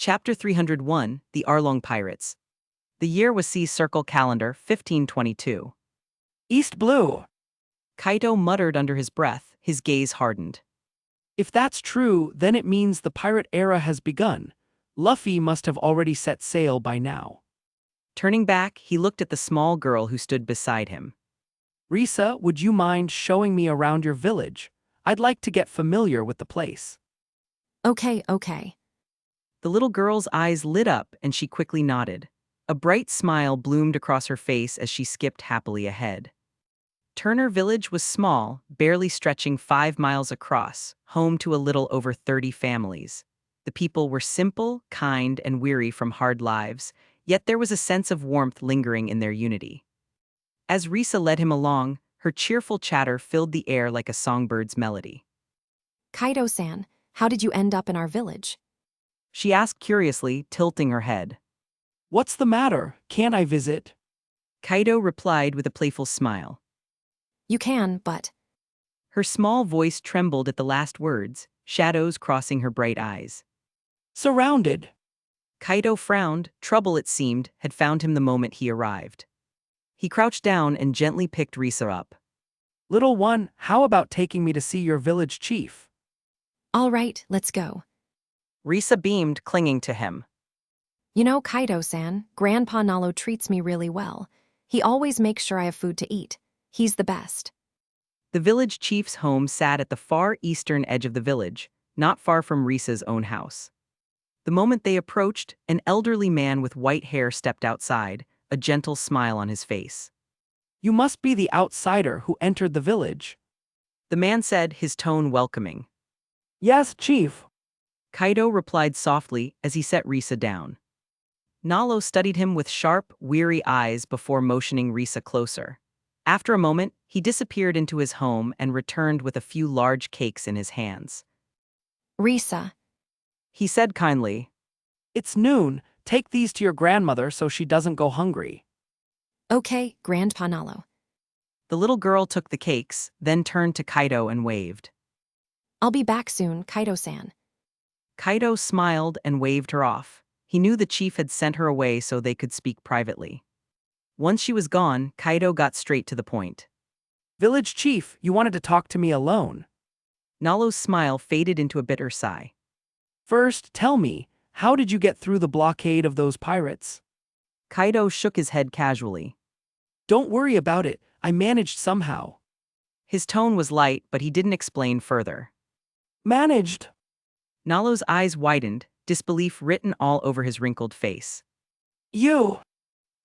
Chapter 301, The Arlong Pirates. The year was C Circle Calendar 1522. East Blue. Kaito muttered under his breath, his gaze hardened. If that's true, then it means the pirate era has begun. Luffy must have already set sail by now. Turning back, he looked at the small girl who stood beside him. Risa, would you mind showing me around your village? I'd like to get familiar with the place. Okay. The little girl's eyes lit up and she quickly nodded. A bright smile bloomed across her face as she skipped happily ahead. Turner Village was small, barely stretching 5 miles across, home to a little over 30 families. The people were simple, kind, and weary from hard lives, yet there was a sense of warmth lingering in their unity. As Risa led him along, her cheerful chatter filled the air like a songbird's melody. Kaido-san, how did you end up in our village? She asked curiously, tilting her head. What's the matter? Can't I visit? Kaido replied with a playful smile. You can, but… Her small voice trembled at the last words, shadows crossing her bright eyes. Surrounded. Kaido frowned. Trouble, it seemed, had found him the moment he arrived. He crouched down and gently picked Risa up. Little one, how about taking me to see your village chief? All right, let's go. Risa beamed, clinging to him. You know, Kaido-san, Grandpa Nalo treats me really well. He always makes sure I have food to eat. He's the best. The village chief's home sat at the far eastern edge of the village, not far from Risa's own house. The moment they approached, an elderly man with white hair stepped outside, a gentle smile on his face. You must be the outsider who entered the village. The man said, his tone welcoming. Yes, chief. Kaido replied softly as he set Risa down. Nalo studied him with sharp, weary eyes before motioning Risa closer. After a moment, he disappeared into his home and returned with a few large cakes in his hands. Risa, He said kindly. It's noon. Take these to your grandmother so she doesn't go hungry. okay, Grandpa Nalo. The little girl took the cakes, then turned to Kaido and waved. I'll be back soon, Kaido-san. Kaido smiled and waved her off. He knew the chief had sent her away so they could speak privately. Once she was gone, Kaido got straight to the point. Village chief, you wanted to talk to me alone. Nalo's smile faded into a bitter sigh. First, tell me, how did you get through the blockade of those pirates? Kaido shook his head casually. Don't worry about it, I managed somehow. His tone was light, but he didn't explain further. Managed? Nalo's eyes widened, disbelief written all over his wrinkled face. You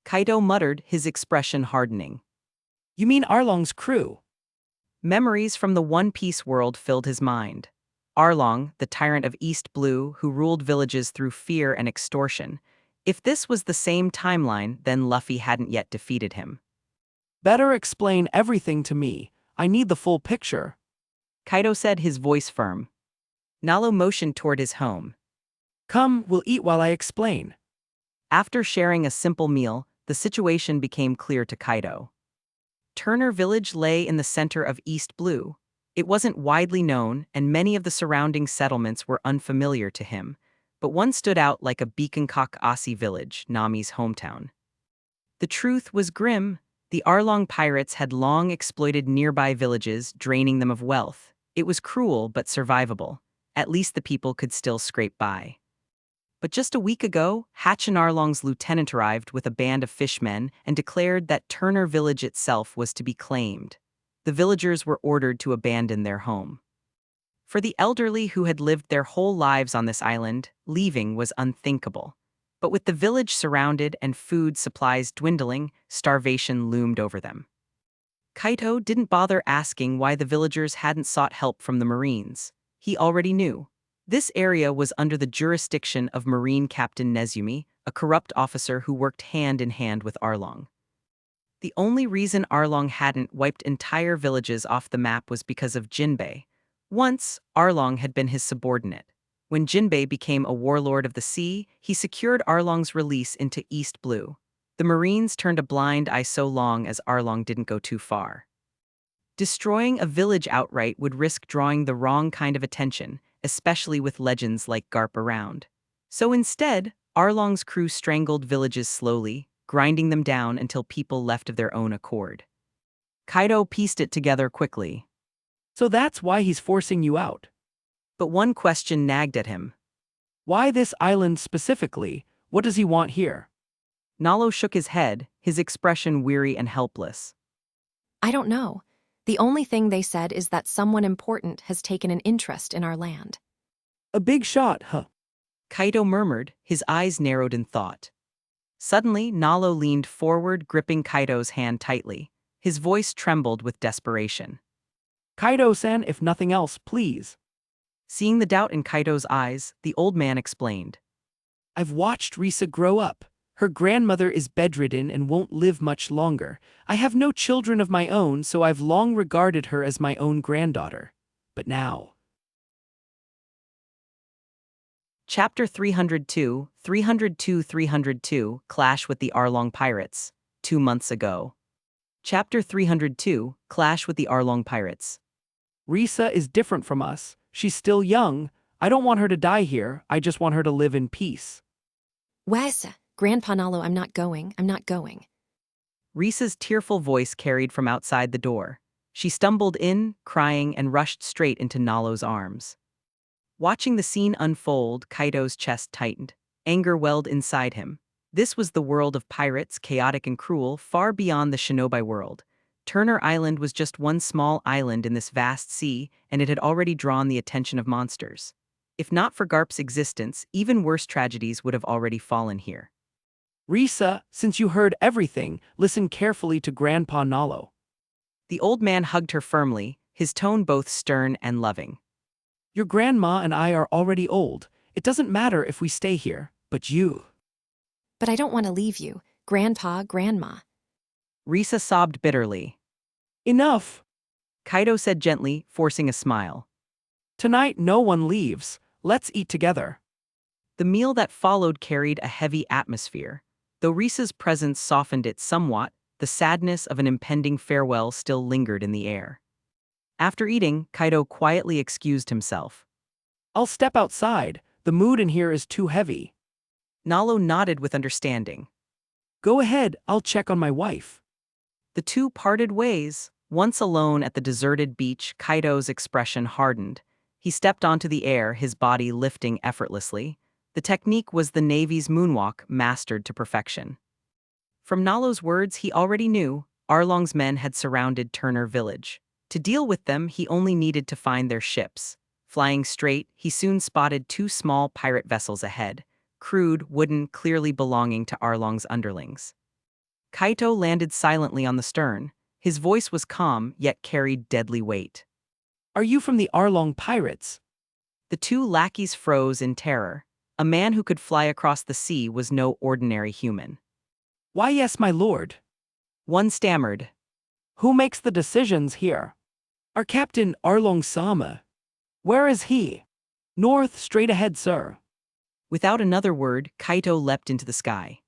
Kaido muttered, his expression hardening. mean Arlong's crew? Memories from the One Piece world filled his mind. Arlong, the tyrant of East Blue who ruled villages through fear and extortion. If this was the same timeline, then Luffy hadn't yet defeated him. Better explain everything to me. I need the full picture. Kaido said, his voice firm. Nalo motioned toward his home. Come, we'll eat while I explain. After sharing a simple meal, the situation became clear to Kaido. Turner Village lay in the center of East Blue. It wasn't widely known, and many of the surrounding settlements were unfamiliar to him, but one stood out like a Beaconcock Aussie village, Nami's hometown. The truth was grim. The Arlong pirates had long exploited nearby villages, draining them of wealth. It was cruel but survivable. At least the people could still scrape by. But just a week ago, Hachin Arlong's lieutenant arrived with a band of fishmen and declared that Turner Village itself was to be claimed. The villagers were ordered to abandon their home. For the elderly who had lived their whole lives on this island, leaving was unthinkable. But with the village surrounded and food supplies dwindling, starvation loomed over them. Kaito didn't bother asking why the villagers hadn't sought help from the Marines. He already knew. This area was under the jurisdiction of Marine Captain Nezumi, a corrupt officer who worked hand in hand with Arlong. The only reason Arlong hadn't wiped entire villages off the map was because of Jinbei. Once, Arlong had been his subordinate. When Jinbei became a warlord of the sea, he secured Arlong's release into East Blue. The Marines turned a blind eye so long as Arlong didn't go too far. Destroying a village outright would risk drawing the wrong kind of attention, especially with legends like Garp around. So instead, Arlong's crew strangled villages slowly, grinding them down until people left of their own accord. Kaido pieced it together quickly. So that's why he's forcing you out. But one question nagged at him. Why this island specifically? What does he want here? Nalo shook his head, his expression weary and helpless. I don't know. The only thing they said is that someone important has taken an interest in our land. A big shot, huh? Kaido murmured, his eyes narrowed in thought. Suddenly, Nalo leaned forward, gripping Kaido's hand tightly. His voice trembled with desperation. Kaido-san, if nothing else, please. Seeing the doubt in Kaido's eyes, the old man explained. I've watched Risa grow up. Her grandmother is bedridden and won't live much longer. I have no children of my own, so I've long regarded her as my own granddaughter. But now... Chapter 302, 302 Clash with the Arlong Pirates, 2 months ago. Chapter 302, Clash with the Arlong Pirates. Risa is different from us. She's still young. I don't want her to die here. I just want her to live in peace. Wes, Grandpa Nalo, I'm not going. Risa's tearful voice carried from outside the door. She stumbled in, crying, and rushed straight into Nalo's arms. Watching the scene unfold, Kaido's chest tightened. Anger welled inside him. This was the world of pirates, chaotic and cruel, far beyond the Shinobi world. Turner Island was just one small island in this vast sea, and it had already drawn the attention of monsters. If not for Garp's existence, even worse tragedies would have already fallen here. Risa, since you heard everything, listen carefully to Grandpa Nalo. The old man hugged her firmly, his tone both stern and loving. Your grandma and I are already old. It doesn't matter if we stay here, but you. But I don't want to leave you, Grandpa, Grandma. Risa sobbed bitterly. Enough. Kaido said gently, forcing a smile. Tonight no one leaves. Let's eat together. The meal that followed carried a heavy atmosphere. Though Risa's presence softened it somewhat, the sadness of an impending farewell still lingered in the air. After eating, Kaido quietly excused himself. I'll step outside. The mood in here is too heavy. Nalo nodded with understanding. Go ahead, I'll check on my wife. The two parted ways. Once alone at the deserted beach, Kaido's expression hardened. He stepped onto the air, his body lifting effortlessly. The technique was the Navy's moonwalk, mastered to perfection. From Nalo's words, he already knew Arlong's men had surrounded Turner Village. To deal with them, he only needed to find their ships. Flying straight, he soon spotted 2 small pirate vessels ahead, crude, wooden, clearly belonging to Arlong's underlings. Kaito landed silently on the stern. His voice was calm, yet carried deadly weight. Are you from the Arlong pirates? The 2 lackeys froze in terror. A man who could fly across the sea was no ordinary human. Why, yes, my lord. One stammered. Who makes the decisions here? Our captain, Arlong Sama. Where is he? North, straight ahead, sir. Without another word, Kaito leapt into the sky.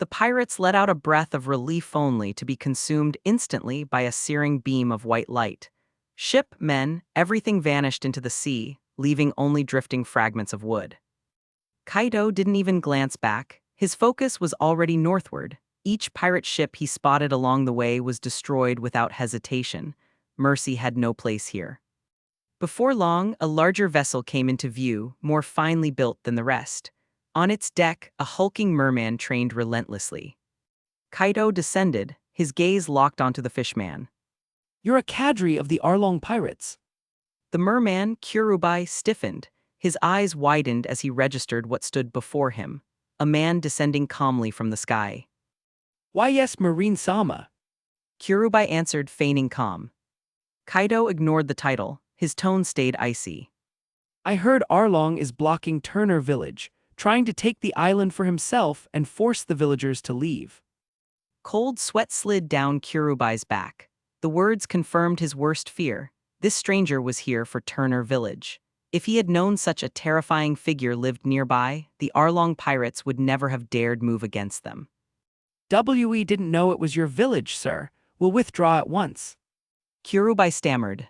The pirates let out a breath of relief only to be consumed instantly by a searing beam of white light. Ship, men, everything vanished into the sea, leaving only drifting fragments of wood. Kaito didn't even glance back. His focus was already northward. Each pirate ship he spotted along the way was destroyed without hesitation. Mercy had no place here. Before long, a larger vessel came into view, more finely built than the rest. On its deck, a hulking merman trained relentlessly. Kaito descended, his gaze locked onto the fishman. You're a cadre of the Arlong pirates. The merman, Kyurubai, stiffened. His eyes widened as he registered what stood before him, a man descending calmly from the sky. Why, yes, Marine Sama. Kyurubai answered, feigning calm. Kaito ignored the title. His tone stayed icy. I heard Arlong is blocking Turner Village, trying to take the island for himself and force the villagers to leave. Cold sweat slid down Kyurubai's back. The words confirmed his worst fear. This stranger was here for Turner Village. If he had known such a terrifying figure lived nearby, the Arlong pirates would never have dared move against them. We didn't know it was your village, sir. We'll withdraw at once. Kyurubai stammered.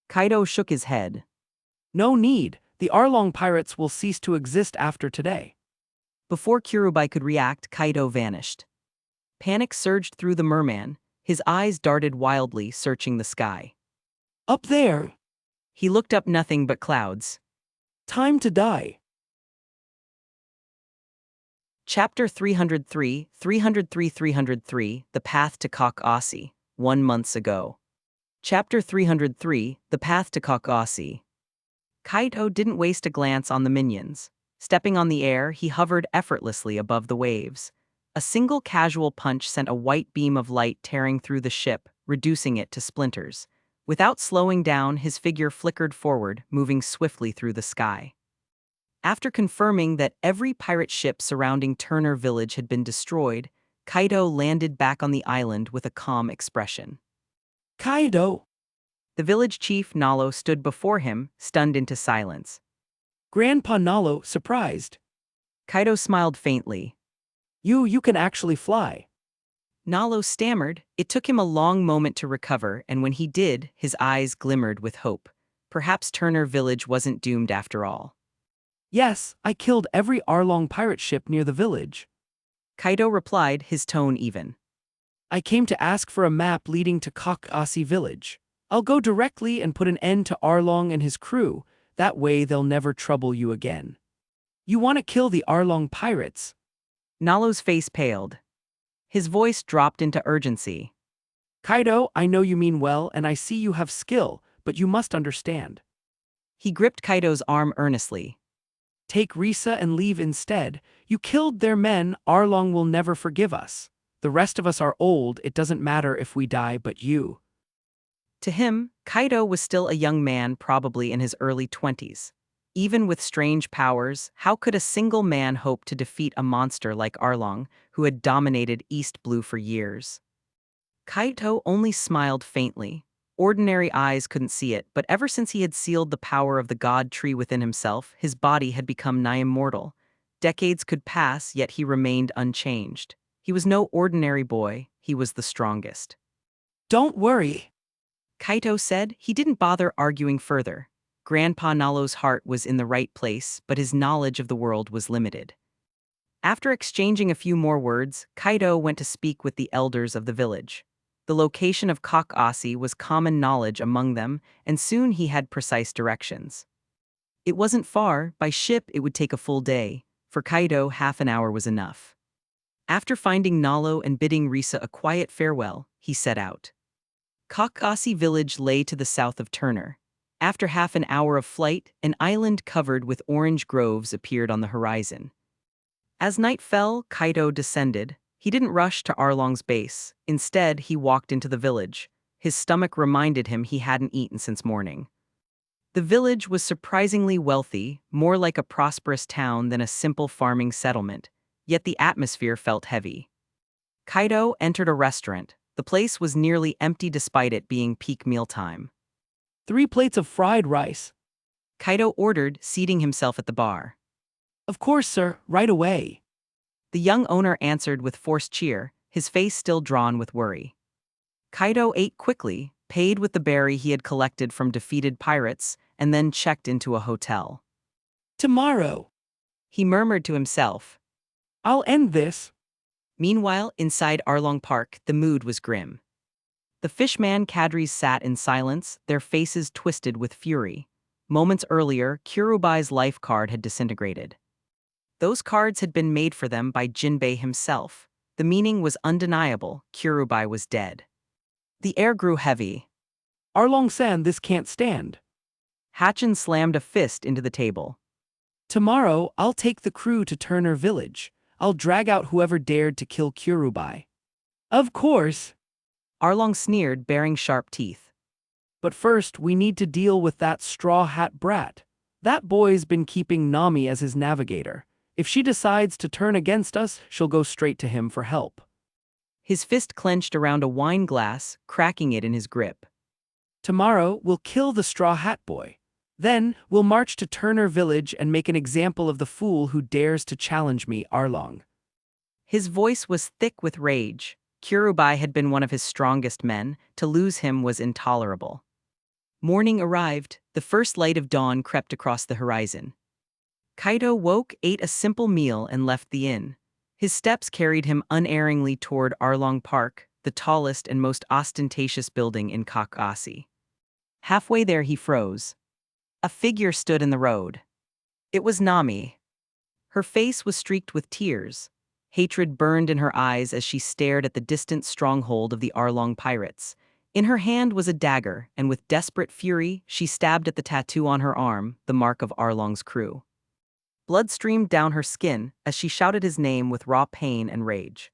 Kaito shook his head. No need. The Arlong pirates will cease to exist after today. Before Kurubai could react, Kaido vanished. Panic surged through the merman, his eyes darted wildly, searching the sky. Up there! He looked up, nothing but clouds. Time to die. Chapter 303, 303, The Path to Kekkei, 1 month ago. Chapter 303, The Path to Kekkei. Kaido didn't waste a glance on the minions. Stepping on the air, he hovered effortlessly above the waves. A single casual punch sent a white beam of light tearing through the ship, reducing it to splinters. Without slowing down, his figure flickered forward, moving swiftly through the sky. After confirming that every pirate ship surrounding Turner Village had been destroyed, Kaido landed back on the island with a calm expression. Kaido! The village chief, Nalo, stood before him, stunned into silence. Grandpa Nalo, surprised. Kaido smiled faintly. You can actually fly. Nalo stammered. It took him a long moment to recover, and when he did, his eyes glimmered with hope. Perhaps Turner Village wasn't doomed after all. Yes, I killed every Arlong pirate ship near the village. Kaido replied, his tone even. I came to ask for a map leading to Kekkei Village. I'll go directly and put an end to Arlong and his crew. That way they'll never trouble you again. You want to kill the Arlong pirates? Nalo's face paled. His voice dropped into urgency. Kaido, I know you mean well and I see you have skill, but you must understand. He gripped Kaido's arm earnestly. Take Risa and leave instead. You killed their men, Arlong will never forgive us. The rest of us are old, it doesn't matter if we die, but you. To him, Kaido was still a young man, probably in his early 20s. Even with strange powers, how could a single man hope to defeat a monster like Arlong, who had dominated East Blue for years? Kaido only smiled faintly. Ordinary eyes couldn't see it, but ever since he had sealed the power of the god tree within himself, his body had become nigh immortal. Decades could pass, yet he remained unchanged. He was no ordinary boy, he was the strongest. Don't worry, Kaido said. He didn't bother arguing further. Grandpa Nalo's heart was in the right place, but his knowledge of the world was limited. After exchanging a few more words, Kaido went to speak with the elders of the village. The location of Kekkei was common knowledge among them, and soon he had precise directions. It wasn't far. By ship it would take a full day. For Kaido, half an hour was enough. After finding Nalo and bidding Risa a quiet farewell, he set out. Kekkei village lay to the south of Turner. After half an hour of flight, an island covered with orange groves appeared on the horizon. As night fell, Kaido descended. He didn't rush to Arlong's base. Instead, he walked into the village. His stomach reminded him he hadn't eaten since morning. The village was surprisingly wealthy, more like a prosperous town than a simple farming settlement, yet the atmosphere felt heavy. Kaido entered a restaurant. The place was nearly empty despite it being peak mealtime. 3 plates of fried rice. Kaido ordered, seating himself at the bar. Of course, sir, right away. The young owner answered with forced cheer, his face still drawn with worry. Kaido ate quickly, paid with the berry he had collected from defeated pirates, and then checked into a hotel. Tomorrow, He murmured to himself. I'll end this. Meanwhile, inside Arlong Park, the mood was grim. The fishman cadres sat in silence, their faces twisted with fury. Moments earlier, Kurubai's life card had disintegrated. Those cards had been made for them by Jinbei himself. The meaning was undeniable. Kurubai was dead. The air grew heavy. Arlong-san, this can't stand. Hatchin slammed a fist into the table. Tomorrow, I'll take the crew to Turner Village. I'll drag out whoever dared to kill Kurubai. Of course. Arlong sneered, baring sharp teeth. But first, we need to deal with that straw hat brat. That boy's been keeping Nami as his navigator. If she decides to turn against us, she'll go straight to him for help. His fist clenched around a wine glass, cracking it in his grip. Tomorrow, we'll kill the straw hat boy. Then, we'll march to Turner Village and make an example of the fool who dares to challenge me, Arlong. His voice was thick with rage. Kurubai had been one of his strongest men. To lose him was intolerable. Morning arrived, the first light of dawn crept across the horizon. Kaido woke, ate a simple meal, and left the inn. His steps carried him unerringly toward Arlong Park, the tallest and most ostentatious building in Kakasi. Halfway there he froze. A figure stood in the road. It was Nami. Her face was streaked with tears. Hatred burned in her eyes as she stared at the distant stronghold of the Arlong pirates. In her hand was a dagger, and with desperate fury, she stabbed at the tattoo on her arm, the mark of Arlong's crew. Blood streamed down her skin as she shouted his name with raw pain and rage.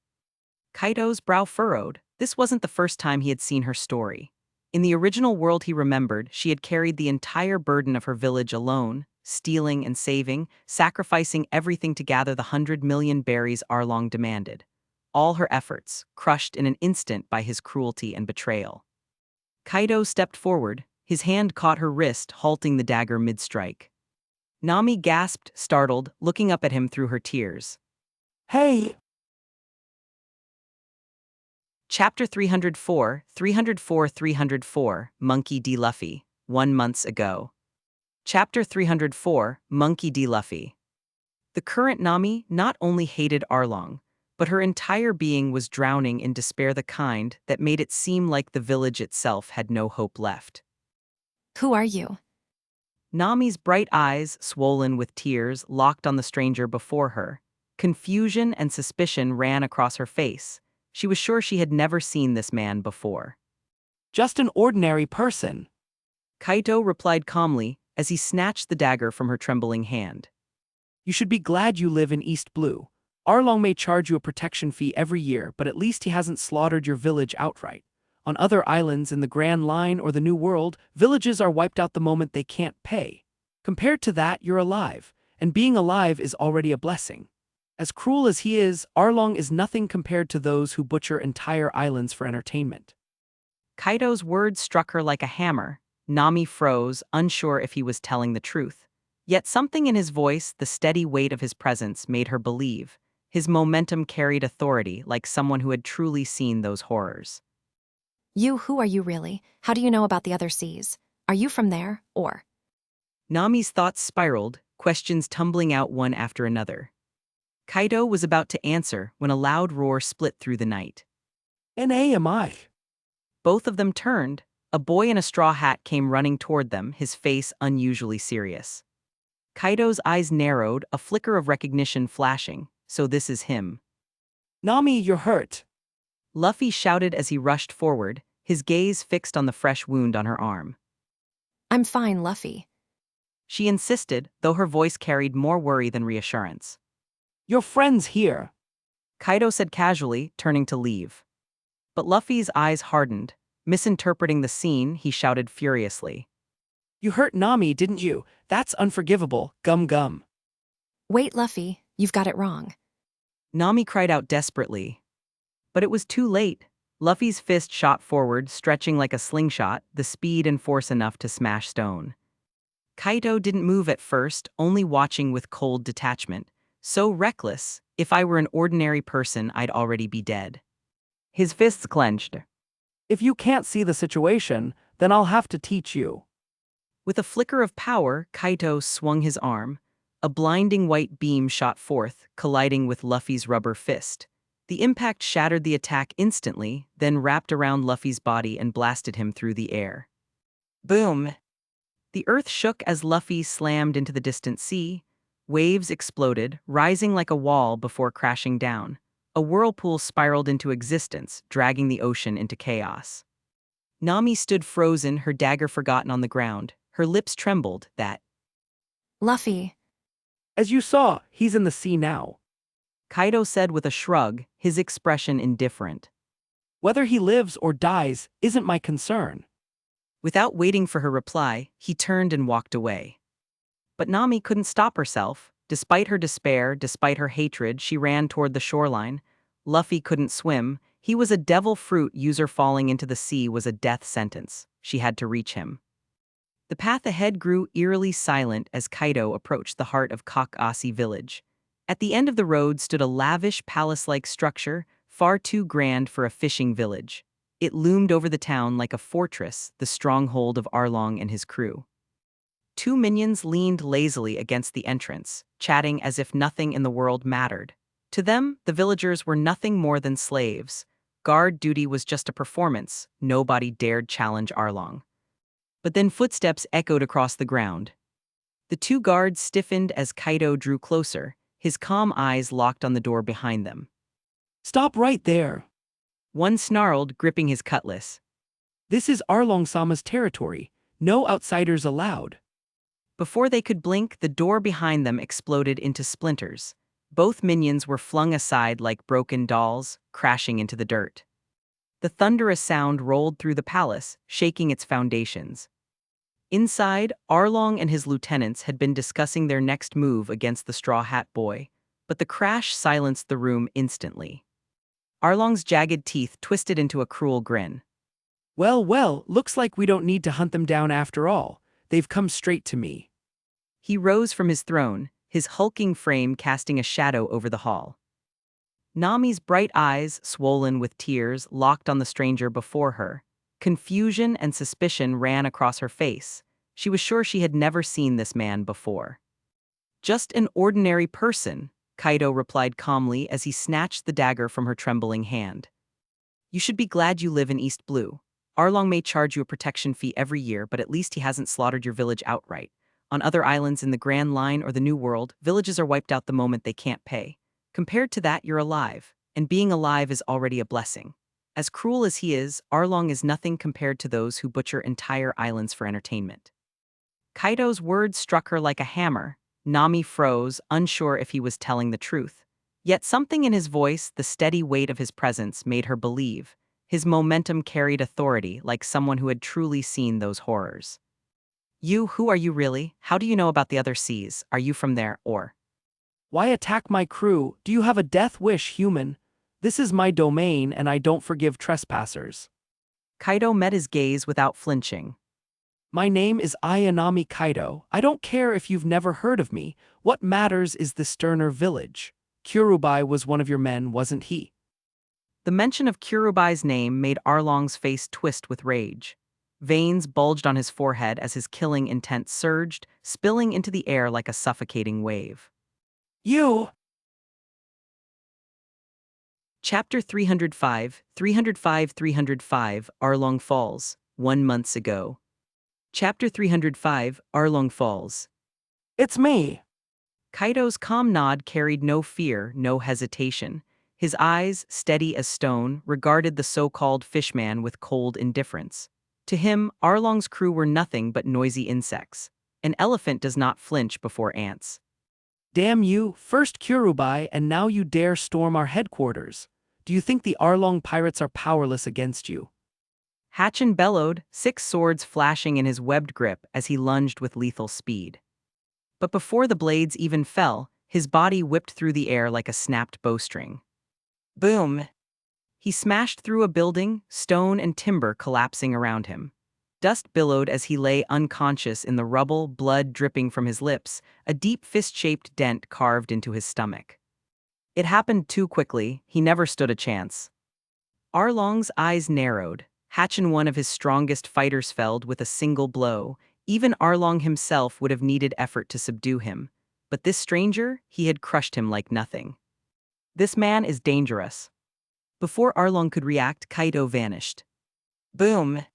Kaido's brow furrowed. This wasn't the first time he had seen her story. In the original world he remembered, she had carried the entire burden of her village alone, stealing and saving, sacrificing everything to gather the 100 million berries Arlong demanded. All her efforts, crushed in an instant by his cruelty and betrayal. Kaido stepped forward, his hand caught her wrist, halting the dagger mid-strike. Nami gasped, startled, looking up at him through her tears. Hey! Chapter 304, Monkey D. Luffy, 1 month ago. Chapter 304, Monkey D. Luffy. The current Nami not only hated Arlong, but her entire being was drowning in despair, the kind that made it seem like the village itself had no hope left. Who are you? Nami's bright eyes, swollen with tears, locked on the stranger before her. Confusion and suspicion ran across her face. She was sure she had never seen this man before. Just an ordinary person. Kaito replied calmly as he snatched the dagger from her trembling hand. You should be glad you live in East Blue. Arlong may charge you a protection fee every year, but at least he hasn't slaughtered your village outright. On other islands in the Grand Line or the New World, villages are wiped out the moment they can't pay. Compared to that, you're alive, and being alive is already a blessing. As cruel as he is, Arlong is nothing compared to those who butcher entire islands for entertainment. Kaido's words struck her like a hammer. Nami froze, unsure if he was telling the truth. Yet something in his voice, the steady weight of his presence, made her believe. His momentum carried authority, like someone who had truly seen those horrors. Who are you really? How do you know about the other seas? Are you from there, or? Nami's thoughts spiraled, questions tumbling out one after another. Kaido was about to answer when a loud roar split through the night. N.A.M.I. Both of them turned. A boy in a straw hat came running toward them, his face unusually serious. Kaido's eyes narrowed, a flicker of recognition flashing. So this is him. Nami, you're hurt. Luffy shouted as he rushed forward, his gaze fixed on the fresh wound on her arm. I'm fine, Luffy. She insisted, though her voice carried more worry than reassurance. Your friend's here. Kaido said casually, turning to leave. But Luffy's eyes hardened. Misinterpreting the scene, he shouted furiously. You hurt Nami, didn't you? That's unforgivable, gum gum. Wait, Luffy, you've got it wrong. Nami cried out desperately. But it was too late. Luffy's fist shot forward, stretching like a slingshot, the speed and force enough to smash stone. Kaido didn't move at first, only watching with cold detachment. So reckless, if I were an ordinary person, I'd already be dead. His fists clenched. If you can't see the situation, then I'll have to teach you. With a flicker of power, Kaito swung his arm. A blinding white beam shot forth, colliding with Luffy's rubber fist. The impact shattered the attack instantly, then wrapped around Luffy's body and blasted him through the air. Boom! The earth shook as Luffy slammed into the distant sea. Waves exploded, rising like a wall before crashing down. A whirlpool spiraled into existence, dragging the ocean into chaos. Nami stood frozen, her dagger forgotten on the ground. Her lips trembled, Luffy. As you saw, he's in the sea now. Kaido said with a shrug, his expression indifferent. Whether he lives or dies isn't my concern. Without waiting for her reply, he turned and walked away. But Nami couldn't stop herself. Despite her despair, despite her hatred, she ran toward the shoreline. Luffy couldn't swim. He was a devil fruit user. Falling into the sea was a death sentence. She had to reach him. The path ahead grew eerily silent as Kaido approached the heart of Kakasi village. At the end of the road stood a lavish palace-like structure, far too grand for a fishing village. It loomed over the town like a fortress, the stronghold of Arlong and his crew. Two minions leaned lazily against the entrance, chatting as if nothing in the world mattered. To them, the villagers were nothing more than slaves. Guard duty was just a performance. Nobody dared challenge Arlong. But then footsteps echoed across the ground. The two guards stiffened as Kaido drew closer, his calm eyes locked on the door behind them. Stop right there. One snarled, gripping his cutlass. This is Arlong-sama's territory. No outsiders allowed. Before they could blink, the door behind them exploded into splinters. Both minions were flung aside like broken dolls, crashing into the dirt. The thunderous sound rolled through the palace, shaking its foundations. Inside, Arlong and his lieutenants had been discussing their next move against the Straw Hat Boy, but the crash silenced the room instantly. Arlong's jagged teeth twisted into a cruel grin. Well, looks like we don't need to hunt them down after all. They've come straight to me. He rose from his throne, his hulking frame casting a shadow over the hall. Nami's bright eyes, swollen with tears, locked on the stranger before her. Confusion and suspicion ran across her face. She was sure she had never seen this man before. Just an ordinary person, Kaido replied calmly as he snatched the dagger from her trembling hand. You should be glad you live in East Blue. Arlong may charge you a protection fee every year, but at least he hasn't slaughtered your village outright. On other islands in the Grand Line or the New World, villages are wiped out the moment they can't pay. Compared to that, you're alive, and being alive is already a blessing. As cruel as he is, Arlong is nothing compared to those who butcher entire islands for entertainment. Kaido's words struck her like a hammer. Nami froze, unsure if he was telling the truth. Yet something in his voice, the steady weight of his presence, made her believe. His momentum carried authority, like someone who had truly seen those horrors. Who are you really? How do you know about the other seas? Are you from there, or? Why attack my crew? Do you have a death wish, human? This is my domain and I don't forgive trespassers. Kaido met his gaze without flinching. My name is Ayanami Kaido. I don't care if you've never heard of me. What matters is the sterner village. Kurubai was one of your men, wasn't he? The mention of Kurubai's name made Arlong's face twist with rage. Veins bulged on his forehead as his killing intent surged, spilling into the air like a suffocating wave. You! Chapter 305, 305, Arlong Falls, 1 month ago. Chapter 305, Arlong Falls. It's me! Kaido's calm nod carried no fear, no hesitation. His eyes, steady as stone, regarded the so-called fishman with cold indifference. To him, Arlong's crew were nothing but noisy insects. An elephant does not flinch before ants. Damn you, first Kurubai and now you dare storm our headquarters. Do you think the Arlong pirates are powerless against you? Hatchin bellowed, 6 swords flashing in his webbed grip as he lunged with lethal speed. But before the blades even fell, his body whipped through the air like a snapped bowstring. Boom! He smashed through a building, stone and timber collapsing around him. Dust billowed as he lay unconscious in the rubble, blood dripping from his lips, a deep fist-shaped dent carved into his stomach. It happened too quickly, he never stood a chance. Arlong's eyes narrowed. Hatchin, one of his strongest fighters, felled with a single blow. Even Arlong himself would have needed effort to subdue him. But this stranger, he had crushed him like nothing. This man is dangerous. Before Arlong could react, Kaido vanished. Boom!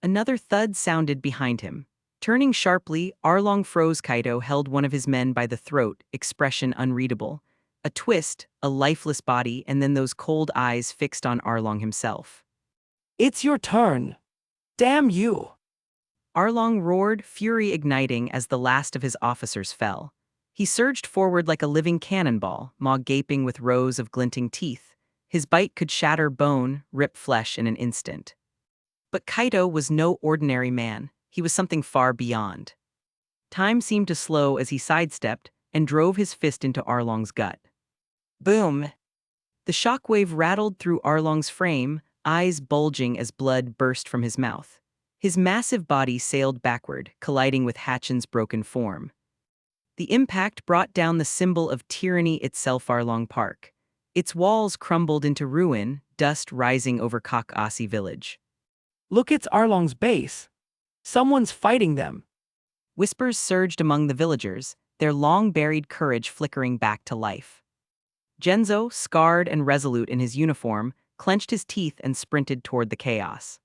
Another thud sounded behind him. Turning sharply, Arlong froze. Kaido held one of his men by the throat, expression unreadable. A twist, a lifeless body, and then those cold eyes fixed on Arlong himself. It's your turn. Damn you! Arlong roared, fury igniting as the last of his officers fell. He surged forward like a living cannonball, maw gaping with rows of glinting teeth. His bite could shatter bone, rip flesh in an instant. But Kaido was no ordinary man. He was something far beyond. Time seemed to slow as he sidestepped and drove his fist into Arlong's gut. Boom! The shockwave rattled through Arlong's frame, eyes bulging as blood burst from his mouth. His massive body sailed backward, colliding with Hatchin's broken form. The impact brought down the symbol of tyranny itself, Arlong Park. Its walls crumbled into ruin, dust rising over Kakasi village. Look, it's Arlong's base. Someone's fighting them. Whispers surged among the villagers, their long-buried courage flickering back to life. Genzo, scarred and resolute in his uniform, clenched his teeth and sprinted toward the chaos.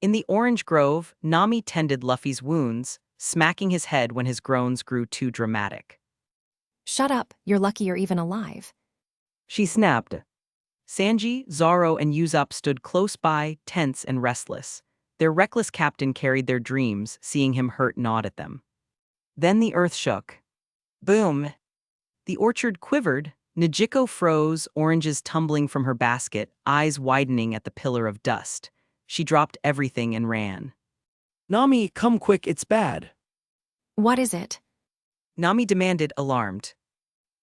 In the orange grove, Nami tended Luffy's wounds, smacking his head when his groans grew too dramatic. Shut up, you're lucky you're even alive. She snapped. Sanji, Zoro, and Usopp stood close by, tense and restless. Their reckless captain carried their dreams, seeing him hurt gnawed at them. Then the earth shook. Boom! The orchard quivered, Nijiko froze, oranges tumbling from her basket, eyes widening at the pillar of dust. She dropped everything and ran. Nami, come quick, it's bad. What is it? Nami demanded, alarmed.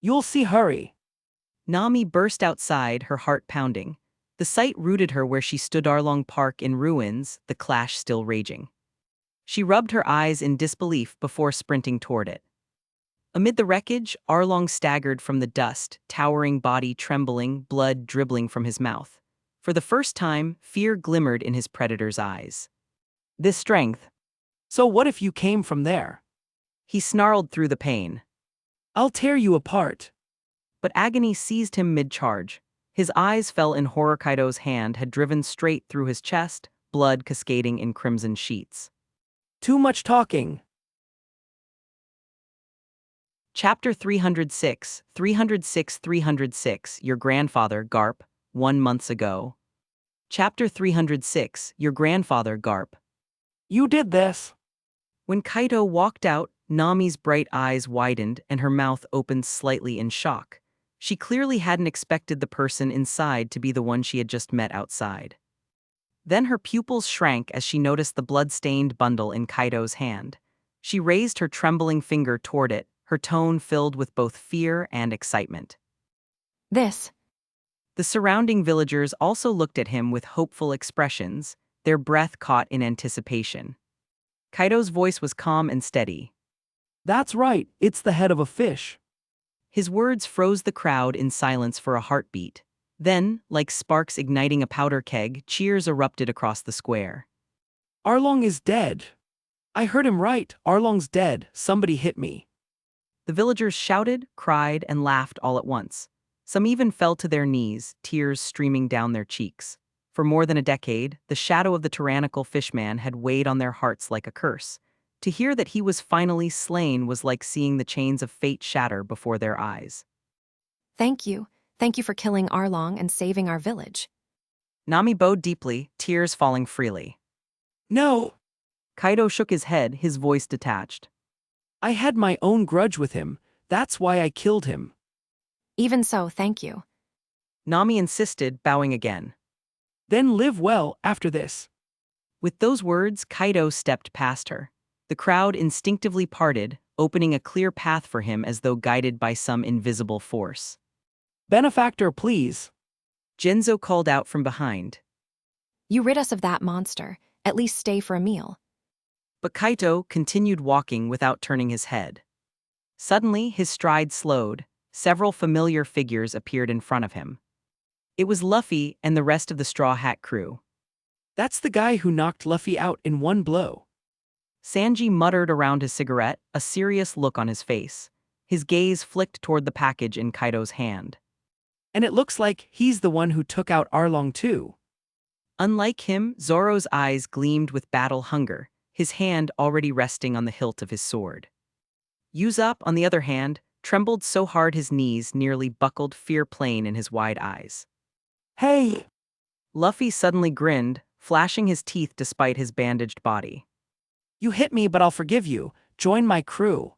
You'll see, hurry. Nami burst outside, her heart pounding. The sight rooted her where she stood Arlong Park in ruins, the clash still raging. She rubbed her eyes in disbelief before sprinting toward it. Amid the wreckage, Arlong staggered from the dust, towering body trembling, blood dribbling from his mouth. For the first time, fear glimmered in his predator's eyes. This strength. So what if you came from there? He snarled through the pain. I'll tear you apart. But agony seized him mid-charge. His eyes fell in horror. Kaido's hand had driven straight through his chest, blood cascading in crimson sheets. Too much talking. Chapter 306, 306, Your grandfather, Garp, 1 month ago. Chapter 306, Your grandfather, Garp. You did this. When Kaido walked out, Nami's bright eyes widened and her mouth opened slightly in shock. She clearly hadn't expected the person inside to be the one she had just met outside. Then her pupils shrank as she noticed the blood-stained bundle in Kaido's hand. She raised her trembling finger toward it, her tone filled with both fear and excitement. This. The surrounding villagers also looked at him with hopeful expressions, their breath caught in anticipation. Kaido's voice was calm and steady. That's right, it's the head of a fish. His words froze the crowd in silence for a heartbeat. Then, like sparks igniting a powder keg, cheers erupted across the square. Arlong is dead. I heard him right, Arlong's dead, somebody hit me. The villagers shouted, cried, and laughed all at once. Some even fell to their knees, tears streaming down their cheeks. For more than a decade, the shadow of the tyrannical fishman had weighed on their hearts like a curse. To hear that he was finally slain was like seeing the chains of fate shatter before their eyes. Thank you. Thank you for killing Arlong and saving our village. Nami bowed deeply, tears falling freely. No. Kaido shook his head, his voice detached. I had my own grudge with him, that's why I killed him. Even so, thank you. Nami insisted, bowing again. Then live well after this. With those words, Kaido stepped past her. The crowd instinctively parted, opening a clear path for him as though guided by some invisible force. Benefactor, please. Genzo called out from behind. You rid us of that monster. At least stay for a meal. But Kaito continued walking without turning his head. Suddenly, his stride slowed. Several familiar figures appeared in front of him. It was Luffy and the rest of the Straw Hat crew. That's the guy who knocked Luffy out in one blow. Sanji muttered around his cigarette, a serious look on his face. His gaze flicked toward the package in Kaido's hand. And it looks like he's the one who took out Arlong too. Unlike him, Zoro's eyes gleamed with battle hunger, his hand already resting on the hilt of his sword. Usopp, on the other hand, trembled so hard his knees nearly buckled, fear plain in his wide eyes. Hey! Luffy suddenly grinned, flashing his teeth despite his bandaged body. You hit me, but I'll forgive you. Join my crew.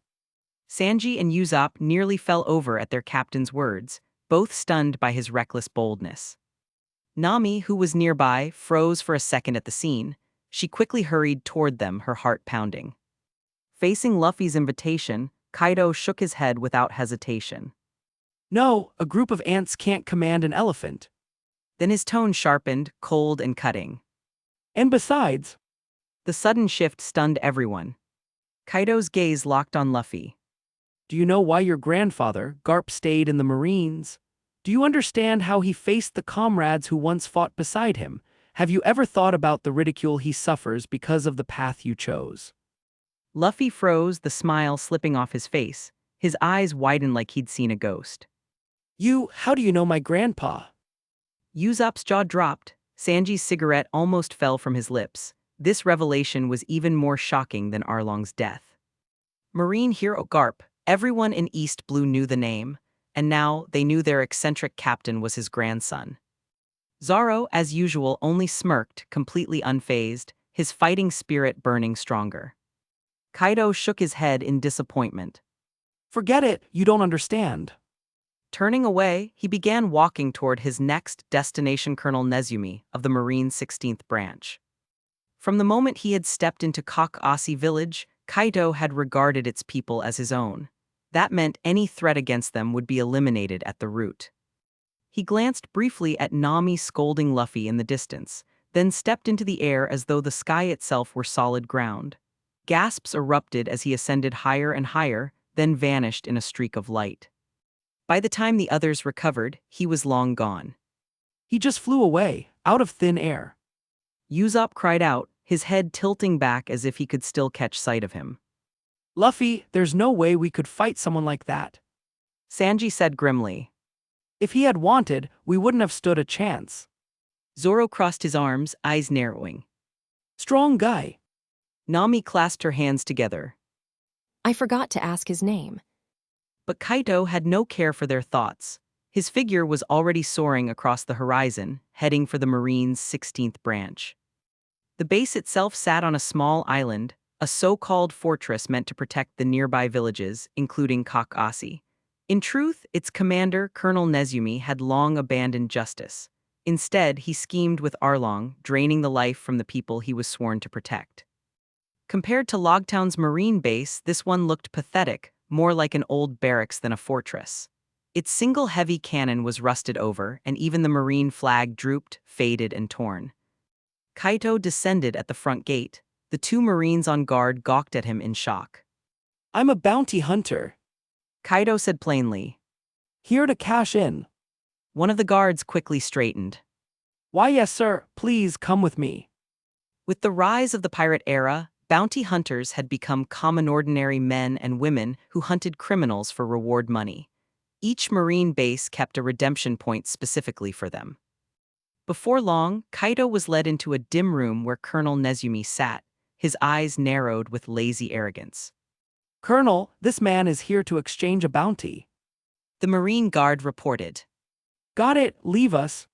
Sanji and Usopp nearly fell over at their captain's words, both stunned by his reckless boldness. Nami, who was nearby, froze for a second at the scene. She quickly hurried toward them, her heart pounding. Facing Luffy's invitation, Kaido shook his head without hesitation. No, a group of ants can't command an elephant. Then his tone sharpened, cold and cutting. And besides, The sudden shift stunned everyone. Kaido's gaze locked on Luffy. do you know why your grandfather, Garp, stayed in the Marines? Do you understand how he faced the comrades who once fought beside him? Have you ever thought about the ridicule he suffers because of the path you chose? Luffy froze, the smile slipping off his face. His eyes widened like he'd seen a ghost. How do you know my grandpa? Usopp's jaw dropped. Sanji's cigarette almost fell from his lips. This revelation was even more shocking than Arlong's death. Marine hero Garp, everyone in East Blue knew the name, and now they knew their eccentric captain was his grandson. Zoro, as usual, only smirked, completely unfazed, his fighting spirit burning stronger. Kaido shook his head in disappointment. Forget it, you don't understand. Turning away, he began walking toward his next destination, Colonel Nezumi of the Marine 16th Branch. From the moment he had stepped into Kekkei village, Kaido had regarded its people as his own. That meant any threat against them would be eliminated at the root. He glanced briefly at Nami scolding Luffy in the distance, then stepped into the air as though the sky itself were solid ground. Gasps erupted as he ascended higher and higher, then vanished in a streak of light. By the time the others recovered, he was long gone. He just flew away, out of thin air. Usopp cried out, his head tilting back as if he could still catch sight of him. Luffy, there's no way we could fight someone like that. Sanji said grimly. If he had wanted, we wouldn't have stood a chance. Zoro crossed his arms, eyes narrowing. Strong guy. Nami clasped her hands together. I forgot to ask his name. But Kaido had no care for their thoughts. His figure was already soaring across the horizon, heading for the Marine's 16th branch. The base itself sat on a small island, a so-called fortress meant to protect the nearby villages, including Kekkei. In truth, its commander, Colonel Nezumi, had long abandoned justice. Instead, he schemed with Arlong, draining the life from the people he was sworn to protect. Compared to Logtown's marine base, this one looked pathetic, more like an old barracks than a fortress. Its single heavy cannon was rusted over, and even the marine flag drooped, faded, and torn. Kaito descended at the front gate. The two Marines on guard gawked at him in shock. I'm a bounty hunter. Kaido said plainly. Here to cash in. One of the guards quickly straightened. Why, yes, sir, please come with me. With the rise of the pirate era, bounty hunters had become common ordinary men and women who hunted criminals for reward money. Each Marine base kept a redemption point specifically for them. Before long, Kaido was led into a dim room where Colonel Nezumi sat, his eyes narrowed with lazy arrogance. Colonel, this man is here to exchange a bounty. The Marine guard reported. Got it, leave us.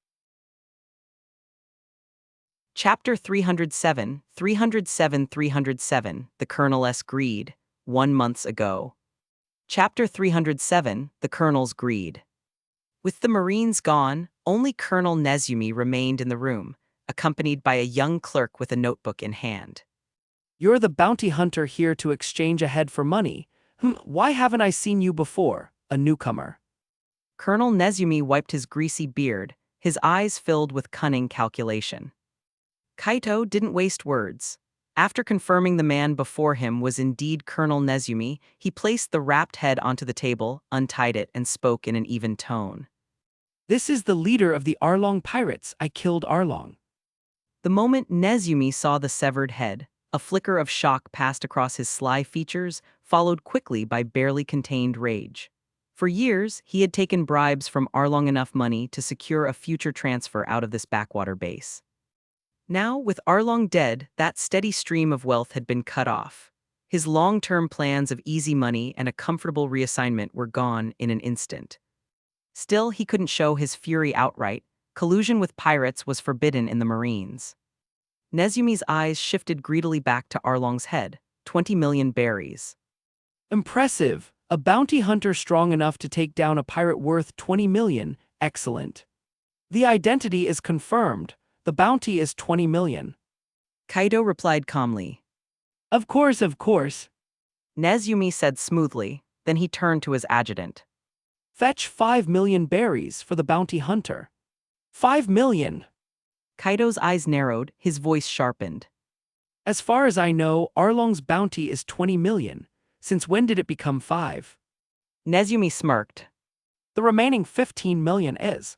Chapter 307, 307, The Colonel's Greed, 1 month ago. Chapter 307, The Colonel's Greed. With the Marines gone, only Colonel Nezumi remained in the room, accompanied by a young clerk with a notebook in hand. You're the bounty hunter here to exchange a head for money. Why haven't I seen you before, a newcomer? Colonel Nezumi wiped his greasy beard, his eyes filled with cunning calculation. Kaito didn't waste words. After confirming the man before him was indeed Colonel Nezumi, he placed the wrapped head onto the table, untied it, and spoke in an even tone. This is the leader of the Arlong pirates. I killed Arlong. The moment Nezumi saw the severed head, a flicker of shock passed across his sly features, followed quickly by barely contained rage. For years, he had taken bribes from Arlong enough money to secure a future transfer out of this backwater base. Now, with Arlong dead, that steady stream of wealth had been cut off. His long-term plans of easy money and a comfortable reassignment were gone in an instant. Still, he couldn't show his fury outright. Collusion with pirates was forbidden in the Marines. Nezumi's eyes shifted greedily back to Arlong's head. 20 million berries. Impressive. A bounty hunter strong enough to take down a pirate worth 20 million. Excellent. The identity is confirmed. The bounty is 20 million. Kaido replied calmly. Of course, of course. Nezumi said smoothly, then he turned to his adjutant. Fetch 5 million berries for the bounty hunter. 5 million. Kaido's eyes narrowed, his voice sharpened. As far as I know, Arlong's bounty is 20 million. Since when did it become 5? Nezumi smirked. The remaining 15 million is.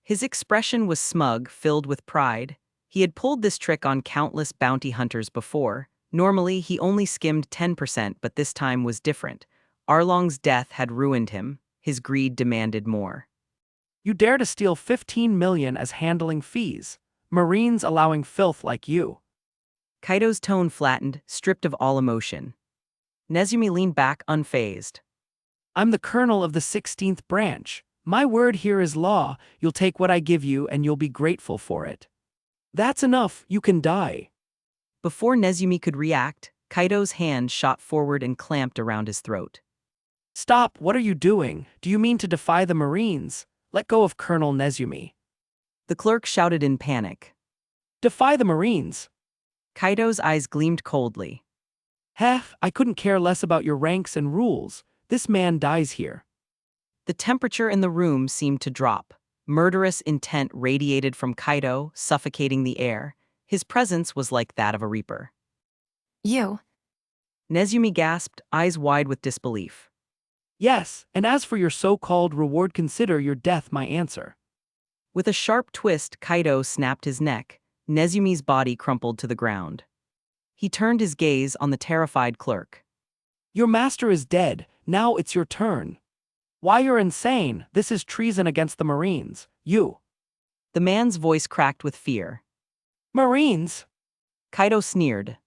His expression was smug, filled with pride. He had pulled this trick on countless bounty hunters before. Normally, he only skimmed 10%, but this time was different. Arlong's death had ruined him. His greed demanded more. You dare to steal 15 million as handling fees. Marines allowing filth like you. Kaido's tone flattened, stripped of all emotion. Nezumi leaned back, unfazed. I'm the colonel of the 16th branch. My word here is law. You'll take what I give you and you'll be grateful for it. That's enough, you can die. Before Nezumi could react, Kaido's hand shot forward and clamped around his throat. Stop, what are you doing? Do you mean to defy the Marines? Let go of Colonel Nezumi. The clerk shouted in panic. Defy the Marines. Kaido's eyes gleamed coldly. Heh, I couldn't care less about your ranks and rules. This man dies here. The temperature in the room seemed to drop. Murderous intent radiated from Kaido, suffocating the air. His presence was like that of a reaper. You. Nezumi gasped, eyes wide with disbelief. Yes, and as for your so-called reward, consider your death my answer. With a sharp twist, Kaido snapped his neck. Nezumi's body crumpled to the ground. He turned his gaze on the terrified clerk. Your master is dead, now it's your turn. Why, you're insane, this is treason against the Marines, you. The man's voice cracked with fear. Marines? Kaido sneered.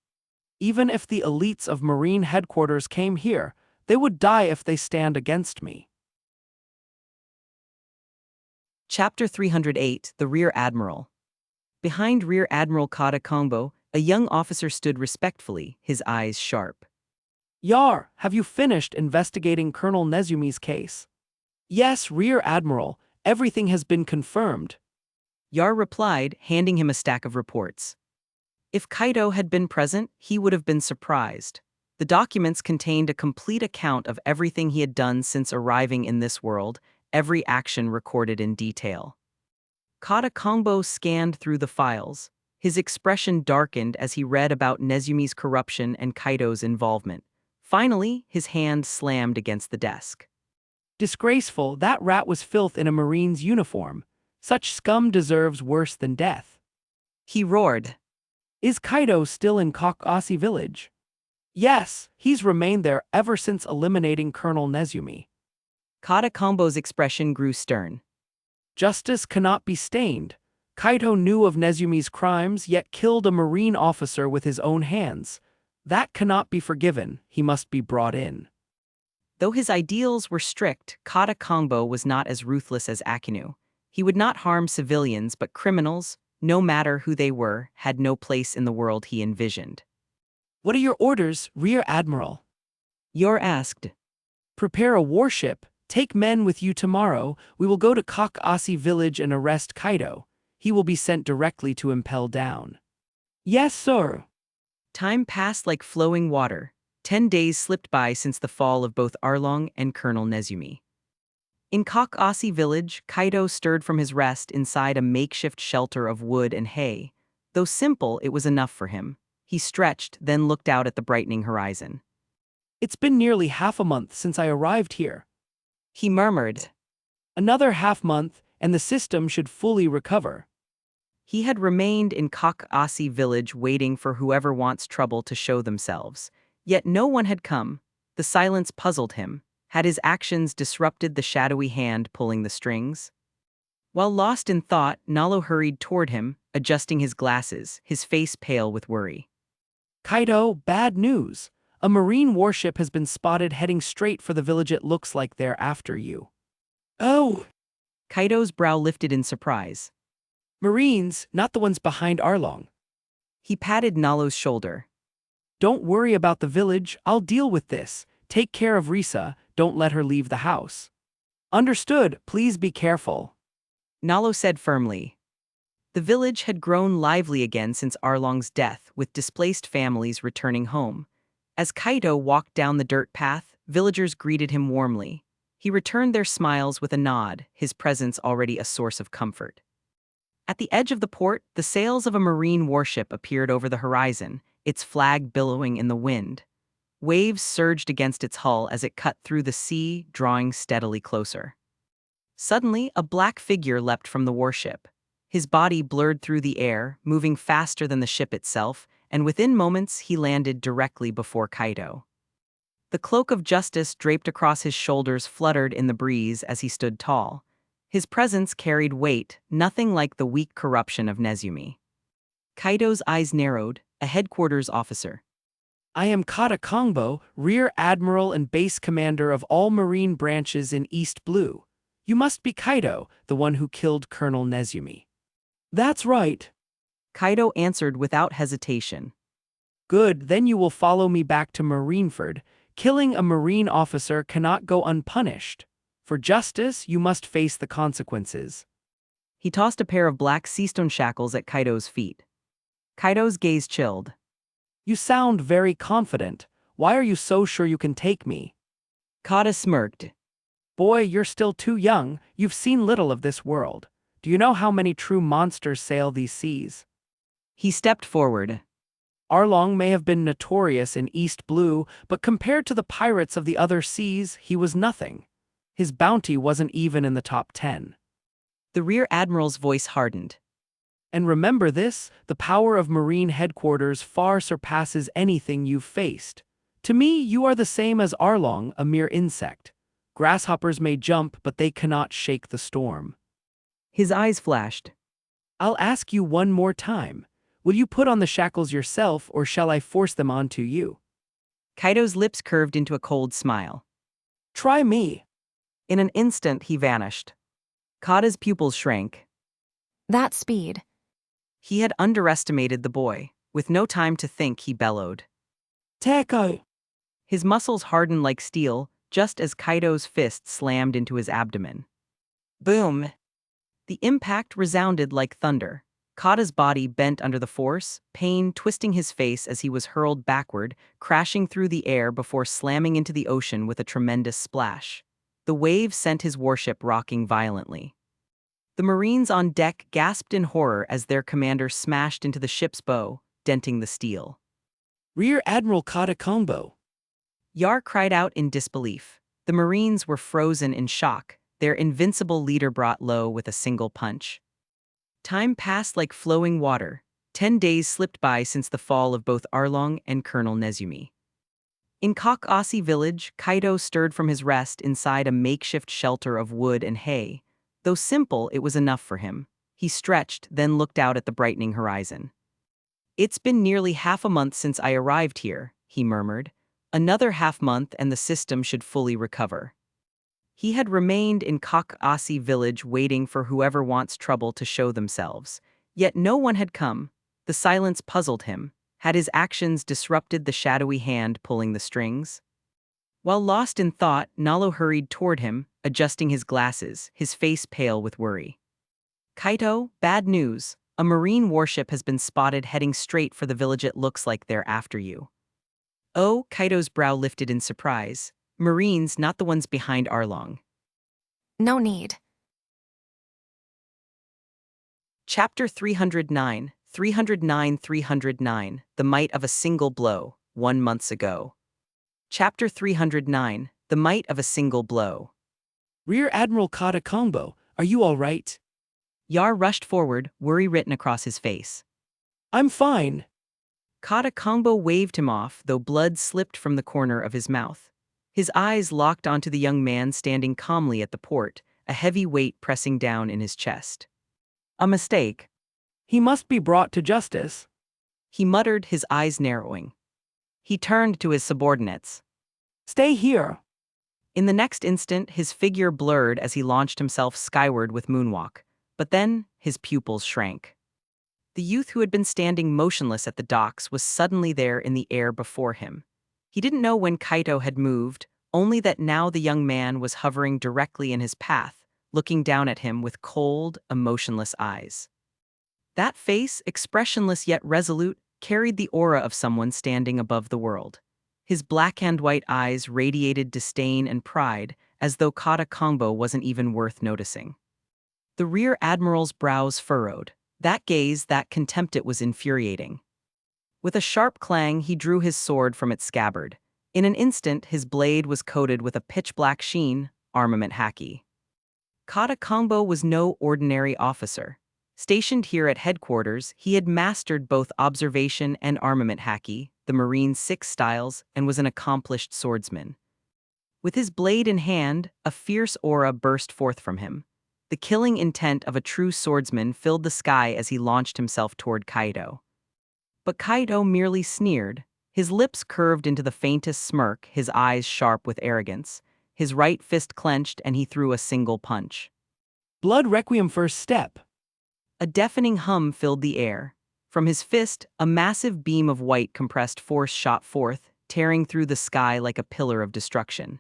Even if the elites of Marine headquarters came here, they would die if they stand against me. Chapter 308, The Rear Admiral. Behind Rear Admiral Kata Kongbo, a young officer stood respectfully, his eyes sharp. Yar, have you finished investigating Colonel Nezumi's case? Yes, Rear Admiral, everything has been confirmed. Yar replied, handing him a stack of reports. If Kaido had been present, he would have been surprised. The documents contained a complete account of everything he had done since arriving in this world, every action recorded in detail. Kata Kongbo scanned through the files. His expression darkened as he read about Nezumi's corruption and Kaido's involvement. Finally, his hand slammed against the desk. Disgraceful, that rat was filth in a Marine's uniform. Such scum deserves worse than death. He roared. Is Kaido still in Kekkei village? Yes, he's remained there ever since eliminating Colonel Nezumi. Kata Kongbo's expression grew stern. Justice cannot be stained. Kaido knew of Nezumi's crimes yet killed a Marine officer with his own hands. That cannot be forgiven, he must be brought in. Though his ideals were strict, Kata Kongbo was not as ruthless as Akinu. He would not harm civilians, but criminals, no matter who they were, had no place in the world he envisioned. What are your orders, Rear Admiral? Yor asked. Prepare a warship, take men with you tomorrow, we will go to Kekkei village and arrest Kaido. He will be sent directly to Impel Down. Yes, sir. Time passed like flowing water. 10 days slipped by since the fall of both Arlong and Colonel Nezumi. In Kekkei village, Kaido stirred from his rest inside a makeshift shelter of wood and hay. Though simple, it was enough for him. He stretched, then looked out at the brightening horizon. It's been nearly half a month since I arrived here. He murmured. Another half-month, and the system should fully recover. He had remained in Kekkei village waiting for whoever wants trouble to show themselves. Yet no one had come. The silence puzzled him. Had his actions disrupted the shadowy hand pulling the strings? While lost in thought, Nalo hurried toward him, adjusting his glasses, his face pale with worry. Kaido, bad news. A Marine warship has been spotted heading straight for the village. It looks like they're after you. Oh! Kaido's brow lifted in surprise. Marines, not the ones behind Arlong. He patted Nalo's shoulder. Don't worry about the village, I'll deal with this. Take care of Risa, don't let her leave the house. Understood, please be careful. Nalo said firmly. The village had grown lively again since Arlong's death, with displaced families returning home. As Kaido walked down the dirt path, villagers greeted him warmly. He returned their smiles with a nod, his presence already a source of comfort. At the edge of the port, the sails of a marine warship appeared over the horizon, its flag billowing in the wind. Waves surged against its hull as it cut through the sea, drawing steadily closer. Suddenly, a black figure leapt from the warship. His body blurred through the air, moving faster than the ship itself, and within moments he landed directly before Kaido. The cloak of justice draped across his shoulders fluttered in the breeze as he stood tall. His presence carried weight, nothing like the weak corruption of Nezumi. Kaido's eyes narrowed, a headquarters officer. I am Kata Kongbo, Rear Admiral and Base Commander of all Marine branches in East Blue. You must be Kaido, the one who killed Colonel Nezumi. That's right. Kaido answered without hesitation. Good, then you will follow me back to Marineford. Killing a Marine officer cannot go unpunished. For justice, you must face the consequences. He tossed a pair of black seastone shackles at Kaido's feet. Kaido's gaze chilled. You sound very confident. Why are you so sure you can take me? Kata smirked. Boy, you're still too young. You've seen little of this world. Do you know how many true monsters sail these seas? He stepped forward. Arlong may have been notorious in East Blue, but compared to the pirates of the other seas, he was nothing. His bounty wasn't even in the top 10. The Rear Admiral's voice hardened. And remember this, the power of Marine headquarters far surpasses anything you've faced. To me, you are the same as Arlong, a mere insect. Grasshoppers may jump, but they cannot shake the storm. His eyes flashed. I'll ask you one more time. Will you put on the shackles yourself, or shall I force them onto you? Kaido's lips curved into a cold smile. Try me. In an instant, he vanished. Kata's pupils shrank. That speed. He had underestimated the boy. With no time to think, he bellowed. Teko. His muscles hardened like steel, just as Kaido's fist slammed into his abdomen. Boom! The impact resounded like thunder. Kata's body bent under the force, pain twisting his face as he was hurled backward, crashing through the air before slamming into the ocean with a tremendous splash. The wave sent his warship rocking violently. The Marines on deck gasped in horror as their commander smashed into the ship's bow, denting the steel. Rear Admiral Kata Kongbo. Yar cried out in disbelief. The Marines were frozen in shock, their invincible leader brought low with a single punch. Time passed like flowing water. 10 days slipped by since the fall of both Arlong and Colonel Nezumi. In Kekkei village, Kaido stirred from his rest inside a makeshift shelter of wood and hay. Though simple, it was enough for him. He stretched, then looked out at the brightening horizon. It's been nearly half a month since I arrived here, he murmured. Another half month and the system should fully recover. He had remained in Kekkei village waiting for whoever wants trouble to show themselves. Yet no one had come. The silence puzzled him. Had his actions disrupted the shadowy hand pulling the strings? While lost in thought, Nalo hurried toward him, adjusting his glasses, his face pale with worry. Kaito, bad news. A marine warship has been spotted heading straight for the village. It looks like they're after you. Oh, Kaito's brow lifted in surprise. Marines, not the ones behind Arlong. No need. Chapter 309, 309. The Might of a Single Blow, 1 month ago. Chapter 309, The Might of a Single Blow. Rear Admiral Kata Kongbo, are you all right? Yar rushed forward, worry written across his face. I'm fine. Kata Kongbo waved him off, though blood slipped from the corner of his mouth. His eyes locked onto the young man standing calmly at the port, a heavy weight pressing down in his chest. A mistake. He must be brought to justice. He muttered, his eyes narrowing. He turned to his subordinates. Stay here. In the next instant, his figure blurred as he launched himself skyward with moonwalk. But then, his pupils shrank. The youth who had been standing motionless at the docks was suddenly there in the air before him. He didn't know when Kaito had moved, only that now the young man was hovering directly in his path, looking down at him with cold, emotionless eyes. That face, expressionless yet resolute, carried the aura of someone standing above the world. His black and white eyes radiated disdain and pride, as though Kata Kongbo wasn't even worth noticing. The Rear Admiral's brows furrowed. That gaze, that contempt, it was infuriating. With a sharp clang, he drew his sword from its scabbard. In an instant, his blade was coated with a pitch-black sheen, armament haki. Kata Kongbo was no ordinary officer. Stationed here at headquarters, he had mastered both observation and armament haki, the Marine Six styles, and was an accomplished swordsman. With his blade in hand, a fierce aura burst forth from him. The killing intent of a true swordsman filled the sky as he launched himself toward Kaido. But Kaido merely sneered, his lips curved into the faintest smirk, his eyes sharp with arrogance. His right fist clenched and he threw a single punch. Blood Requiem first step. A deafening hum filled the air. From his fist, a massive beam of white compressed force shot forth, tearing through the sky like a pillar of destruction.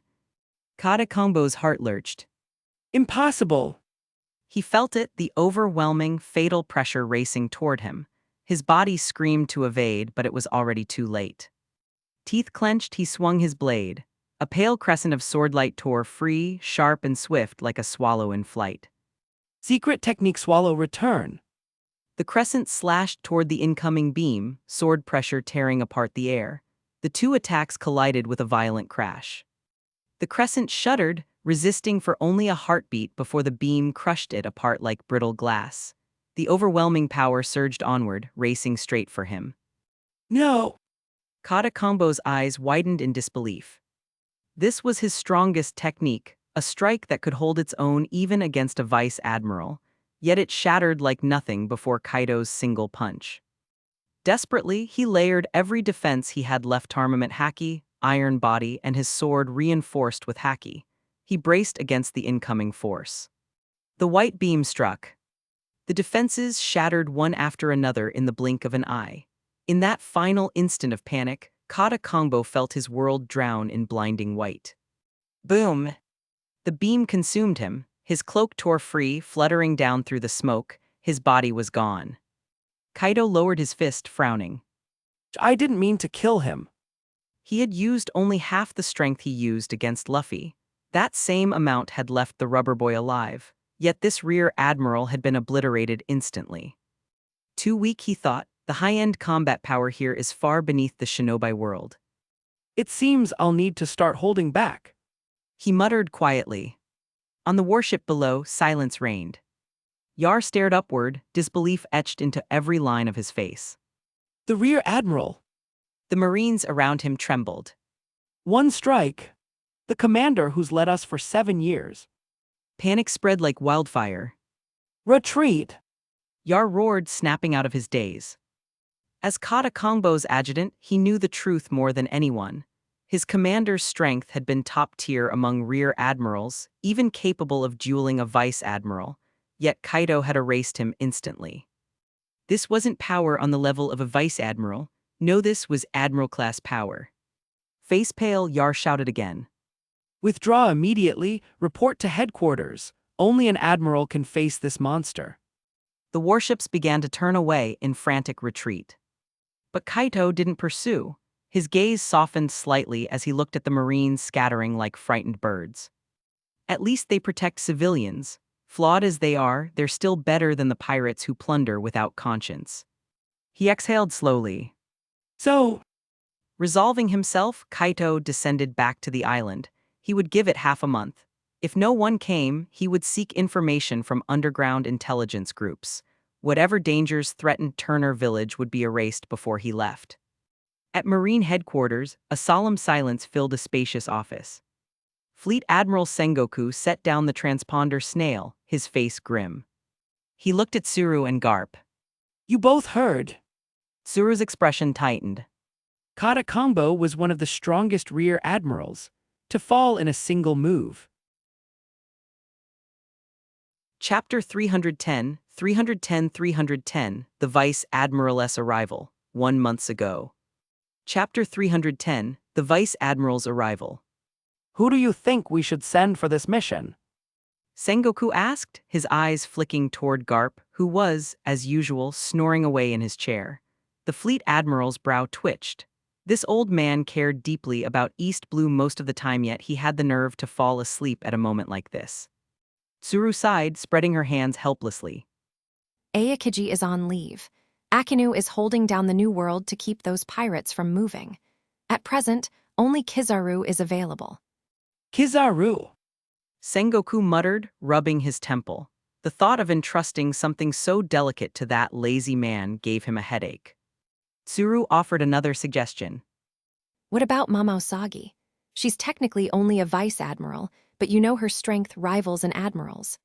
Kata Kongbo's heart lurched. Impossible. He felt it, the overwhelming, fatal pressure racing toward him. His body screamed to evade, but it was already too late. Teeth clenched, he swung his blade. A pale crescent of swordlight tore free, sharp and swift like a swallow in flight. Secret technique swallow return. The crescent slashed toward the incoming beam, sword pressure tearing apart the air. The two attacks collided with a violent crash. The crescent shuddered, resisting for only a heartbeat before the beam crushed it apart like brittle glass. The overwhelming power surged onward, racing straight for him. No. Kata Kongbo's eyes widened in disbelief. This was his strongest technique, a strike that could hold its own even against a vice admiral, yet it shattered like nothing before Kaido's single punch. Desperately, he layered every defense he had left: armament haki, iron body, and his sword reinforced with haki. He braced against the incoming force. The white beam struck. The defenses shattered one after another in the blink of an eye. In that final instant of panic, Kata Kongbo felt his world drown in blinding white. Boom! The beam consumed him. His cloak tore free, fluttering down through the smoke. His body was gone. Kaido lowered his fist, frowning. I didn't mean to kill him. He had used only half the strength he used against Luffy. That same amount had left the rubber boy alive, yet this rear admiral had been obliterated instantly. Too weak, he thought. The high-end combat power here is far beneath the Shinobi world. It seems I'll need to start holding back. He muttered quietly. On the warship below, silence reigned. Yar stared upward, disbelief etched into every line of his face. The rear admiral. The Marines around him trembled. One strike. The commander who's led us for 7 years. Panic spread like wildfire. Retreat. Yar roared, snapping out of his daze. As Kata Kongbo's adjutant, he knew the truth more than anyone. His commander's strength had been top tier among rear admirals, even capable of dueling a vice admiral, yet Kaido had erased him instantly. This wasn't power on the level of a vice admiral. No, this was admiral-class power. Face pale, Yar shouted again. Withdraw immediately, report to headquarters. Only an admiral can face this monster. The warships began to turn away in frantic retreat. But Kaido didn't pursue. His gaze softened slightly as he looked at the Marines scattering like frightened birds. At least they protect civilians. Flawed as they are, they're still better than the pirates who plunder without conscience. He exhaled slowly. So, Resolving himself, Kaido descended back to the island. He would give it half a month. If no one came, he would seek information from underground intelligence groups. Whatever dangers threatened Turner Village would be erased before he left. At Marine headquarters, a solemn silence filled a spacious office. Fleet Admiral Sengoku set down the transponder snail, his face grim. He looked at Tsuru and Garp. you both heard. Tsuru's expression tightened. Kata Kongbo was one of the strongest rear admirals, to fall in a single move. Chapter 310, 310, The Vice Admiral's Arrival, 1 month ago. Chapter 310, The Vice Admiral's Arrival. Who do you think we should send for this mission? Sengoku asked, his eyes flicking toward Garp, who was, as usual, snoring away in his chair. The fleet admiral's brow twitched. This old man cared deeply about East Blue most of the time, yet he had the nerve to fall asleep at a moment like this. Tsuru sighed, spreading her hands helplessly. Aokiji is on leave. Akinu is holding down the New World to keep those pirates from moving. At present, only Kizaru is available. Kizaru. Sengoku muttered, rubbing his temple. The thought of entrusting something so delicate to that lazy man gave him a headache. Tsuru offered another suggestion. What about Mama Usagi? She's technically only a vice admiral, but you know her strength rivals an admiral's.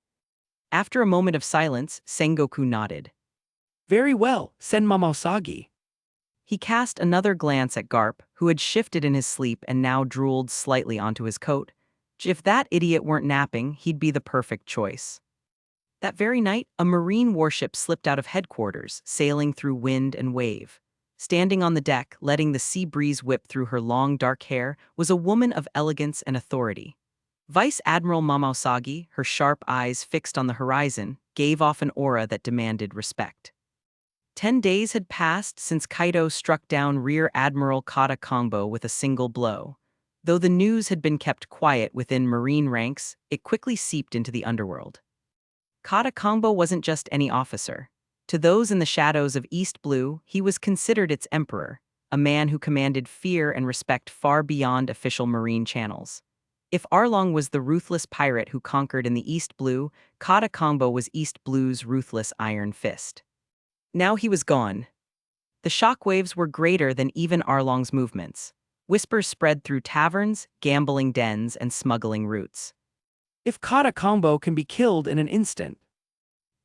After a moment of silence, Sengoku nodded. Very well, send Mama Usagi. He cast another glance at Garp, who had shifted in his sleep and now drooled slightly onto his coat. If that idiot weren't napping, he'd be the perfect choice. That very night, a marine warship slipped out of headquarters, sailing through wind and wave. Standing on the deck, letting the sea breeze whip through her long dark hair, was a woman of elegance and authority. Vice Admiral Mama Usagi, her sharp eyes fixed on the horizon, gave off an aura that demanded respect. 10 days had passed since Kaido struck down Rear Admiral Kata Kongbo with a single blow. Though the news had been kept quiet within Marine ranks, it quickly seeped into the underworld. Kata Kongbo wasn't just any officer. To those in the shadows of East Blue, he was considered its emperor, a man who commanded fear and respect far beyond official Marine channels. If Arlong was the ruthless pirate who conquered in the East Blue, Kata Kongbo was East Blue's ruthless iron fist. Now he was gone. The shockwaves were greater than even Arlong's movements. Whispers spread through taverns, gambling dens, and smuggling routes. If Kata Combo can be killed in an instant.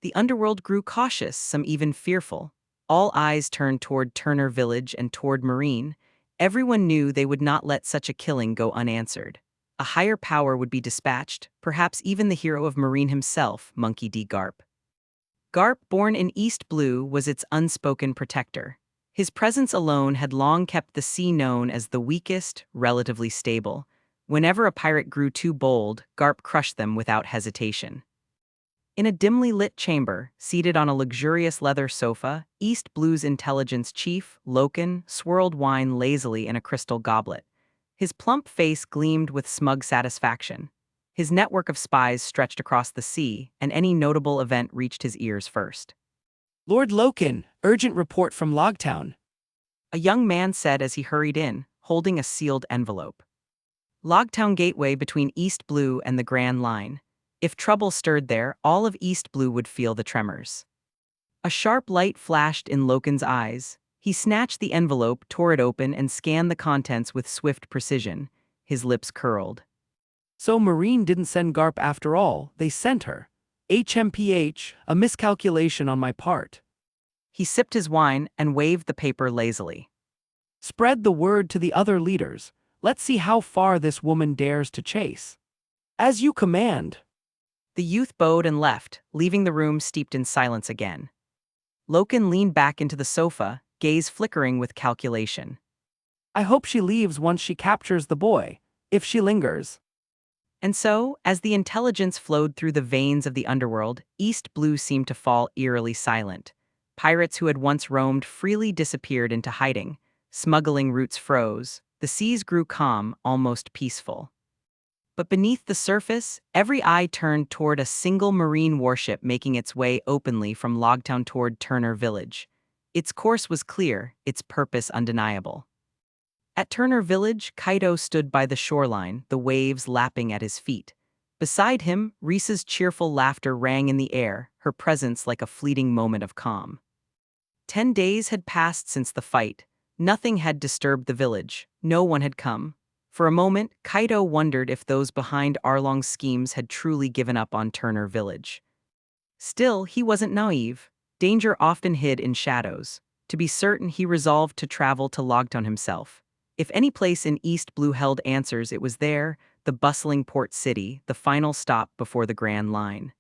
The underworld grew cautious, some even fearful. All eyes turned toward Turner Village and toward Marine. Everyone knew they would not let such a killing go unanswered. A higher power would be dispatched, perhaps even the hero of Marine himself, Monkey D. Garp. Garp, born in East Blue, was its unspoken protector. His presence alone had long kept the sea known as the weakest, relatively stable. Whenever a pirate grew too bold, Garp crushed them without hesitation. In a dimly lit chamber, seated on a luxurious leather sofa, East Blue's intelligence chief, Loken, swirled wine lazily in a crystal goblet. His plump face gleamed with smug satisfaction. His network of spies stretched across the sea, and any notable event reached his ears first. Lord Loken, urgent report from Logtown. A young man said as he hurried in, holding a sealed envelope. Logtown Gateway between East Blue and the Grand Line. If trouble stirred there, all of East Blue would feel the tremors. A sharp light flashed in Loken's eyes. He snatched the envelope, tore it open, and scanned the contents with swift precision. His lips curled. So Marine didn't send Garp after all, they sent her. HMPH, a miscalculation on my part. He sipped his wine and waved the paper lazily. Spread the word to the other leaders. Let's see how far this woman dares to chase. As you command. The youth bowed and left, leaving the room steeped in silence again. Loken leaned back into the sofa, gaze flickering with calculation. I hope she leaves once she captures the boy, if she lingers. And so, as the intelligence flowed through the veins of the underworld, East Blue seemed to fall eerily silent. Pirates who had once roamed freely disappeared into hiding. Smuggling routes froze. The seas grew calm, almost peaceful. But beneath the surface, every eye turned toward a single marine warship making its way openly from Logtown toward Turner Village. Its course was clear, its purpose undeniable. At Turner Village, Kaido stood by the shoreline, the waves lapping at his feet. Beside him, Risa's cheerful laughter rang in the air, her presence like a fleeting moment of calm. 10 days had passed since the fight. Nothing had disturbed the village. No one had come. For a moment, Kaido wondered if those behind Arlong's schemes had truly given up on Turner Village. Still, he wasn't naive. Danger often hid in shadows. To be certain, he resolved to travel to Logtown himself. If any place in East Blue held answers, it was there, the bustling port city, the final stop before the Grand Line.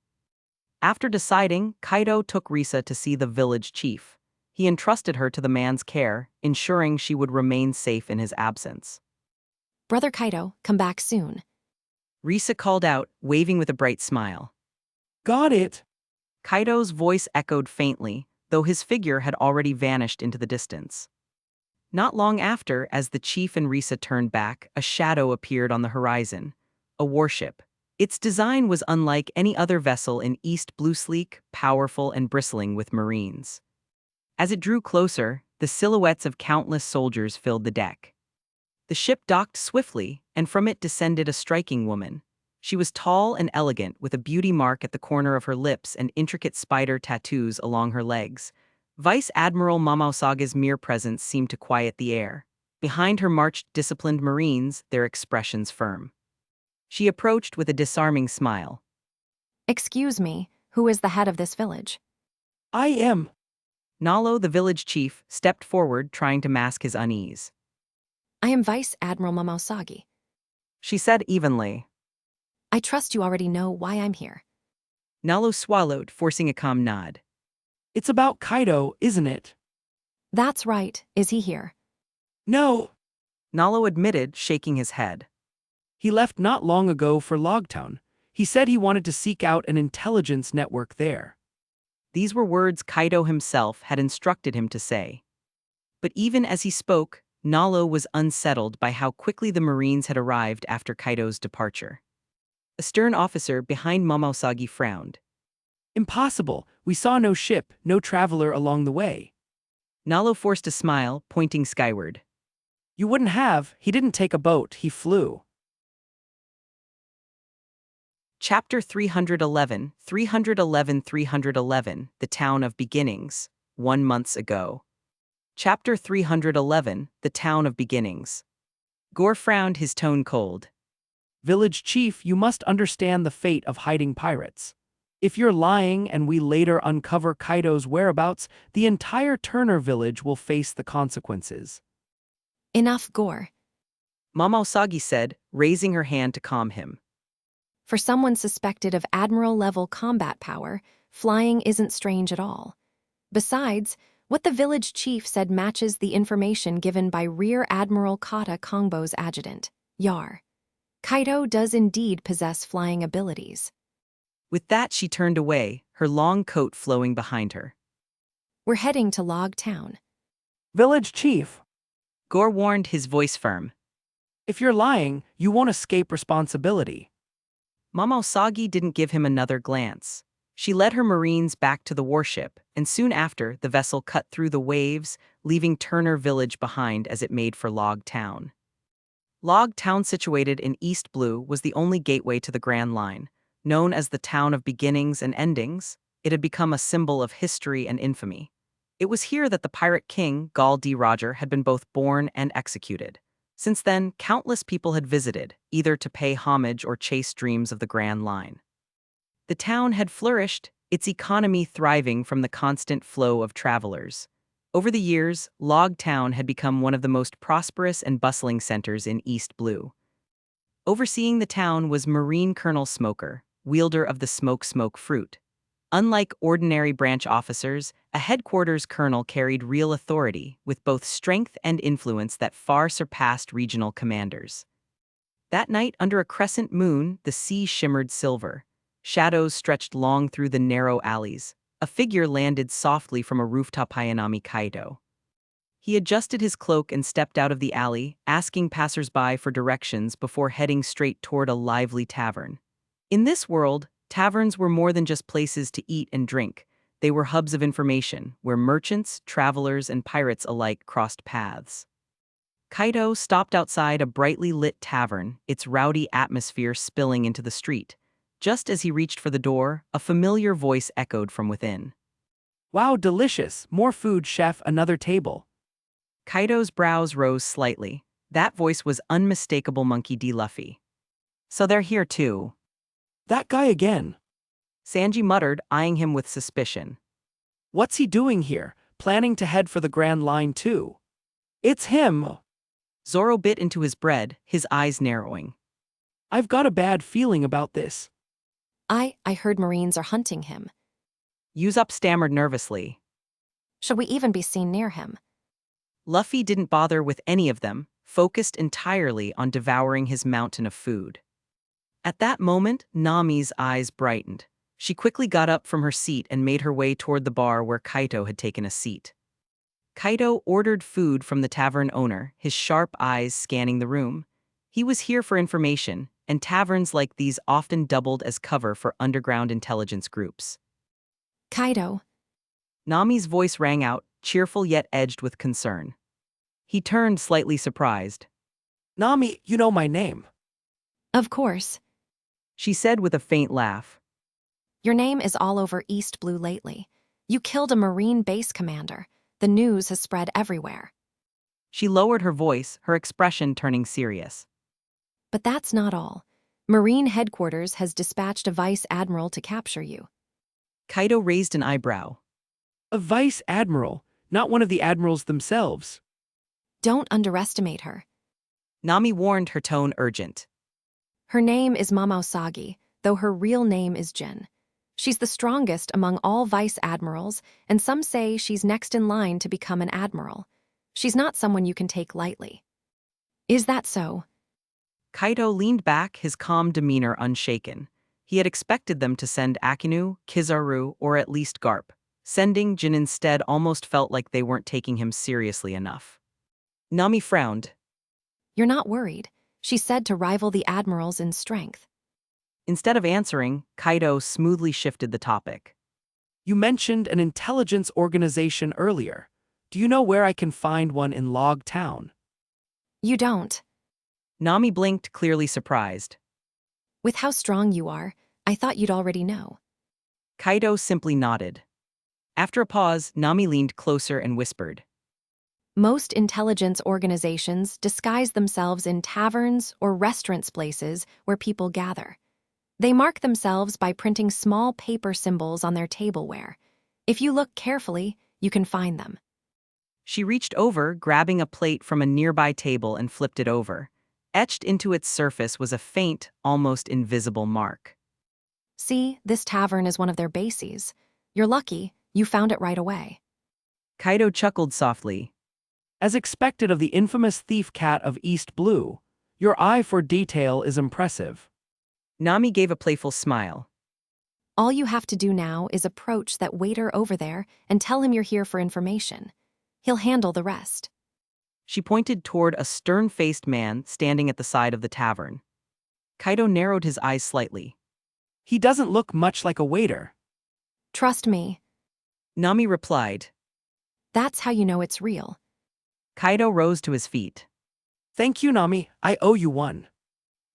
After deciding, Kaido took Risa to see the village chief. He entrusted her to the man's care, ensuring she would remain safe in his absence. Brother Kaido, come back soon. Risa called out, waving with a bright smile. Got it. Kaido's voice echoed faintly, though his figure had already vanished into the distance. Not long after, as the chief and Risa turned back, a shadow appeared on the horizon. A warship. Its design was unlike any other vessel in East Blue, sleek, powerful, and bristling with marines. As it drew closer, the silhouettes of countless soldiers filled the deck. The ship docked swiftly, and from it descended a striking woman. She was tall and elegant, with a beauty mark at the corner of her lips and intricate spider tattoos along her legs. Vice Admiral Mamosaga's mere presence seemed to quiet the air. Behind her marched disciplined Marines, their expressions firm. She approached with a disarming smile. Excuse me, who is the head of this village? I am. Nalo, the village chief, stepped forward, trying to mask his unease. I am Vice Admiral Mamosagi. She said evenly. I trust you already know why I'm here. Nalo swallowed, forcing a calm nod. It's about Kaido, isn't it? That's right, is he here? No. Nalo admitted, shaking his head. He left not long ago for Logtown. He said he wanted to seek out an intelligence network there. These were words Kaido himself had instructed him to say. But even as he spoke, Nalo was unsettled by how quickly the Marines had arrived after Kaido's departure. A stern officer behind Momosagi frowned. Impossible. We saw no ship, no traveler along the way. Nalo forced a smile, pointing skyward. You wouldn't have. He didn't take a boat, he flew. Chapter 311, 311, The Town of Beginnings, 1 month ago. Chapter 311, The Town of Beginnings. Goro frowned, his tone cold. Village chief, you must understand the fate of hiding pirates. If you're lying and we later uncover Kaido's whereabouts, the entire Turner village will face the consequences. Enough, Goro. Momosagi said, raising her hand to calm him. For someone suspected of admiral-level combat power, flying isn't strange at all. Besides, what the village chief said matches the information given by Rear Admiral Kata Kongbo's adjutant, Yar. Kaido does indeed possess flying abilities. With that, she turned away, her long coat flowing behind her. We're heading to Log Town. Village chief, Goro warned, his voice firm. if you're lying, you won't escape responsibility. Momosagi didn't give him another glance. She led her Marines back to the warship, and soon after, the vessel cut through the waves, leaving Turner Village behind as it made for Log Town. Log Town, situated in East Blue, was the only gateway to the Grand Line. Known as the Town of Beginnings and Endings, it had become a symbol of history and infamy. It was here that the pirate king, Gall D. Roger, had been both born and executed. Since then, countless people had visited, either to pay homage or chase dreams of the Grand Line. The town had flourished, its economy thriving from the constant flow of travelers. Over the years, Log Town had become one of the most prosperous and bustling centers in East Blue. Overseeing the town was Marine Colonel Smoker, wielder of the smoke fruit. Unlike ordinary branch officers, a headquarters colonel carried real authority, with both strength and influence that far surpassed regional commanders. That night, under a crescent moon, the sea shimmered silver. Shadows stretched long through the narrow alleys. A figure landed softly from a rooftop. Hayanami Kaido. He adjusted his cloak and stepped out of the alley, asking passersby for directions before heading straight toward a lively tavern. In this world, taverns were more than just places to eat and drink. They were hubs of information, where merchants, travelers, and pirates alike crossed paths. Kaido stopped outside a brightly lit tavern, its rowdy atmosphere spilling into the street. Just as he reached for the door, a familiar voice echoed from within. Wow, delicious. More food, chef, another table. Kaido's brows rose slightly. That voice was unmistakable Monkey D. Luffy. So they're here too. That guy again. Sanji muttered, eyeing him with suspicion. What's he doing here? Planning to head for the Grand Line too? It's him. Zoro bit into his bread, his eyes narrowing. I've got a bad feeling about this. I heard Marines are hunting him. Usopp stammered nervously. Should we even be seen near him? Luffy didn't bother with any of them, focused entirely on devouring his mountain of food. At that moment, Nami's eyes brightened. She quickly got up from her seat and made her way toward the bar where Kaito had taken a seat. Kaito ordered food from the tavern owner, his sharp eyes scanning the room. He was here for information, and taverns like these often doubled as cover for underground intelligence groups. Kaido. Nami's voice rang out, cheerful yet edged with concern. He turned, slightly surprised. Nami, you know my name. Of course. she said with a faint laugh. Your name is all over East Blue lately. You killed a Marine base commander. The news has spread everywhere. She lowered her voice, her expression turning serious. But that's not all. Marine headquarters has dispatched a vice admiral to capture you. Kaido raised an eyebrow. A vice admiral, not one of the admirals themselves. Don't underestimate her. Nami warned, her tone urgent. Her name is Mamausagi, though her real name is Jin. She's the strongest among all vice admirals, and some say she's next in line to become an admiral. She's not someone you can take lightly. Is that so? Kaido leaned back, his calm demeanor unshaken. He had expected them to send Akinu, Kizaru, or at least Garp. Sending Jin instead almost felt like they weren't taking him seriously enough. Nami frowned. You're not worried. She's said to rival the admirals in strength. Instead of answering, Kaido smoothly shifted the topic. You mentioned an intelligence organization earlier. Do you know where I can find one in Log Town? You don't. Nami blinked, clearly surprised. With how strong you are, I thought you'd already know. Kaido simply nodded. After a pause, Nami leaned closer and whispered. Most intelligence organizations disguise themselves in taverns or restaurants places where people gather. They mark themselves by printing small paper symbols on their tableware. If you look carefully, you can find them. She reached over, grabbing a plate from a nearby table and flipped it over. Etched into its surface was a faint, almost invisible mark. See, this tavern is one of their bases. You're lucky, you found it right away. Kaido chuckled softly. As expected of the infamous thief cat of East Blue, your eye for detail is impressive. Nami gave a playful smile. All you have to do now is approach that waiter over there and tell him you're here for information. He'll handle the rest. She pointed toward a stern-faced man standing at the side of the tavern. Kaido narrowed his eyes slightly. He doesn't look much like a waiter. Trust me. Nami replied. That's how you know it's real. Kaido rose to his feet. Thank you, Nami. I owe you one.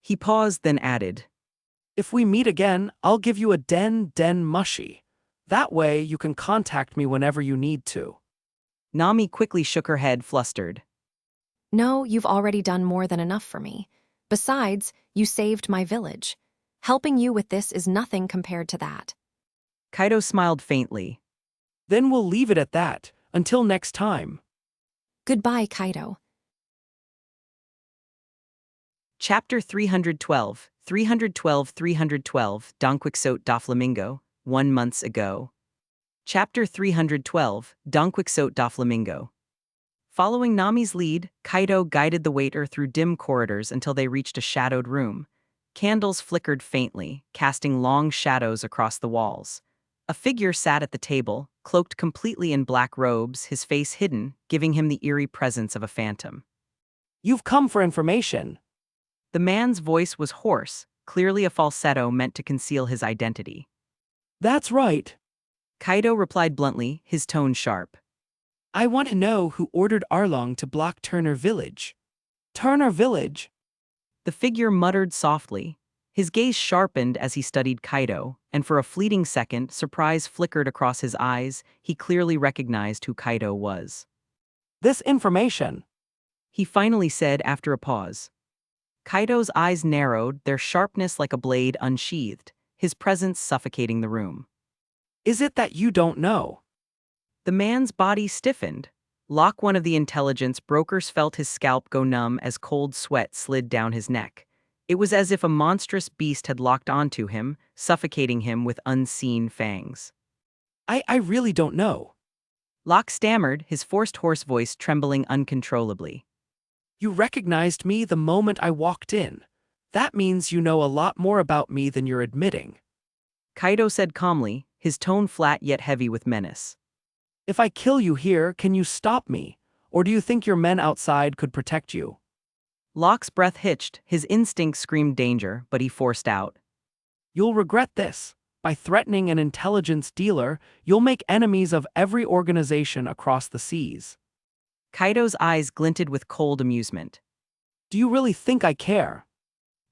He paused, then added. If we meet again, I'll give you a den mushi. That way you can contact me whenever you need to. Nami quickly shook her head, flustered. No, you've already done more than enough for me. Besides, you saved my village. Helping you with this is nothing compared to that. Kaido smiled faintly. Then we'll leave it at that, until next time. Goodbye, Kaido. Chapter 312, 312 Donquixote da Flamingo, 1 month ago. Chapter 312, Donquixote da Flamingo. Following Nami's lead, Kaido guided the waiter through dim corridors until they reached a shadowed room. Candles flickered faintly, casting long shadows across the walls. A figure sat at the table, cloaked completely in black robes, his face hidden, giving him the eerie presence of a phantom. You've come for information. The man's voice was hoarse, clearly a falsetto meant to conceal his identity. That's right. Kaido replied bluntly, his tone sharp. I want to know who ordered Arlong to block Turner Village. Turner Village? The figure muttered softly. His gaze sharpened as he studied Kaido, and for a fleeting second, surprise flickered across his eyes. He clearly recognized who Kaido was. This information, he finally said after a pause. Kaido's eyes narrowed, their sharpness like a blade unsheathed, his presence suffocating the room. Is it that you don't know? The man's body stiffened. Like one of the intelligence brokers felt his scalp go numb as cold sweat slid down his neck. It was as if a monstrous beast had locked onto him, suffocating him with unseen fangs. I really don't know. Locke stammered, his forced hoarse voice trembling uncontrollably. You recognized me the moment I walked in. That means you know a lot more about me than you're admitting. Kaido said calmly, his tone flat yet heavy with menace. If I kill you here, can you stop me? Or do you think your men outside could protect you? Locke's breath hitched, his instincts screamed danger, but he forced out. You'll regret this. By threatening an intelligence dealer, you'll make enemies of every organization across the seas. Kaido's eyes glinted with cold amusement. Do you really think I care?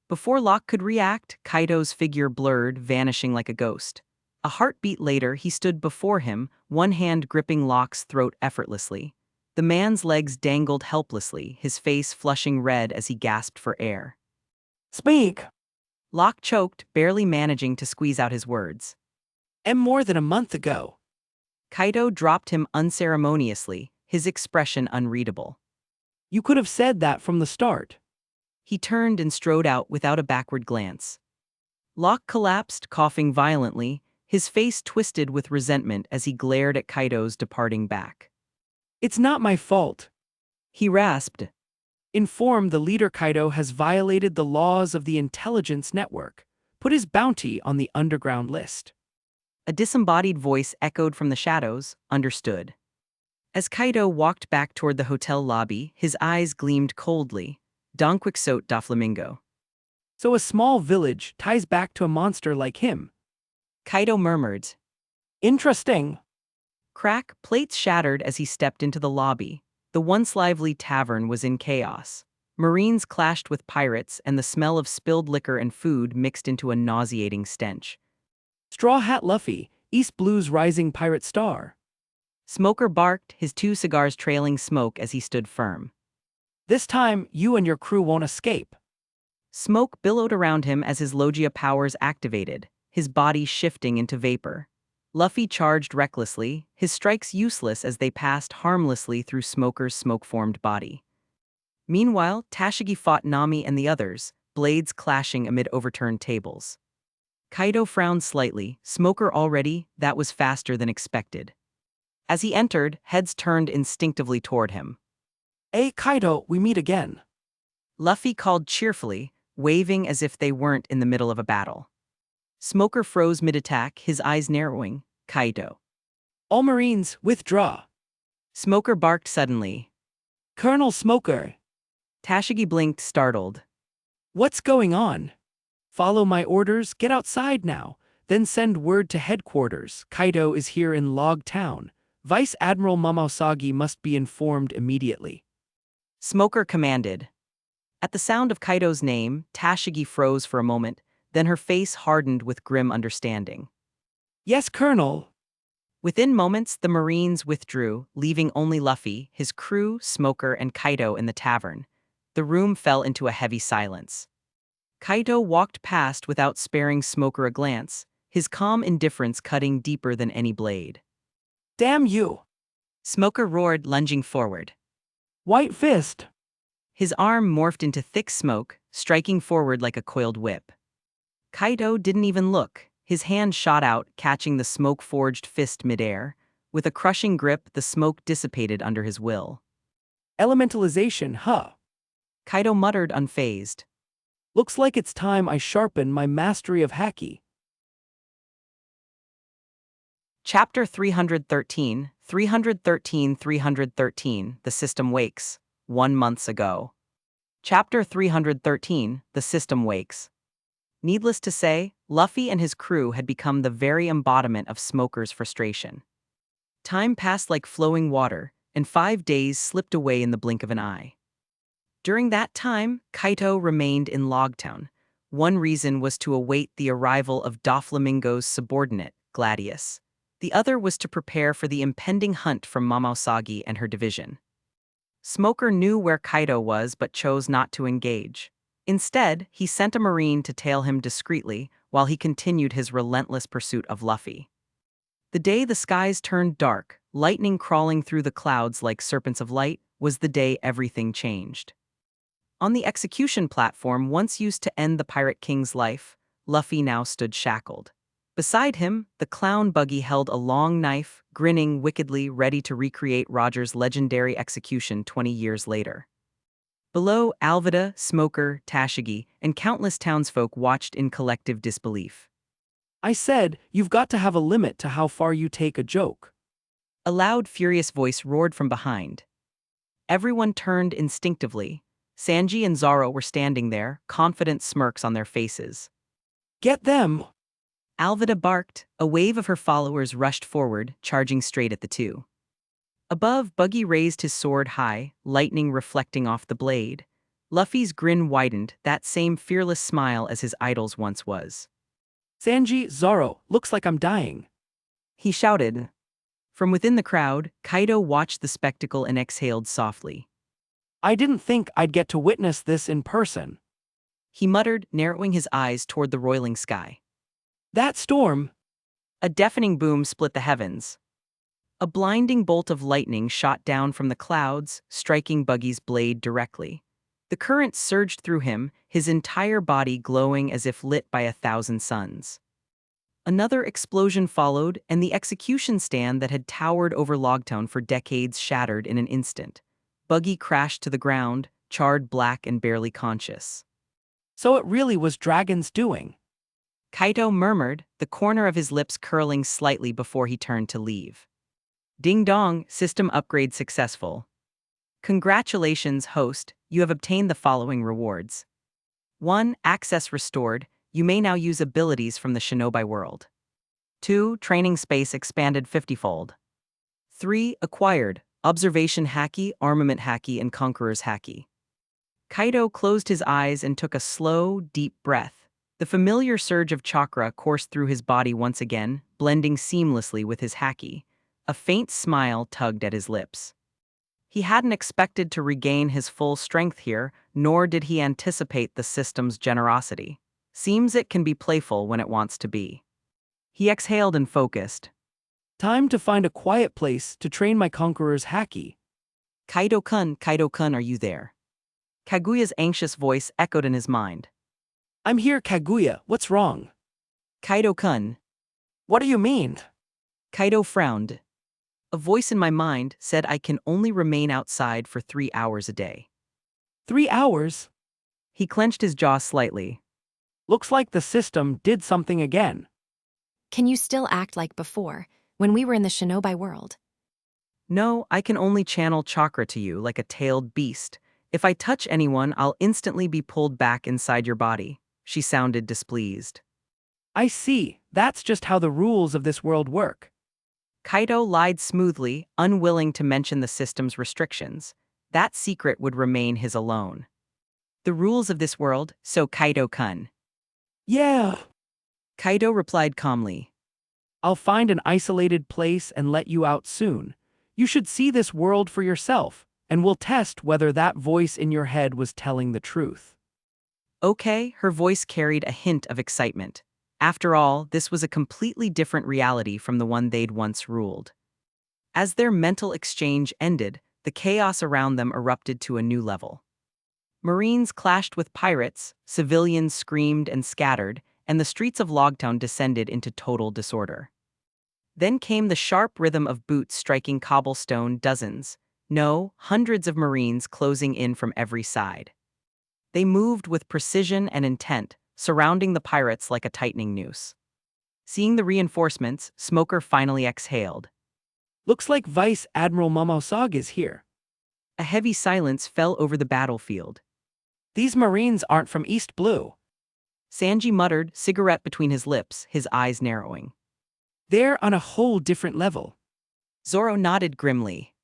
Before Locke could react, Kaido's figure blurred, vanishing like a ghost. A heartbeat later, he stood before him, one hand gripping Locke's throat effortlessly. The man's legs dangled helplessly, his face flushing red as he gasped for air. Speak! Locke choked, barely managing to squeeze out his words. More than a month ago. Kaido dropped him unceremoniously, his expression unreadable. You could have said that from the start. He turned and strode out without a backward glance. Locke collapsed, coughing violently, his face twisted with resentment as he glared at Kaido's departing back. It's not my fault. He rasped. Inform the leader Kaido has violated the laws of the intelligence network. Put his bounty on the underground list. A disembodied voice echoed from the shadows, understood. As Kaido walked back toward the hotel lobby, his eyes gleamed coldly. Don Quixote da Flamingo. So a small village ties back to a monster like him. Kaido murmured. Interesting. Crack, plates shattered as he stepped into the lobby. The once lively tavern was in chaos. Marines clashed with pirates, and the smell of spilled liquor and food mixed into a nauseating stench. Straw Hat Luffy, East Blue's rising pirate star. Smoker barked, his 2 cigars trailing smoke as he stood firm. This time, you and your crew won't escape. Smoke billowed around him as his Logia powers activated, his body shifting into vapor. Luffy charged recklessly, his strikes useless as they passed harmlessly through Smoker's smoke-formed body. Meanwhile, Tashigi fought Nami and the others, blades clashing amid overturned tables. Kaido frowned slightly, Smoker already, that was faster than expected. As he entered, heads turned instinctively toward him. Hey Kaido, we meet again. Luffy called cheerfully, waving as if they weren't in the middle of a battle. Smoker froze mid-attack, his eyes narrowing. Kaido. All Marines, withdraw. Smoker barked suddenly. Colonel Smoker. Tashigi blinked, startled. What's going on? Follow my orders, get outside now, then send word to headquarters. Kaido is here in Log Town. Vice Admiral Momoasagi must be informed immediately. Smoker commanded. At the sound of Kaido's name, Tashigi froze for a moment, then her face hardened with grim understanding. Yes, Colonel. Within moments, the Marines withdrew, leaving only Luffy, his crew, Smoker, and Kaido in the tavern. The room fell into a heavy silence. Kaido walked past without sparing Smoker a glance, his calm indifference cutting deeper than any blade. Damn you! Smoker roared, lunging forward. White Fist! His arm morphed into thick smoke, striking forward like a coiled whip. Kaido didn't even look. His hand shot out, catching the smoke-forged fist midair. With a crushing grip, the smoke dissipated under his will. Elementalization, huh? Kaido muttered, unfazed. Looks like it's time I sharpen my mastery of haki. Chapter 313, 313, The System Wakes. 1 month ago. Chapter 313, The System Wakes. Needless to say, Luffy and his crew had become the very embodiment of Smoker's frustration. Time passed like flowing water, and 5 days slipped away in the blink of an eye. During that time, Kaito remained in Logtown. One reason was to await the arrival of Doflamingo's subordinate, Gladius. The other was to prepare for the impending hunt from Momoasagi and her division. Smoker knew where Kaito was but chose not to engage. Instead, he sent a marine to tail him discreetly while he continued his relentless pursuit of Luffy. The day the skies turned dark, lightning crawling through the clouds like serpents of light, was the day everything changed. On the execution platform once used to end the Pirate King's life, Luffy now stood shackled. Beside him, the clown buggy held a long knife, grinning wickedly, ready to recreate Roger's legendary execution 20 years later. Below, Alvida, Smoker, Tashigi, and countless townsfolk watched in collective disbelief. I said, you've got to have a limit to how far you take a joke. A loud, furious voice roared from behind. Everyone turned instinctively. Sanji and Zoro were standing there, confident smirks on their faces. Get them! Alvida barked. A wave of her followers rushed forward, charging straight at the two. Above, Buggy raised his sword high, lightning reflecting off the blade. Luffy's grin widened, that same fearless smile as his idol's once was. Sanji, Zoro, looks like I'm dying. He shouted. From within the crowd, Kaido watched the spectacle and exhaled softly. I didn't think I'd get to witness this in person. He muttered, narrowing his eyes toward the roiling sky. That storm. A deafening boom split the heavens. A blinding bolt of lightning shot down from the clouds, striking Buggy's blade directly. The current surged through him, his entire body glowing as if lit by 1,000 suns. Another explosion followed, and the execution stand that had towered over Logtown for decades shattered in an instant. Buggy crashed to the ground, charred black and barely conscious. So it really was Dragon's doing. Kaido murmured, the corner of his lips curling slightly before he turned to leave. Ding dong, system upgrade successful. Congratulations, host, you have obtained the following rewards. 1. Access restored. You may now use abilities from the Shinobi world. 2. Training space expanded 50-fold. 3. Acquired. Observation Haki, Armament Haki, and Conqueror's Haki. Kaido closed his eyes and took a slow, deep breath. The familiar surge of chakra coursed through his body once again, blending seamlessly with his Haki. A faint smile tugged at his lips. He hadn't expected to regain his full strength here, nor did he anticipate the system's generosity. Seems it can be playful when it wants to be. He exhaled and focused. Time to find a quiet place to train my Conqueror's Haki. Kaido-kun, are you there? Kaguya's anxious voice echoed in his mind. I'm here, Kaguya, what's wrong? Kaido-kun. What do you mean? Kaido frowned. A voice in my mind said I can only remain outside for 3 hours a day. 3 hours? He clenched his jaw slightly. Looks like the system did something again. Can you still act like before, when we were in the Shinobi world? No, I can only channel chakra to you like a tailed beast. If I touch anyone, I'll instantly be pulled back inside your body. She sounded displeased. I see, that's just how the rules of this world work. Kaido lied smoothly, unwilling to mention the system's restrictions. That secret would remain his alone. The rules of this world, so Kaido-kun. Yeah. Kaido replied calmly. I'll find an isolated place and let you out soon. You should see this world for yourself, and we'll test whether that voice in your head was telling the truth. Okay, her voice carried a hint of excitement. After all, this was a completely different reality from the one they'd once ruled. As their mental exchange ended, the chaos around them erupted to a new level. Marines clashed with pirates, civilians screamed and scattered, and the streets of Logtown descended into total disorder. Then came the sharp rhythm of boots striking cobblestone, dozens, no, hundreds of Marines closing in from every side. They moved with precision and intent, surrounding the pirates like a tightening noose. Seeing the reinforcements, Smoker finally exhaled. Looks like Vice Admiral Momosag is here. A heavy silence fell over the battlefield. These Marines aren't from East Blue. Sanji muttered, cigarette between his lips, his eyes narrowing. They're on a whole different level. Zoro nodded grimly.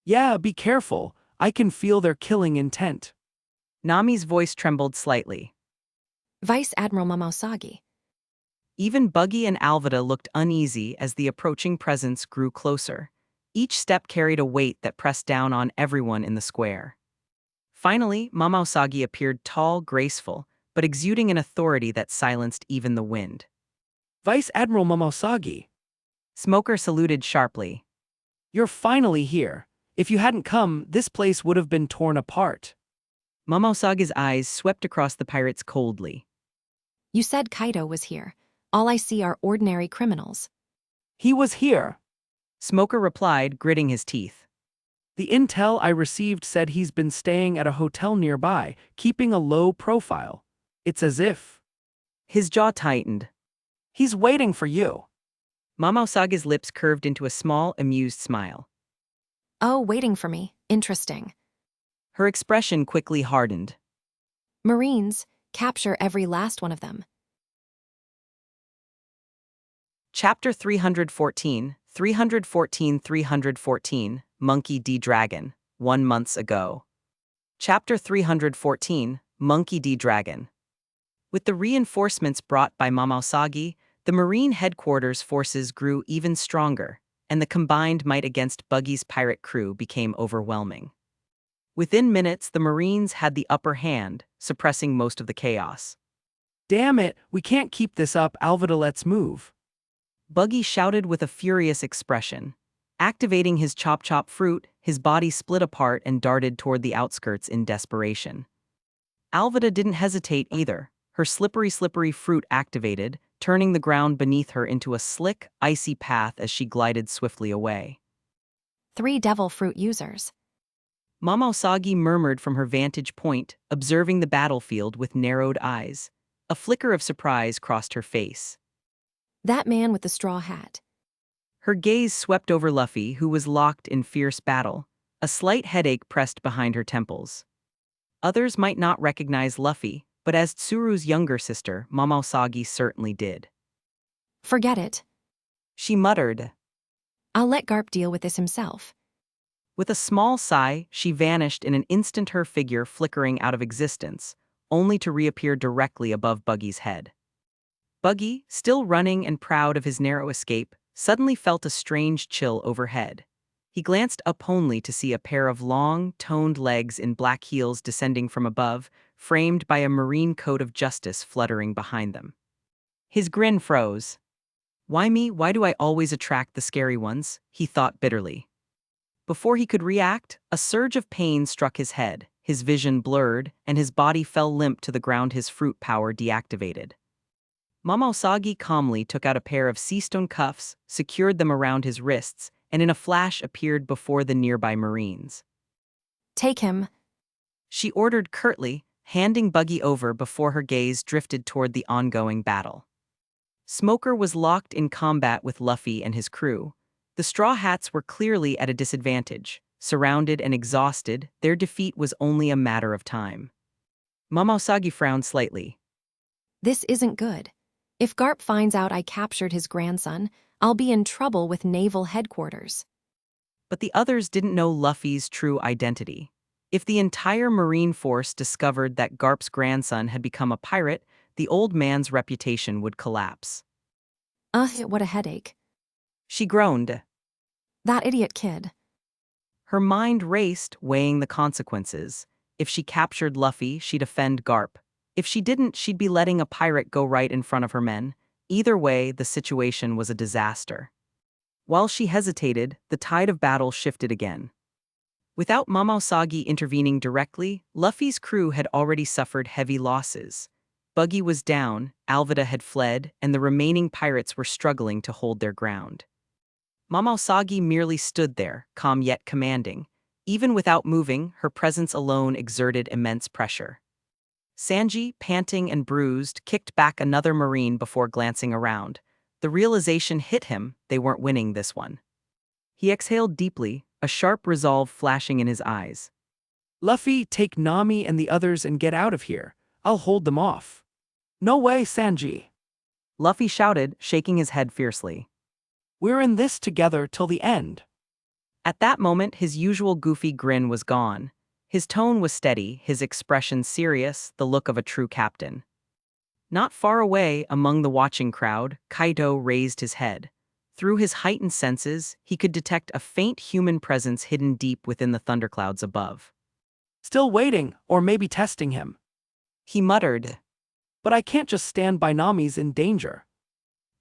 Yeah, be careful. I can feel their killing intent. Nami's voice trembled slightly. Vice Admiral Momosagi. Even Buggy and Alvida looked uneasy as the approaching presence grew closer. Each step carried a weight that pressed down on everyone in the square. Finally, Momosagi appeared tall, graceful, but exuding an authority that silenced even the wind. Vice Admiral Momosagi. Smoker saluted sharply. You're finally here. If you hadn't come, this place would have been torn apart. Momosagi's eyes swept across the pirates coldly. You said Kaido was here. All I see are ordinary criminals. He was here. Smoker replied, gritting his teeth. The intel I received said he's been staying at a hotel nearby, keeping a low profile. It's as if His jaw tightened. he's waiting for you. Momosagi's lips curved into a small, amused smile. Oh, waiting for me. Interesting. Her expression quickly hardened. Marines, capture every last one of them. Chapter 314, 314, Monkey D. Dragon, 1 month ago. Chapter 314, Monkey D. Dragon. With the reinforcements brought by Momousagi, the Marine headquarters forces grew even stronger, and the combined might against Buggy's pirate crew became overwhelming. Within minutes, the Marines had the upper hand, suppressing most of the chaos. Damn it, we can't keep this up, Alvida, let's move. Buggy shouted with a furious expression. Activating his chop-chop fruit, his body split apart and darted toward the outskirts in desperation. Alvida didn't hesitate either. Her slippery fruit activated, turning the ground beneath her into a slick, icy path as she glided swiftly away. 3 devil fruit users. Momousagi murmured from her vantage point, observing the battlefield with narrowed eyes. A flicker of surprise crossed her face. That man with the straw hat. Her gaze swept over Luffy, who was locked in fierce battle. A slight headache pressed behind her temples. Others might not recognize Luffy, but as Tsuru's younger sister, Momousagi certainly did. Forget it. She muttered. I'll let Garp deal with this himself. With a small sigh, she vanished in an instant, her figure flickering out of existence, only to reappear directly above Buggy's head. Buggy, still running and proud of his narrow escape, suddenly felt a strange chill overhead. He glanced up only to see a pair of long, toned legs in black heels descending from above, framed by a marine coat of justice fluttering behind them. His grin froze. Why me? Why do I always attract the scary ones? He thought bitterly. Before he could react, a surge of pain struck his head, his vision blurred, and his body fell limp to the ground, his fruit power deactivated. Momousagi calmly took out a pair of seastone cuffs, secured them around his wrists, and in a flash appeared before the nearby Marines. Take him. She ordered curtly, handing Buggy over before her gaze drifted toward the ongoing battle. Smoker was locked in combat with Luffy and his crew. The Straw Hats were clearly at a disadvantage. Surrounded and exhausted, their defeat was only a matter of time. Momousagi frowned slightly. This isn't good. If Garp finds out I captured his grandson, I'll be in trouble with naval headquarters. But the others didn't know Luffy's true identity. If the entire Marine force discovered that Garp's grandson had become a pirate, the old man's reputation would collapse. What a headache. She groaned. That idiot kid. Her mind raced, weighing the consequences. If she captured Luffy, she'd offend Garp. If she didn't, she'd be letting a pirate go right in front of her men. Either way, the situation was a disaster. While she hesitated, the tide of battle shifted again. Without Momousagi intervening directly, Luffy's crew had already suffered heavy losses. Buggy was down, Alvida had fled, and the remaining pirates were struggling to hold their ground. Momousagi merely stood there, calm yet commanding. Even without moving, her presence alone exerted immense pressure. Sanji, panting and bruised, kicked back another Marine before glancing around. The realization hit him they weren't winning this one. He exhaled deeply, a sharp resolve flashing in his eyes. Luffy, take Nami and the others and get out of here. I'll hold them off. No way, Sanji. Luffy shouted, shaking his head fiercely. We're in this together till the end. At that moment, his usual goofy grin was gone. His tone was steady, his expression serious, the look of a true captain. Not far away, among the watching crowd, Kaido raised his head. Through his heightened senses, he could detect a faint human presence hidden deep within the thunderclouds above. Still waiting, or maybe testing him. He muttered. But I can't just stand by. Nami's in danger.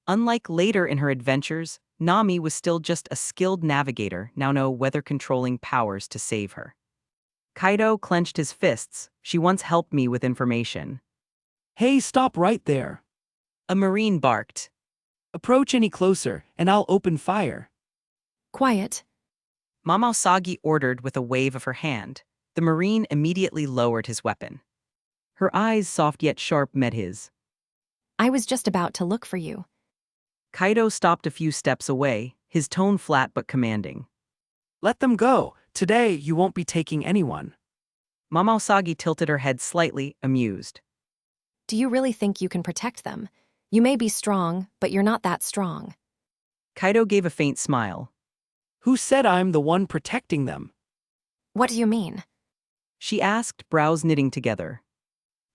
Unlike later in her adventures, Nami was still just a skilled navigator, now no weather-controlling powers to save her. Kaido clenched his fists. She once helped me with information. Hey, stop right there. A Marine barked. Approach any closer, and I'll open fire. Quiet. Momousagi ordered with a wave of her hand. The Marine immediately lowered his weapon. Her eyes, soft yet sharp, met his. I was just about to look for you. Kaido stopped a few steps away, his tone flat but commanding. Let them go. Today, you won't be taking anyone. Momousagi tilted her head slightly, amused. Do you really think you can protect them? You may be strong, but you're not that strong. Kaido gave a faint smile. Who said I'm the one protecting them? What do you mean? she asked, brows knitting together.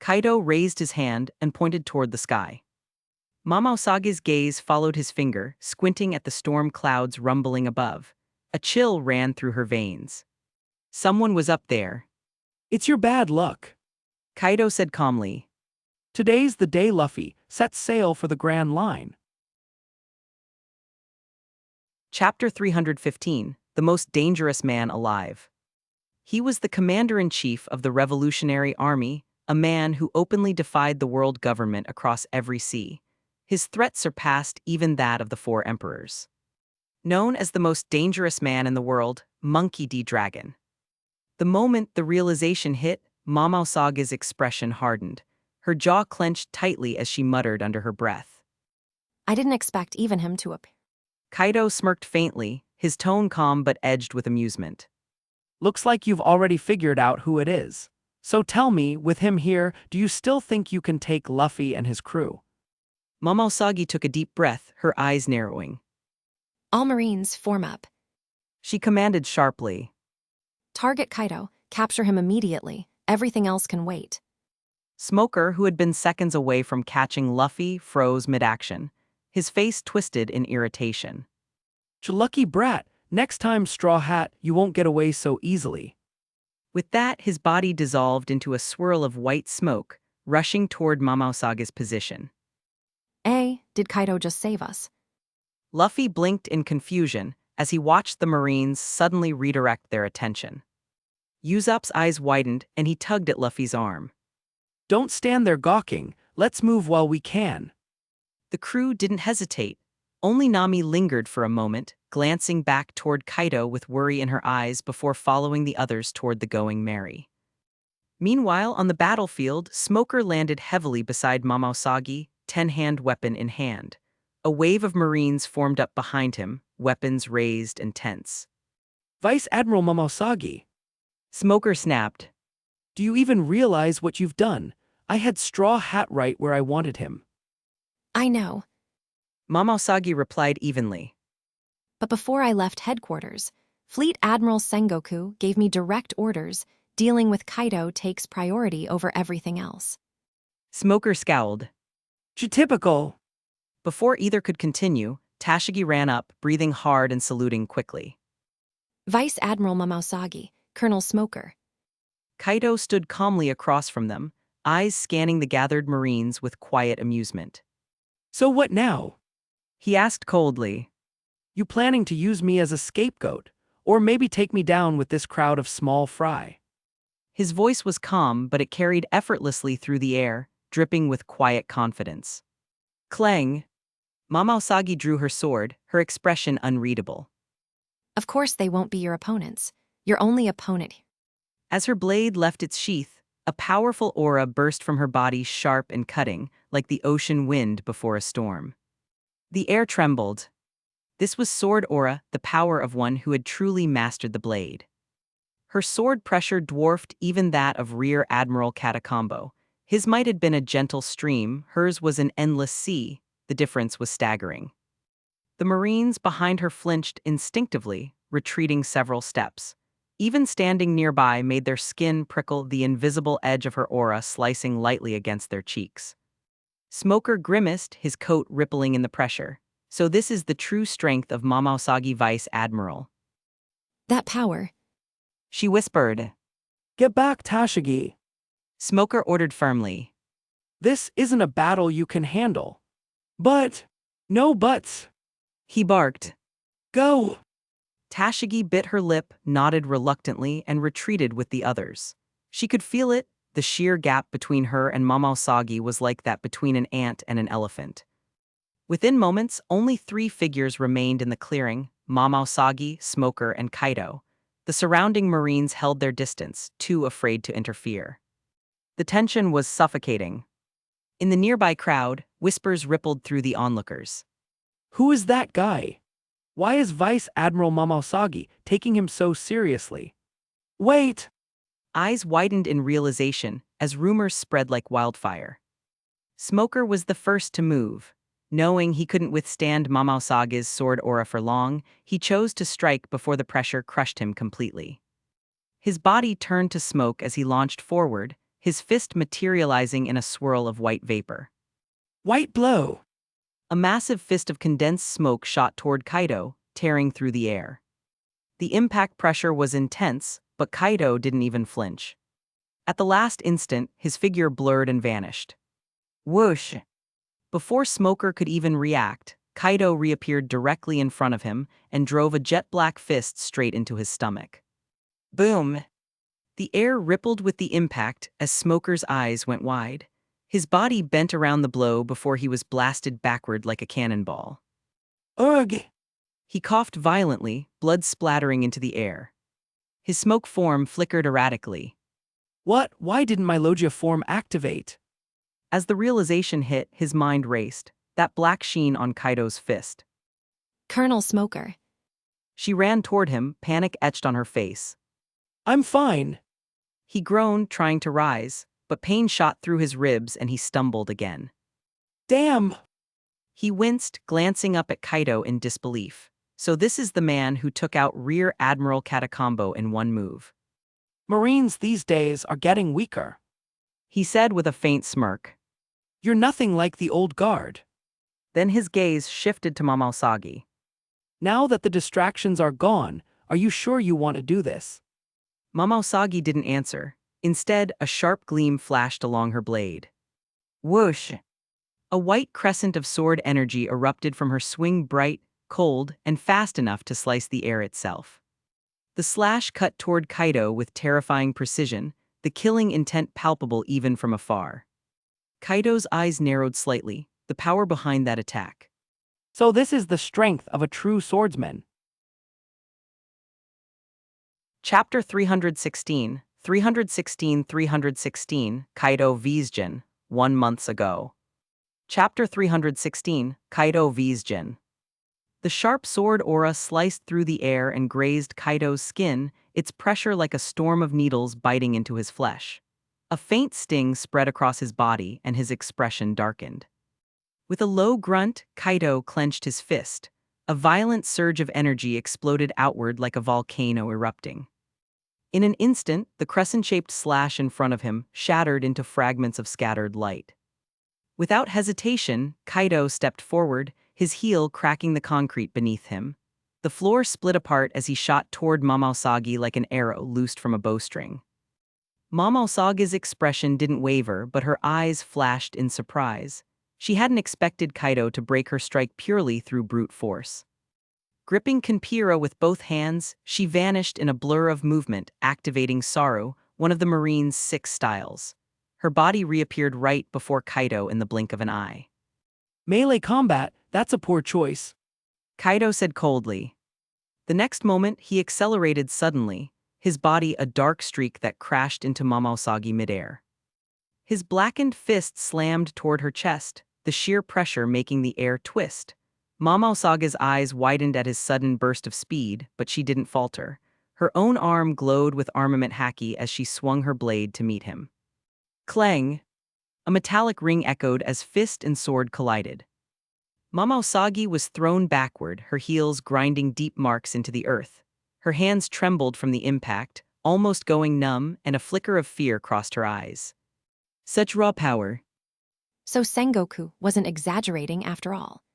Kaido raised his hand and pointed toward the sky. Mama Usagi's gaze followed his finger, squinting at the storm clouds rumbling above. A chill ran through her veins. Someone was up there. It's your bad luck. Kaido said calmly. Today's the day, Luffy. Set sail for the Grand Line. Chapter 315, The Most Dangerous Man Alive. He was the commander-in-chief of the Revolutionary Army, a man who openly defied the world government across every sea. His threat surpassed even that of the four emperors. Known as the most dangerous man in the world, Monkey D. Dragon. The moment the realization hit, Mama Usagi's expression hardened. Her jaw clenched tightly as she muttered under her breath. I didn't expect even him to appear. Kaido smirked faintly, his tone calm but edged with amusement. Looks like you've already figured out who it is. So tell me, with him here, do you still think you can take Luffy and his crew? Mama Usagi took a deep breath, her eyes narrowing. All Marines, form up. She commanded sharply. Target Kaido, capture him immediately. Everything else can wait. Smoker, who had been seconds away from catching Luffy, froze mid-action. His face twisted in irritation. Lucky brat, next time, Straw Hat, you won't get away so easily. With that, his body dissolved into a swirl of white smoke, rushing toward Mama Usagi's position. Did Kaido just save us? Luffy blinked in confusion as he watched the Marines suddenly redirect their attention. Usopp's eyes widened and he tugged at Luffy's arm. Don't stand there gawking, let's move while we can. The crew didn't hesitate. Only Nami lingered for a moment, glancing back toward Kaido with worry in her eyes before following the others toward the Going Merry. Meanwhile, on the battlefield, Smoker landed heavily beside Mama Usagi, 10-hand weapon in hand. A wave of Marines formed up behind him, weapons raised and tense. Vice Admiral Mama Usagi. Smoker snapped. Do you even realize what you've done? I had Straw Hat right where I wanted him. I know. Mama Usagi replied evenly. But before I left headquarters, Fleet Admiral Sengoku gave me direct orders. Dealing with Kaido takes priority over everything else. Smoker scowled. Typical. Before either could continue, Tashigi ran up, breathing hard and saluting quickly. Vice Admiral Mama Usagi, Colonel Smoker. Kaido stood calmly across from them, eyes scanning the gathered Marines with quiet amusement. So what now? He asked coldly. You planning to use me as a scapegoat? Or maybe take me down with this crowd of small fry? His voice was calm, but it carried effortlessly through the air, dripping with quiet confidence. Clang! Mama Usagi drew her sword, her expression unreadable. Of course they won't be your opponents. Your only opponent. As her blade left its sheath, a powerful aura burst from her body, sharp and cutting, like the ocean wind before a storm. The air trembled. This was sword aura, the power of one who had truly mastered the blade. Her sword pressure dwarfed even that of Rear Admiral Catacombo. His might had been a gentle stream, hers was an endless sea. The difference was staggering. The Marines behind her flinched instinctively, retreating several steps. Even standing nearby made their skin prickle, the invisible edge of her aura slicing lightly against their cheeks. Smoker grimaced, his coat rippling in the pressure. So this is the true strength of Mama Usagi, Vice Admiral. That power. She whispered. Get back, Tashigi. Smoker ordered firmly. This isn't a battle you can handle. But, no buts. He barked. Go. Tashigi bit her lip, nodded reluctantly, and retreated with the others. She could feel it. The sheer gap between her and Mama Usagi was like that between an ant and an elephant. Within moments, only 3 figures remained in the clearing: Mama Usagi, Smoker, and Kaido. The surrounding Marines held their distance, too afraid to interfere. The tension was suffocating. In the nearby crowd, whispers rippled through the onlookers. Who is that guy? Why is Vice Admiral Mama Usagi taking him so seriously? Wait! Eyes widened in realization as rumors spread like wildfire. Smoker was the first to move. Knowing he couldn't withstand Mama Usagi's sword aura for long, he chose to strike before the pressure crushed him completely. His body turned to smoke as he launched forward, his fist materializing in a swirl of white vapor. White blow. A massive fist of condensed smoke shot toward Kaido, tearing through the air. The impact pressure was intense, but Kaido didn't even flinch. At the last instant, his figure blurred and vanished. Whoosh! Before Smoker could even react, Kaido reappeared directly in front of him and drove a jet-black fist straight into his stomach. Boom! The air rippled with the impact as Smoker's eyes went wide. His body bent around the blow before he was blasted backward like a cannonball. Ugh! He coughed violently, blood splattering into the air. His smoke form flickered erratically. What? Why didn't my Logia form activate? As the realization hit, his mind raced, that black sheen on Kaido's fist. Colonel Smoker. She ran toward him, panic etched on her face. I'm fine. He groaned, trying to rise, but pain shot through his ribs and he stumbled again. Damn! He winced, glancing up at Kaido in disbelief. So this is the man who took out Rear Admiral Catacombo in one move. Marines these days are getting weaker. He said with a faint smirk. You're nothing like the old guard. Then his gaze shifted to Momousagi. Now that the distractions are gone, are you sure you want to do this? Momousagi didn't answer. Instead, a sharp gleam flashed along her blade. Whoosh! A white crescent of sword energy erupted from her swing, bright, cold, and fast enough to slice the air itself. The slash cut toward Kaido with terrifying precision, the killing intent palpable even from afar. Kaido's eyes narrowed slightly, the power behind that attack. So this is the strength of a true swordsman. Chapter 316, 316, Kaido vs Jin, 1 month ago. Chapter 316, Kaido vs Jin. The sharp sword aura sliced through the air and grazed Kaido's skin, its pressure like a storm of needles biting into his flesh. A faint sting spread across his body and his expression darkened. With a low grunt, Kaido clenched his fist. A violent surge of energy exploded outward like a volcano erupting. In an instant, the crescent-shaped slash in front of him shattered into fragments of scattered light. Without hesitation, Kaido stepped forward, his heel cracking the concrete beneath him. The floor split apart as he shot toward Momousagi like an arrow loosed from a bowstring. Momousagi's expression didn't waver, but her eyes flashed in surprise. She hadn't expected Kaido to break her strike purely through brute force. Gripping Kenpira with both hands, she vanished in a blur of movement, activating Saru, one of the Marine's 6 styles. Her body reappeared right before Kaido in the blink of an eye. Melee combat, that's a poor choice. Kaido said coldly. The next moment, he accelerated suddenly, his body a dark streak that crashed into Momousagi midair. His blackened fist slammed toward her chest, the sheer pressure making the air twist. Momousagi's eyes widened at his sudden burst of speed, but she didn't falter. Her own arm glowed with armament haki as she swung her blade to meet him. Clang! A metallic ring echoed as fist and sword collided. Momousagi was thrown backward, her heels grinding deep marks into the earth. Her hands trembled from the impact, almost going numb, and a flicker of fear crossed her eyes. Such raw power. So Sengoku wasn't exaggerating after all.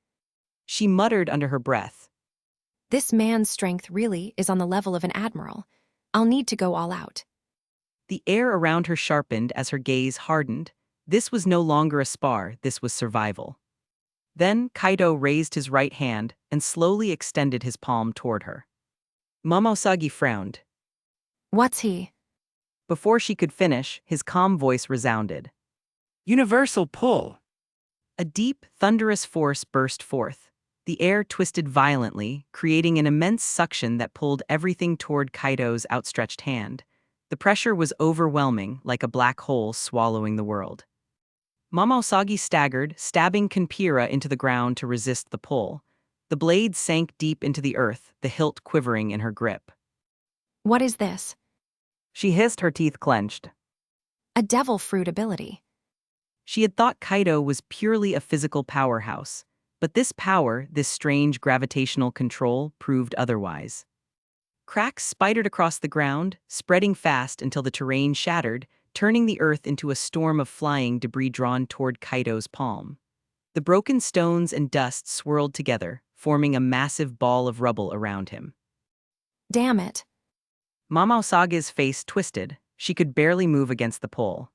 She muttered under her breath. This man's strength really is on the level of an admiral. I'll need to go all out. The air around her sharpened as her gaze hardened. This was no longer a spar, this was survival. Then Kaido raised his right hand and slowly extended his palm toward her. Momousagi frowned. What's he? Before she could finish, his calm voice resounded. Universal pull. A deep, thunderous force burst forth. The air twisted violently, creating an immense suction that pulled everything toward Kaido's outstretched hand. The pressure was overwhelming, like a black hole swallowing the world. Momousagi staggered, stabbing Kenpira into the ground to resist the pull. The blade sank deep into the earth, the hilt quivering in her grip. What is this? She hissed, her teeth clenched. A devil fruit ability. She had thought Kaido was purely a physical powerhouse, but this power, this strange gravitational control, proved otherwise. Cracks spidered across the ground, spreading fast until the terrain shattered, turning the earth into a storm of flying debris drawn toward Kaido's palm. The broken stones and dust swirled together, forming a massive ball of rubble around him. Damn it. Mamao Saga's face twisted. She could barely move against the pole.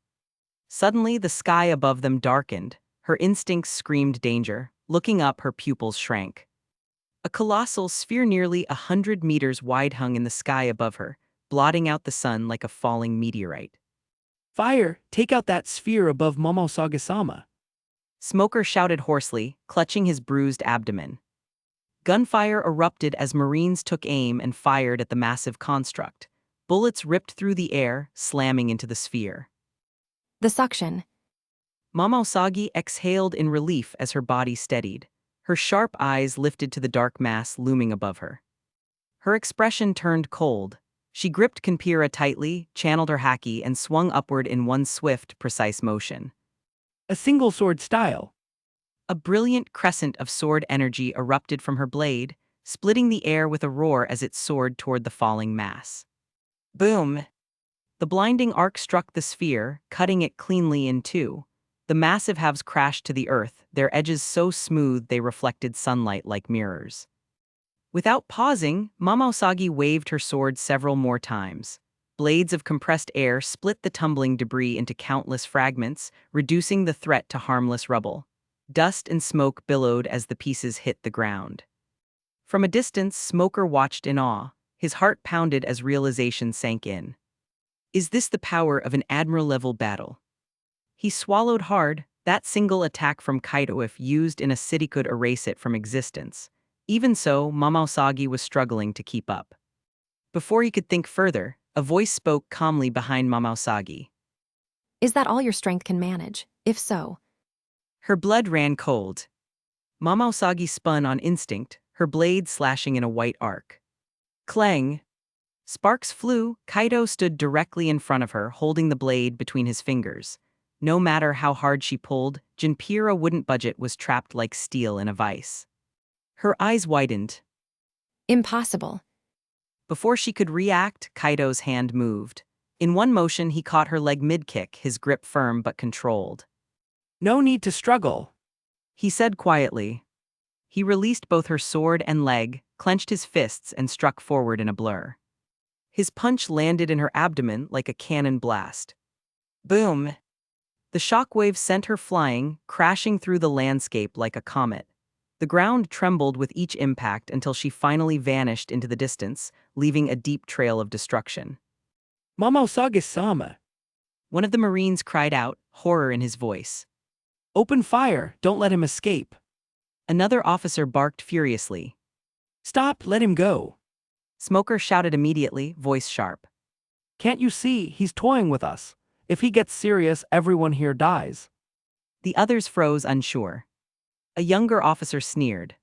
Suddenly, the sky above them darkened. Her instincts screamed danger. Looking up, her pupils shrank. A colossal sphere nearly 100 meters wide hung in the sky above her, blotting out the sun like a falling meteorite. Fire, take out that sphere above Momosaga-sama. Smoker shouted hoarsely, clutching his bruised abdomen. Gunfire erupted as Marines took aim and fired at the massive construct. Bullets ripped through the air, slamming into the sphere. The suction. Momousagi exhaled in relief as her body steadied. Her sharp eyes lifted to the dark mass looming above her. Her expression turned cold. She gripped Kenpira tightly, channeled her haki, and swung upward in one swift, precise motion. A single sword style. A brilliant crescent of sword energy erupted from her blade, splitting the air with a roar as it soared toward the falling mass. Boom! The blinding arc struck the sphere, cutting it cleanly in two. The massive halves crashed to the earth, their edges so smooth they reflected sunlight like mirrors. Without pausing, Momousagi waved her sword several more times. Blades of compressed air split the tumbling debris into countless fragments, reducing the threat to harmless rubble. Dust and smoke billowed as the pieces hit the ground. From a distance, Smoker watched in awe. His heart pounded as realization sank in. Is this the power of an admiral-level battle? He swallowed hard. That single attack from Kaido, if used in a city, could erase it from existence. Even so, Momousagi was struggling to keep up. Before he could think further, a voice spoke calmly behind Momousagi. Is that all your strength can manage? If so. Her blood ran cold. Momousagi spun on instinct, her blade slashing in a white arc. Clang! Sparks flew. Kaido stood directly in front of her, holding the blade between his fingers. No matter how hard she pulled, Genpira wouldn't budge. It was trapped like steel in a vice. Her eyes widened. Impossible. Before she could react, Kaido's hand moved. In one motion, he caught her leg mid-kick, his grip firm but controlled. No need to struggle, he said quietly. He released both her sword and leg, clenched his fists, and struck forward in a blur. His punch landed in her abdomen like a cannon blast. Boom! The shockwave sent her flying, crashing through the landscape like a comet. The ground trembled with each impact until she finally vanished into the distance, leaving a deep trail of destruction. Momosaga-sama. One of the Marines cried out, horror in his voice. Open fire, don't let him escape. Another officer barked furiously. Stop, let him go. Smoker shouted immediately, voice sharp. Can't you see, he's toying with us. If he gets serious, everyone here dies. The others froze, unsure. A younger officer sneered.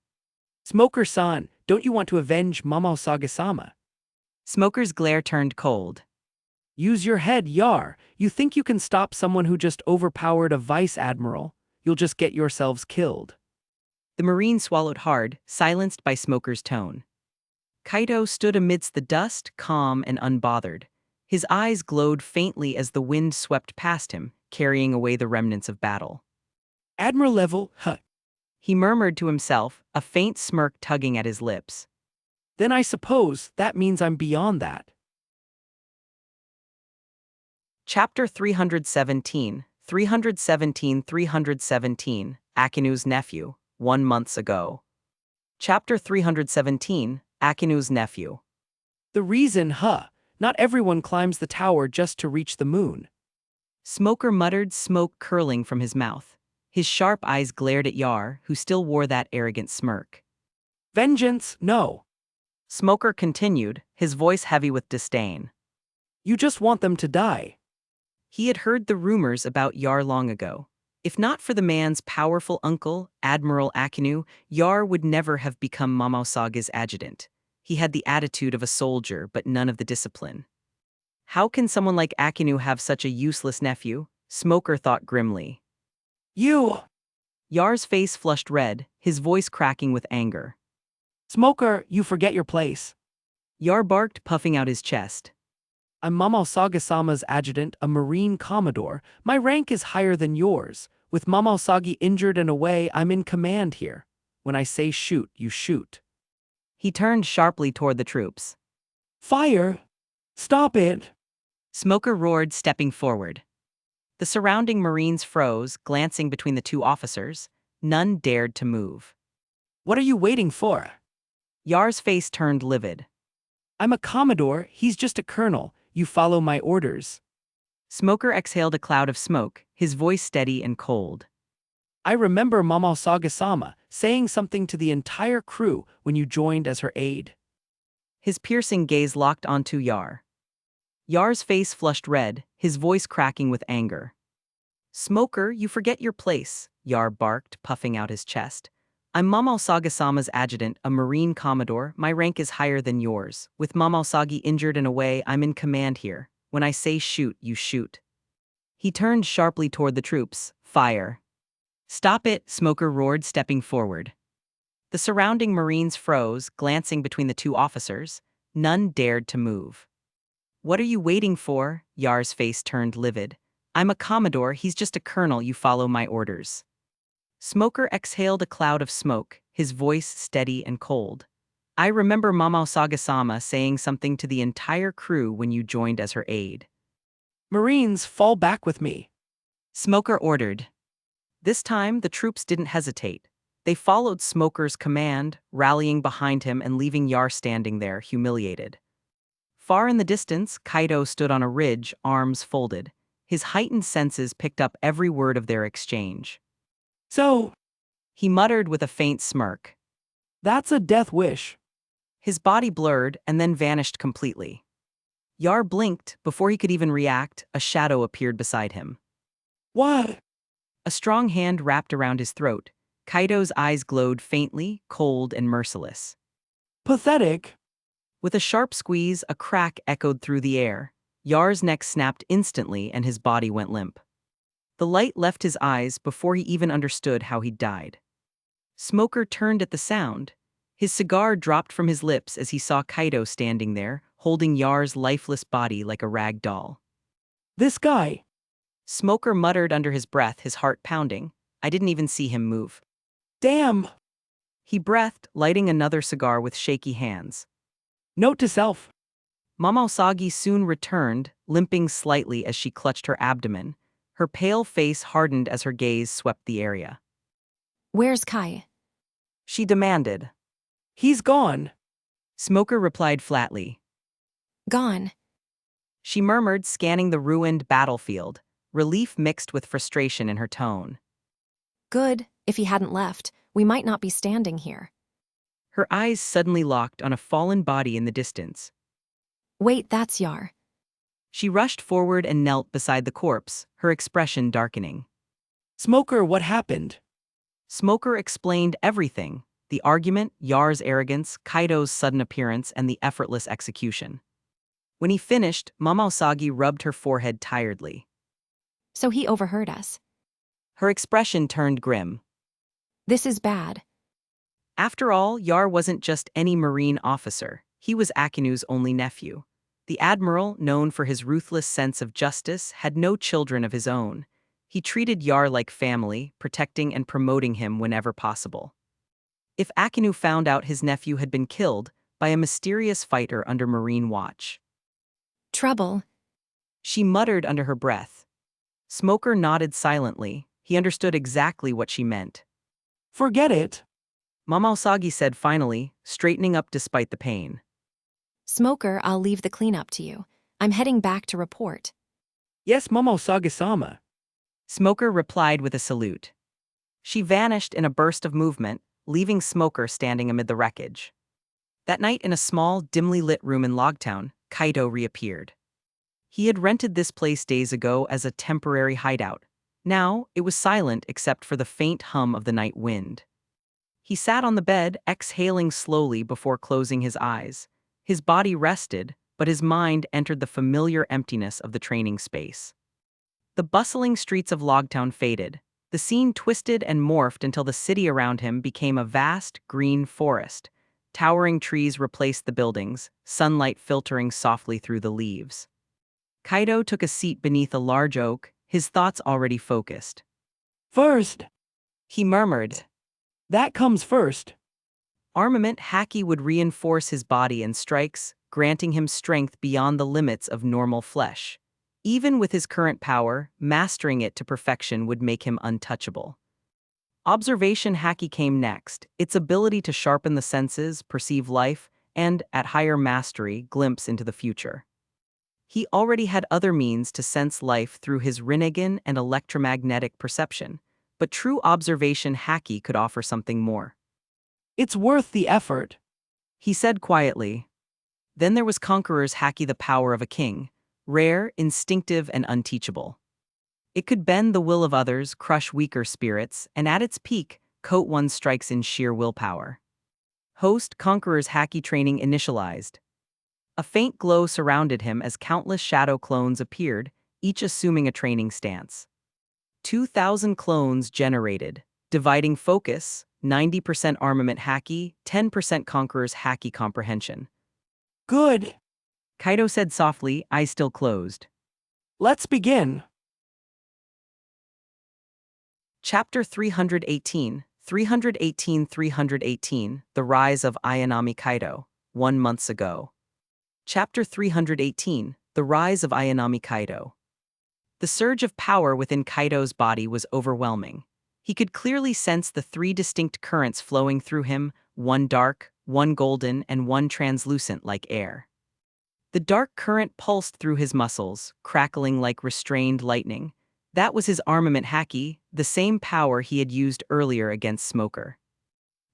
Smoker-san, don't you want to avenge Momosaga-sama? Smoker's glare turned cold. Use your head, Yar. You think you can stop someone who just overpowered a vice admiral? You'll just get yourselves killed. The Marine swallowed hard, silenced by Smoker's tone. Kaido stood amidst the dust, calm and unbothered. His eyes glowed faintly as the wind swept past him, carrying away the remnants of battle. Admiral level, huh? He murmured to himself, a faint smirk tugging at his lips. Then I suppose that means I'm beyond that. Chapter 317, 317, Akinu's nephew, 1 month ago. Chapter 317, Akinu's nephew. The reason, not everyone climbs the tower just to reach the moon. Smoker muttered, smoke curling from his mouth. His sharp eyes glared at Yar, who still wore that arrogant smirk. Vengeance, no. Smoker continued, his voice heavy with disdain. You just want them to die. He had heard the rumors about Yar long ago. If not for the man's powerful uncle, Admiral Akinu, Yar would never have become Momosaga's adjutant. He had the attitude of a soldier, but none of the discipline. How can someone like Akinu have such a useless nephew? Smoker thought grimly. You! Yar's face flushed red, his voice cracking with anger. Smoker, you forget your place. Yar barked, puffing out his chest. I'm Mamalsaga-sama's adjutant, a Marine Commodore. My rank is higher than yours. With Mamalsagi injured and away, I'm in command here. When I say shoot, you shoot. He turned sharply toward the troops. Fire! Stop it! Smoker roared, stepping forward. The surrounding Marines froze, glancing between the two officers. None dared to move. What are you waiting for? Yar's face turned livid. I'm a Commodore, he's just a colonel. You follow my orders. Smoker exhaled a cloud of smoke, his voice steady and cold. I remember Mamalsaga-sama saying something to the entire crew when you joined as her aide. His piercing gaze locked onto Yar. Yar's face flushed red, his voice cracking with anger. Smoker, you forget your place, Yar barked, puffing out his chest. I'm Mamalsaga-sama's adjutant, a Marine Commodore. My rank is higher than yours. With Mamalsagi injured and away, I'm in command here. When I say shoot, you shoot. He turned sharply toward the troops. Fire. Stop it, Smoker roared, stepping forward. The surrounding Marines froze, glancing between the two officers. None dared to move. What are you waiting for? Yar's face turned livid. I'm a Commodore, he's just a colonel, you follow my orders. Smoker exhaled a cloud of smoke, his voice steady and cold. I remember Mamalsaga-sama saying something to the entire crew when you joined as her aide. Marines, fall back with me. Smoker ordered. This time, the troops didn't hesitate. They followed Smoker's command, rallying behind him and leaving Yar standing there, humiliated. Far in the distance, Kaido stood on a ridge, arms folded. His heightened senses picked up every word of their exchange. So, He muttered with a faint smirk. that's a death wish. His body blurred and then vanished completely. Yar blinked. Before he could even react, a shadow appeared beside him. What? A strong hand wrapped around his throat. Kaido's eyes glowed faintly, cold and merciless. Pathetic. With a sharp squeeze, a crack echoed through the air. Yar's neck snapped instantly and his body went limp. The light left his eyes before he even understood how he'd died. Smoker turned at the sound. His cigar dropped from his lips as he saw Kaido standing there, holding Yar's lifeless body like a rag doll. This guy. Smoker muttered under his breath, his heart pounding. I didn't even see him move. Damn. He breathed, lighting another cigar with shaky hands. Note to self. Mamalsagi soon returned, limping slightly as she clutched her abdomen. Her pale face hardened as her gaze swept the area. Where's Kai? She demanded. He's gone. Smoker replied flatly. Gone. She murmured, scanning the ruined battlefield, relief mixed with frustration in her tone. Good. If he hadn't left, we might not be standing here. Her eyes suddenly locked on a fallen body in the distance. Wait, that's Yar. She rushed forward and knelt beside the corpse, her expression darkening. Smoker, what happened? Smoker explained everything: the argument, Yar's arrogance, Kaido's sudden appearance, and the effortless execution. When he finished, Mamalsagi rubbed her forehead tiredly. So he overheard us. Her expression turned grim. This is bad. After all, Yar wasn't just any Marine officer. He was Akinu's only nephew. The admiral, known for his ruthless sense of justice, had no children of his own. He treated Yar like family, protecting and promoting him whenever possible. If Akinu found out his nephew had been killed by a mysterious fighter under Marine watch. Trouble. She muttered under her breath. Smoker nodded silently. He understood exactly what she meant. Forget it. Mamalsagi said finally, straightening up despite the pain. Smoker, I'll leave the cleanup to you. I'm heading back to report. Yes, Mamalsaga-sama. Smoker replied with a salute. She vanished in a burst of movement, leaving Smoker standing amid the wreckage. That night in a small, dimly lit room in Logtown, Kaido reappeared. He had rented this place days ago as a temporary hideout. Now, it was silent except for the faint hum of the night wind. He sat on the bed, exhaling slowly before closing his eyes. His body rested, but his mind entered the familiar emptiness of the training space. The bustling streets of Logtown faded. The scene twisted and morphed until the city around him became a vast, green forest. Towering trees replaced the buildings, sunlight filtering softly through the leaves. Kaido took a seat beneath a large oak, his thoughts already focused. First, He murmured. that comes first. Armament haki would reinforce his body and strikes, granting him strength beyond the limits of normal flesh. Even with his current power, mastering it to perfection would make him untouchable. Observation haki came next, its ability to sharpen the senses, perceive life, and, at higher mastery, glimpse into the future. He already had other means to sense life through his Rinnegan and electromagnetic perception, but true observation haki could offer something more. It's worth the effort. He said quietly. Then there was Conqueror's haki, the power of a king, rare, instinctive, and unteachable. It could bend the will of others, crush weaker spirits, and at its peak, coat one's strikes in sheer willpower. Host Conqueror's haki training initialized. A faint glow surrounded him as countless shadow clones appeared, each assuming a training stance. 2,000 clones generated, dividing focus, 90% armament haki, 10% Conqueror's haki comprehension. Good. Kaido said softly, eyes still closed. Let's begin. Chapter 318, 318, The Rise of Ayanami Kaido, 1 month ago. Chapter 318, The Rise of Ayanami Kaido. The surge of power within Kaido's body was overwhelming. He could clearly sense the three distinct currents flowing through him, one dark, one golden, and one translucent like air. The dark current pulsed through his muscles, crackling like restrained lightning. That was his armament haki, the same power he had used earlier against Smoker.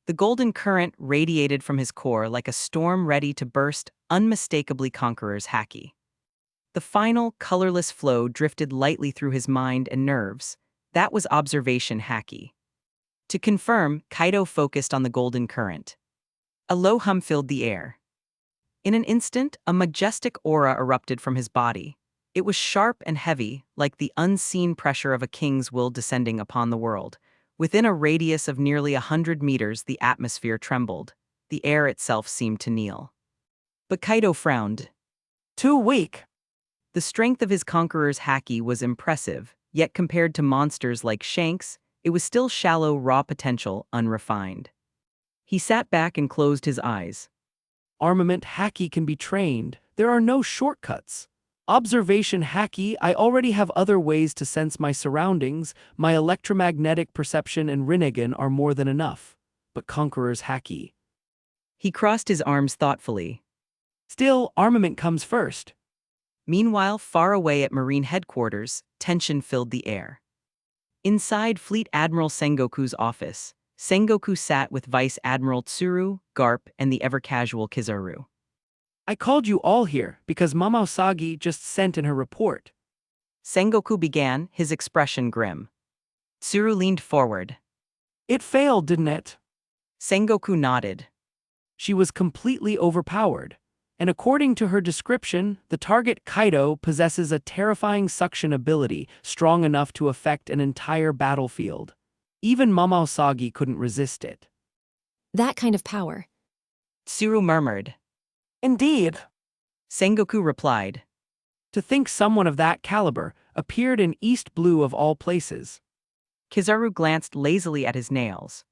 The golden current radiated from his core like a storm ready to burst, unmistakably Conqueror's haki. The final, colorless flow drifted lightly through his mind and nerves. That was observation haki. To confirm, Kaido focused on the golden current. A low hum filled the air. In an instant, a majestic aura erupted from his body. It was sharp and heavy, like the unseen pressure of a king's will descending upon the world. Within a radius of nearly 100 meters, the atmosphere trembled. The air itself seemed to kneel. But Kaido frowned. Too weak. The strength of his Conqueror's haki was impressive, yet compared to monsters like Shanks, it was still shallow, raw potential, unrefined. He sat back and closed his eyes. Armament haki can be trained. There are no shortcuts. Observation haki, I already have other ways to sense my surroundings. My electromagnetic perception and Rinnegan are more than enough. But Conqueror's haki. He crossed his arms thoughtfully. Still, armament comes first. Meanwhile, far away at Marine headquarters, tension filled the air. Inside Fleet Admiral Sengoku's office, Sengoku sat with Vice Admiral Tsuru, Garp, and the ever-casual Kizaru. I called you all here because Mama Usagi just sent in her report. Sengoku began, his expression grim. Tsuru leaned forward. It failed, didn't it? Sengoku nodded. She was completely overpowered. And according to her description, the target Kaido possesses a terrifying suction ability strong enough to affect an entire battlefield. Even Mama Usagi couldn't resist it. That kind of power. Tsuru murmured. Indeed. Sengoku replied. To think someone of that caliber appeared in East Blue of all places. Kizaru glanced lazily at his nails.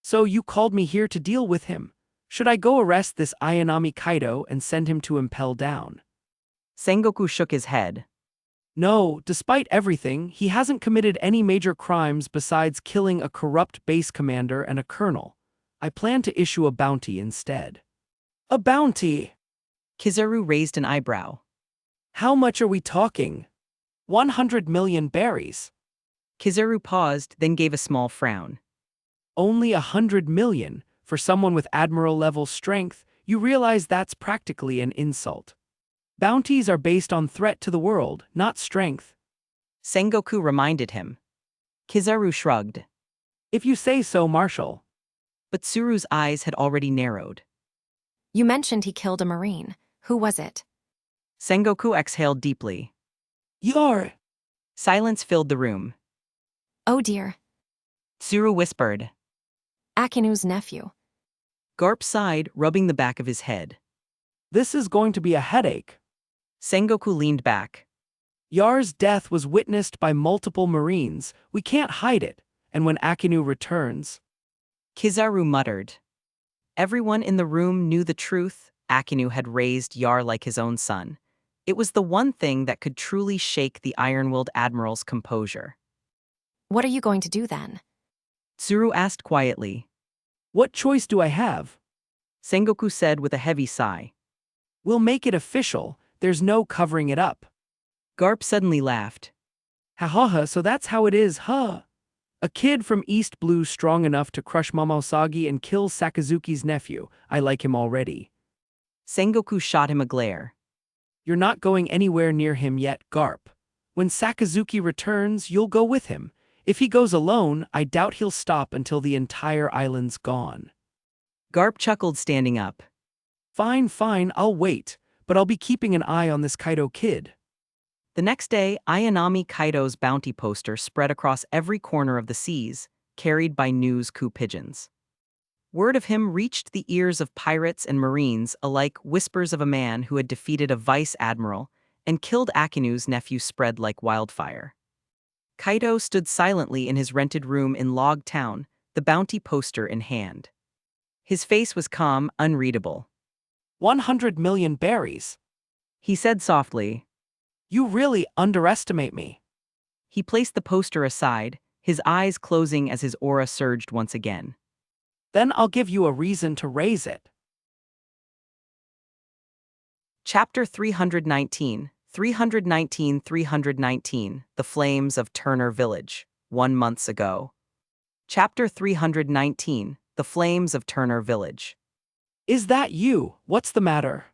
So you called me here to deal with him. Should I go arrest this Ayanami Kaido and send him to impel down? Sengoku shook his head. No, despite everything, he hasn't committed any major crimes besides killing a corrupt base commander and a colonel. I plan to issue a bounty instead. A bounty? Kizaru raised an eyebrow. How much are we talking? 100 million berries. Kizaru paused, then gave a small frown. Only 100 million? For someone with admiral-level strength, you realize that's practically an insult. Bounties are based on threat to the world, not strength. Sengoku reminded him. Kizaru shrugged. If you say so, Marshal. But Tsuru's eyes had already narrowed. You mentioned he killed a Marine. Who was it? Sengoku exhaled deeply. You're... Silence filled the room. Oh dear. Tsuru whispered. Akinu's nephew. Garp sighed, rubbing the back of his head. This is going to be a headache. Sengoku leaned back. Yar's death was witnessed by multiple Marines. We can't hide it. And when Akinu returns... Kizaru muttered. Everyone in the room knew the truth. Akinu had raised Yar like his own son. It was the one thing that could truly shake the iron-willed admiral's composure. What are you going to do then? Tsuru asked quietly. What choice do I have? Sengoku said with a heavy sigh. We'll make it official. There's no covering it up. Garp suddenly laughed. Ha ha ha, so that's how it is, huh? A kid from East Blue strong enough to crush Momousagi and kill Sakazuki's nephew. I like him already. Sengoku shot him a glare. You're not going anywhere near him yet, Garp. When Sakazuki returns, you'll go with him. If he goes alone, I doubt he'll stop until the entire island's gone. Garp chuckled, standing up. Fine, I'll wait, but I'll be keeping an eye on this Kaido kid. The next day, Ayanami Kaido's bounty poster spread across every corner of the seas, carried by news coup pigeons. Word of him reached the ears of pirates and marines alike. Whispers of a man who had defeated a vice-admiral and killed Akinu's nephew spread like wildfire. Kaido stood silently in his rented room in Log Town, the bounty poster in hand. His face was calm, unreadable. 100 million berries. He said softly. You really underestimate me. He placed the poster aside, his eyes closing as his aura surged once again. Then I'll give you a reason to raise it. Chapter 319, 319, The Flames of Turner Village, 1 month ago. Chapter 319, The Flames of Turner Village. Is that you? What's the matter?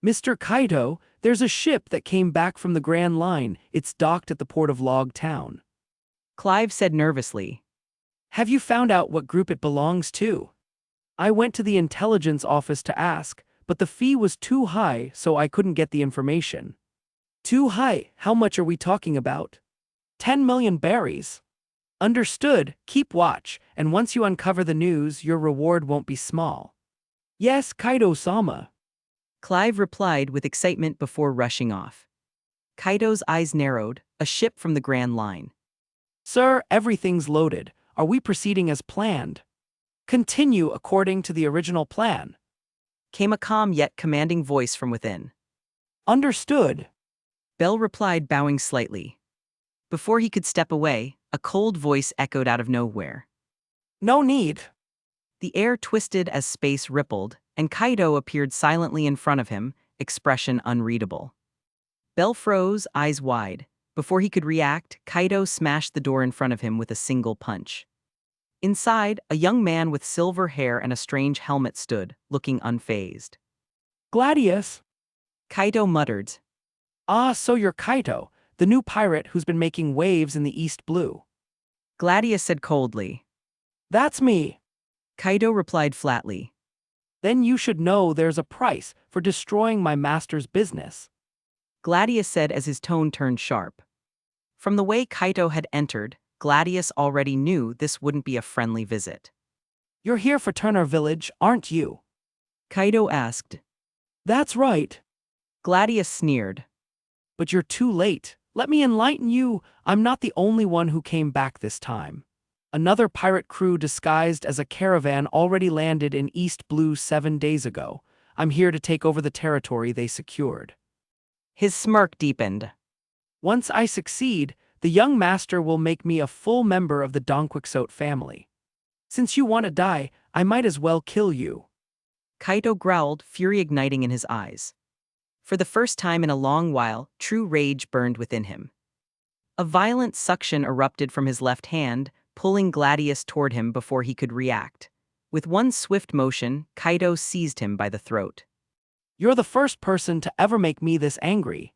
Mr. Kaido, there's a ship that came back from the Grand Line. It's docked at the port of Log Town. Clive said nervously. Have you found out what group it belongs to? I went to the intelligence office to ask, but the fee was too high, so I couldn't get the information. Too high? How much are we talking about? 10 million berries. Understood, keep watch, and once you uncover the news, your reward won't be small. Yes, Kaido-sama. Clive replied with excitement before rushing off. Kaido's eyes narrowed, a ship from the Grand Line. Sir, everything's loaded. Are we proceeding as planned? Continue according to the original plan. Came a calm yet commanding voice from within. Understood. Bell replied, bowing slightly. Before he could step away, a cold voice echoed out of nowhere. No need. The air twisted as space rippled, and Kaido appeared silently in front of him, expression unreadable. Bell froze, eyes wide. Before he could react, Kaido smashed the door in front of him with a single punch. Inside, a young man with silver hair and a strange helmet stood, looking unfazed. Gladius? Kaido muttered. Ah, so you're Kaido, the new pirate who's been making waves in the East Blue. Gladius said coldly. That's me. Kaido replied flatly. Then you should know there's a price for destroying my master's business. Gladius said as his tone turned sharp. From the way Kaido had entered, Gladius already knew this wouldn't be a friendly visit. You're here for Turner Village, aren't you? Kaido asked. That's right. Gladius sneered. But you're too late. Let me enlighten you. I'm not the only one who came back this time. Another pirate crew disguised as a caravan already landed in East Blue 7 days ago. I'm here to take over the territory they secured. His smirk deepened. Once I succeed, the young master will make me a full member of the Donquixote family. Since you want to die, I might as well kill you. Kaido growled, fury igniting in his eyes. For the first time in a long while, true rage burned within him. A violent suction erupted from his left hand, pulling Gladius toward him before he could react. With one swift motion, Kaido seized him by the throat. You're the first person to ever make me this angry,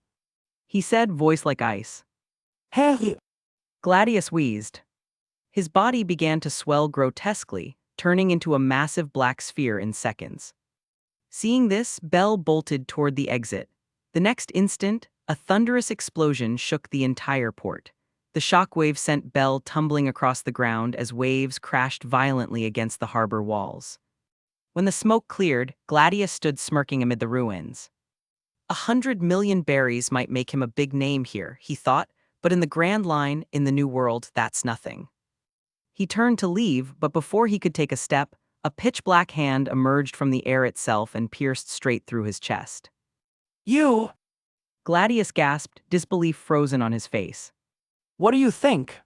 he said, voice like ice. Hey! Gladius wheezed. His body began to swell grotesquely, turning into a massive black sphere in seconds. Seeing this, Bell bolted toward the exit. The next instant, a thunderous explosion shook the entire port. The shockwave sent Bell tumbling across the ground as waves crashed violently against the harbor walls. When the smoke cleared, Gladius stood smirking amid the ruins. 100 million berries might make him a big name here, he thought, but in the grand line, in the New World, that's nothing. He turned to leave, but before he could take a step, a pitch-black hand emerged from the air itself and pierced straight through his chest. You! Gladius gasped, disbelief frozen on his face. What do you think?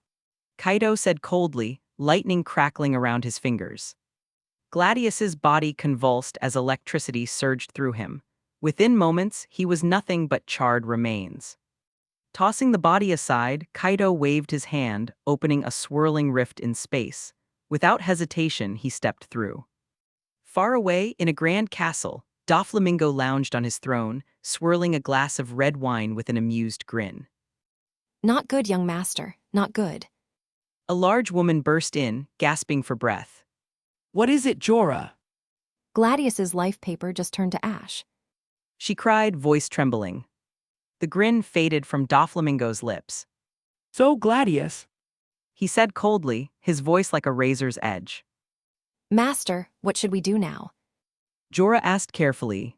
Kaido said coldly, lightning crackling around his fingers. Gladius's body convulsed as electricity surged through him. Within moments, he was nothing but charred remains. Tossing the body aside, Kaido waved his hand, opening a swirling rift in space. Without hesitation, he stepped through. Far away, in a grand castle, Doflamingo lounged on his throne, swirling a glass of red wine with an amused grin. Not good, young master, not good. A large woman burst in, gasping for breath. What is it, Jorah? Gladius's life paper just turned to ash. She cried, voice trembling. The grin faded from Doflamingo's lips. So, Gladius. He said coldly, his voice like a razor's edge. Master, what should we do now? Jorah asked carefully.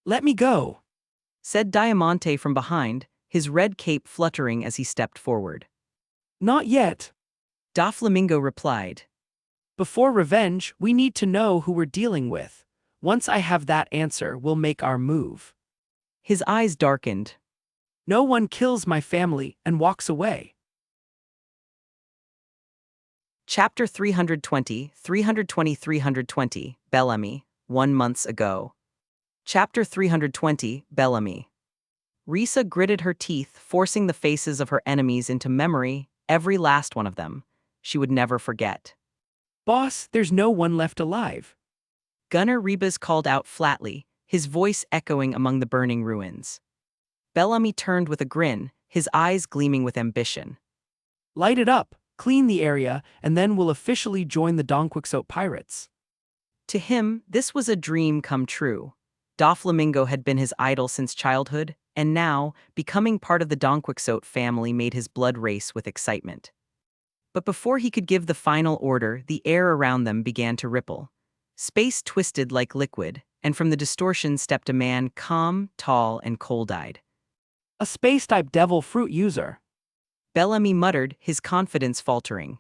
Let me go, Said Diamante from behind, his red cape fluttering as he stepped forward. Not yet. Doflamingo replied. Before revenge, we need to know who we're dealing with. Once I have that answer, we'll make our move. His eyes darkened. No one kills my family and walks away. Chapter 320, 320, Bellamy, 1 month ago. Chapter 320, Bellamy. Risa gritted her teeth, forcing the faces of her enemies into memory, every last one of them. She would never forget. Boss, there's no one left alive. Gunner Rebus called out flatly, his voice echoing among the burning ruins. Bellamy turned with a grin, his eyes gleaming with ambition. Light it up, clean the area, and then we'll officially join the Don Quixote pirates. To him, this was a dream come true. Doflamingo had been his idol since childhood, and now, becoming part of the Don Quixote family made his blood race with excitement. But before he could give the final order, the air around them began to ripple. Space twisted like liquid, and from the distortion stepped a man calm, tall, and cold-eyed. A space-type devil fruit user. Bellamy muttered, his confidence faltering.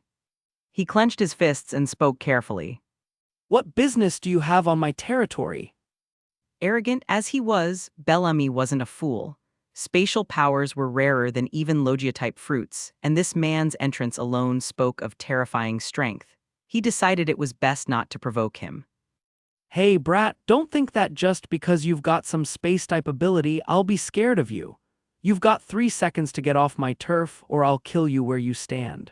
He clenched his fists and spoke carefully. What business do you have on my territory? Arrogant as he was, Bellamy wasn't a fool. Spatial powers were rarer than even Logia-type fruits, and this man's entrance alone spoke of terrifying strength. He decided it was best not to provoke him. Hey, brat, don't think that just because you've got some space-type ability, I'll be scared of you. You've got 3 seconds to get off my turf, or I'll kill you where you stand.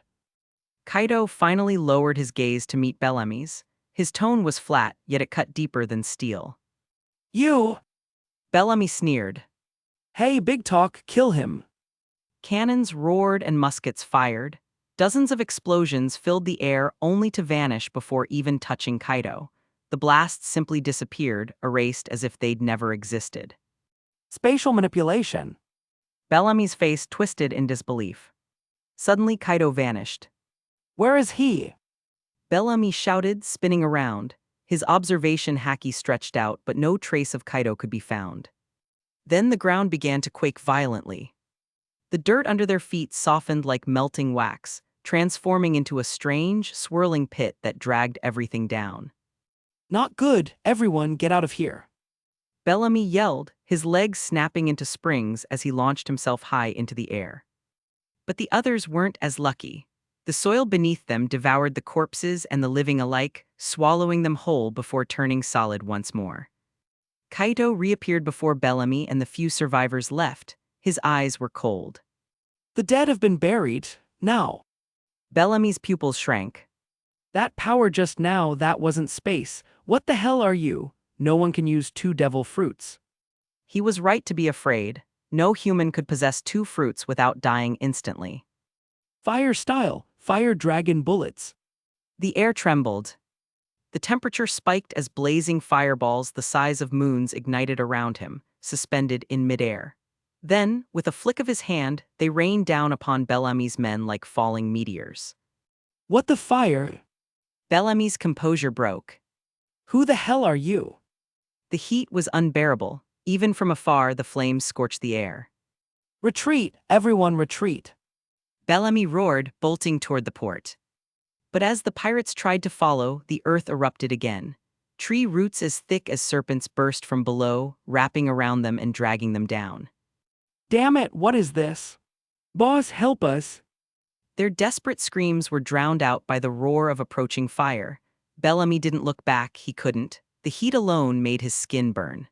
Kaido finally lowered his gaze to meet Bellamy's. His tone was flat, yet it cut deeper than steel. You! Bellamy sneered. Hey, big talk, kill him. Cannons roared and muskets fired. Dozens of explosions filled the air only to vanish before even touching Kaido. The blasts simply disappeared, erased as if they'd never existed. Spatial manipulation. Bellamy's face twisted in disbelief. Suddenly Kaido vanished. Where is he? Bellamy shouted, spinning around. His observation haki stretched out, but no trace of Kaido could be found. Then the ground began to quake violently. The dirt under their feet softened like melting wax, transforming into a strange, swirling pit that dragged everything down. Not good, everyone get out of here. Bellamy yelled, his legs snapping into springs as he launched himself high into the air. But the others weren't as lucky. The soil beneath them devoured the corpses and the living alike, swallowing them whole before turning solid once more. Kaido reappeared before Bellamy and the few survivors left. His eyes were cold. The dead have been buried, now. Bellamy's pupils shrank. That power just now, that wasn't space. What the hell are you? No one can use 2 devil fruits. He was right to be afraid. No human could possess 2 fruits without dying instantly. Fire style, fire dragon bullets. The air trembled. The temperature spiked as blazing fireballs the size of moons ignited around him, suspended in midair. Then, with a flick of his hand, they rained down upon Bellamy's men like falling meteors. What the fire? Bellamy's composure broke. Who the hell are you? The heat was unbearable. Even from afar, the flames scorched the air. Retreat, everyone retreat. Bellamy roared, bolting toward the port. But as the pirates tried to follow, the earth erupted again. Tree roots as thick as serpents burst from below, wrapping around them and dragging them down. Damn it, what is this? Boss, help us. Their desperate screams were drowned out by the roar of approaching fire. Bellamy didn't look back, he couldn't. The heat alone made his skin burn.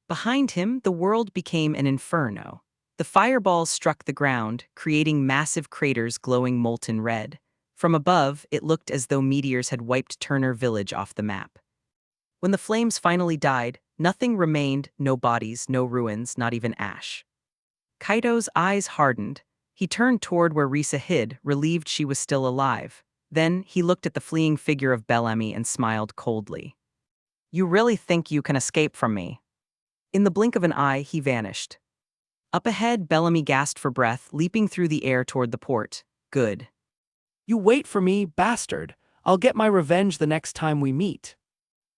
Behind him, the world became an inferno. The fireballs struck the ground, creating massive craters glowing molten red. From above, it looked as though meteors had wiped Turner Village off the map. When the flames finally died, nothing remained, no bodies, no ruins, not even ash. Kaito's eyes hardened. He turned toward where Risa hid, relieved she was still alive. Then, he looked at the fleeing figure of Bellamy and smiled coldly. "You really think you can escape from me?" In the blink of an eye, he vanished. Up ahead, Bellamy gasped for breath, leaping through the air toward the port. Good. You wait for me, bastard. I'll get my revenge the next time we meet.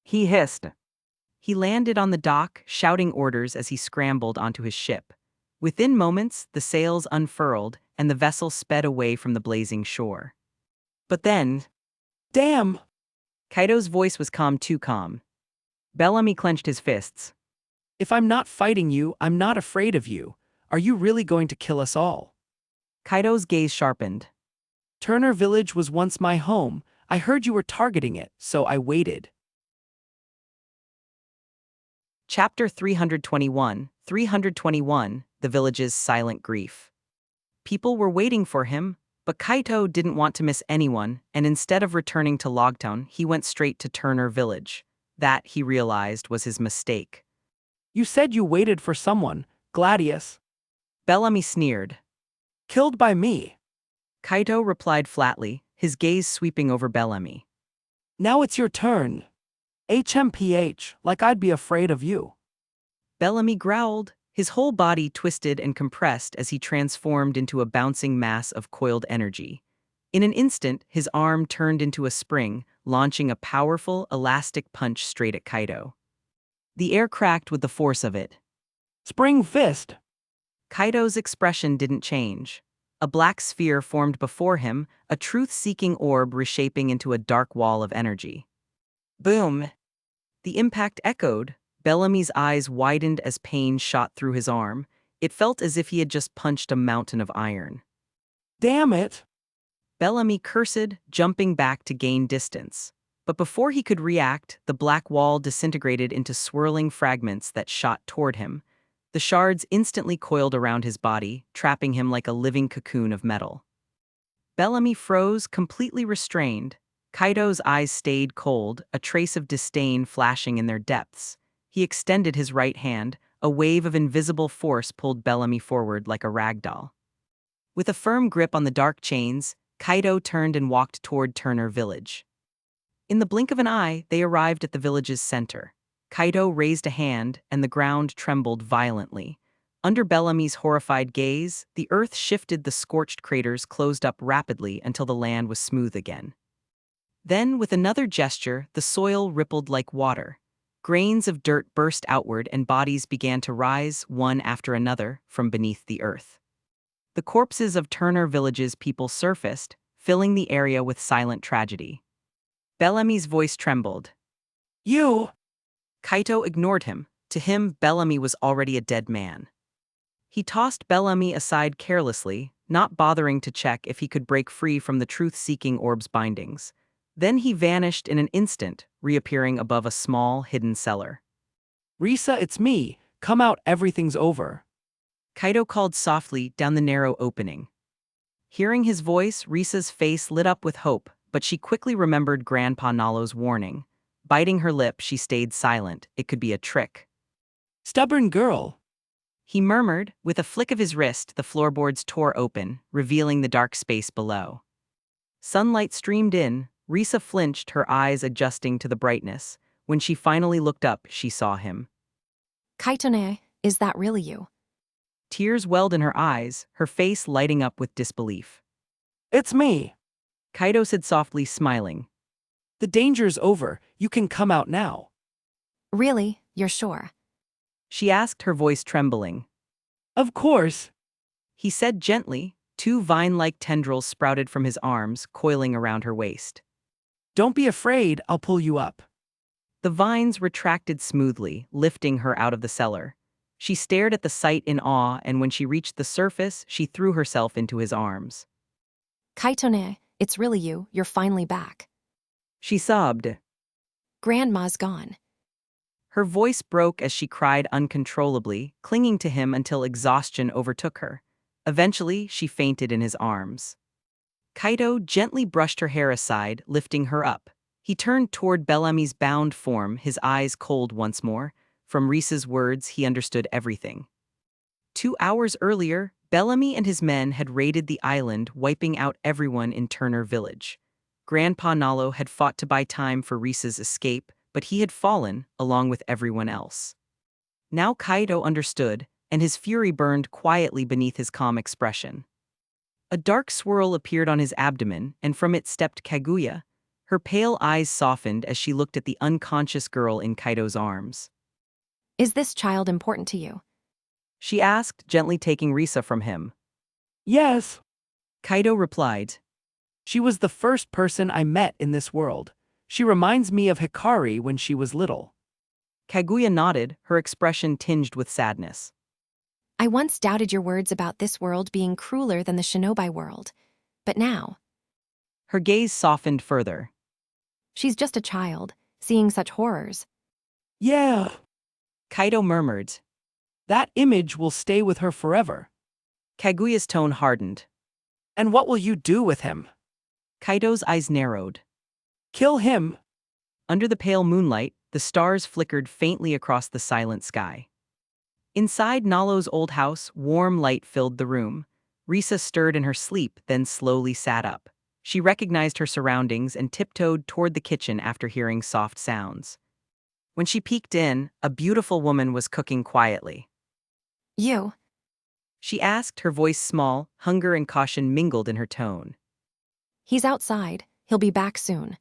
He hissed. He landed on the dock, shouting orders as he scrambled onto his ship. Within moments, the sails unfurled, and the vessel sped away from the blazing shore. But then, Damn! Kaito's voice was calm, too calm. Bellamy clenched his fists. If I'm not fighting you, I'm not afraid of you. Are you really going to kill us all? Kaito's gaze sharpened. Turner Village was once my home. I heard you were targeting it, so I waited. Chapter 321, The Village's Silent Grief. People were waiting for him, but Kaito didn't want to miss anyone, and instead of returning to Logtown, he went straight to Turner Village. That, he realized, was his mistake. You said you waited for someone, Gladius. Bellamy sneered. Killed by me. Kaito replied flatly, his gaze sweeping over Bellamy. Now it's your turn. HMPH, like I'd be afraid of you. Bellamy growled, his whole body twisted and compressed as he transformed into a bouncing mass of coiled energy. In an instant, his arm turned into a spring, launching a powerful, elastic punch straight at Kaito. The air cracked with the force of it. Spring fist. Kaito's expression didn't change. A black sphere formed before him, a truth-seeking orb reshaping into a dark wall of energy. Boom! The impact echoed. Bellamy's eyes widened as pain shot through his arm. It felt as if he had just punched a mountain of iron. Damn it! Bellamy cursed, jumping back to gain distance. But before he could react, the black wall disintegrated into swirling fragments that shot toward him. The shards instantly coiled around his body, trapping him like a living cocoon of metal. Bellamy froze, completely restrained. Kaito's eyes stayed cold, a trace of disdain flashing in their depths. He extended his right hand. A wave of invisible force pulled Bellamy forward like a rag doll. With a firm grip on the dark chains, Kaito turned and walked toward Turner Village. In the blink of an eye, they arrived at the village's center. Kaito raised a hand, and the ground trembled violently. Under Bellamy's horrified gaze, the earth shifted, the scorched craters closed up rapidly until the land was smooth again. Then, with another gesture, the soil rippled like water. Grains of dirt burst outward and bodies began to rise, one after another, from beneath the earth. The corpses of Turner Village's people surfaced, filling the area with silent tragedy. Bellamy's voice trembled. You! Kaito ignored him. To him, Bellamy was already a dead man. He tossed Bellamy aside carelessly, not bothering to check if he could break free from the truth-seeking orb's bindings. Then he vanished in an instant, reappearing above a small, hidden cellar. Risa, it's me. Come out, everything's over. Kaito called softly down the narrow opening. Hearing his voice, Risa's face lit up with hope, but she quickly remembered Grandpa Nalo's warning. Biting her lip, she stayed silent. It could be a trick. Stubborn girl. He murmured. With a flick of his wrist, the floorboards tore open, revealing the dark space below. Sunlight streamed in. Risa flinched, her eyes adjusting to the brightness. When she finally looked up, she saw him. Kaitone, is that really you? Tears welled in her eyes, her face lighting up with disbelief. It's me. Kaito said softly, smiling. The danger's over, you can come out now. Really, you're sure? She asked, her voice trembling. Of course. He said gently. Two vine-like tendrils sprouted from his arms, coiling around her waist. Don't be afraid, I'll pull you up. The vines retracted smoothly, lifting her out of the cellar. She stared at the sight in awe, and when she reached the surface, she threw herself into his arms. Kaitone, it's really you, you're finally back. She sobbed. Grandma's gone. Her voice broke as she cried uncontrollably, clinging to him until exhaustion overtook her. Eventually, she fainted in his arms. Kaito gently brushed her hair aside, lifting her up. He turned toward Bellamy's bound form, his eyes cold once more. From Risa's words, he understood everything. 2 hours earlier, Bellamy and his men had raided the island, wiping out everyone in Turner Village. Grandpa Nalo had fought to buy time for Risa's escape, but he had fallen, along with everyone else. Now Kaito understood, and his fury burned quietly beneath his calm expression. A dark swirl appeared on his abdomen, and from it stepped Kaguya. Her pale eyes softened as she looked at the unconscious girl in Kaito's arms. Is this child important to you? She asked, gently taking Risa from him. Yes. Kaito replied. She was the first person I met in this world. She reminds me of Hikari when she was little. Kaguya nodded, her expression tinged with sadness. I once doubted your words about this world being crueler than the Shinobi world. But now, Her gaze softened further. she's just a child, seeing such horrors. Yeah. Kaito murmured. That image will stay with her forever. Kaguya's tone hardened. And what will you do with him? Kaito's eyes narrowed. Kill him. Under the pale moonlight, the stars flickered faintly across the silent sky. Inside Nalo's old house, warm light filled the room. Risa stirred in her sleep, then slowly sat up. She recognized her surroundings and tiptoed toward the kitchen after hearing soft sounds. When she peeked in, a beautiful woman was cooking quietly. You. She asked, her voice small, hunger and caution mingled in her tone. He's outside. He'll be back soon.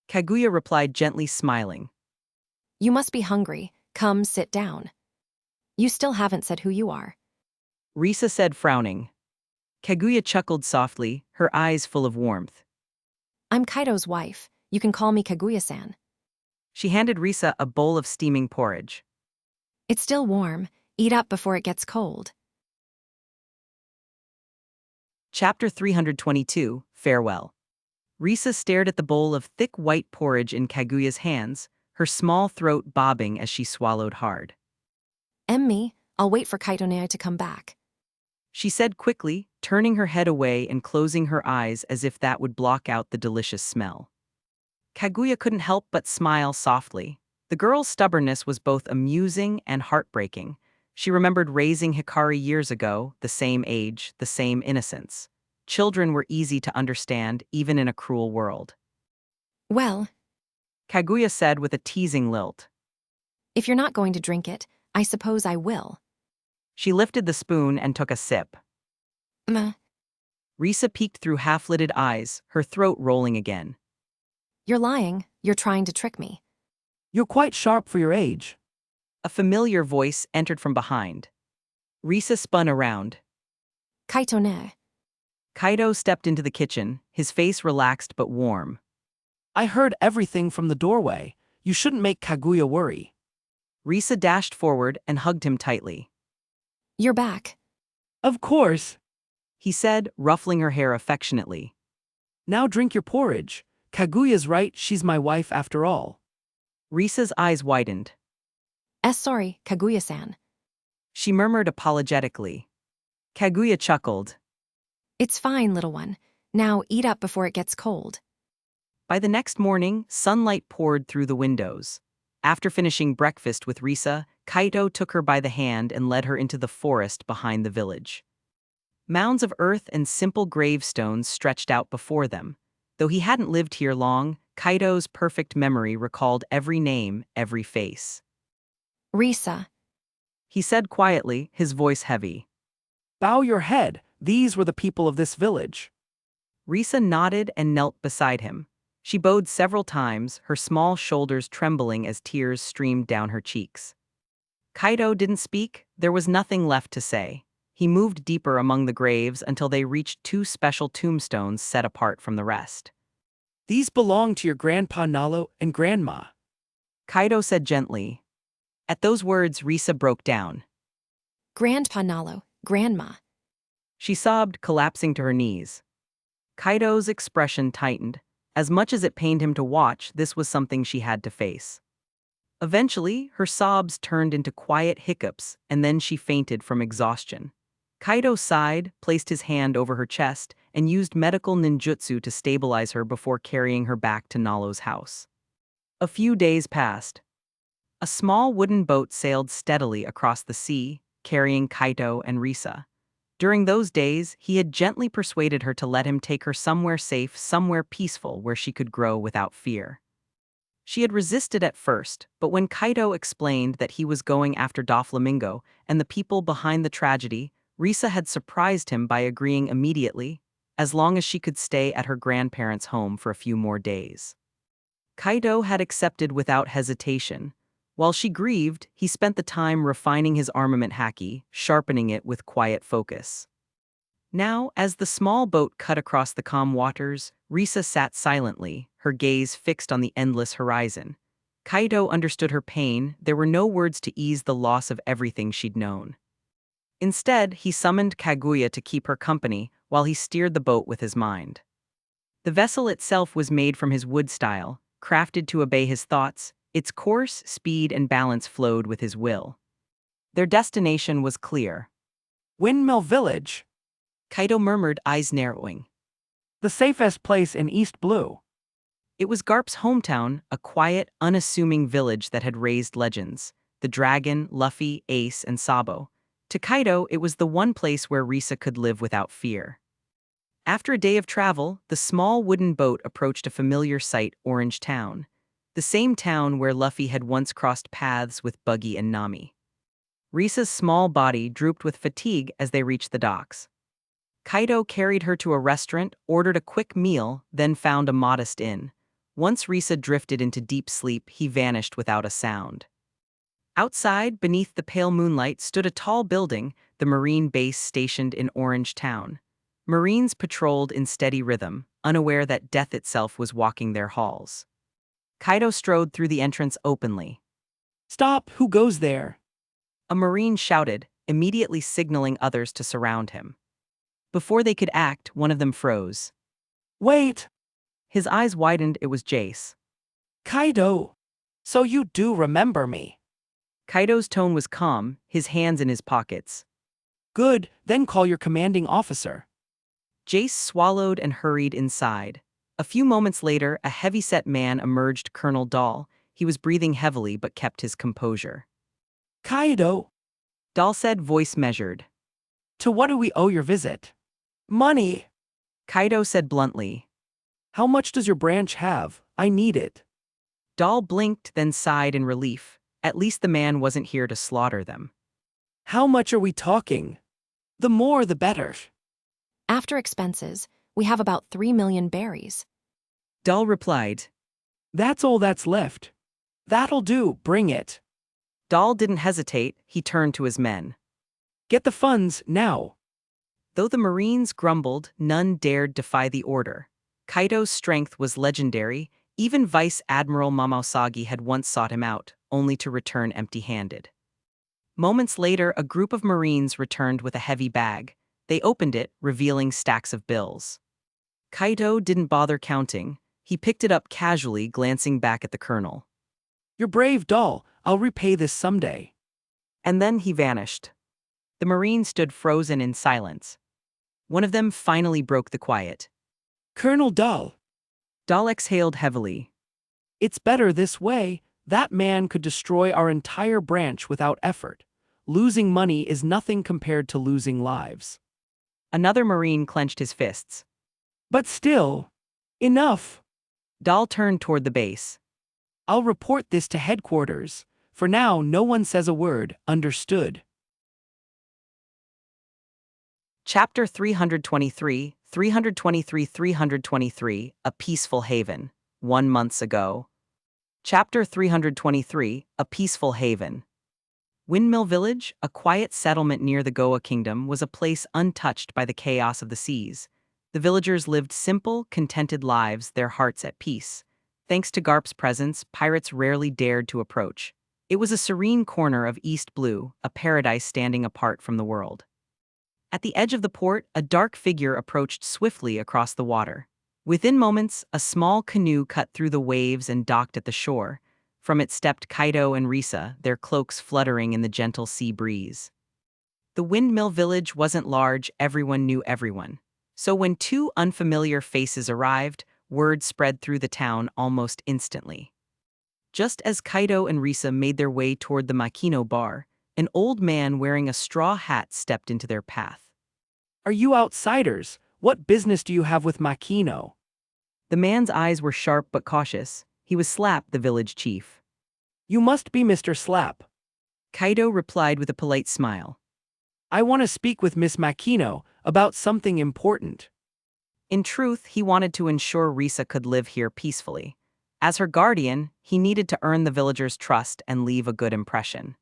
Kaguya replied, gently smiling. You must be hungry. Come, sit down. You still haven't said who you are. Risa said, frowning. Kaguya chuckled softly, her eyes full of warmth. I'm Kaito's wife. You can call me Kaguya-san. She handed Risa a bowl of steaming porridge. It's still warm. Eat up before it gets cold. Chapter 322, Farewell. Risa stared at the bowl of thick white porridge in Kaguya's hands, her small throat bobbing as she swallowed hard. Emmy, I'll wait for Kaitone to come back. She said quickly, turning her head away and closing her eyes as if that would block out the delicious smell. Kaguya couldn't help but smile softly. The girl's stubbornness was both amusing and heartbreaking. She remembered raising Hikari years ago, the same age, the same innocence. Children were easy to understand, even in a cruel world. Well, Kaguya said with a teasing lilt. if you're not going to drink it, I suppose I will. She lifted the spoon and took a sip. Risa peeked through half-lidded eyes, her throat rolling again. You're lying. You're trying to trick me. You're quite sharp for your age. A familiar voice entered from behind. Risa spun around. Kaitone. Kaito stepped into the kitchen, his face relaxed but warm. I heard everything from the doorway. You shouldn't make Kaguya worry. Risa dashed forward and hugged him tightly. You're back. Of course. He said, ruffling her hair affectionately. Now drink your porridge. Kaguya's right, she's my wife after all. Risa's eyes widened. Sorry, Kaguya-san. She murmured apologetically. Kaguya chuckled. It's fine, little one. Now eat up before it gets cold. By the next morning, sunlight poured through the windows. After finishing breakfast with Risa, Kaito took her by the hand and led her into the forest behind the village. Mounds of earth and simple gravestones stretched out before them. Though he hadn't lived here long, Kaito's perfect memory recalled every name, every face. Risa. He said quietly, his voice heavy. Bow your head. These were the people of this village. Risa nodded and knelt beside him. She bowed several times, her small shoulders trembling as tears streamed down her cheeks. Kaido didn't speak, there was nothing left to say. He moved deeper among the graves until they reached two special tombstones set apart from the rest. These belong to your grandpa Nalo and grandma. Kaido said gently. At those words, Risa broke down. Grandpa Nalo, Grandma. She sobbed, collapsing to her knees. Kaido's expression tightened. As much as it pained him to watch, this was something she had to face. Eventually, her sobs turned into quiet hiccups, and then she fainted from exhaustion. Kaido sighed, placed his hand over her chest, and used medical ninjutsu to stabilize her before carrying her back to Nalo's house. A few days passed. A small wooden boat sailed steadily across the sea, carrying Kaido and Risa. During those days, he had gently persuaded her to let him take her somewhere safe, somewhere peaceful where she could grow without fear. She had resisted at first, but when Kaido explained that he was going after Doflamingo and the people behind the tragedy, Risa had surprised him by agreeing immediately, as long as she could stay at her grandparents' home for a few more days. Kaido had accepted without hesitation. While she grieved, he spent the time refining his armament haki, sharpening it with quiet focus. Now, as the small boat cut across the calm waters, Risa sat silently, her gaze fixed on the endless horizon. Kaido understood her pain, there were no words to ease the loss of everything she'd known. Instead, he summoned Kaguya to keep her company while he steered the boat with his mind. The vessel itself was made from his wood style, crafted to obey his thoughts. Its course, speed, and balance flowed with his will. Their destination was clear. Windmill Village. Kaido murmured, eyes narrowing. The safest place in East Blue. It was Garp's hometown, a quiet, unassuming village that had raised legends. The Dragon, Luffy, Ace, and Sabo. To Kaido, it was the one place where Risa could live without fear. After a day of travel, the small wooden boat approached a familiar sight, Orange Town. The same town where Luffy had once crossed paths with Buggy and Nami. Risa's small body drooped with fatigue as they reached the docks. Kaido carried her to a restaurant, ordered a quick meal, then found a modest inn. Once Risa drifted into deep sleep, he vanished without a sound. Outside, beneath the pale moonlight, stood a tall building, the Marine base stationed in Orange Town. Marines patrolled in steady rhythm, unaware that death itself was walking their halls. Kaido strode through the entrance openly. Stop, who goes there? A Marine shouted, immediately signaling others to surround him. Before they could act, one of them froze. Wait! His eyes widened, it was Jace. Kaido! So you do remember me. Kaido's tone was calm, his hands in his pockets. Good, then call your commanding officer. Jace swallowed and hurried inside. A few moments later, a heavy-set man emerged, Colonel Dahl. He was breathing heavily but kept his composure. Kaido! Dahl said, voice measured. To what do we owe your visit? Money! Kaido said bluntly. How much does your branch have? I need it. Dahl blinked, then sighed in relief. At least the man wasn't here to slaughter them. How much are we talking? The more the better. After expenses, we have about 3 million berries. Dahl replied. That's all that's left. That'll do, bring it. Dahl didn't hesitate, he turned to his men. Get the funds, now. Though the Marines grumbled, none dared defy the order. Kaido's strength was legendary, even Vice Admiral Momousagi had once sought him out, only to return empty-handed. Moments later, a group of Marines returned with a heavy bag. They opened it, revealing stacks of bills. Kaido didn't bother counting. He picked it up casually, glancing back at the colonel. You're brave, Dahl. I'll repay this someday. And then he vanished. The Marine stood frozen in silence. One of them finally broke the quiet. Colonel Dahl. Dahl exhaled heavily. It's better this way. That man could destroy our entire branch without effort. Losing money is nothing compared to losing lives. Another Marine clenched his fists. But still, enough. Dahl turned toward the base. I'll report this to headquarters. For now, no one says a word, understood. Chapter 323, 323, A Peaceful Haven. 1 month ago. Chapter 323, A Peaceful Haven. Windmill Village, a quiet settlement near the Goa Kingdom, was a place untouched by the chaos of the seas. The villagers lived simple, contented lives, their hearts at peace. Thanks to Garp's presence, pirates rarely dared to approach. It was a serene corner of East Blue, a paradise standing apart from the world. At the edge of the port, a dark figure approached swiftly across the water. Within moments, a small canoe cut through the waves and docked at the shore. From it stepped Kaido and Risa, their cloaks fluttering in the gentle sea breeze. The windmill village wasn't large, everyone knew everyone. So when two unfamiliar faces arrived, word spread through the town almost instantly. Just as Kaido and Risa made their way toward the Makino bar, an old man wearing a straw hat stepped into their path. Are you outsiders? What business do you have with Makino? The man's eyes were sharp but cautious. He was Slap, the village chief. You must be Mr. Slap. Kaido replied with a polite smile. I want to speak with Miss Makino about something important. In truth, he wanted to ensure Risa could live here peacefully. As her guardian, he needed to earn the villagers' trust and leave a good impression.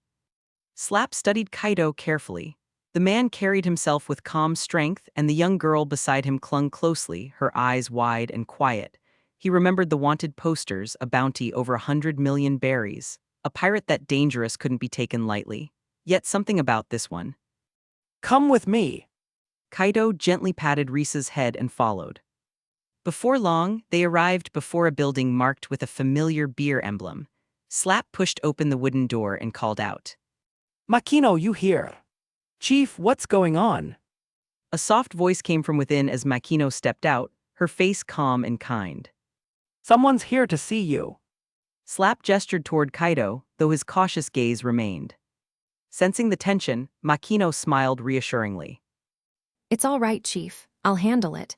Slap studied Kaido carefully. The man carried himself with calm strength, and the young girl beside him clung closely, her eyes wide and quiet. He remembered the wanted posters, a bounty over 100 million berries. A pirate that dangerous couldn't be taken lightly. Yet something about this one. Come with me. Kaido gently patted Risa's head and followed. Before long, they arrived before a building marked with a familiar beer emblem. Slap pushed open the wooden door and called out. Makino, you here? Chief, what's going on? A soft voice came from within as Makino stepped out, her face calm and kind. Someone's here to see you. Slap gestured toward Kaido, though his cautious gaze remained. Sensing the tension, Makino smiled reassuringly. It's all right, Chief. I'll handle it.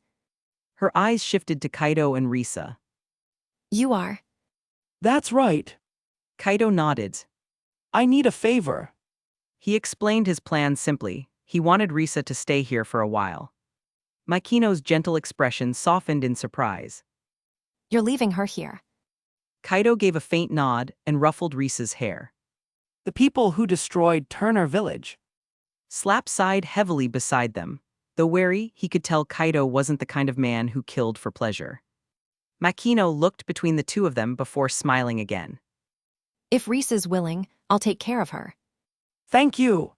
Her eyes shifted to Kaido and Risa. You are. That's right. Kaido nodded. I need a favor. He explained his plan simply. He wanted Risa to stay here for a while. Makino's gentle expression softened in surprise. You're leaving her here. Kaido gave a faint nod and ruffled Risa's hair. The people who destroyed Turner Village. Slap sighed heavily beside them. Though wary, he could tell Kaido wasn't the kind of man who killed for pleasure. Makino looked between the two of them before smiling again. If Risa's willing, I'll take care of her. Thank you.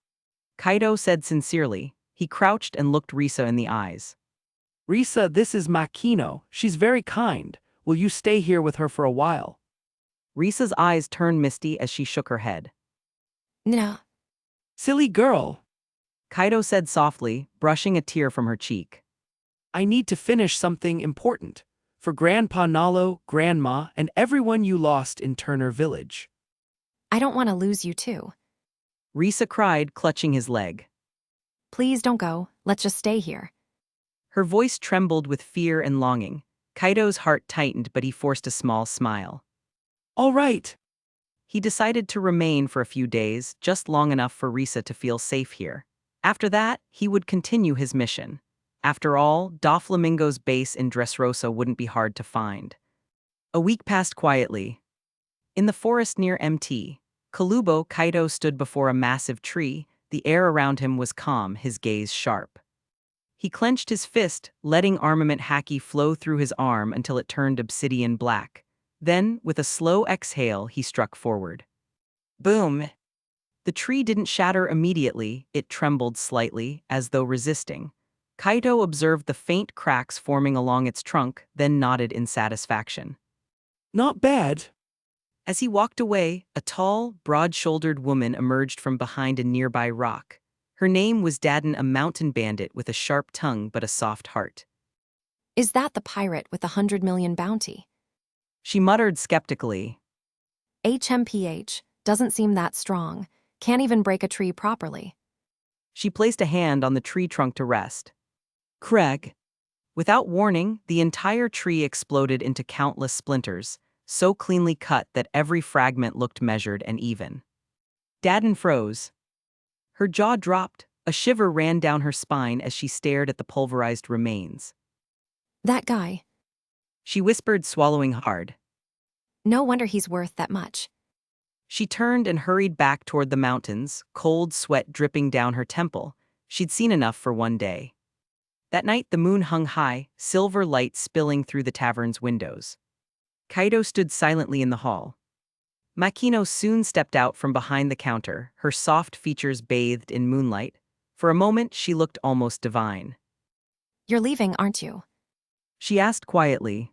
Kaido said sincerely. He crouched and looked Risa in the eyes. Risa, this is Makino. She's very kind. Will you stay here with her for a while? Risa's eyes turned misty as she shook her head. No. Silly girl. Kaido said softly, brushing a tear from her cheek. I need to finish something important. For Grandpa Nalo, Grandma, and everyone you lost in Turner Village. I don't want to lose you too. Risa cried, clutching his leg. Please don't go. Let's just stay here. Her voice trembled with fear and longing. Kaido's heart tightened, but he forced a small smile. All right. He decided to remain for a few days, just long enough for Risa to feel safe here. After that, he would continue his mission. After all, Doflamingo's base in Dressrosa wouldn't be hard to find. A week passed quietly. In the forest near MT, Kalubo, Kaido stood before a massive tree. The air around him was calm, his gaze sharp. He clenched his fist, letting armament haki flow through his arm until it turned obsidian black. Then, with a slow exhale, he struck forward. Boom! The tree didn't shatter immediately, it trembled slightly, as though resisting. Kaido observed the faint cracks forming along its trunk, then nodded in satisfaction. Not bad. As he walked away, a tall, broad-shouldered woman emerged from behind a nearby rock. Her name was Daden, a mountain bandit with a sharp tongue but a soft heart. Is that the pirate with the 100 million bounty? She muttered skeptically. HMPH. Doesn't seem that strong. Can't even break a tree properly. She placed a hand on the tree trunk to rest. Craig. Without warning, the entire tree exploded into countless splinters, so cleanly cut that every fragment looked measured and even. Daden froze. Her jaw dropped, a shiver ran down her spine as she stared at the pulverized remains. That guy. she whispered, swallowing hard. No wonder he's worth that much. She turned and hurried back toward the mountains, cold sweat dripping down her temple. She'd seen enough for one day. That night the moon hung high, silver light spilling through the tavern's windows. Kaido stood silently in the hall. Makino soon stepped out from behind the counter, her soft features bathed in moonlight. For a moment she looked almost divine. You're leaving, aren't you? She asked quietly.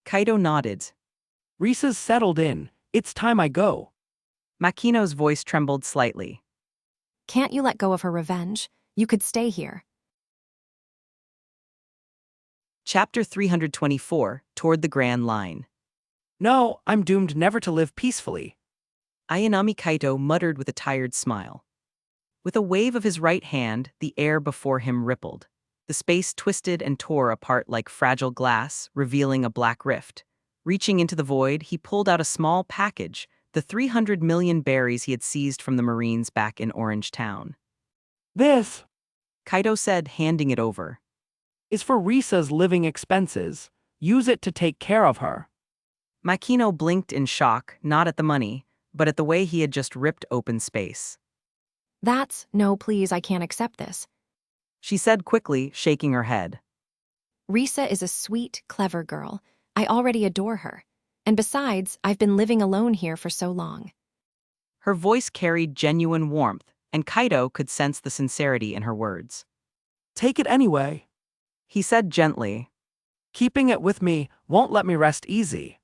Kaido nodded. Risa's settled in. It's time I go. Makino's voice trembled slightly. Can't you let go of her revenge? You could stay here. Chapter 324, Toward the Grand Line. No, I'm doomed never to live peacefully. Ayanami Kaito muttered with a tired smile. With a wave of his right hand, the air before him rippled. The space twisted and tore apart like fragile glass, revealing a black rift. Reaching into the void, he pulled out a small package, the 300 million berries he had seized from the Marines back in Orange Town. This Kaito said, handing it over. is for Risa's living expenses. Use it to take care of her. Makino blinked in shock, not at the money, but at the way he had just ripped open space. No, please, I can't accept this. She said quickly, shaking her head. Risa is a sweet, clever girl. I already adore her. And besides, I've been living alone here for so long. Her voice carried genuine warmth, and Kaito could sense the sincerity in her words. Take it anyway. He said gently. Keeping it with me won't let me rest easy.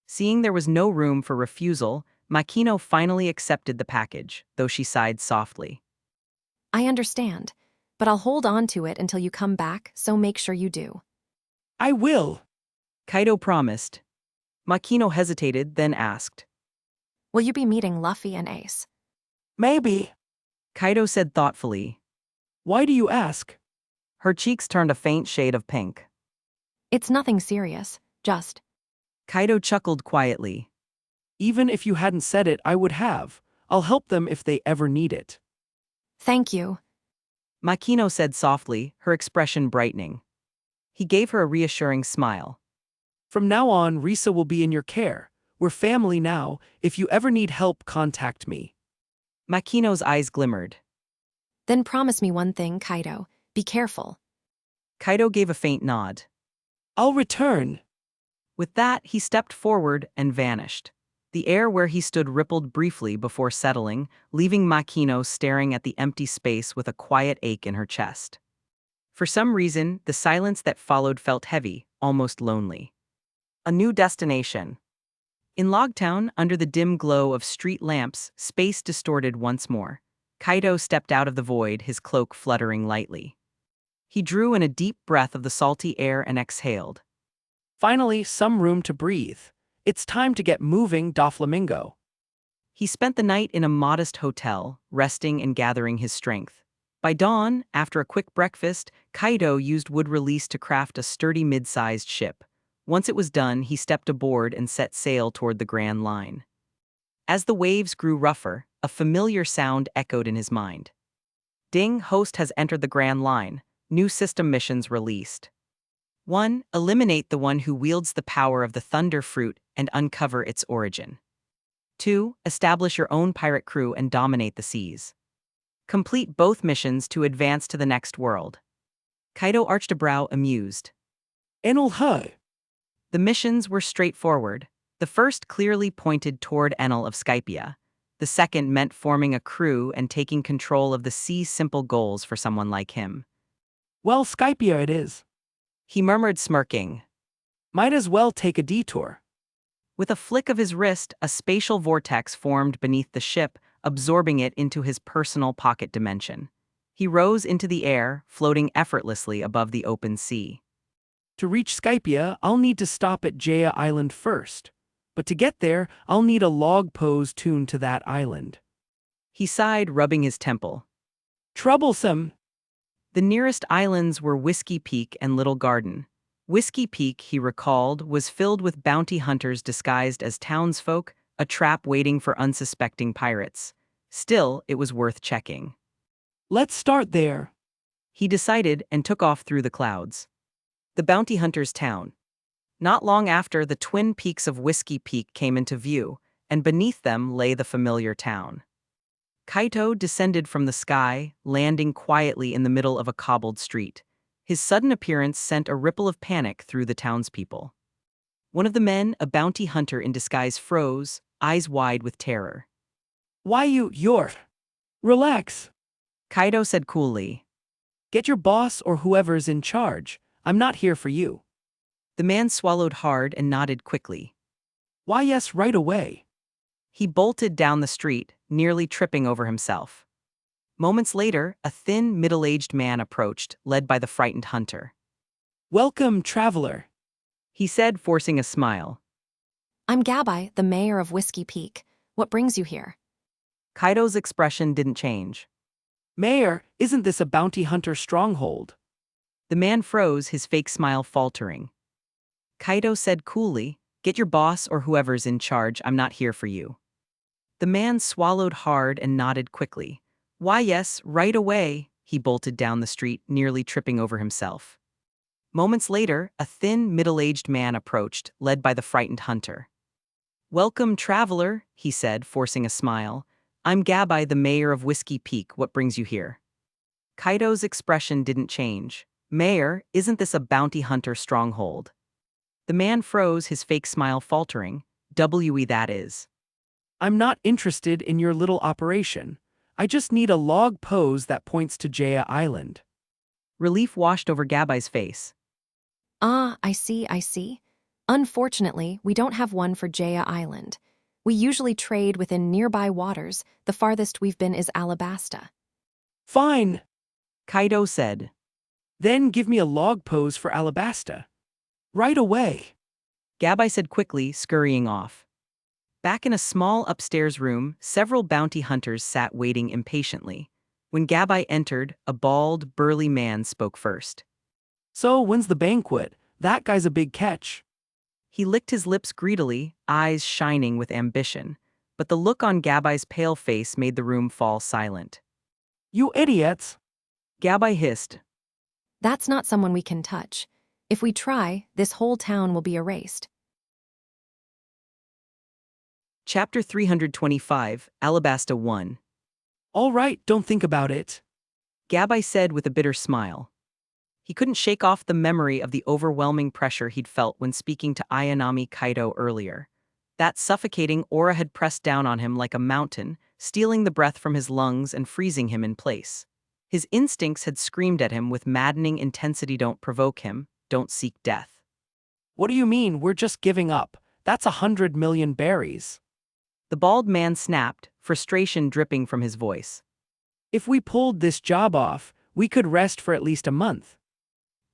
Seeing there was no room for refusal, Makino finally accepted the package, though she sighed softly. I understand, but I'll hold on to it until you come back, so make sure you do. I will. Kaito promised. Makino hesitated, then asked. Will you be meeting Luffy and Ace? Maybe. Kaito said thoughtfully. Why do you ask? Her cheeks turned a faint shade of pink. It's nothing serious, just. Kaito chuckled quietly. Even if you hadn't said it, I would have. I'll help them if they ever need it. Thank you. Makino said softly, her expression brightening. He gave her a reassuring smile. From now on, Risa will be in your care. We're family now. If you ever need help, contact me. Makino's eyes glimmered. Then promise me one thing, Kaido. Be careful. Kaito gave a faint nod. I'll return. With that, he stepped forward and vanished. The air where he stood rippled briefly before settling, leaving Makino staring at the empty space with a quiet ache in her chest. For some reason, the silence that followed felt heavy, almost lonely. A new destination. In Logtown, under the dim glow of street lamps, space distorted once more. Kaito stepped out of the void, his cloak fluttering lightly. He drew in a deep breath of the salty air and exhaled. Finally, some room to breathe. It's time to get moving, Doflamingo. He spent the night in a modest hotel, resting and gathering his strength. By dawn, after a quick breakfast, Kaito used wood release to craft a sturdy mid-sized ship. Once it was done, he stepped aboard and set sail toward the Grand Line. As the waves grew rougher, a familiar sound echoed in his mind. Ding, host has entered the Grand Line. New system missions released. 1. Eliminate the one who wields the power of the Thunder Fruit and uncover its origin. 2. Establish your own pirate crew and dominate the seas. Complete both missions to advance to the next world. Kaito arched a brow, amused. Enel. The missions were straightforward. The first clearly pointed toward Enel of Skypia. The second meant forming a crew and taking control of the sea's simple goals for someone like him. Well, Skypia it is. He murmured, smirking. Might as well take a detour. With a flick of his wrist, a spatial vortex formed beneath the ship, absorbing it into his personal pocket dimension. He rose into the air, floating effortlessly above the open sea. To reach Skypia, I'll need to stop at Jaya Island first. But to get there, I'll need a log pose tuned to that island. He sighed, rubbing his temple. Troublesome. The nearest islands were Whiskey Peak and Little Garden. Whiskey Peak, he recalled, was filled with bounty hunters disguised as townsfolk, a trap waiting for unsuspecting pirates. Still, it was worth checking. Let's start there. He decided and took off through the clouds. The bounty hunter's town. Not long after, the twin peaks of Whiskey Peak came into view, and beneath them lay the familiar town. Kaito descended from the sky, landing quietly in the middle of a cobbled street. His sudden appearance sent a ripple of panic through the townspeople. One of the men, a bounty hunter in disguise, froze, eyes wide with terror. Why you're... Relax. Kaito said coolly. Get your boss or whoever's in charge. I'm not here for you. The man swallowed hard and nodded quickly. Why yes, right away. He bolted down the street, nearly tripping over himself. Moments later, a thin, middle-aged man approached, led by the frightened hunter. Welcome, traveler. He said, forcing a smile. I'm Gabai, the mayor of Whiskey Peak. What brings you here? Kaito's expression didn't change. Mayor, isn't this a bounty hunter stronghold? The man froze, his fake smile faltering. Kaito said coolly, get your boss or whoever's in charge, I'm not here for you. The man swallowed hard and nodded quickly. Why yes, right away, he bolted down the street, nearly tripping over himself. Moments later, a thin, middle-aged man approached, led by the frightened hunter. Welcome, traveler, he said, forcing a smile. I'm Gabai, the mayor of Whiskey Peak. What brings you here? Kaito's expression didn't change. Mayor, isn't this a bounty hunter stronghold? The man froze, his fake smile faltering. W.E. that is. I'm not interested in your little operation. I just need a log pose that points to Jaya Island. Relief washed over Gabai's face. Ah, I see. Unfortunately, we don't have one for Jaya Island. We usually trade within nearby waters. The farthest we've been is Alabasta. Fine. Kaito said. Then give me a log pose for Alabasta. Right away. Gabai said quickly, scurrying off. Back in a small upstairs room, several bounty hunters sat waiting impatiently. When Gabai entered, a bald, burly man spoke first. So, when's the banquet? That guy's a big catch. He licked his lips greedily, eyes shining with ambition, but the look on Gabai's pale face made the room fall silent. You idiots! Gabai hissed. That's not someone we can touch. If we try, this whole town will be erased. Chapter 325, Alabasta 1. All right, don't think about it. Gabai said with a bitter smile. He couldn't shake off the memory of the overwhelming pressure he'd felt when speaking to Ayanami Kaito earlier. That suffocating aura had pressed down on him like a mountain, stealing the breath from his lungs and freezing him in place. His instincts had screamed at him with maddening intensity, don't provoke him, don't seek death. What do you mean, we're just giving up? That's 100 million berries. The bald man snapped, frustration dripping from his voice. If we pulled this job off, we could rest for at least a month.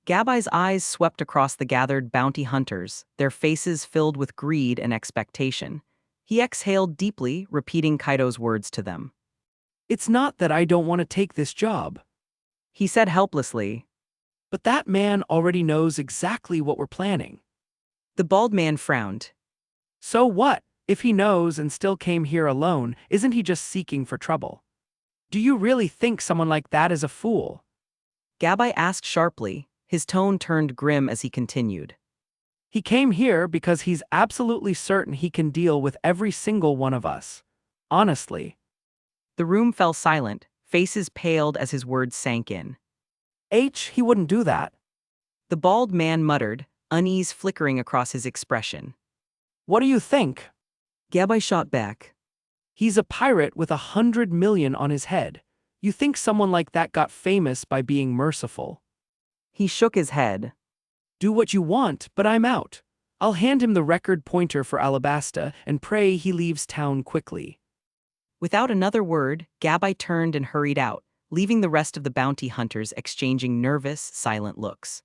Gabai's eyes swept across the gathered bounty hunters, their faces filled with greed and expectation. He exhaled deeply, repeating Kaito's words to them. It's not that I don't want to take this job. He said helplessly. But that man already knows exactly what we're planning. The bald man frowned. So what? If he knows and still came here alone, isn't he just seeking for trouble? Do you really think someone like that is a fool? Gabai asked sharply, his tone turned grim as he continued. He came here because he's absolutely certain he can deal with every single one of us. Honestly. The room fell silent, faces paled as his words sank in. He wouldn't do that. The bald man muttered, unease flickering across his expression. What do you think? Gabai shot back. He's a pirate with 100 million on his head. You think someone like that got famous by being merciful? He shook his head. Do what you want, but I'm out. I'll hand him the record pointer for Alabasta and pray he leaves town quickly. Without another word, Gabai turned and hurried out, leaving the rest of the bounty hunters exchanging nervous, silent looks.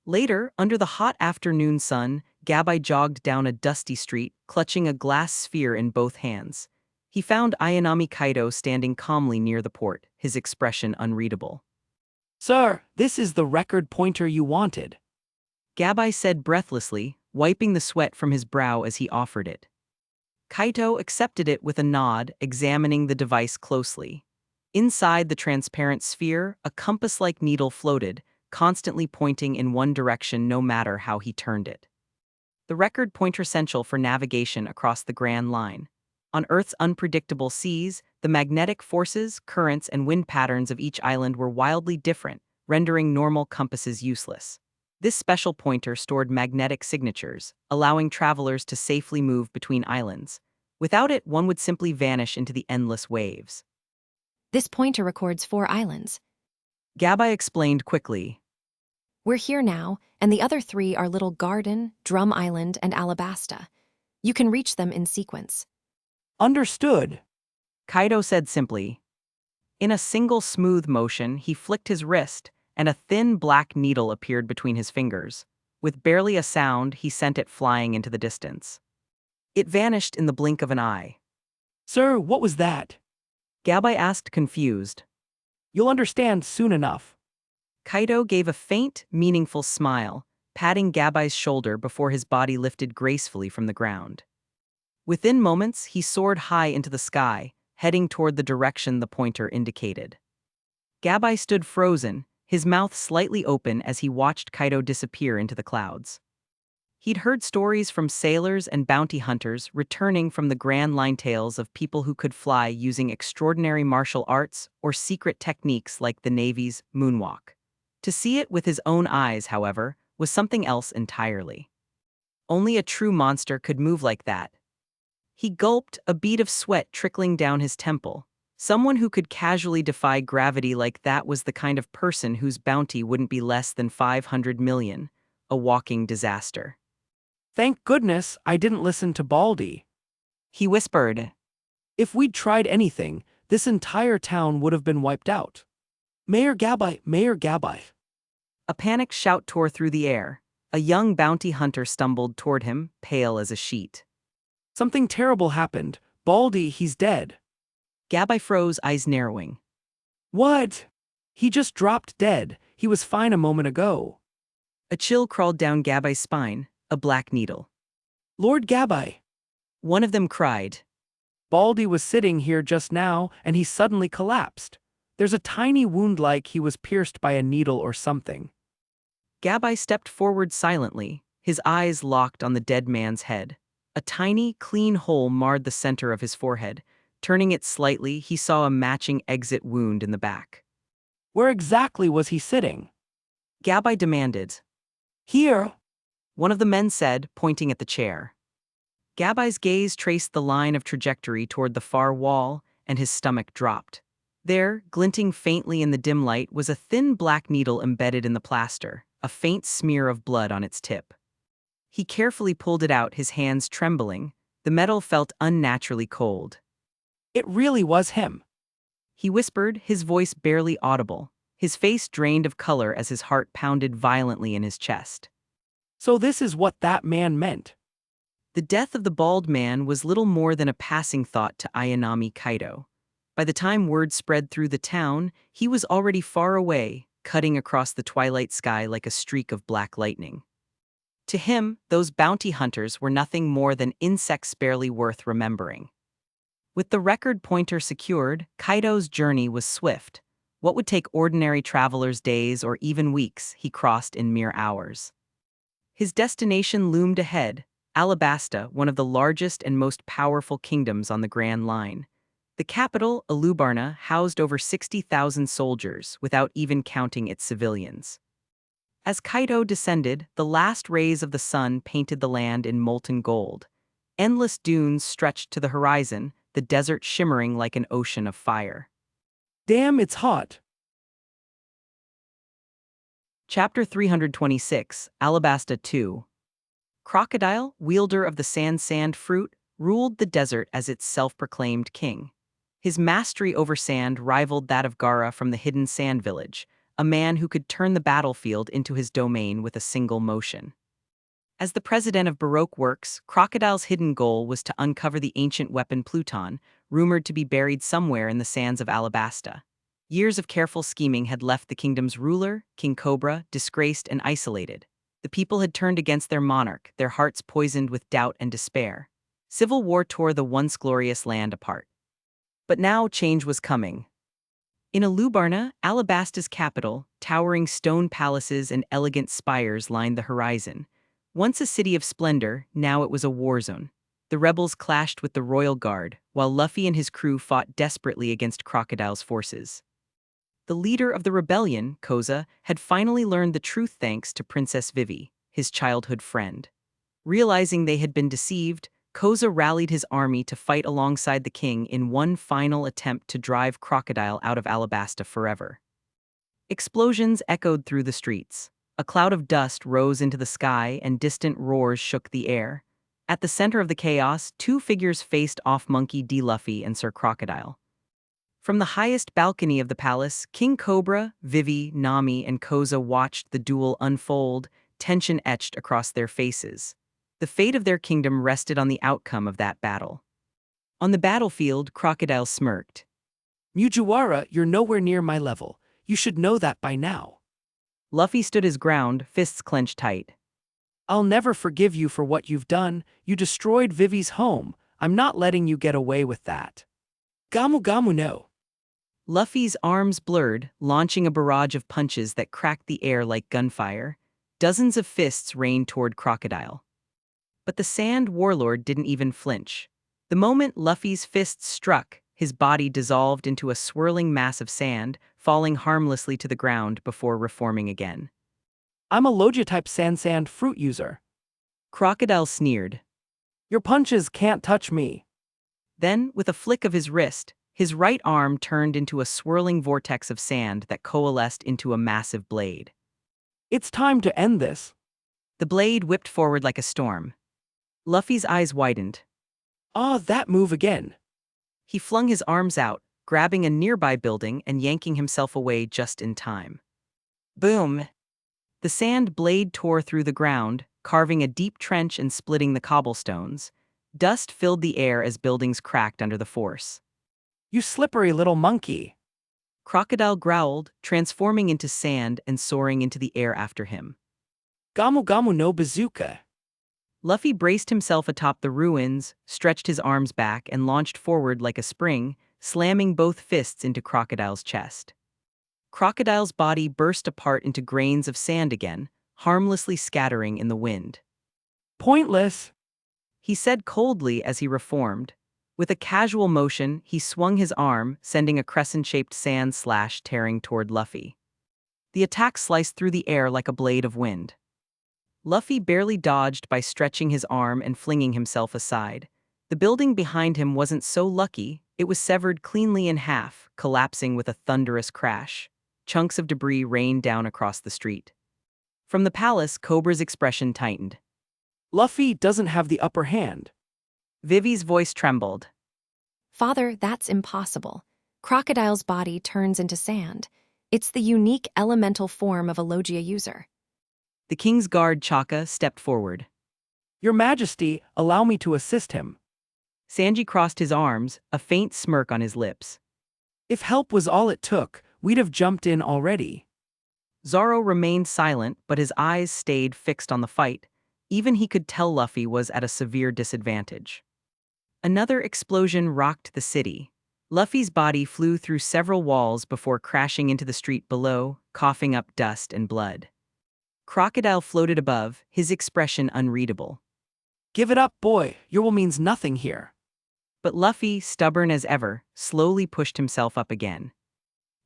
Later, under the hot afternoon sun, Gabai jogged down a dusty street, clutching a glass sphere in both hands. He found Ayanami Kaito standing calmly near the port, his expression unreadable. Sir, this is the record pointer you wanted. Gabai said breathlessly, wiping the sweat from his brow as he offered it. Kaito accepted it with a nod, examining the device closely. Inside the transparent sphere, a compass-like needle floated, constantly pointing in one direction no matter how he turned it. the record pointer essential for navigation across the Grand Line. On Earth's unpredictable seas, the magnetic forces, currents, and wind patterns of each island were wildly different, rendering normal compasses useless. This special pointer stored magnetic signatures, allowing travelers to safely move between islands. Without it, one would simply vanish into the endless waves. This pointer records 4 islands. Gabai explained quickly. We're here now, and the other 3 are Little Garden, Drum Island, and Alabasta. You can reach them in sequence. Understood. Kaido said simply. In a single smooth motion, he flicked his wrist, and a thin black needle appeared between his fingers. With barely a sound, he sent it flying into the distance. It vanished in the blink of an eye. Sir, what was that? Gabai asked, confused. You'll understand soon enough. Kaido gave a faint, meaningful smile, patting Gabai's shoulder before his body lifted gracefully from the ground. Within moments, he soared high into the sky, heading toward the direction the pointer indicated. Gabai stood frozen, his mouth slightly open as he watched Kaido disappear into the clouds. He'd heard stories from sailors and bounty hunters returning from the Grand Line tales of people who could fly using extraordinary martial arts or secret techniques like the Navy's moonwalk. To see it with his own eyes, however, was something else entirely. Only a true monster could move like that. He gulped, a bead of sweat trickling down his temple. Someone who could casually defy gravity like that was the kind of person whose bounty wouldn't be less than 500 million, a walking disaster. Thank goodness I didn't listen to Baldy. He whispered. If we'd tried anything, this entire town would have been wiped out. Mayor Gabai, Mayor Gabai. A panicked shout tore through the air. A young bounty hunter stumbled toward him, pale as a sheet. Something terrible happened. Baldy, he's dead. Gabai froze, eyes narrowing. What? He just dropped dead. He was fine a moment ago. A chill crawled down Gabai's spine, a black needle. Lord Gabai. One of them cried. Baldy was sitting here just now, and he suddenly collapsed. There's a tiny wound like he was pierced by a needle or something. Gabai stepped forward silently, his eyes locked on the dead man's head. A tiny, clean hole marred the center of his forehead. Turning it slightly, he saw a matching exit wound in the back. Where exactly was he sitting? Gabai demanded. Here. One of the men said, pointing at the chair. Gabai's gaze traced the line of trajectory toward the far wall, and his stomach dropped. There, glinting faintly in the dim light, was a thin black needle embedded in the plaster, a faint smear of blood on its tip. He carefully pulled it out, his hands trembling. The metal felt unnaturally cold. It really was him. He whispered, his voice barely audible. His face drained of color as his heart pounded violently in his chest. So this is what that man meant. The death of the bald man was little more than a passing thought to Ayanami Kaido. By the time word spread through the town, he was already far away, cutting across the twilight sky like a streak of black lightning. To him, those bounty hunters were nothing more than insects barely worth remembering. With the record pointer secured, Kaido's journey was swift. What would take ordinary travelers days or even weeks, he crossed in mere hours. His destination loomed ahead, Alabasta, one of the largest and most powerful kingdoms on the Grand Line. The capital, Alubarna, housed over 60,000 soldiers, without even counting its civilians. As Kaido descended, the last rays of the sun painted the land in molten gold. Endless dunes stretched to the horizon, the desert shimmering like an ocean of fire. Damn, it's hot. Chapter 326, Alabasta 2. Crocodile, wielder of the sand fruit, ruled the desert as its self-proclaimed king. His mastery over sand rivaled that of Gara from the hidden sand village, a man who could turn the battlefield into his domain with a single motion. As the president of Baroque Works, Crocodile's hidden goal was to uncover the ancient weapon Pluton, rumored to be buried somewhere in the sands of Alabasta. Years of careful scheming had left the kingdom's ruler, King Cobra, disgraced and isolated. The people had turned against their monarch, their hearts poisoned with doubt and despair. Civil war tore the once glorious land apart. But now change was coming. In Alubarna, Alabasta's capital, towering stone palaces and elegant spires lined the horizon. Once a city of splendor, now it was a war zone. The rebels clashed with the royal guard, while Luffy and his crew fought desperately against Crocodile's forces. The leader of the rebellion, Koza, had finally learned the truth thanks to Princess Vivi, his childhood friend. Realizing they had been deceived, Koza rallied his army to fight alongside the king in one final attempt to drive Crocodile out of Alabasta forever. Explosions echoed through the streets. A cloud of dust rose into the sky and distant roars shook the air. At the center of the chaos, two figures faced off: Monkey D. Luffy and Sir Crocodile. From the highest balcony of the palace, King Cobra, Vivi, Nami, and Koza watched the duel unfold, tension etched across their faces. The fate of their kingdom rested on the outcome of that battle. On the battlefield, Crocodile smirked. Mugiwara, you're nowhere near my level. You should know that by now. Luffy stood his ground, fists clenched tight. I'll never forgive you for what you've done. You destroyed Vivi's home. I'm not letting you get away with that. Gamu Gamu no. Luffy's arms blurred, launching a barrage of punches that cracked the air like gunfire. Dozens of fists rained toward Crocodile. But the Sand Warlord didn't even flinch. The moment Luffy's fists struck, his body dissolved into a swirling mass of sand, falling harmlessly to the ground before reforming again. I'm a Logia-type sand fruit user. Crocodile sneered. Your punches can't touch me. Then, with a flick of his wrist, his right arm turned into a swirling vortex of sand that coalesced into a massive blade. It's time to end this. The blade whipped forward like a storm. Luffy's eyes widened. Ah, that move again. He flung his arms out, grabbing a nearby building and yanking himself away just in time. Boom! The sand blade tore through the ground, carving a deep trench and splitting the cobblestones. Dust filled the air as buildings cracked under the force. You slippery little monkey. Crocodile growled, transforming into sand and soaring into the air after him. Gamu Gamu no bazooka. Luffy braced himself atop the ruins, stretched his arms back, and launched forward like a spring, slamming both fists into Crocodile's chest. Crocodile's body burst apart into grains of sand again, harmlessly scattering in the wind. Pointless, he said coldly as he reformed. With a casual motion, he swung his arm, sending a crescent-shaped sand slash tearing toward Luffy. The attack sliced through the air like a blade of wind. Luffy barely dodged by stretching his arm and flinging himself aside. The building behind him wasn't so lucky; it was severed cleanly in half, collapsing with a thunderous crash. Chunks of debris rained down across the street. From the palace, Cobra's expression tightened. Luffy doesn't have the upper hand. Vivi's voice trembled. Father, that's impossible. Crocodile's body turns into sand. It's the unique elemental form of a Logia user. The king's guard, Chaka, stepped forward. Your Majesty, allow me to assist him. Sanji crossed his arms, a faint smirk on his lips. If help was all it took, we'd have jumped in already. Zoro remained silent, but his eyes stayed fixed on the fight. Even he could tell Luffy was at a severe disadvantage. Another explosion rocked the city. Luffy's body flew through several walls before crashing into the street below, coughing up dust and blood. Crocodile floated above, his expression unreadable. Give it up, boy. Your will means nothing here. But Luffy, stubborn as ever, slowly pushed himself up again.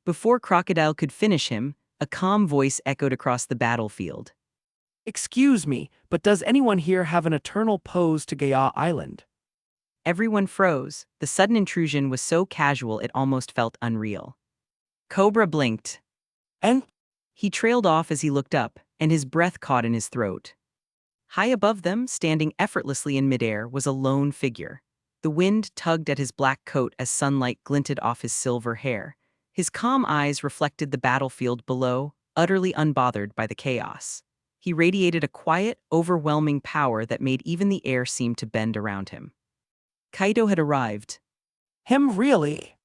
Before Crocodile could finish him, a calm voice echoed across the battlefield. Excuse me, but does anyone here have an eternal pose to Gaia Island? Everyone froze. The sudden intrusion was so casual it almost felt unreal. Cobra blinked. And? He trailed off as he looked up, and his breath caught in his throat. High above them, standing effortlessly in midair, was a lone figure. The wind tugged at his black coat as sunlight glinted off his silver hair. His calm eyes reflected the battlefield below, utterly unbothered by the chaos. He radiated a quiet, overwhelming power that made even the air seem to bend around him. Kaido had arrived. Him really?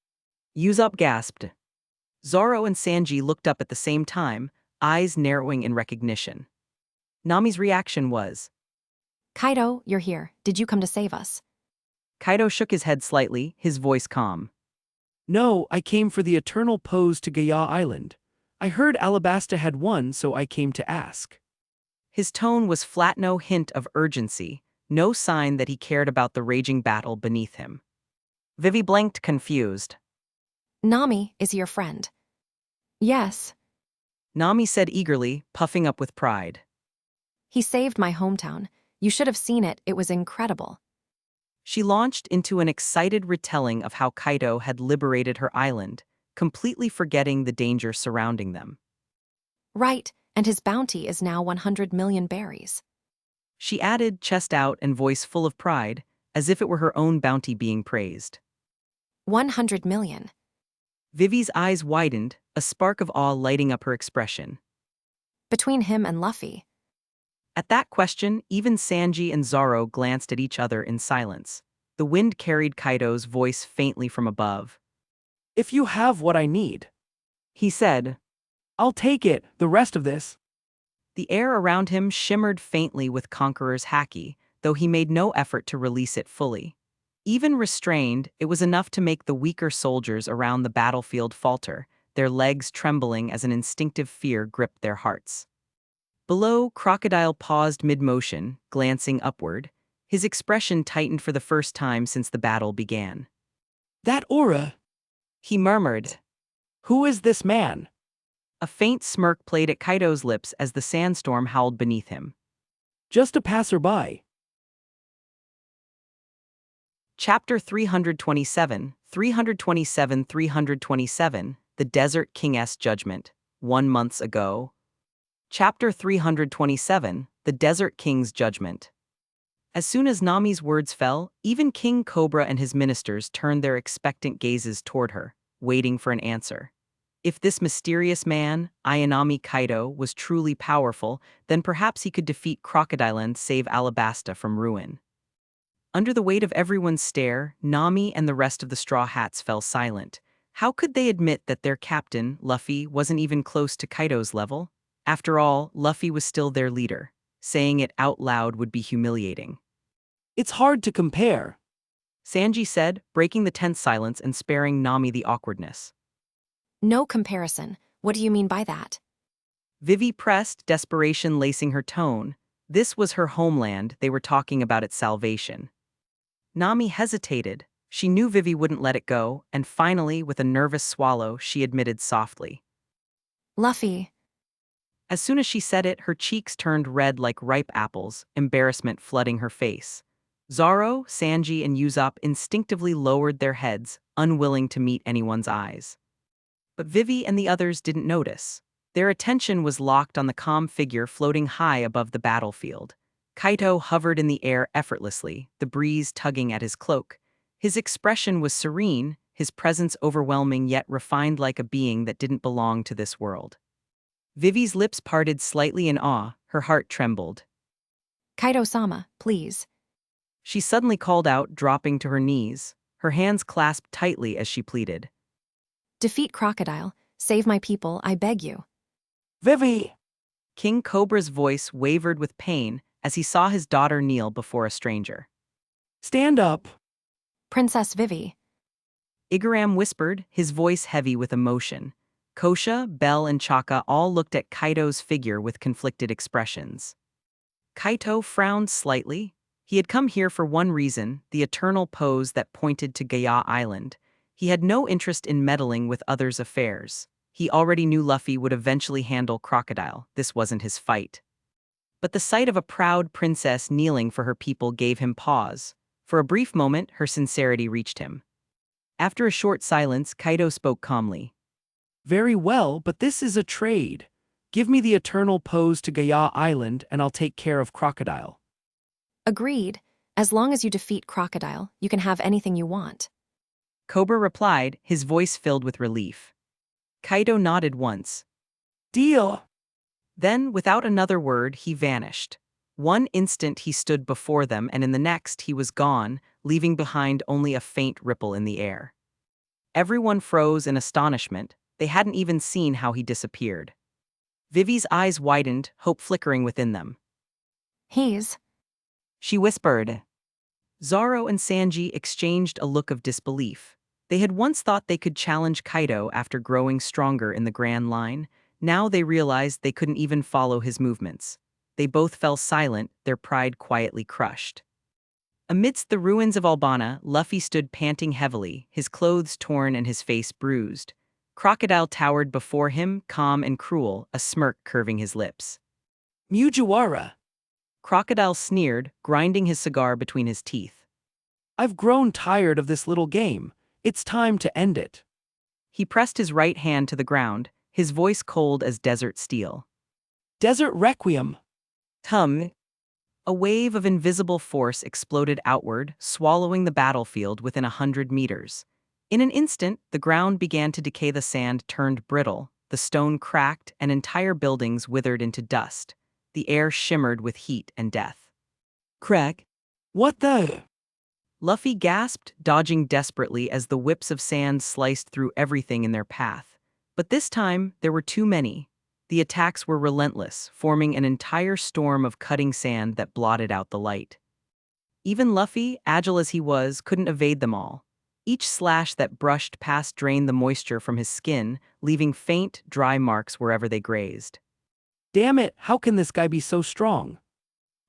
Usopp gasped. Zoro and Sanji looked up at the same time, eyes narrowing in recognition. Nami's reaction was, Kaido, you're here. Did you come to save us? Kaido shook his head slightly, his voice calm. No, I came for the eternal pose to Gaia Island. I heard Alabasta had one, so I came to ask. His tone was flat, no hint of urgency, no sign that he cared about the raging battle beneath him. Vivi blinked, confused. Nami is your friend. Yes. Nami said eagerly, puffing up with pride. He saved my hometown. You should have seen it, it was incredible. She launched into an excited retelling of how Kaido had liberated her island, completely forgetting the danger surrounding them. Right, and his bounty is now 100 million berries. She added, chest out and voice full of pride, as if it were her own bounty being praised. 100 million. Vivi's eyes widened, a spark of awe lighting up her expression. Between him and Luffy. At that question, even Sanji and Zoro glanced at each other in silence. The wind carried Kaido's voice faintly from above. If you have what I need, He said. I'll take it, the rest of this. The air around him shimmered faintly with Conqueror's haki, though he made no effort to release it fully. Even restrained, it was enough to make the weaker soldiers around the battlefield falter, their legs trembling as an instinctive fear gripped their hearts. Below, Crocodile paused mid-motion, glancing upward. His expression tightened for the first time since the battle began. That aura, He murmured. who is this man? A faint smirk played at Kaido's lips as the sandstorm howled beneath him. Just a passerby. Chapter 327, 327, The Desert King's Judgment, 1 month ago. Chapter 327, The Desert King's Judgment. As soon as Nami's words fell, even King Cobra and his ministers turned their expectant gazes toward her, waiting for an answer. If this mysterious man, Ayanami Kaido, was truly powerful, then perhaps he could defeat Crocodile and save Alabasta from ruin. Under the weight of everyone's stare, Nami and the rest of the Straw Hats fell silent. How could they admit that their captain, Luffy, wasn't even close to Kaido's level? After all, Luffy was still their leader. Saying it out loud would be humiliating. It's hard to compare. Sanji said, breaking the tense silence and sparing Nami the awkwardness. No comparison. What do you mean by that? Vivi pressed, desperation lacing her tone. This was her homeland, they were talking about its salvation. Nami hesitated. She knew Vivi wouldn't let it go, and finally, with a nervous swallow, she admitted softly. Luffy. As soon as she said it, her cheeks turned red like ripe apples, embarrassment flooding her face. Zoro, Sanji, and Usopp instinctively lowered their heads, unwilling to meet anyone's eyes. But Vivi and the others didn't notice. Their attention was locked on the calm figure floating high above the battlefield. Kaido hovered in the air effortlessly, the breeze tugging at his cloak. His expression was serene, his presence overwhelming yet refined like a being that didn't belong to this world. Vivi's lips parted slightly in awe, her heart trembled. Kaido-sama, please. She suddenly called out, dropping to her knees, her hands clasped tightly as she pleaded. Defeat Crocodile. Save my people, I beg you. Vivi! King Cobra's voice wavered with pain as he saw his daughter kneel before a stranger. Stand up. Princess Vivi. Igaram whispered, his voice heavy with emotion. Kosha, Bell, and Chaka all looked at Kaido's figure with conflicted expressions. Kaito frowned slightly. He had come here for one reason, the eternal pose that pointed to Gaia Island. He had no interest in meddling with others' affairs. He already knew Luffy would eventually handle Crocodile. This wasn't his fight. But the sight of a proud princess kneeling for her people gave him pause. For a brief moment, her sincerity reached him. After a short silence, Kaido spoke calmly. Very well, but this is a trade. Give me the eternal pose to Gaia Island and I'll take care of Crocodile. Agreed. As long as you defeat Crocodile, you can have anything you want. Cobra replied, his voice filled with relief. Kaido nodded once. Deal. Then, without another word, he vanished. One instant he stood before them, and in the next he was gone, leaving behind only a faint ripple in the air. Everyone froze in astonishment. They hadn't even seen how he disappeared. Vivi's eyes widened, hope flickering within them. She whispered. Zoro and Sanji exchanged a look of disbelief. They had once thought they could challenge Kaido after growing stronger in the Grand Line. Now they realized they couldn't even follow his movements. they both fell silent, their pride quietly crushed. Amidst the ruins of Albana, Luffy stood panting heavily, his clothes torn and his face bruised. Crocodile towered before him, calm and cruel, a smirk curving his lips. Mujiwara, Crocodile sneered, grinding his cigar between his teeth. I've grown tired of this little game. It's time to end it. He pressed his right hand to the ground, his voice cold as desert steel. Desert Requiem. Tum. A wave of invisible force exploded outward, swallowing the battlefield within 100 meters. In an instant, the ground began to decay, the sand turned brittle, the stone cracked, and entire buildings withered into dust. The air shimmered with heat and death. Craig? What the? Luffy gasped, dodging desperately as the whips of sand sliced through everything in their path. But this time, there were too many. The attacks were relentless, forming an entire storm of cutting sand that blotted out the light. Even Luffy, agile as he was, couldn't evade them all. Each slash that brushed past drained the moisture from his skin, leaving faint, dry marks wherever they grazed. Damn it, how can this guy be so strong?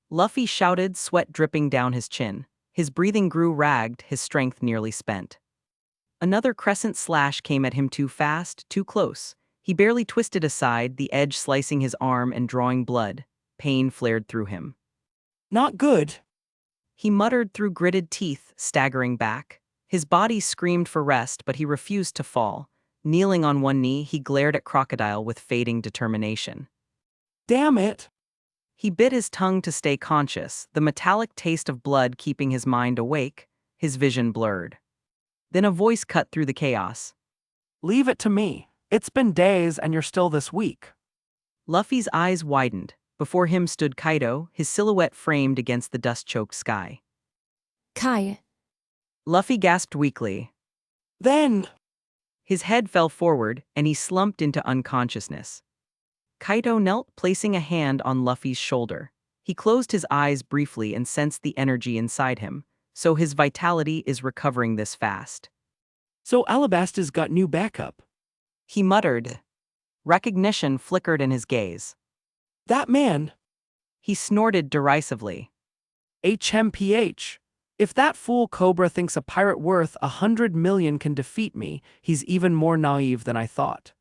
Luffy shouted, sweat dripping down his chin. His breathing grew ragged, his strength nearly spent. Another crescent slash came at him too fast, too close. He barely twisted aside, the edge slicing his arm and drawing blood. Pain flared through him. Not good. He muttered through gritted teeth, staggering back. His body screamed for rest, but he refused to fall. Kneeling on one knee, he glared at Crocodile with fading determination. Damn it. He bit his tongue to stay conscious, the metallic taste of blood keeping his mind awake, his vision blurred. Then a voice cut through the chaos. Leave it to me. It's been days and you're still this weak. Luffy's eyes widened. Before him stood Kaido, his silhouette framed against the dust-choked sky. Kai. Luffy gasped weakly. Then. His head fell forward, and he slumped into unconsciousness. Kaido knelt, placing a hand on Luffy's shoulder. He closed his eyes briefly and sensed the energy inside him, so his vitality is recovering this fast. So Alabasta's got new backup. He muttered. Recognition flickered in his gaze. That man. He snorted derisively. HMPH. If that fool Cobra thinks a pirate worth 100 million can defeat me, he's even more naive than I thought.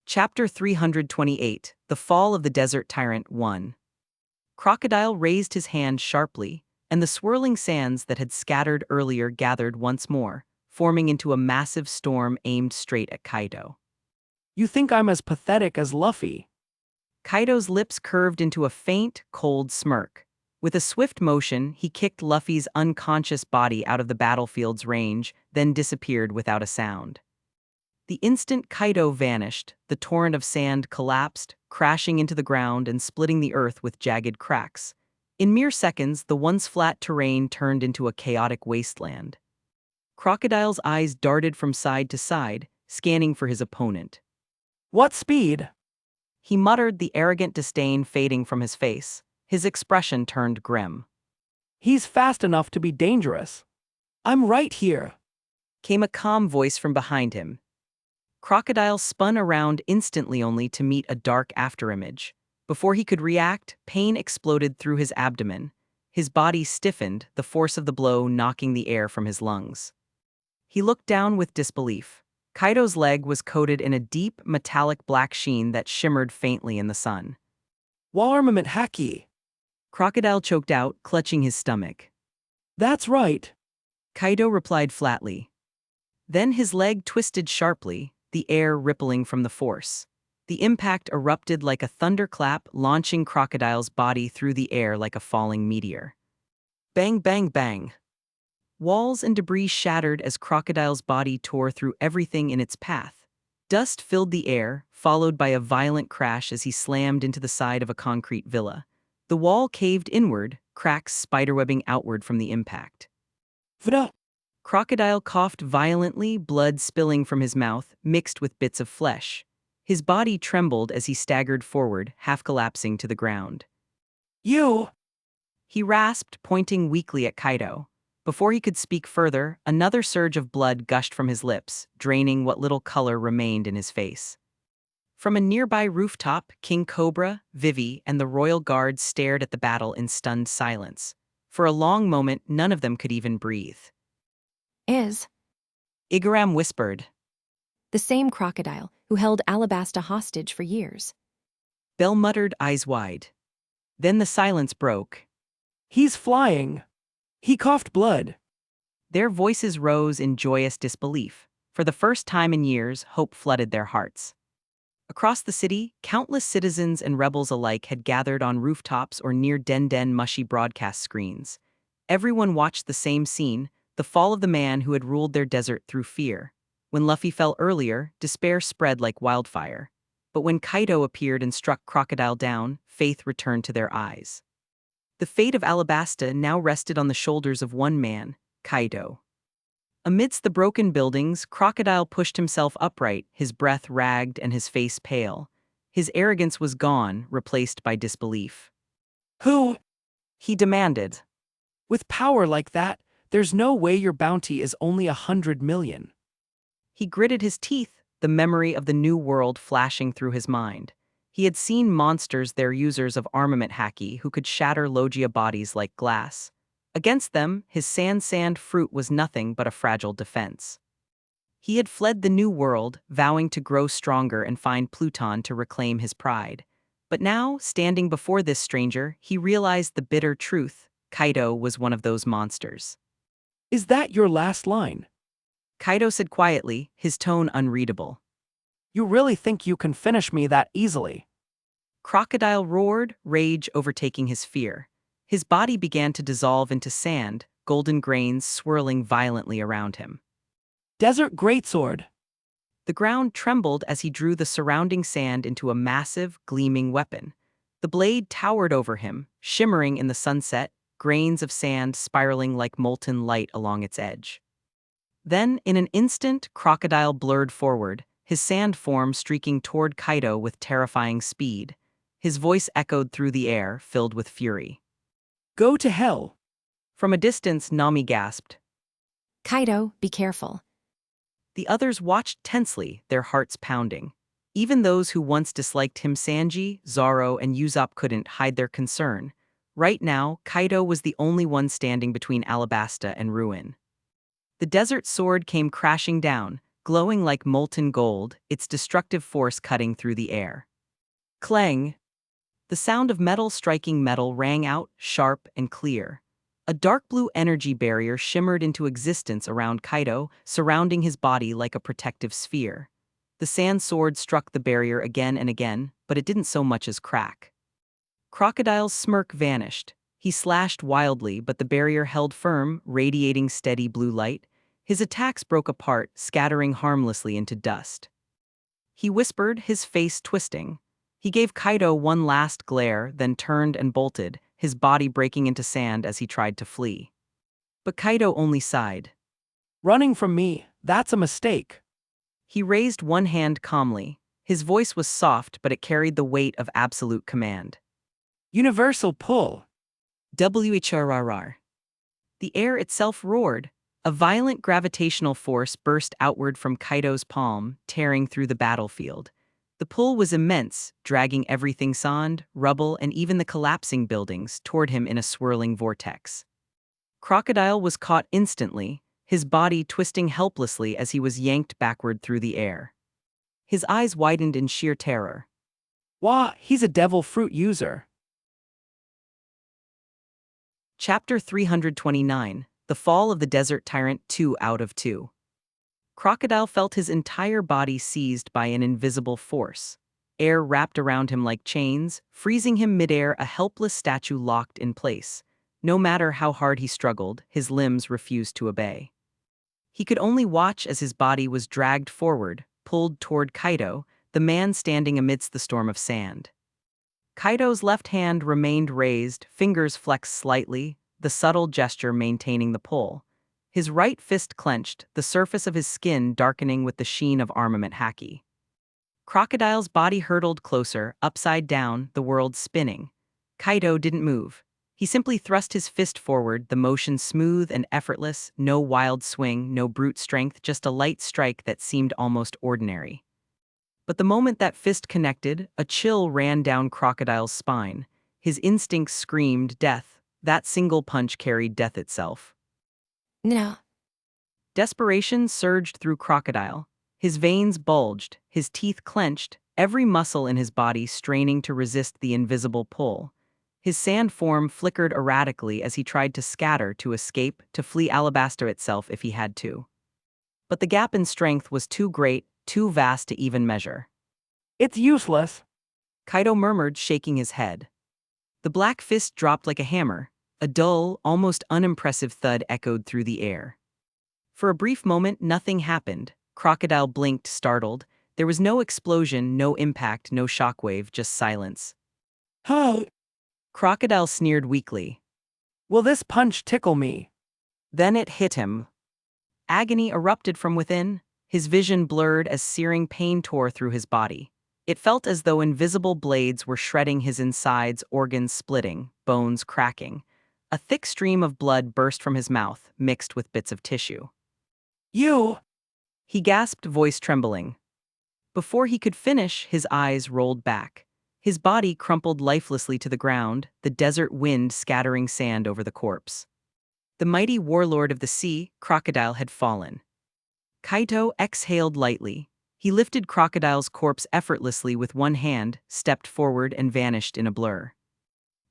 Chapter 328, The Fall of the Desert Tyrant 1. Crocodile raised his hand sharply, and the swirling sands that had scattered earlier gathered once more, forming into a massive storm aimed straight at Kaido. You think I'm as pathetic as Luffy? Kaido's lips curved into a faint, cold smirk. With a swift motion, he kicked Luffy's unconscious body out of the battlefield's range, then disappeared without a sound. The instant Kaido vanished, the torrent of sand collapsed, crashing into the ground and splitting the earth with jagged cracks. In mere seconds, the once flat terrain turned into a chaotic wasteland. Crocodile's eyes darted from side to side, scanning for his opponent. What speed? He muttered, the arrogant disdain fading from his face. His expression turned grim. He's fast enough to be dangerous. I'm right here. Came a calm voice from behind him. Crocodile spun around instantly only to meet a dark afterimage. Before he could react, pain exploded through his abdomen. His body stiffened, the force of the blow knocking the air from his lungs. He looked down with disbelief. Kaido's leg was coated in a deep, metallic black sheen that shimmered faintly in the sun. Warmament Haki. Crocodile choked out, clutching his stomach. That's right. Kaido replied flatly. Then his leg twisted sharply, the air rippling from the force. The impact erupted like a thunderclap, launching Crocodile's body through the air like a falling meteor. Bang, bang, bang. Walls and debris shattered as Crocodile's body tore through everything in its path. Dust filled the air, followed by a violent crash as he slammed into the side of a concrete villa. The wall caved inward, cracks spiderwebbing outward from the impact. Vda. Crocodile coughed violently, blood spilling from his mouth, mixed with bits of flesh. His body trembled as he staggered forward, half collapsing to the ground. You! He rasped, pointing weakly at Kaido. Before he could speak further, another surge of blood gushed from his lips, draining what little color remained in his face. From a nearby rooftop, King Cobra, Vivi, and the royal guards stared at the battle in stunned silence. For a long moment, none of them could even breathe. Is Igaram whispered. the same crocodile who held Alabasta hostage for years. Bell muttered, eyes wide. Then the silence broke. He's flying. He coughed blood. Their voices rose in joyous disbelief. For the first time in years, hope flooded their hearts. Across the city, countless citizens and rebels alike had gathered on rooftops or near den mushy broadcast screens. Everyone watched the same scene, the fall of the man who had ruled their desert through fear. When Luffy fell earlier, despair spread like wildfire. But when Kaido appeared and struck Crocodile down, faith returned to their eyes. The fate of Alabasta now rested on the shoulders of one man, Kaido. Amidst the broken buildings, Crocodile pushed himself upright, his breath ragged and his face pale. His arrogance was gone, replaced by disbelief. Who? He demanded. With power like that, there's no way your bounty is only 100 million. He gritted his teeth, the memory of the new world flashing through his mind. He had seen monsters, their users of armament haki, who could shatter Logia bodies like glass. Against them, his sand fruit was nothing but a fragile defense. He had fled the new world, vowing to grow stronger and find Pluton to reclaim his pride. But now, standing before this stranger, he realized the bitter truth. Kaido was one of those monsters. Is that your last line? Kaido said quietly, his tone unreadable. You really think you can finish me that easily? Crocodile roared, rage overtaking his fear. His body began to dissolve into sand, golden grains swirling violently around him. Desert Greatsword. The ground trembled as he drew the surrounding sand into a massive, gleaming weapon. The blade towered over him, shimmering in the sunset, grains of sand spiraling like molten light along its edge. Then, in an instant, Crocodile blurred forward, his sand form streaking toward Kaido with terrifying speed. His voice echoed through the air, filled with fury. Go to hell. From a distance, Nami gasped. Kaido, be careful. The others watched tensely, their hearts pounding. Even those who once disliked him, Sanji, Zoro, and Usopp, couldn't hide their concern. Right now, Kaido was the only one standing between Alabasta and ruin. The desert sword came crashing down, glowing like molten gold, its destructive force cutting through the air. Clang! The sound of metal striking metal rang out, sharp and clear. A dark blue energy barrier shimmered into existence around Kaido, surrounding his body like a protective sphere. The sand sword struck the barrier again and again, but it didn't so much as crack. Crocodile's smirk vanished. He slashed wildly, but the barrier held firm, radiating steady blue light. His attacks broke apart, scattering harmlessly into dust. He whispered, his face twisting. He gave Kaido one last glare, then turned and bolted, his body breaking into sand as he tried to flee. But Kaido only sighed. Running from me, that's a mistake. He raised one hand calmly. His voice was soft, but it carried the weight of absolute command. Universal pull. WHRRR. The air itself roared. A violent gravitational force burst outward from Kaido's palm, tearing through the battlefield. The pull was immense, dragging everything sand, rubble, and even the collapsing buildings toward him in a swirling vortex. Crocodile was caught instantly, his body twisting helplessly as he was yanked backward through the air. His eyes widened in sheer terror. Wah, he's a devil fruit user. Chapter 329, The Fall of the Desert Tyrant 2 out of 2. Crocodile felt his entire body seized by an invisible force. Air wrapped around him like chains, freezing him midair, a helpless statue locked in place. No matter how hard he struggled, his limbs refused to obey. He could only watch as his body was dragged forward, pulled toward Kaido, the man standing amidst the storm of sand. Kaido's left hand remained raised, fingers flexed slightly, the subtle gesture maintaining the pull. His right fist clenched, the surface of his skin darkening with the sheen of armament haki. Crocodile's body hurtled closer, upside down, the world spinning. Kaido didn't move. He simply thrust his fist forward, the motion smooth and effortless, no wild swing, no brute strength, just a light strike that seemed almost ordinary. But the moment that fist connected, a chill ran down Crocodile's spine. His instincts screamed death. That single punch carried death itself. No. Desperation surged through Crocodile. His veins bulged, his teeth clenched, every muscle in his body straining to resist the invisible pull. His sand form flickered erratically as he tried to scatter, to escape, to flee Alabasta itself if he had to. But the gap in strength was too great, too vast to even measure. It's useless. Kaido murmured, shaking his head. The black fist dropped like a hammer. A dull, almost unimpressive thud echoed through the air. For a brief moment, nothing happened. Crocodile blinked, startled. There was no explosion, no impact, no shockwave, just silence. Oh, Crocodile sneered weakly. will this punch tickle me? Then it hit him. Agony erupted from within. His vision blurred as searing pain tore through his body. It felt as though invisible blades were shredding his insides, organs splitting, bones cracking. A thick stream of blood burst from his mouth, mixed with bits of tissue. You! He gasped, voice trembling. Before he could finish, his eyes rolled back. His body crumpled lifelessly to the ground, the desert wind scattering sand over the corpse. The mighty warlord of the sea, Crocodile, had fallen. Kaito exhaled lightly. He lifted Crocodile's corpse effortlessly with one hand, stepped forward, and vanished in a blur.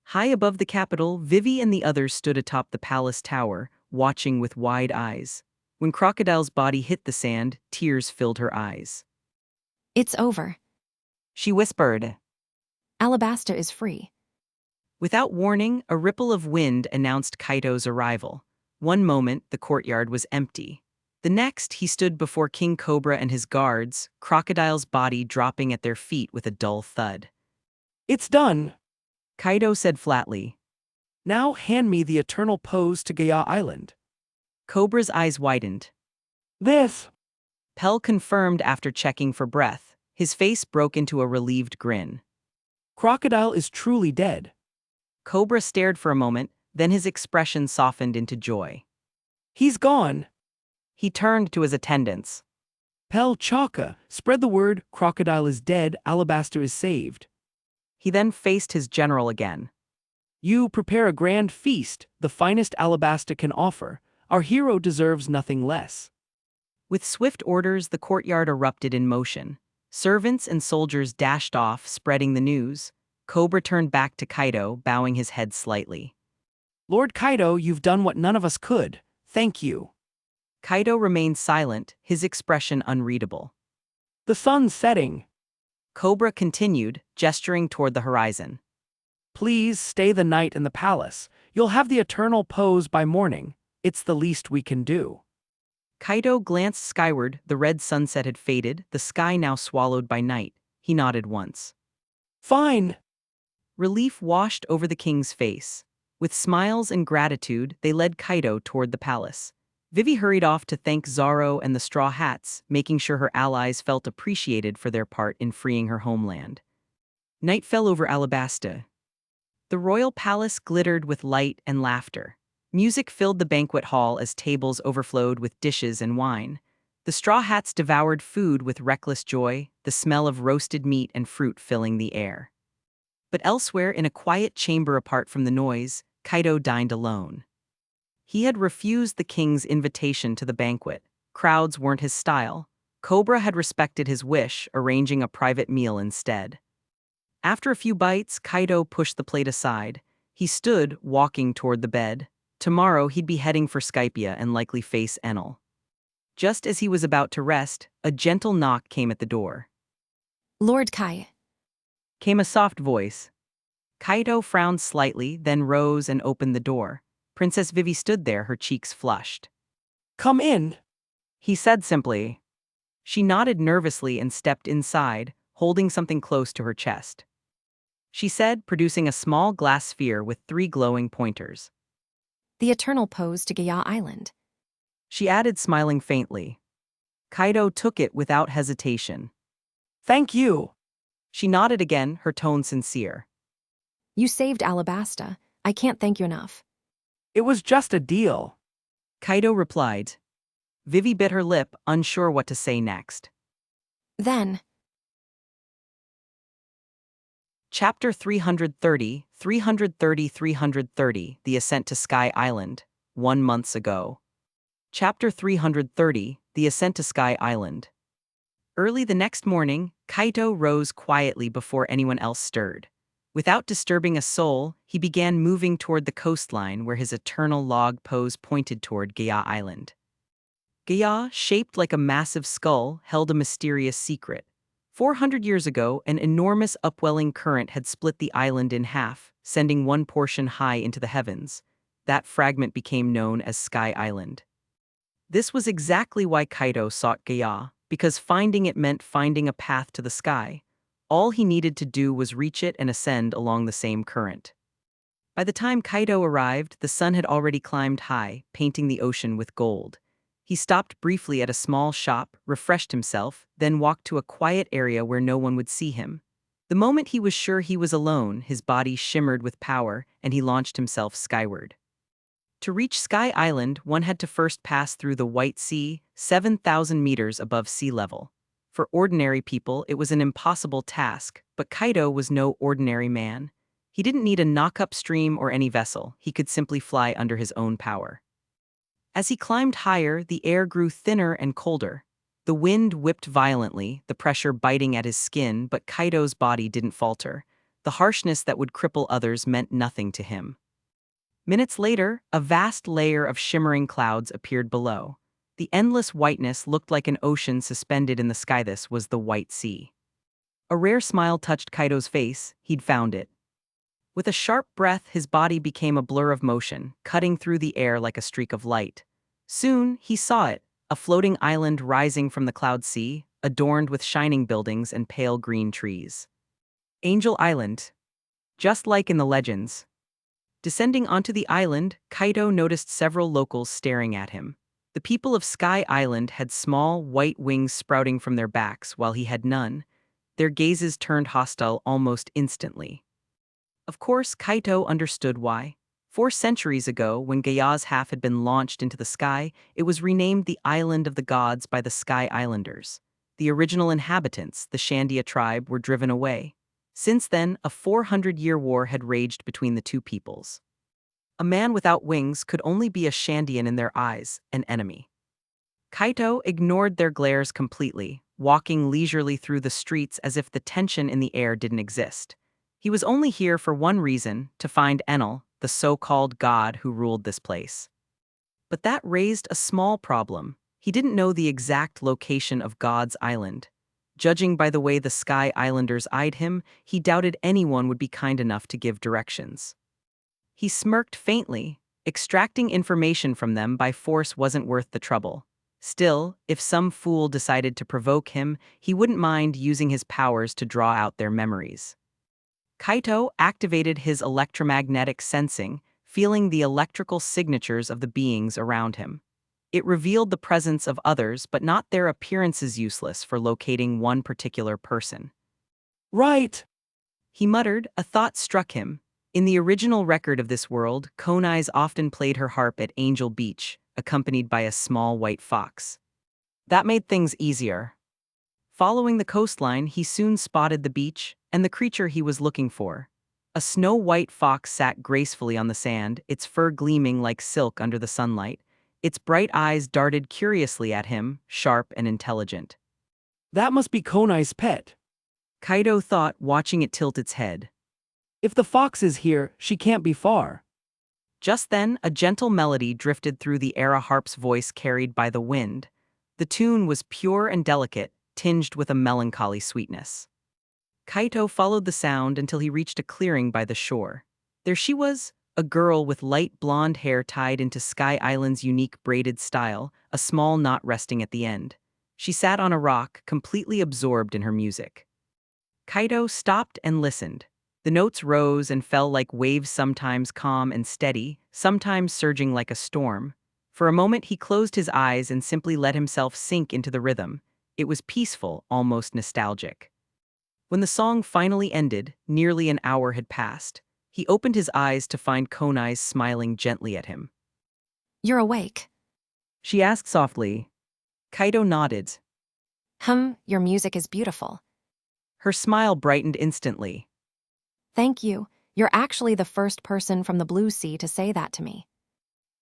High above the capital, Vivi and the others stood atop the palace tower, watching with wide eyes. When Crocodile's body hit the sand, tears filled her eyes. It's over. She whispered. Alabasta is free. Without warning, a ripple of wind announced Kaito's arrival. One moment, the courtyard was empty. The next, he stood before King Cobra and his guards, Crocodile's body dropping at their feet with a dull thud. It's done. Kaido said flatly. Now hand me the eternal pose to Gaia Island. Cobra's eyes widened. This! Pell confirmed after checking for breath. His face broke into a relieved grin. Crocodile is truly dead. Cobra stared for a moment, then his expression softened into joy. He's gone. He turned to his attendants. Pell Chaka, spread the word, Crocodile is dead, Alabasta is saved. He then faced his general again. You prepare a grand feast, the finest Alabasta can offer. Our hero deserves nothing less. With swift orders, the courtyard erupted in motion. Servants and soldiers dashed off, spreading the news. Cobra turned back to Kaido, bowing his head slightly. Lord Kaido, you've done what none of us could. Thank you. Kaido remained silent, his expression unreadable. The sun's setting. Cobra continued, gesturing toward the horizon. Please stay the night in the palace. You'll have the eternal pose by morning. It's the least we can do. Kaido glanced skyward, the red sunset had faded, the sky now swallowed by night. He nodded once. Fine. Relief washed over the king's face. With smiles and gratitude, they led Kaido toward the palace. Vivi hurried off to thank Zoro and the Straw Hats, making sure her allies felt appreciated for their part in freeing her homeland. Night fell over Alabasta. The royal palace glittered with light and laughter. Music filled the banquet hall as tables overflowed with dishes and wine. The Straw Hats devoured food with reckless joy, the smell of roasted meat and fruit filling the air. But elsewhere, in a quiet chamber apart from the noise, Kaido dined alone. He had refused the king's invitation to the banquet. Crowds weren't his style. Cobra had respected his wish, arranging a private meal instead. After a few bites, Kaido pushed the plate aside. He stood, walking toward the bed. Tomorrow he'd be heading for Skypia and likely face Enel. Just as he was about to rest, a gentle knock came at the door. Lord Kai. Came a soft voice. Kaido frowned slightly, then rose and opened the door. Princess Vivi stood there, her cheeks flushed. Come in. He said simply. She nodded nervously and stepped inside, holding something close to her chest. She said, producing a small glass sphere with 3 glowing pointers. The eternal pose to Gaia Island. She added, smiling faintly. Kaido took it without hesitation. Thank you. She nodded again, her tone sincere. You saved Alabasta. I can't thank you enough. It was just a deal. Kaido replied. Vivi bit her lip, unsure what to say next. Then, Chapter 330, 330, The Ascent to Sky Island, 1 month ago. Chapter 330, The Ascent to Sky Island. Early the next morning, Kaito rose quietly before anyone else stirred. Without disturbing a soul, he began moving toward the coastline where his eternal log pose pointed toward Gaya Island. Gaya, shaped like a massive skull, held a mysterious secret. 400 years ago, an enormous upwelling current had split the island in half, sending one portion high into the heavens. That fragment became known as Sky Island. This was exactly why Kaito sought Gaya, because finding it meant finding a path to the sky. All he needed to do was reach it and ascend along the same current. By the time Kaito arrived, the sun had already climbed high, painting the ocean with gold. He stopped briefly at a small shop, refreshed himself, then walked to a quiet area where no one would see him. The moment he was sure he was alone, his body shimmered with power, and he launched himself skyward. To reach Sky Island, one had to first pass through the White Sea, 7,000 meters above sea level. For ordinary people, it was an impossible task, but Kaito was no ordinary man. He didn't need a knock-up stream or any vessel, he could simply fly under his own power. As he climbed higher, the air grew thinner and colder. The wind whipped violently, the pressure biting at his skin, but Kaito's body didn't falter. The harshness that would cripple others meant nothing to him. Minutes later, a vast layer of shimmering clouds appeared below. The endless whiteness looked like an ocean suspended in the sky. This was the White Sea. A rare smile touched Kaito's face. He'd found it. With a sharp breath, his body became a blur of motion, cutting through the air like a streak of light. Soon, he saw it, a floating island rising from the cloud sea, adorned with shining buildings and pale green trees. Angel Island. Just like in the legends. Descending onto the island, Kaito noticed several locals staring at him. The people of Sky Island had small, white wings sprouting from their backs, while he had none. Their gazes turned hostile almost instantly. Of course, Kaito understood why. 4 centuries ago, when Gaya's half had been launched into the sky, it was renamed the Island of the Gods by the Sky Islanders. The original inhabitants, the Shandia tribe, were driven away. Since then, a 400-year war had raged between the two peoples. A man without wings could only be a Shandian in their eyes, an enemy. Kaito ignored their glares completely, walking leisurely through the streets as if the tension in the air didn't exist. He was only here for one reason, to find Enel, the so-called god who ruled this place. But that raised a small problem. He didn't know the exact location of God's island. Judging by the way the Sky Islanders eyed him, he doubted anyone would be kind enough to give directions. He smirked faintly. Extracting information from them by force wasn't worth the trouble. Still, if some fool decided to provoke him, he wouldn't mind using his powers to draw out their memories. Kaito activated his electromagnetic sensing, feeling the electrical signatures of the beings around him. It revealed the presence of others, but not their appearances, useless for locating one particular person. Right! He muttered. A thought struck him. In the original record of this world, Konai's often played her harp at Angel Beach, accompanied by a small white fox. That made things easier. Following the coastline, he soon spotted the beach and the creature he was looking for. A snow-white fox sat gracefully on the sand, its fur gleaming like silk under the sunlight. Its bright eyes darted curiously at him, sharp and intelligent. That must be Konai's pet. Kaito thought, watching it tilt its head. If the fox is here, she can't be far. Just then, a gentle melody drifted through the era harp's voice carried by the wind. The tune was pure and delicate, tinged with a melancholy sweetness. Kaito followed the sound until he reached a clearing by the shore. There she was, a girl with light blonde hair tied into Sky Island's unique braided style, a small knot resting at the end. She sat on a rock, completely absorbed in her music. Kaito stopped and listened. The notes rose and fell like waves, sometimes calm and steady, sometimes surging like a storm. For a moment he closed his eyes and simply let himself sink into the rhythm. It was peaceful, almost nostalgic. When the song finally ended, nearly an hour had passed. He opened his eyes to find Konai smiling gently at him. You're awake. She asked softly. Kaito nodded. Your music is beautiful. Her smile brightened instantly. Thank you. You're actually the first person from the Blue Sea to say that to me.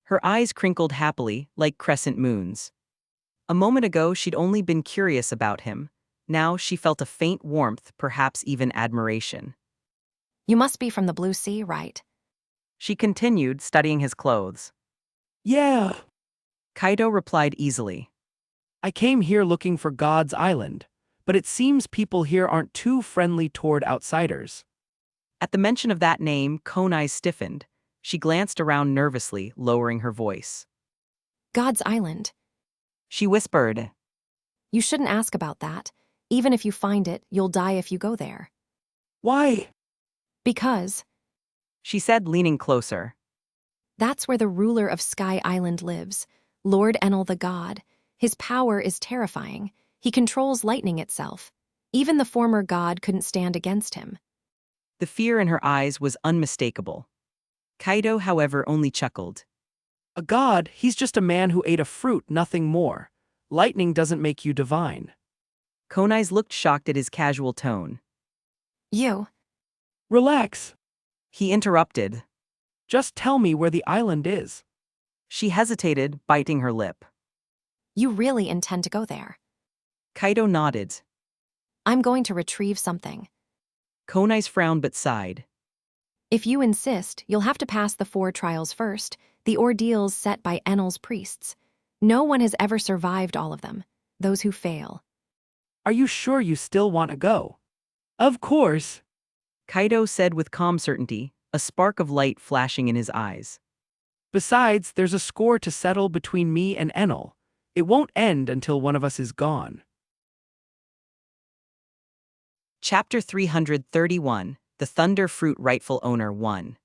Her eyes crinkled happily, like crescent moons. A moment ago, she'd only been curious about him. Now she felt a faint warmth, perhaps even admiration. You must be from the Blue Sea, right? She continued, studying his clothes. Yeah, Kaido replied easily. I came here looking for God's Island, but it seems people here aren't too friendly toward outsiders. At the mention of that name, Konai stiffened. She glanced around nervously, lowering her voice. God's Island. She whispered. You shouldn't ask about that. Even if you find it, you'll die if you go there. Why? Because She said, leaning closer. that's where the ruler of Sky Island lives, Lord Enel the god. His power is terrifying. He controls lightning itself. Even the former god couldn't stand against him. The fear in her eyes was unmistakable. Kaido, however, only chuckled. A god, he's just a man who ate a fruit, nothing more. Lightning doesn't make you divine. Konai looked shocked at his casual tone. You. Relax. He interrupted. Just tell me where the island is. She hesitated, biting her lip. You really intend to go there? Kaido nodded. I'm going to retrieve something. Konai frowned but sighed. If you insist, you'll have to pass the 4 trials first, the ordeals set by Enel's priests. No one has ever survived all of them, those who fail. Are you sure you still want to go? Of course. Kaido said with calm certainty, a spark of light flashing in his eyes. Besides, there's a score to settle between me and Enel. It won't end until one of us is gone. Chapter 331, The Thunder Fruit Rightful Owner 1.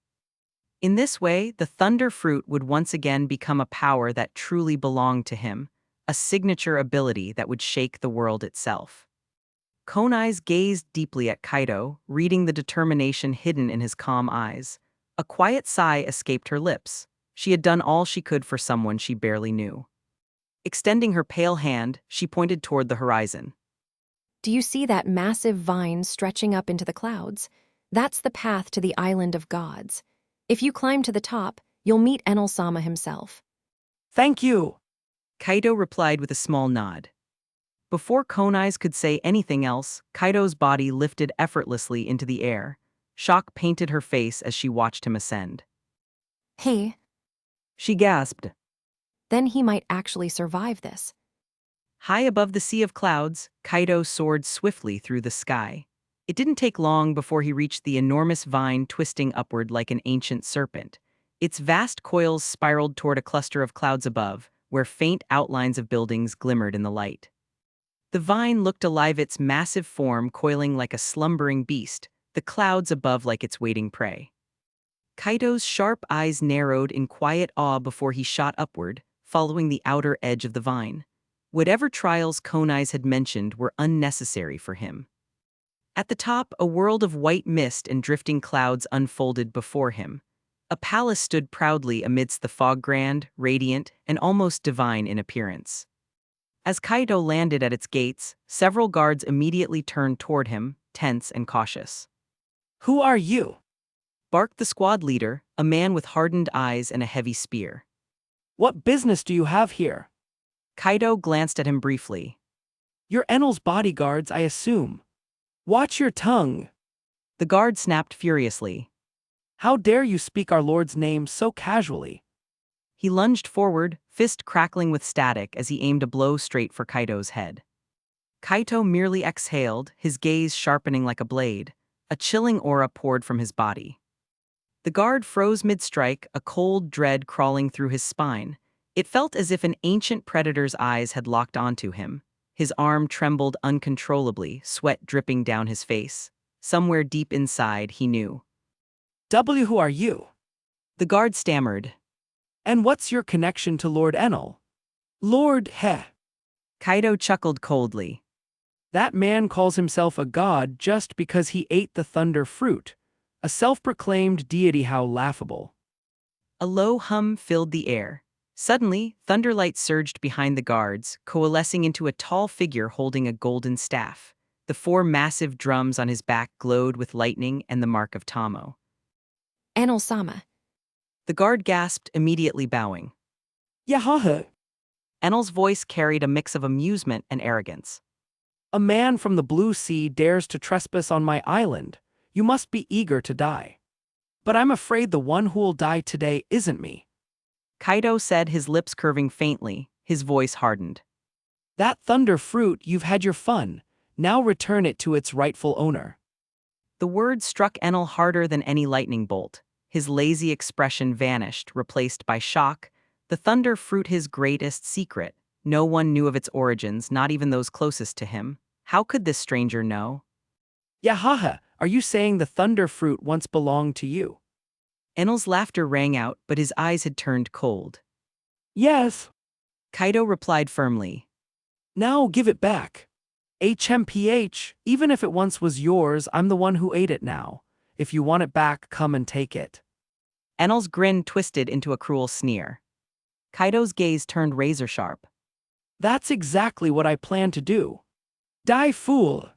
In this way, the Thunder Fruit would once again become a power that truly belonged to him, a signature ability that would shake the world itself. Konai gazed deeply at Kaido, reading the determination hidden in his calm eyes. A quiet sigh escaped her lips. She had done all she could for someone she barely knew. Extending her pale hand, she pointed toward the horizon. Do you see that massive vine stretching up into the clouds? That's the path to the Island of Gods. If you climb to the top, you'll meet Enel-sama himself. Thank you. Kaido replied with a small nod. Before Konai could say anything else, Kaido's body lifted effortlessly into the air. Shock painted her face as she watched him ascend. Hey, She gasped. then he might actually survive this. High above the sea of clouds, Kaido soared swiftly through the sky. It didn't take long before he reached the enormous vine twisting upward like an ancient serpent. Its vast coils spiraled toward a cluster of clouds above, where faint outlines of buildings glimmered in the light. The vine looked alive, its massive form coiling like a slumbering beast, the clouds above like its waiting prey. Kaido's sharp eyes narrowed in quiet awe before he shot upward, following the outer edge of the vine. Whatever trials Konai had mentioned were unnecessary for him. At the top, a world of white mist and drifting clouds unfolded before him. A palace stood proudly amidst the fog, grand, radiant, and almost divine in appearance. As Kaido landed at its gates, several guards immediately turned toward him, tense and cautious. Who are you? Barked the squad leader, a man with hardened eyes and a heavy spear. What business do you have here? Kaido glanced at him briefly. You're Enel's bodyguards, I assume. Watch your tongue. The guard snapped furiously. How dare you speak our Lord's name so casually? He lunged forward, fist crackling with static as he aimed a blow straight for Kaido's head. Kaido merely exhaled, his gaze sharpening like a blade. A chilling aura poured from his body. The guard froze mid-strike, a cold dread crawling through his spine. It felt as if an ancient predator's eyes had locked onto him. His arm trembled uncontrollably, sweat dripping down his face. Somewhere deep inside, he knew. Who are you? The guard stammered. And what's your connection to Lord Enel? Lord Heh. Kaido chuckled coldly. That man calls himself a god just because he ate the thunder fruit. A self-proclaimed deity, how laughable. A low hum filled the air. Suddenly, thunderlight surged behind the guards, coalescing into a tall figure holding a golden staff. The four massive drums on his back glowed with lightning and the mark of Tamo. Enel-sama. The guard gasped, immediately bowing. Yahaha! Enel's voice carried a mix of amusement and arrogance. A man from the blue sea dares to trespass on my island. You must be eager to die. But I'm afraid the one who'll die today isn't me. Kaido said, his lips curving faintly, his voice hardened. That thunder fruit, you've had your fun. Now return it to its rightful owner. The word struck Enel harder than any lightning bolt. His lazy expression vanished, replaced by shock. The thunder fruit, his greatest secret. No one knew of its origins, not even those closest to him. How could this stranger know? Yahaha, are you saying the thunder fruit once belonged to you? Enel's laughter rang out, but his eyes had turned cold. Yes. Kaido replied firmly. Now give it back. HMPH, even if it once was yours, I'm the one who ate it now. If you want it back, come and take it. Enel's grin twisted into a cruel sneer. Kaido's gaze turned razor-sharp. That's exactly what I plan to do. Die, fool!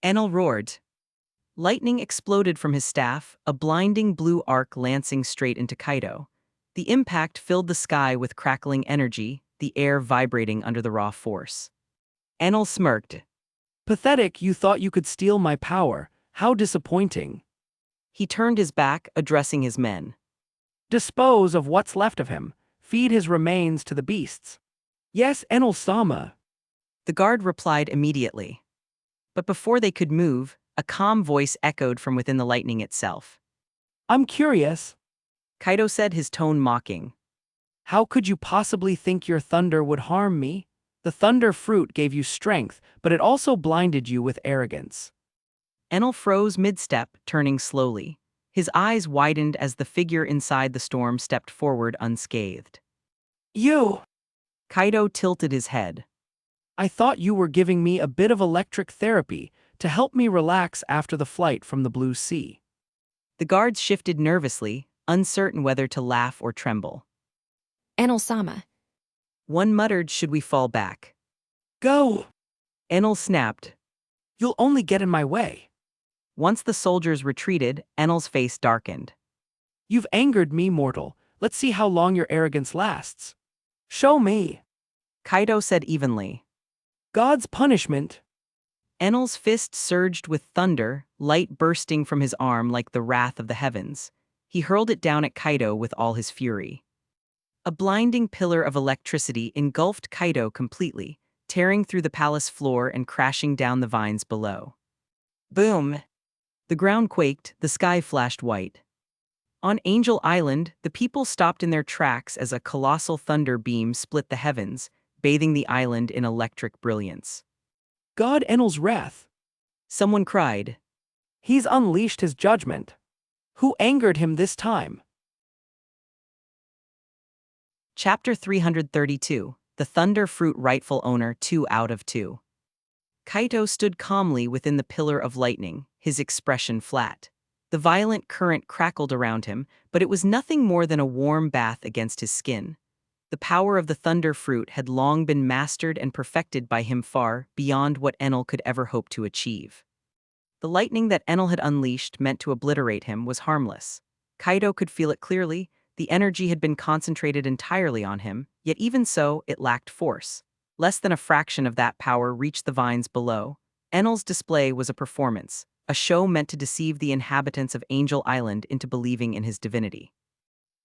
Enel roared. Lightning exploded from his staff, a blinding blue arc lancing straight into Kaido. The impact filled the sky with crackling energy, the air vibrating under the raw force. Enel smirked. Pathetic, you thought you could steal my power. How disappointing. He turned his back, addressing his men. Dispose of what's left of him. Feed his remains to the beasts. Yes, Enel-sama. The guard replied immediately. But before they could move, a calm voice echoed from within the lightning itself. I'm curious. Kaido said, his tone mocking. How could you possibly think your thunder would harm me? The thunder fruit gave you strength, but it also blinded you with arrogance. Enel froze mid-step, turning slowly. His eyes widened as the figure inside the storm stepped forward unscathed. You! Kaido tilted his head. I thought you were giving me a bit of electric therapy to help me relax after the flight from the blue sea. The guards shifted nervously, uncertain whether to laugh or tremble. Enel-sama. One muttered, should we fall back? Go! Enel snapped. You'll only get in my way. Once the soldiers retreated, Enel's face darkened. You've angered me, mortal. Let's see how long your arrogance lasts. Show me. Kaido said evenly. God's punishment. Enel's fist surged with thunder, light bursting from his arm like the wrath of the heavens. He hurled it down at Kaido with all his fury. A blinding pillar of electricity engulfed Kaido completely, tearing through the palace floor and crashing down the vines below. Boom! The ground quaked, the sky flashed white. On Angel Island, the people stopped in their tracks as a colossal thunder beam split the heavens, bathing the island in electric brilliance. God Enel's wrath. Someone cried. He's unleashed his judgment. Who angered him this time? Chapter 332, The Thunder Fruit Rightful Owner 2 out of 2. Kaido stood calmly within the pillar of lightning, his expression flat. The violent current crackled around him, but it was nothing more than a warm bath against his skin. The power of the thunder fruit had long been mastered and perfected by him far beyond what Enel could ever hope to achieve. The lightning that Enel had unleashed meant to obliterate him was harmless. Kaido could feel it clearly. The energy had been concentrated entirely on him, yet even so, it lacked force. Less than a fraction of that power reached the vines below. Enel's display was a performance, a show meant to deceive the inhabitants of Angel Island into believing in his divinity.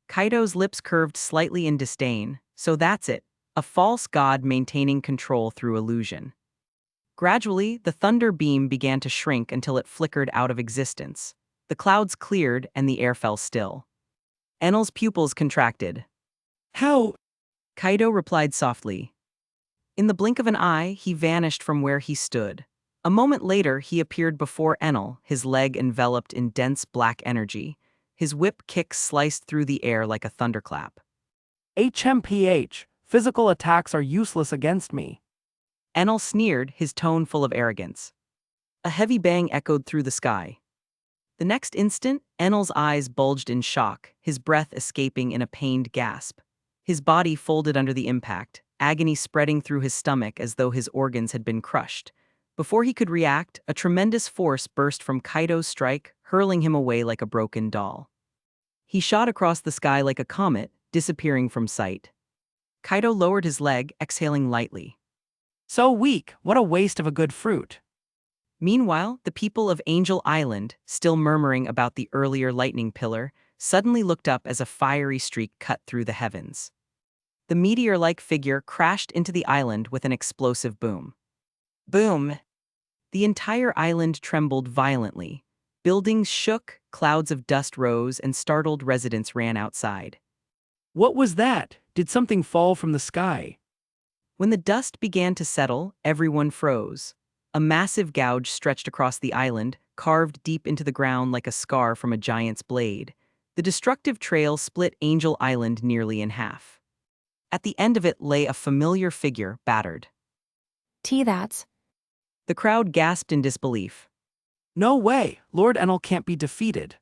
Kaido's lips curved slightly in disdain. So that's it, a false god maintaining control through illusion. Gradually, the thunder beam began to shrink until it flickered out of existence. The clouds cleared and the air fell still. Enel's pupils contracted. How? Kaido replied softly. In the blink of an eye, he vanished from where he stood. A moment later, he appeared before Enel, his leg enveloped in dense black energy. His whip kick sliced through the air like a thunderclap. HMPH, physical attacks are useless against me. Enel sneered, his tone full of arrogance. A heavy bang echoed through the sky. The next instant, Enel's eyes bulged in shock, his breath escaping in a pained gasp. His body folded under the impact, agony spreading through his stomach as though his organs had been crushed. Before he could react, a tremendous force burst from Kaido's strike, hurling him away like a broken doll. He shot across the sky like a comet, disappearing from sight. Kaido lowered his leg, exhaling lightly. So weak, what a waste of a good fruit. Meanwhile, the people of Angel Island, still murmuring about the earlier lightning pillar, suddenly looked up as a fiery streak cut through the heavens. The meteor-like figure crashed into the island with an explosive boom. Boom! The entire island trembled violently. Buildings shook, clouds of dust rose, and startled residents ran outside. What was that? Did something fall from the sky? When the dust began to settle, everyone froze. A massive gouge stretched across the island, carved deep into the ground like a scar from a giant's blade. The destructive trail split Angel Island nearly in half. At the end of it lay a familiar figure, battered. That's. The crowd gasped in disbelief. No way, Lord Enel can't be defeated.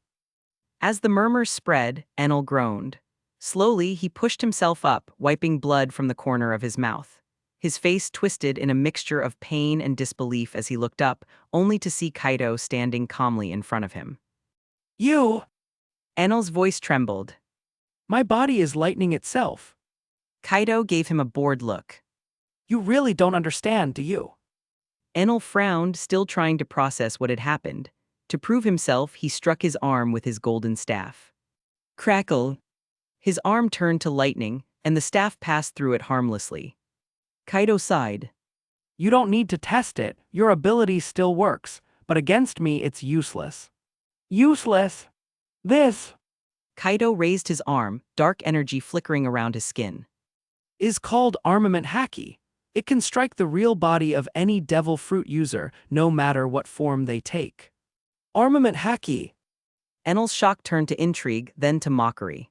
As the murmurs spread, Enel groaned. Slowly, he pushed himself up, wiping blood from the corner of his mouth. His face twisted in a mixture of pain and disbelief as he looked up, only to see Kaido standing calmly in front of him. You! Enel's voice trembled. My body is lightning itself. Kaido gave him a bored look. You really don't understand, do you? Enel frowned, still trying to process what had happened. To prove himself, he struck his arm with his golden staff. Crackle! His arm turned to lightning, and the staff passed through it harmlessly. Kaido sighed. You don't need to test it, your ability still works, but against me it's useless. Useless? This Kaido raised his arm, dark energy flickering around his skin. is called armament haki. It can strike the real body of any devil fruit user, no matter what form they take. Armament haki. Enel's shock turned to intrigue, then to mockery.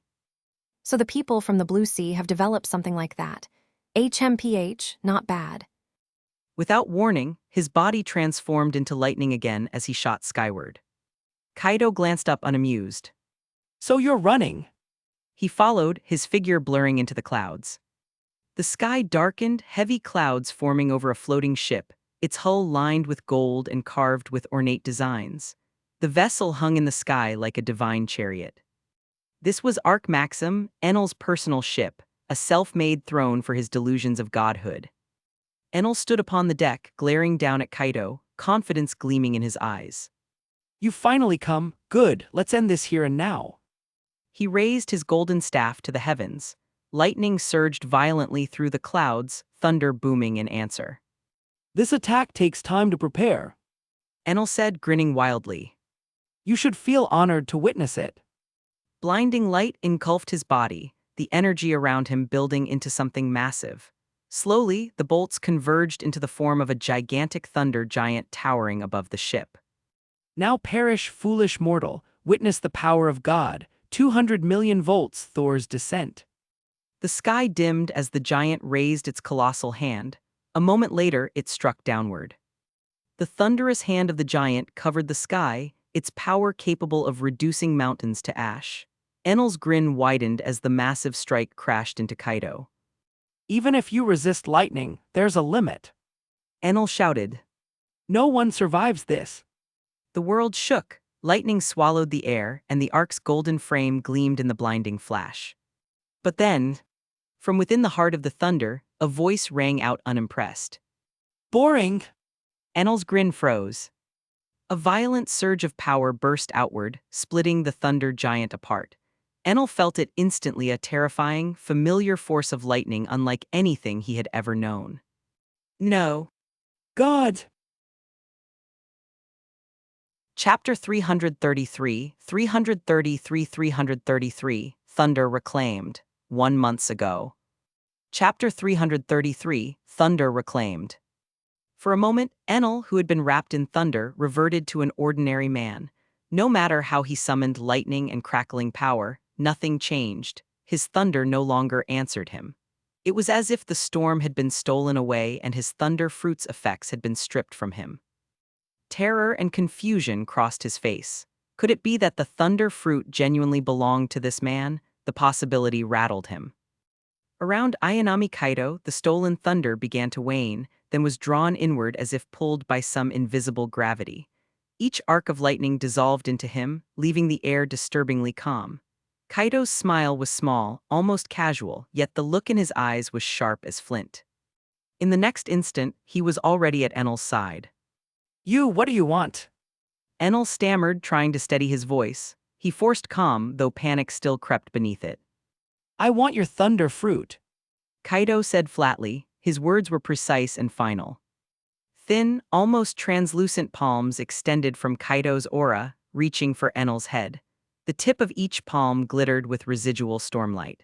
So the people from the Blue Sea have developed something like that. HMPH, not bad. Without warning, his body transformed into lightning again as he shot skyward. Kaido glanced up unamused. So you're running. He followed, his figure blurring into the clouds. The sky darkened, heavy clouds forming over a floating ship, its hull lined with gold and carved with ornate designs. The vessel hung in the sky like a divine chariot. This was Arch Maxim, Enel's personal ship, a self-made throne for his delusions of godhood. Enel stood upon the deck, glaring down at Kaido, confidence gleaming in his eyes. You've finally come. Good, let's end this here and now. He raised his golden staff to the heavens. Lightning surged violently through the clouds, thunder booming in answer. This attack takes time to prepare. Enel said, grinning wildly. You should feel honored to witness it. Blinding light engulfed his body, the energy around him building into something massive. Slowly, the bolts converged into the form of a gigantic thunder giant towering above the ship. Now perish, foolish mortal, witness the power of God, 200 million volts Thor's descent. The sky dimmed as the giant raised its colossal hand. A moment later, it struck downward. The thunderous hand of the giant covered the sky, its power capable of reducing mountains to ash. Enel's grin widened as the massive strike crashed into Kaido. Even if you resist lightning, there's a limit. Enel shouted. No one survives this. The world shook, lightning swallowed the air, and the ark's golden frame gleamed in the blinding flash. But then, from within the heart of the thunder, a voice rang out unimpressed. Boring. Enel's grin froze. A violent surge of power burst outward, splitting the thunder giant apart. Enel felt it instantly, a terrifying, familiar force of lightning unlike anything he had ever known. No. God. Chapter 333, 333, Thunder Reclaimed, 1 month ago. Chapter 333, Thunder Reclaimed. For a moment, Enel, who had been wrapped in thunder, reverted to an ordinary man. No matter how he summoned lightning and crackling power, nothing changed. His thunder no longer answered him. It was as if the storm had been stolen away and his thunder fruit's effects had been stripped from him. Terror and confusion crossed his face. Could it be that the thunder fruit genuinely belonged to this man? The possibility rattled him. Around Ayanami Kaido, the stolen thunder began to wane. then was drawn inward as if pulled by some invisible gravity. Each arc of lightning dissolved into him, leaving the air disturbingly calm. Kaido's smile was small, almost casual, yet the look in his eyes was sharp as flint. In the next instant, he was already at Enel's side. What do you want? Enel stammered, trying to steady his voice. He forced calm, though panic still crept beneath it. I want your thunder fruit. Kaido said flatly, his words were precise and final. Thin, almost translucent palms extended from Kaido's aura, reaching for Enel's head. The tip of each palm glittered with residual stormlight.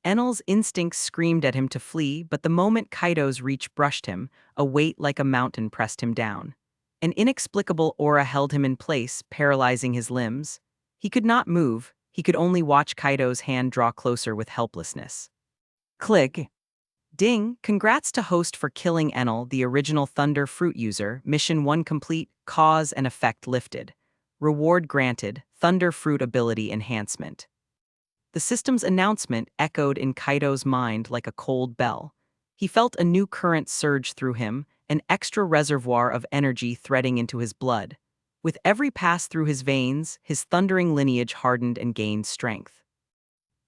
Enel's instincts screamed at him to flee, but the moment Kaido's reach brushed him, a weight like a mountain pressed him down. An inexplicable aura held him in place, paralyzing his limbs. He could not move, he could only watch Kaido's hand draw closer with helplessness. Click. Ding, congrats to host for killing Enel, the original Thunder Fruit user. Mission 1 complete, cause and effect lifted. Reward granted, Thunder Fruit ability enhancement. The system's announcement echoed in Kaido's mind like a cold bell. He felt a new current surge through him, an extra reservoir of energy threading into his blood. With every pass through his veins, his thundering lineage hardened and gained strength.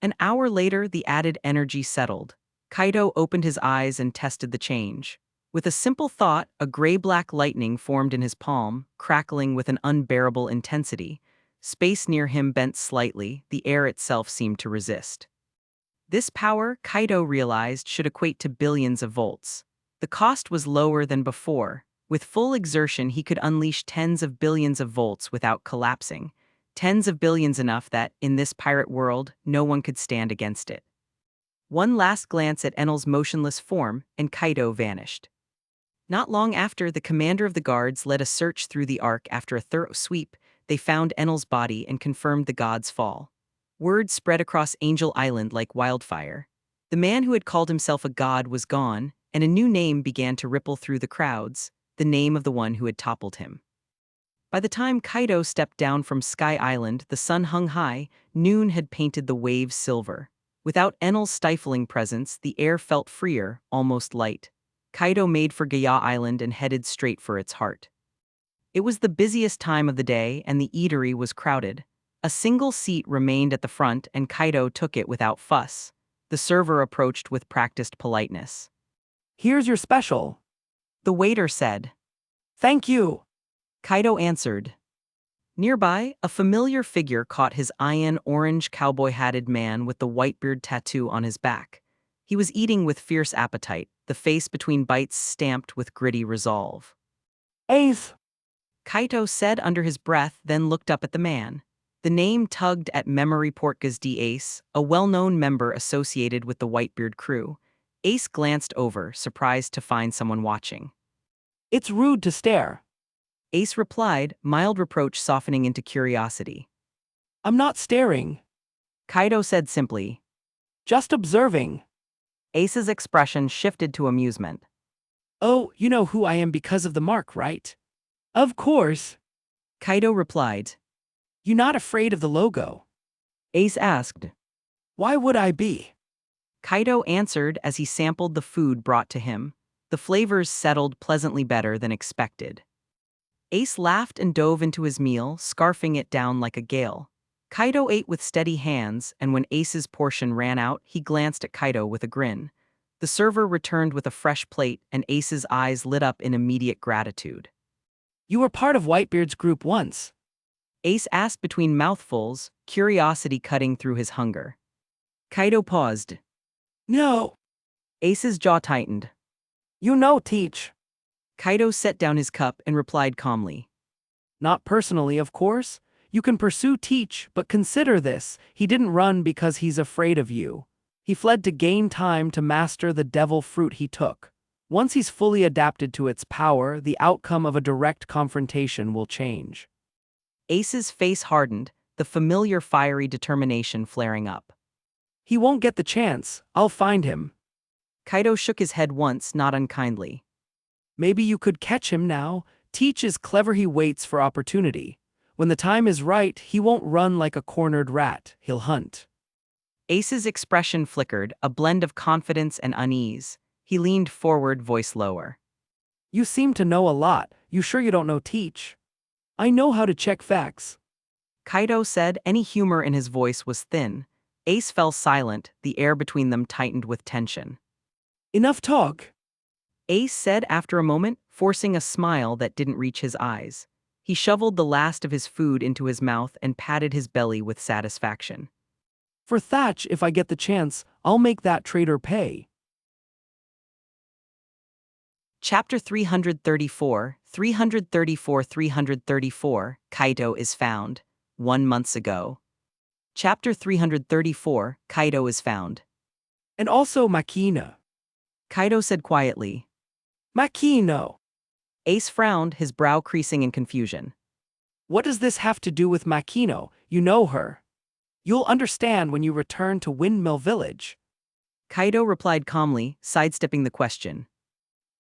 An hour later, the added energy settled. Kaido opened his eyes and tested the change. With a simple thought, a gray-black lightning formed in his palm, crackling with an unbearable intensity. Space near him bent slightly, the air itself seemed to resist. This power, Kaido realized, should equate to billions of volts. The cost was lower than before. With full exertion, he could unleash tens of billions of volts without collapsing. Tens of billions enough that, in this pirate world, no one could stand against it. One last glance at Enel's motionless form, and Kaido vanished. Not long after, the commander of the guards led a search through the Ark. After a thorough sweep, they found Enel's body and confirmed the god's fall. Word spread across Angel Island like wildfire. The man who had called himself a god was gone, and a new name began to ripple through the crowds, the name of the one who had toppled him. By the time Kaido stepped down from Sky Island, the sun hung high, noon had painted the waves silver. Without Enel's stifling presence, the air felt freer, almost light. Kaido made for Gaya Island and headed straight for its heart. It was the busiest time of the day, and the eatery was crowded. A single seat remained at the front, and Kaido took it without fuss. The server approached with practiced politeness. Here's your special. The waiter said. Thank you. Kaido answered. Nearby, a familiar figure caught his eye, an orange cowboy-hatted man with the whitebeard tattoo on his back. He was eating with fierce appetite, the face between bites stamped with gritty resolve. Ace. Kaido said under his breath, then looked up at the man. The name tugged at memory. Portgas D. Ace, a well-known member associated with the Whitebeard crew. Ace glanced over, surprised to find someone watching. It's rude to stare. Ace replied, mild reproach softening into curiosity. I'm not staring. Kaido said simply. Just observing. Ace's expression shifted to amusement. Oh, you know who I am because of the mark, right? Of course. Kaido replied. You're not afraid of the logo? Ace asked. Why would I be? Kaido answered as he sampled the food brought to him. The flavors settled pleasantly better than expected. Ace laughed and dove into his meal, scarfing it down like a gale. Kaido ate with steady hands, and when Ace's portion ran out, he glanced at Kaido with a grin. The server returned with a fresh plate, and Ace's eyes lit up in immediate gratitude. You were part of Whitebeard's group once. Ace asked between mouthfuls, curiosity cutting through his hunger. Kaido paused. No. Ace's jaw tightened. You know, teach. Kaido set down his cup and replied calmly. Not personally, of course. You can pursue teach, but consider this. He didn't run because he's afraid of you. He fled to gain time to master the devil fruit he took. Once he's fully adapted to its power, the outcome of a direct confrontation will change. Ace's face hardened, the familiar fiery determination flaring up. He won't get the chance. I'll find him. Kaido shook his head once, not unkindly. Maybe you could catch him now. Teach is clever. He waits for opportunity. When the time is right, he won't run like a cornered rat. He'll hunt. Ace's expression flickered, a blend of confidence and unease. He leaned forward, voice lower. You seem to know a lot. You sure you don't know teach? I know how to check facts. Kaido said. Any humor in his voice was thin. Ace fell silent, the air between them tightened with tension. Enough talk. Ace said after a moment, forcing a smile that didn't reach his eyes. He shoveled the last of his food into his mouth and patted his belly with satisfaction. For Thatch, if I get the chance, I'll make that traitor pay. Chapter 334, 334, Kaido is found. 1 month ago. Chapter 334, Kaido is found. And also Makino. Kaido said quietly. Makino. Ace frowned, his brow creasing in confusion. What does this have to do with Makino? You know her. You'll understand when you return to Windmill Village. Kaido replied calmly, sidestepping the question.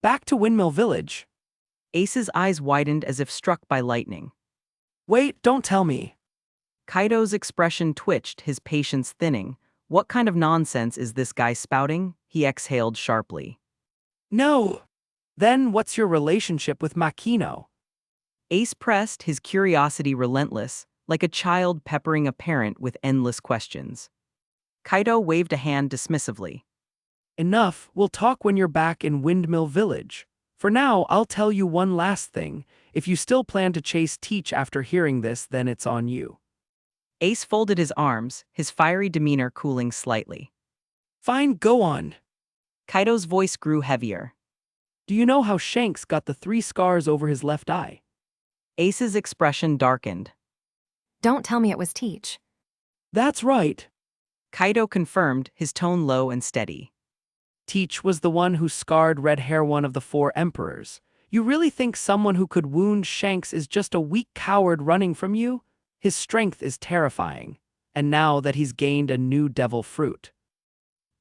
Back to Windmill Village. Ace's eyes widened as if struck by lightning. Wait, don't tell me. Kaido's expression twitched, his patience thinning. What kind of nonsense is this guy spouting? He exhaled sharply. No. Then what's your relationship with Makino? Ace pressed, his curiosity relentless, like a child peppering a parent with endless questions. Kaido waved a hand dismissively. Enough, we'll talk when you're back in Windmill Village. For now, I'll tell you one last thing. If you still plan to chase Teach after hearing this, then it's on you. Ace folded his arms, his fiery demeanor cooling slightly. Fine, go on. Kaido's voice grew heavier. Do you know how Shanks got the 3 scars over his left eye? Ace's expression darkened. Don't tell me it was Teach. That's right. Kaido confirmed, his tone low and steady. Teach was the one who scarred Red Hair, one of the 4 emperors. You really think someone who could wound Shanks is just a weak coward running from you? His strength is terrifying. And now that he's gained a new devil fruit.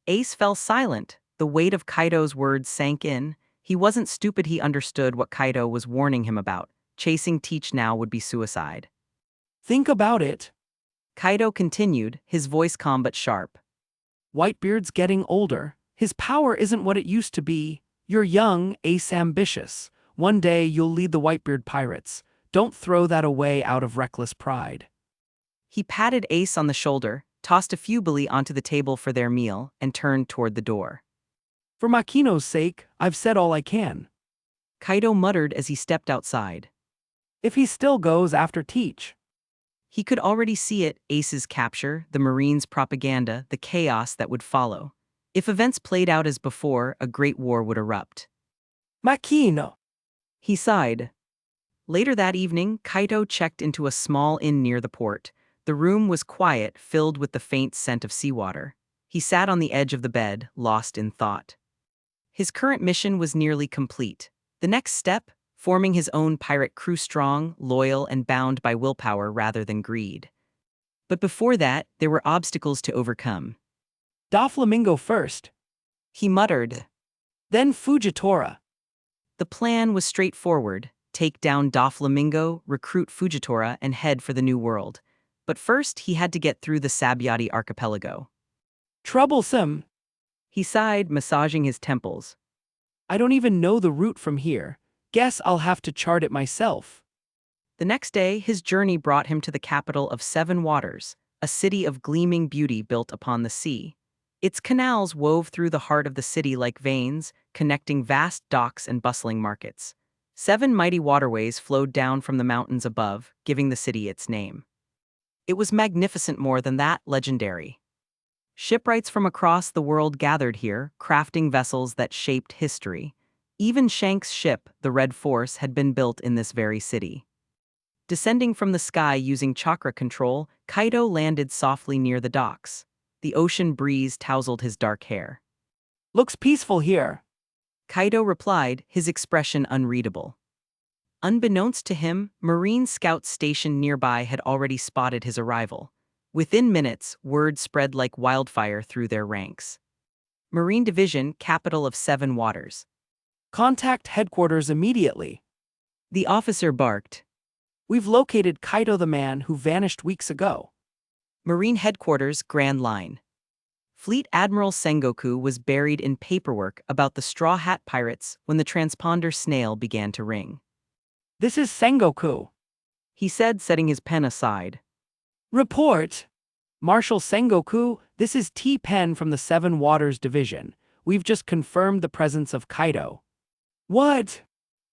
Ace fell silent. The weight of Kaido's words sank in. He wasn't stupid, he understood what Kaido was warning him about. Chasing Teach now would be suicide. Think about it. Kaido continued, his voice calm but sharp. Whitebeard's getting older. His power isn't what it used to be. You're young, Ace ambitious. One day you'll lead the Whitebeard pirates. Don't throw that away out of reckless pride. He patted Ace on the shoulder, tossed a few buli onto the table for their meal, and turned toward the door. For Makino's sake, I've said all I can. Kaido muttered as he stepped outside. If he still goes after Teach. He could already see it, Ace's capture, the Marines' propaganda, the chaos that would follow. If events played out as before, a great war would erupt. Makino. He sighed. Later that evening, Kaido checked into a small inn near the port. The room was quiet, filled with the faint scent of seawater. He sat on the edge of the bed, lost in thought. His current mission was nearly complete. The next step, forming his own pirate crew strong, loyal, and bound by willpower rather than greed. But before that, there were obstacles to overcome. Doflamingo first. He muttered. Then Fujitora. The plan was straightforward. Take down Doflamingo, recruit Fujitora, and head for the New World. But first, he had to get through the Sabyati archipelago. Troublesome. He sighed, massaging his temples. I don't even know the route from here. Guess I'll have to chart it myself. The next day, his journey brought him to the capital of 7 Waters, a city of gleaming beauty built upon the sea. Its canals wove through the heart of the city like veins, connecting vast docks and bustling markets. 7 mighty waterways flowed down from the mountains above, giving the city its name. It was magnificent, more than that, legendary. Shipwrights from across the world gathered here, crafting vessels that shaped history. Even Shanks' ship, the Red Force, had been built in this very city. Descending from the sky using chakra control, Kaido landed softly near the docks. The ocean breeze tousled his dark hair. Looks peaceful here. Kaido replied, his expression unreadable. Unbeknownst to him, Marine scouts stationed nearby had already spotted his arrival. Within minutes, word spread like wildfire through their ranks. Marine Division, capital of 7 Waters. Contact headquarters immediately. The officer barked. We've located Kaido, the man who vanished weeks ago. Marine Headquarters, Grand Line. Fleet Admiral Sengoku was buried in paperwork about the Straw Hat Pirates when the transponder snail began to ring. This is Sengoku. He said, setting his pen aside. Report! Marshal Sengoku, this is T-Pen from the Seven Waters Division. We've just confirmed the presence of Kaido. What?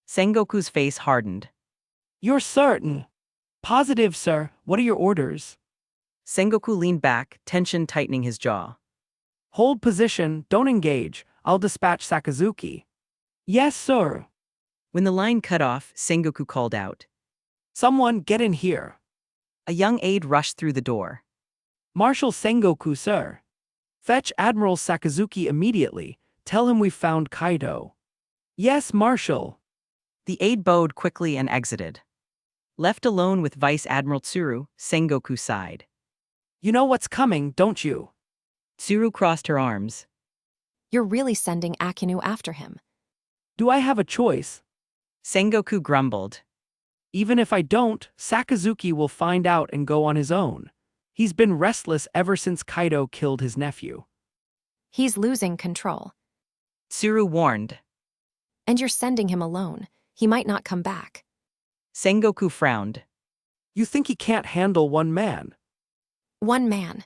Sengoku's face hardened. You're certain? Positive, sir. What are your orders? Sengoku leaned back, tension tightening his jaw. Hold position, don't engage. I'll dispatch Sakazuki. Yes, sir. When the line cut off, Sengoku called out. Someone get in here. A young aide rushed through the door. Marshal Sengoku, sir. Fetch Admiral Sakazuki immediately. Tell him we've found Kaido. Yes, Marshal. The aide bowed quickly and exited. Left alone with Vice Admiral Tsuru, Sengoku sighed. You know what's coming, don't you? Tsuru crossed her arms. You're really sending Akinu after him. Do I have a choice? Sengoku grumbled. Even if I don't, Sakazuki will find out and go on his own. He's been restless ever since Kaido killed his nephew. He's losing control. Tsuru warned. And you're sending him alone. He might not come back. Sengoku frowned. You think he can't handle one man? One man.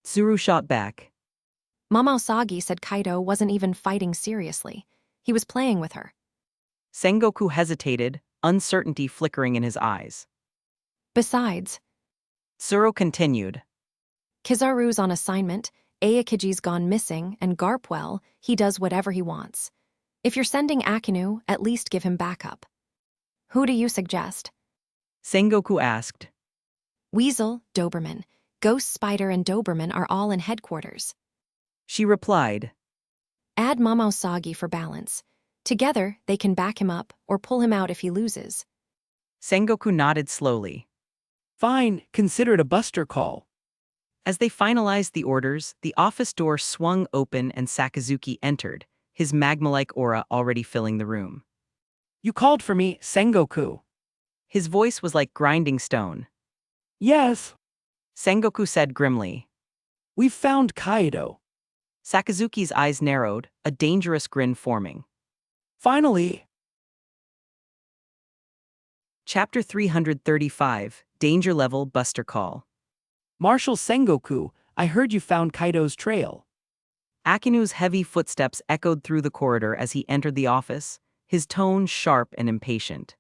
Tsuru shot back. Mama Usagi said Kaido wasn't even fighting seriously. He was playing with her. Sengoku hesitated, uncertainty flickering in his eyes. Besides, Tsuru continued. Kizaru's on assignment, Aokiji's gone missing, and Garpwell, he does whatever he wants. If you're sending Akinu, at least give him backup. Who do you suggest? Sengoku asked. Weasel, Doberman, Ghost Spider and Doberman are all in headquarters. She replied. Add Mama Usagi for balance. Together, they can back him up or pull him out if he loses. Sengoku nodded slowly. Fine, consider it a buster call. As they finalized the orders, the office door swung open and Sakazuki entered, his magma-like aura already filling the room. You called for me, Sengoku. His voice was like grinding stone. Yes. Sengoku said grimly. We've found Kaido. Sakazuki's eyes narrowed, a dangerous grin forming. Finally. Chapter 335, Danger Level Buster Call. Marshal Sengoku, I heard you found Kaido's trail. Akinu's heavy footsteps echoed through the corridor as he entered the office, his tone sharp and impatient.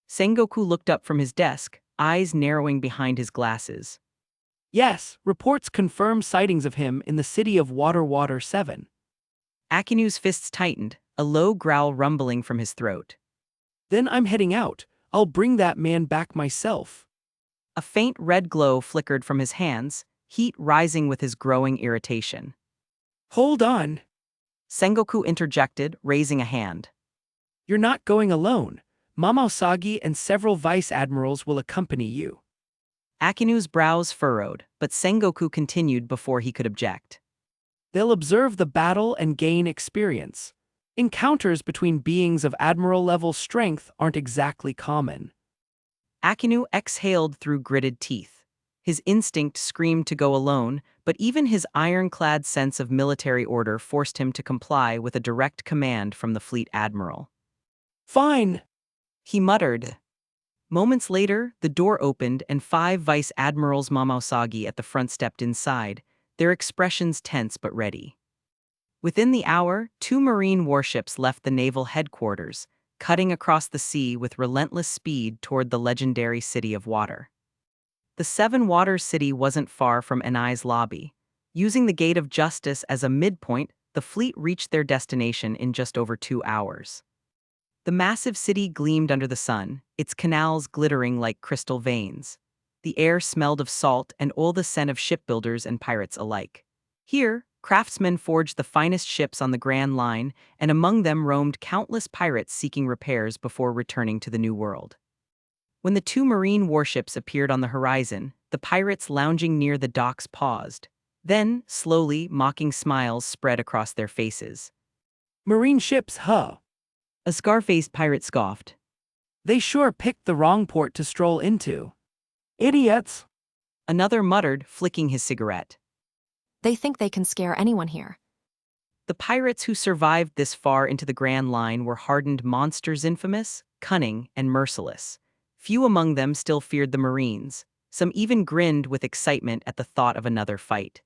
Sengoku looked up from his desk, eyes narrowing behind his glasses. Yes, reports confirm sightings of him in the city of Water 7. Akinu's fists tightened, a low growl rumbling from his throat. Then I'm heading out. I'll bring that man back myself. A faint red glow flickered from his hands, heat rising with his growing irritation. Hold on. Sengoku interjected, raising a hand. You're not going alone. Mama Usagi and several vice admirals will accompany you. Akinu's brows furrowed, but Sengoku continued before he could object. They'll observe the battle and gain experience. Encounters between beings of admiral-level strength aren't exactly common. Akinu exhaled through gritted teeth. His instinct screamed to go alone, but even his ironclad sense of military order forced him to comply with a direct command from the fleet admiral. Fine, he muttered. Moments later, the door opened and 5 Vice Admirals Mama Usagi at the front stepped inside, their expressions tense but ready. Within the hour, 2 Marine warships left the naval headquarters, cutting across the sea with relentless speed toward the legendary City of Water. The Seven Waters City wasn't far from Enai's lobby. Using the Gate of Justice as a midpoint, the fleet reached their destination in just over 2 hours. The massive city gleamed under the sun, its canals glittering like crystal veins. The air smelled of salt and all the scent of shipbuilders and pirates alike. Here, craftsmen forged the finest ships on the Grand Line, and among them roamed countless pirates seeking repairs before returning to the New World. When the 2 Marine warships appeared on the horizon, the pirates lounging near the docks paused. Then, slowly, mocking smiles spread across their faces. Marine ships, huh? A scar-faced pirate scoffed. They sure picked the wrong port to stroll into. Idiots! Another muttered, flicking his cigarette. They think they can scare anyone here. The pirates who survived this far into the Grand Line were hardened monsters, infamous, cunning, and merciless. Few among them still feared the Marines. Some even grinned with excitement at the thought of another fight.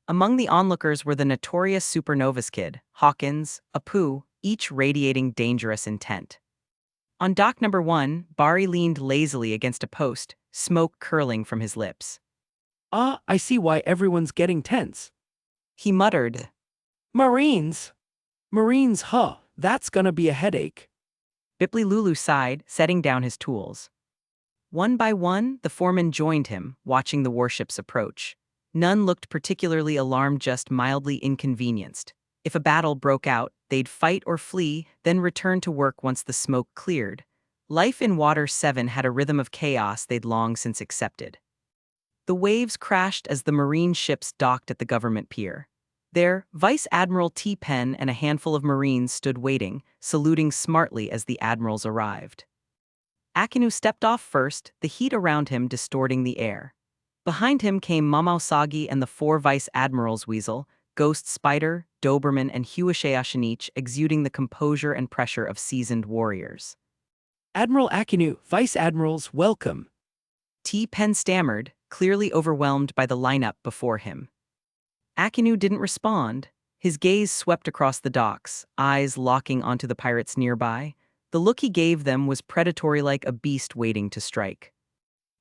Among the onlookers were the notorious Supernovas Kid, Hawkins, Apu, each radiating dangerous intent. On dock number 1, Bari leaned lazily against a post, smoke curling from his lips. Ah, I see why everyone's getting tense. He muttered. Marines! Marines, huh, that's gonna be a headache. Bipli Lulu sighed, setting down his tools. One by one, the foreman joined him, watching the warships approach. None looked particularly alarmed, just mildly inconvenienced. If a battle broke out, they'd fight or flee, then return to work once the smoke cleared. Life in Water 7 had a rhythm of chaos they'd long since accepted. The waves crashed as the Marine ships docked at the government pier. There, Vice Admiral T. Penn and a handful of Marines stood waiting, saluting smartly as the admirals arrived. Akinu stepped off first, the heat around him distorting the air. Behind him came Mamausagi and the 4 Vice Admirals Weasel, Ghost Spider, Doberman, and Huasheashinich, exuding the composure and pressure of seasoned warriors. Admiral Akinu, Vice Admirals, welcome. T. Penn stammered, clearly overwhelmed by the lineup before him. Akinu didn't respond. His gaze swept across the docks, eyes locking onto the pirates nearby. The look he gave them was predatory, like a beast waiting to strike.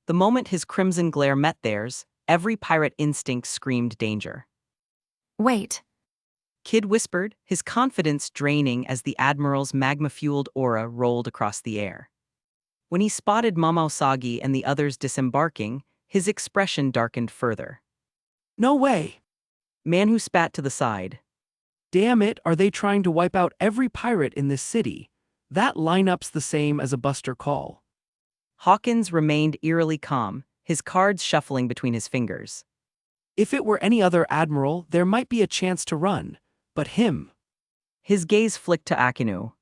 The moment his crimson glare met theirs, every pirate instinct screamed danger. Wait. Kid whispered, his confidence draining as the Admiral's magma-fueled aura rolled across the air. When he spotted Mamausagi and the others disembarking, his expression darkened further. No way. Man who spat to the side. Damn it, are they trying to wipe out every pirate in this city? That lineup's the same as a Buster call. Hawkins remained eerily calm, his cards shuffling between his fingers. If it were any other admiral, there might be a chance to run. But him. His gaze flicked to Akinu.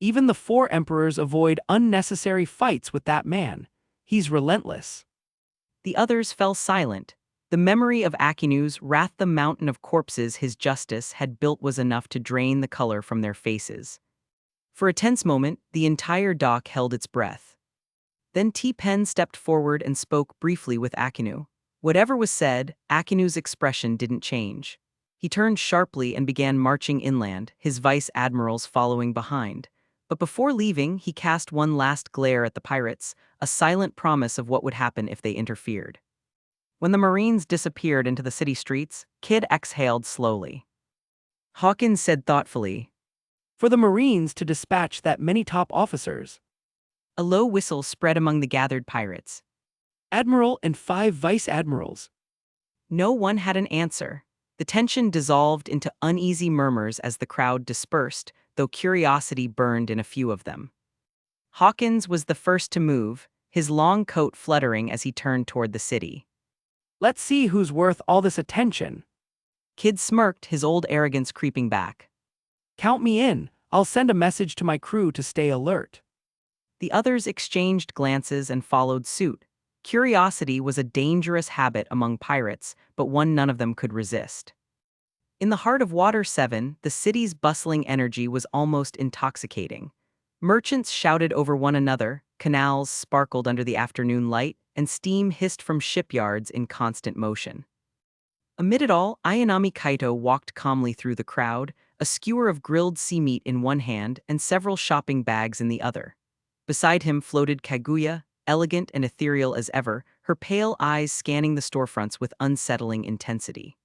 Even the 4 emperors avoid unnecessary fights with that man. He's relentless. The others fell silent. The memory of Akinu's wrath, the mountain of corpses his justice had built, was enough to drain the color from their faces. For a tense moment, the entire dock held its breath. Then T. Penn stepped forward and spoke briefly with Akinu. Whatever was said, Akinu's expression didn't change. He turned sharply and began marching inland, his vice admirals following behind. But before leaving, he cast one last glare at the pirates, a silent promise of what would happen if they interfered. When the Marines disappeared into the city streets, Kid exhaled slowly. Hawkins said thoughtfully, For the Marines to dispatch that many top officers. A low whistle spread among the gathered pirates. Admiral and 5 vice admirals. No one had an answer. The tension dissolved into uneasy murmurs as the crowd dispersed, though curiosity burned in a few of them. Hawkins was the first to move, his long coat fluttering as he turned toward the city. Let's see who's worth all this attention. Kid smirked, his old arrogance creeping back. Count me in. I'll send a message to my crew to stay alert. The others exchanged glances and followed suit. Curiosity was a dangerous habit among pirates, but one none of them could resist. In the heart of Water 7, the city's bustling energy was almost intoxicating. Merchants shouted over one another, canals sparkled under the afternoon light, and steam hissed from shipyards in constant motion. Amid it all, Ayanami Kaito walked calmly through the crowd, a skewer of grilled sea meat in one hand and several shopping bags in the other. Beside him floated Kaguya, elegant and ethereal as ever, her pale eyes scanning the storefronts with unsettling intensity.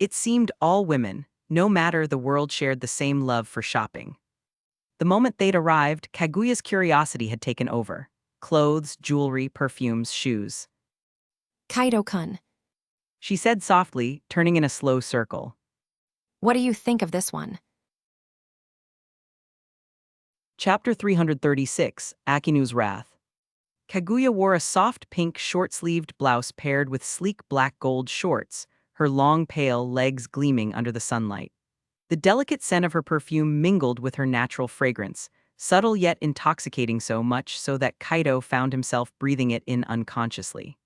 It seemed all women, no matter the world, shared the same love for shopping. The moment they'd arrived, Kaguya's curiosity had taken over. Clothes, jewelry, perfumes, shoes. Kaido-kun, She said softly, turning in a slow circle. what do you think of this one? Chapter 336, Akinu's Wrath. Kaguya wore a soft pink short-sleeved blouse paired with sleek black gold shorts, her long pale legs gleaming under the sunlight. The delicate scent of her perfume mingled with her natural fragrance, subtle yet intoxicating, so much so that Kaido found himself breathing it in unconsciously.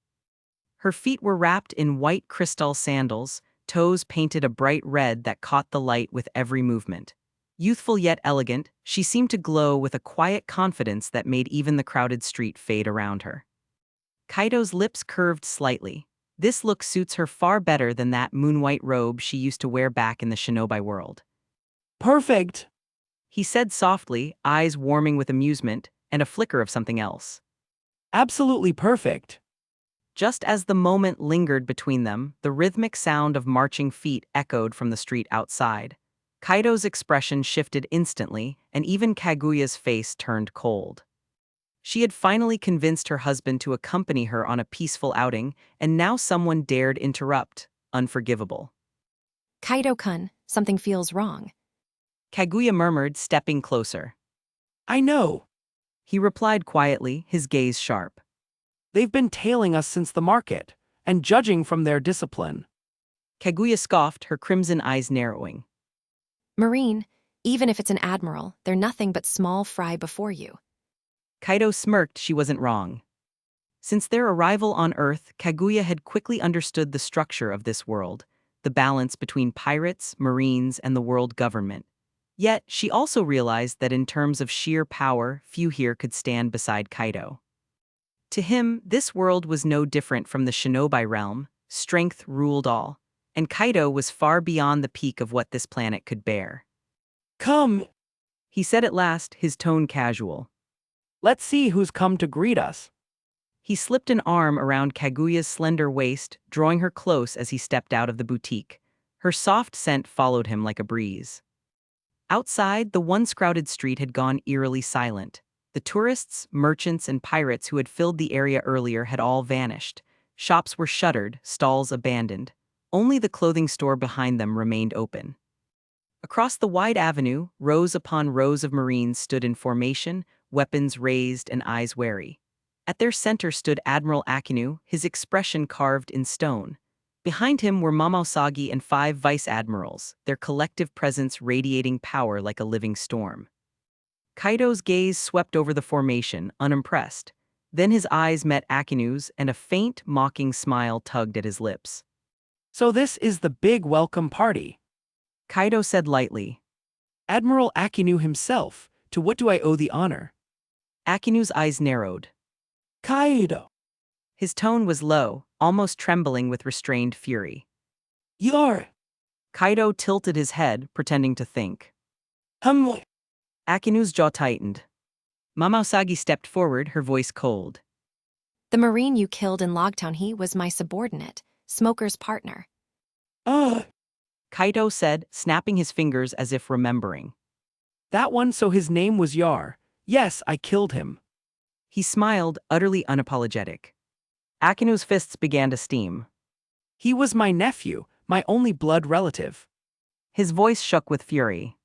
Her feet were wrapped in white crystal sandals, toes painted a bright red that caught the light with every movement. Youthful yet elegant, she seemed to glow with a quiet confidence that made even the crowded street fade around her. Kaido's lips curved slightly. This look suits her far better than that moon-white robe she used to wear back in the Shinobi world. Perfect! He said softly, eyes warming with amusement and a flicker of something else. Absolutely perfect. Just as the moment lingered between them, the rhythmic sound of marching feet echoed from the street outside. Kaido's expression shifted instantly, and even Kaguya's face turned cold. She had finally convinced her husband to accompany her on a peaceful outing, and now someone dared interrupt. Unforgivable. Kaido-kun, something feels wrong. Kaguya murmured, stepping closer. I know. He replied quietly, his gaze sharp. They've been tailing us since the market, and judging from their discipline. Kaguya scoffed, her crimson eyes narrowing. Marine, even if it's an admiral, they're nothing but small fry before you. Kaido smirked, she wasn't wrong. Since their arrival on Earth, Kaguya had quickly understood the structure of this world, the balance between pirates, marines, and the world government. Yet, she also realized that in terms of sheer power, few here could stand beside Kaido. To him, this world was no different from the Shinobi realm. Strength ruled all, and Kaido was far beyond the peak of what this planet could bear. Come, He said at last, his tone casual. let's see who's come to greet us. He slipped an arm around Kaguya's slender waist, drawing her close as he stepped out of the boutique. Her soft scent followed him like a breeze. Outside, the once crowded street had gone eerily silent. The tourists, merchants, and pirates who had filled the area earlier had all vanished. Shops were shuttered, stalls abandoned. Only the clothing store behind them remained open. Across the wide avenue, rows upon rows of marines stood in formation, weapons raised and eyes wary. At their center stood Admiral Akinu, his expression carved in stone. Behind him were Momousagi and 5 vice admirals, their collective presence radiating power like a living storm. Kaido's gaze swept over the formation, unimpressed. Then his eyes met Akinu's, and a faint, mocking smile tugged at his lips. So this is the big welcome party. Kaido said lightly. Admiral Akinu himself, to what do I owe the honor? Akinu's eyes narrowed. Kaido, His tone was low, almost trembling with restrained fury. you're... Kaido tilted his head, pretending to think. Akinu's jaw tightened. Momousagi stepped forward, her voice cold. The Marine you killed in Logtown, he was my subordinate, Smoker's partner. Kaido said, snapping his fingers as if remembering. That one, so his name was Yar. Yes, I killed him. He smiled, utterly unapologetic. Akinu's fists began to steam. He was my nephew, my only blood relative. His voice shook with fury.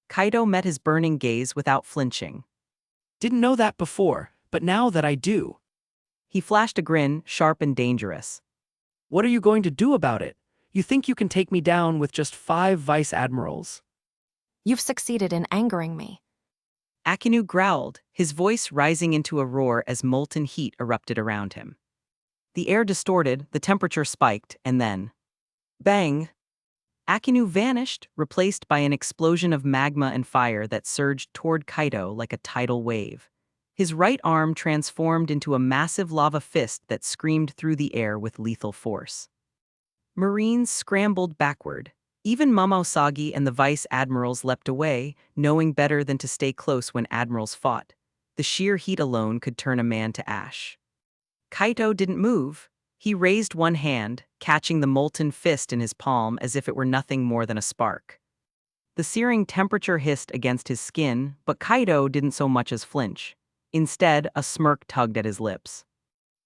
Kaido met his burning gaze without flinching. Didn't know that before, but now that I do. He flashed a grin, sharp and dangerous. What are you going to do about it? You think you can take me down with just 5 vice admirals? You've succeeded in angering me. Akinu growled, his voice rising into a roar as molten heat erupted around him. The air distorted, the temperature spiked, and then... bang! Akinu vanished, replaced by an explosion of magma and fire that surged toward Kaido like a tidal wave. His right arm transformed into a massive lava fist that screamed through the air with lethal force. Marines scrambled backward. Even Momousagi and the vice admirals leapt away, knowing better than to stay close when admirals fought. The sheer heat alone could turn a man to ash. Kaido didn't move. He raised one hand, catching the molten fist in his palm as if it were nothing more than a spark. The searing temperature hissed against his skin, but Kaido didn't so much as flinch. Instead, a smirk tugged at his lips.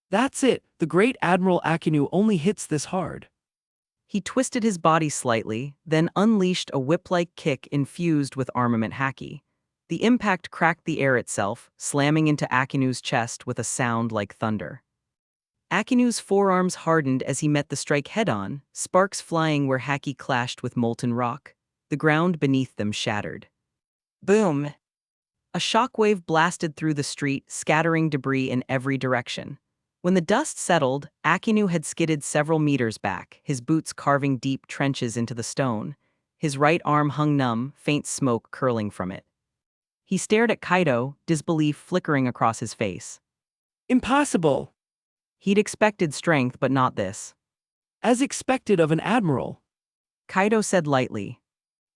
That's it, the great Admiral Akinu only hits this hard. He twisted his body slightly, then unleashed a whip-like kick infused with armament haki. The impact cracked the air itself, slamming into Akinu's chest with a sound like thunder. Akinu's forearms hardened as he met the strike head-on, sparks flying where haki clashed with molten rock. The ground beneath them shattered. Boom! A shockwave blasted through the street, scattering debris in every direction. When the dust settled, Akinu had skidded several meters back, his boots carving deep trenches into the stone. His right arm hung numb, faint smoke curling from it. He stared at Kaido, disbelief flickering across his face. Impossible! He'd expected strength, but not this. As expected of an admiral. Kaido said lightly.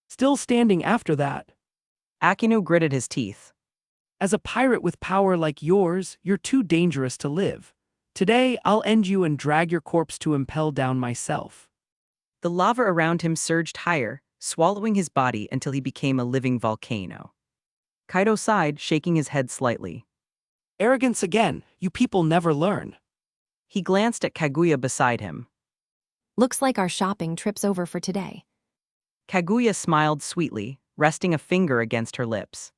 Still standing after that. Akinu gritted his teeth. As a pirate with power like yours, you're too dangerous to live. Today, I'll end you and drag your corpse to impel down myself. The lava around him surged higher, swallowing his body until he became a living volcano. Kaido sighed, shaking his head slightly. Arrogance again, you people never learn. He glanced at Kaguya beside him. Looks like our shopping trip's over for today. Kaguya smiled sweetly, resting a finger against her lips.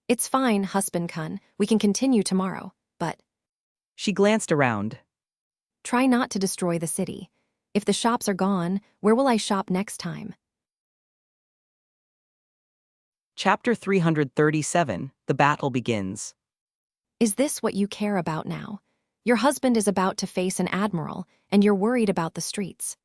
It's fine, husband-kun. We can continue tomorrow, but She glanced around. try not to destroy the city. If the shops are gone, where will I shop next time? Chapter 337, The Battle Begins. Is this what you care about now? Your husband is about to face an admiral, and you're worried about the streets.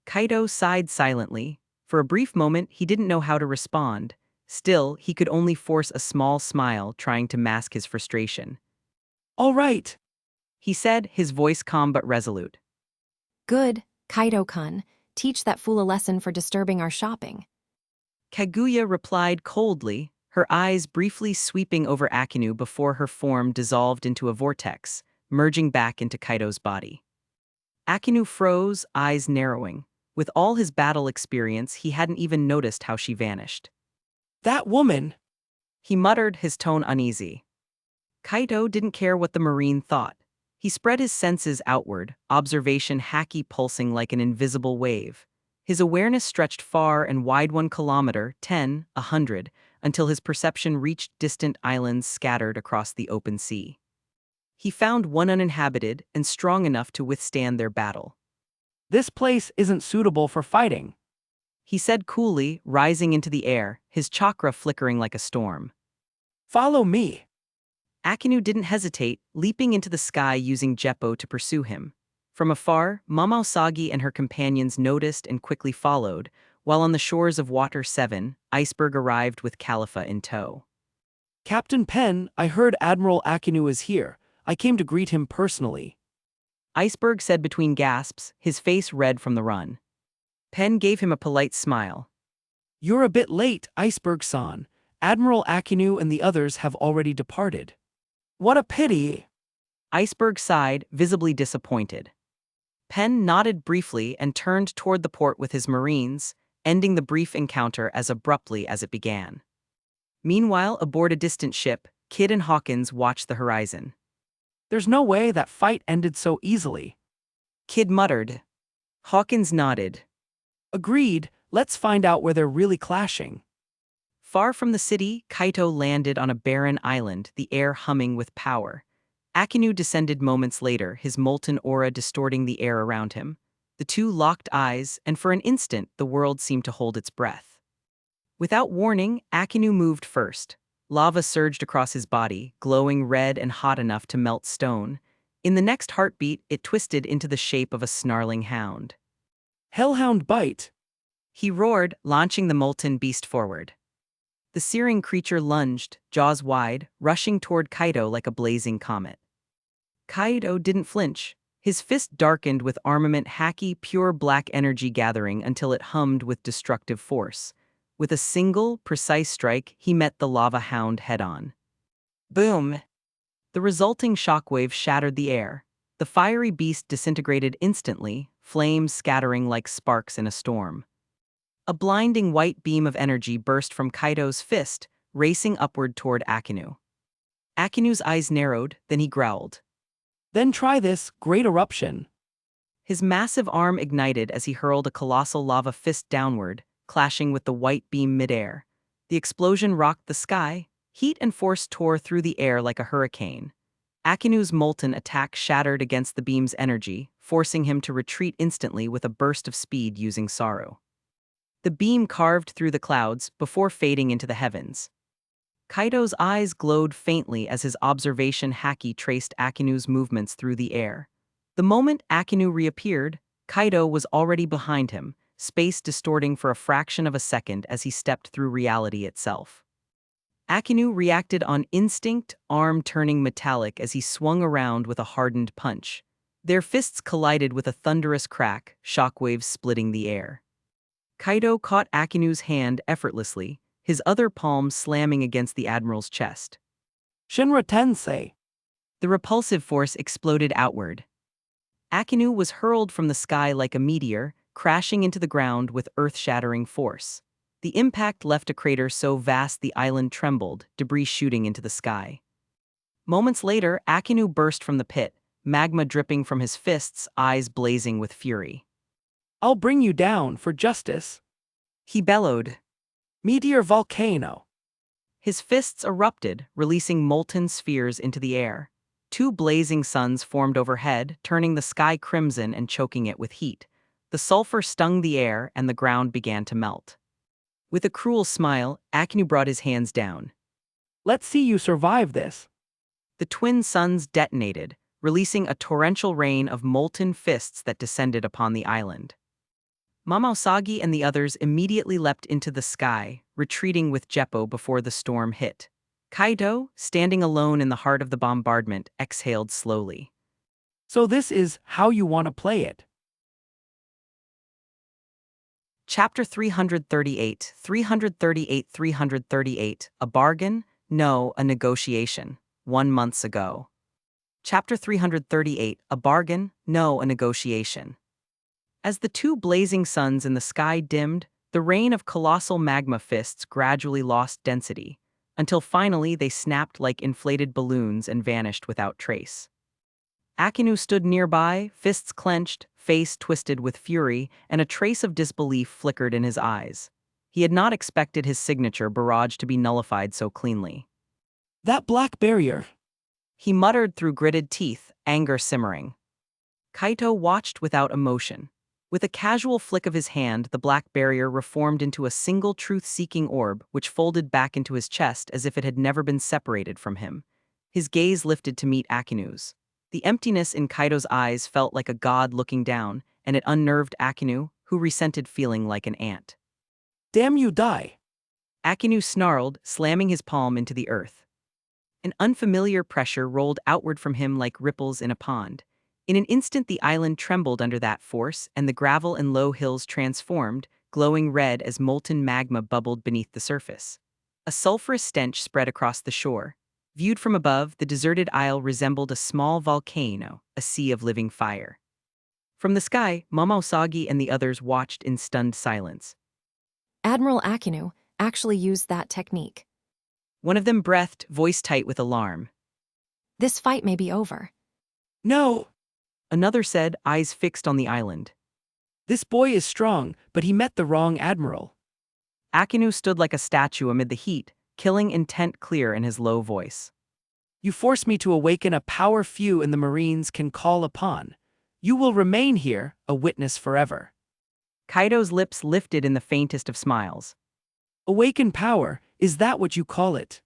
Kaido sighed silently. For a brief moment, he didn't know how to respond. Still, he could only force a small smile, trying to mask his frustration. All right. He said, his voice calm but resolute. Good, Kaido-kun. Teach that fool a lesson for disturbing our shopping. Kaguya replied coldly, her eyes briefly sweeping over Akinu before her form dissolved into a vortex, merging back into Kaido's body. Akinu froze, eyes narrowing. With all his battle experience, he hadn't even noticed how she vanished. That woman! He muttered, his tone uneasy. Kaido didn't care what the Marine thought. He spread his senses outward, observation hacky pulsing like an invisible wave. His awareness stretched far and wide 1 kilometer, 10, 100, until his perception reached distant islands scattered across the open sea. He found one uninhabited and strong enough to withstand their battle. This place isn't suitable for fighting. He said coolly, rising into the air, his chakra flickering like a storm. Follow me. Akinu didn't hesitate, leaping into the sky using Jeppo to pursue him. From afar, Mamao Sagi and her companions noticed and quickly followed, while on the shores of Water 7, Iceberg arrived with Khalifa in tow. Captain Pen, I heard Admiral Akinu is here. I came to greet him personally. Iceberg said between gasps, his face red from the run. Pen gave him a polite smile. You're a bit late, Iceberg-san. Admiral Akinu and the others have already departed. What a pity! Iceberg sighed, visibly disappointed. Pen nodded briefly and turned toward the port with his marines, ending the brief encounter as abruptly as it began. Meanwhile, aboard a distant ship, Kid and Hawkins watched the horizon. There's no way that fight ended so easily. Kid muttered. Hawkins nodded. Agreed, let's find out where they're really clashing. Far from the city, Kaito landed on a barren island, the air humming with power. Akinu descended moments later, his molten aura distorting the air around him. The two locked eyes, and for an instant, the world seemed to hold its breath. Without warning, Akinu moved first. Lava surged across his body, glowing red and hot enough to melt stone. In the next heartbeat, it twisted into the shape of a snarling hound. Hellhound bite! He roared, launching the molten beast forward. The searing creature lunged, jaws wide, rushing toward Kaido like a blazing comet. Kaido didn't flinch. His fist darkened with armament hacky, pure black energy gathering until it hummed with destructive force. With a single, precise strike, he met the lava hound head-on. Boom! The resulting shockwave shattered the air. The fiery beast disintegrated instantly, flames scattering like sparks in a storm. A blinding white beam of energy burst from Kaido's fist, racing upward toward Akinu. Akinu's eyes narrowed, then he growled. Then try this, great eruption. His massive arm ignited as he hurled a colossal lava fist downward, clashing with the white beam midair. The explosion rocked the sky. Heat and force tore through the air like a hurricane. Akinu's molten attack shattered against the beam's energy, forcing him to retreat instantly with a burst of speed using Saru. The beam carved through the clouds before fading into the heavens. Kaido's eyes glowed faintly as his observation haki traced Akinu's movements through the air. The moment Akinu reappeared, Kaido was already behind him, space distorting for a fraction of a second as he stepped through reality itself. Akinu reacted on instinct, arm turning metallic as he swung around with a hardened punch. Their fists collided with a thunderous crack, shockwaves splitting the air. Kaido caught Akinu's hand effortlessly, his other palm slamming against the admiral's chest. Shinra Tensei. The repulsive force exploded outward. Akinu was hurled from the sky like a meteor, crashing into the ground with earth-shattering force. The impact left a crater so vast the island trembled, debris shooting into the sky. Moments later, Akinu burst from the pit, magma dripping from his fists, eyes blazing with fury. I'll bring you down for justice. He bellowed. Meteor volcano. His fists erupted, releasing molten spheres into the air. Two blazing suns formed overhead, turning the sky crimson and choking it with heat. The sulfur stung the air, and the ground began to melt. With a cruel smile, Akinu brought his hands down. Let's see you survive this. The twin suns detonated, releasing a torrential rain of molten fists that descended upon the island. Momousagi and the others immediately leapt into the sky, retreating with Geppo before the storm hit. Kaido, standing alone in the heart of the bombardment, exhaled slowly. So this is how you want to play it. Chapter 338, 338, a bargain? No, a negotiation. 1 month ago. Chapter 338, a bargain? No, a negotiation. As the two blazing suns in the sky dimmed, the rain of colossal magma fists gradually lost density, until finally they snapped like inflated balloons and vanished without trace. Akinu stood nearby, fists clenched, face twisted with fury, and a trace of disbelief flickered in his eyes. He had not expected his signature barrage to be nullified so cleanly. That black barrier. He muttered through gritted teeth, anger simmering. Kaito watched without emotion. With a casual flick of his hand, the black barrier reformed into a single truth-seeking orb which folded back into his chest as if it had never been separated from him. His gaze lifted to meet Akinu's. The emptiness in Kaido's eyes felt like a god looking down, and it unnerved Akinu, who resented feeling like an ant. Damn you, die. Akinu snarled, slamming his palm into the earth. An unfamiliar pressure rolled outward from him like ripples in a pond. In an instant the island trembled under that force, and the gravel and low hills transformed, glowing red as molten magma bubbled beneath the surface. A sulphurous stench spread across the shore. Viewed from above, the deserted isle resembled a small volcano, a sea of living fire. From the sky, Momousagi and the others watched in stunned silence. Admiral Akinu actually used that technique. One of them breathed, voice tight with alarm. This fight may be over. No. Another said, eyes fixed on the island. This boy is strong, but he met the wrong admiral. Akinu stood like a statue amid the heat, killing intent clear in his low voice. You force me to awaken a power few in the Marines can call upon. You will remain here, a witness forever. Kaido's lips lifted in the faintest of smiles. Awaken power, is that what you call it?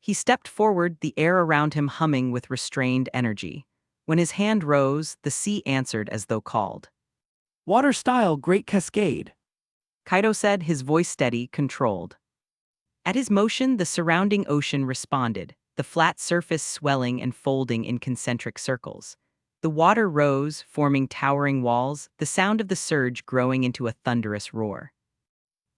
He stepped forward, the air around him humming with restrained energy. When his hand rose, the sea answered as though called. Water-style Great Cascade. Kaido said, his voice steady, controlled. At his motion, the surrounding ocean responded, the flat surface swelling and folding in concentric circles. The water rose, forming towering walls, the sound of the surge growing into a thunderous roar.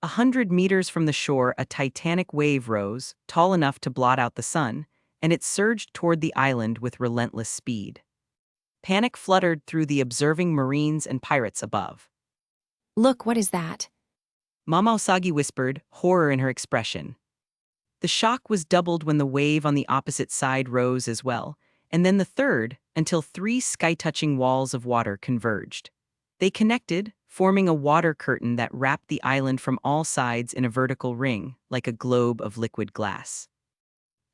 100 meters from the shore, a titanic wave rose, tall enough to blot out the sun, and it surged toward the island with relentless speed. Panic fluttered through the observing Marines and pirates above. Look, what is that? Momousagi whispered, horror in her expression. The shock was doubled when the wave on the opposite side rose as well, and then the third, until 3 sky-touching walls of water converged. They connected, forming a water curtain that wrapped the island from all sides in a vertical ring, like a globe of liquid glass.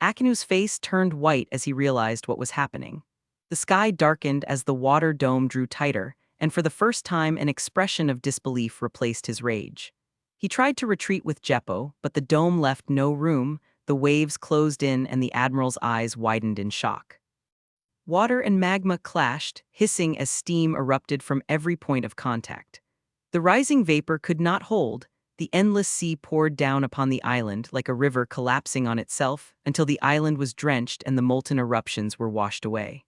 Akinu's face turned white as he realized what was happening. The sky darkened as the water dome drew tighter, and for the first time an expression of disbelief replaced his rage. He tried to retreat with Geppo, but the dome left no room, The waves closed in and the admiral's eyes widened in shock. Water and magma clashed, hissing as steam erupted from every point of contact. The rising vapor could not hold. The endless sea poured down upon the island like a river collapsing on itself until the island was drenched and the molten eruptions were washed away.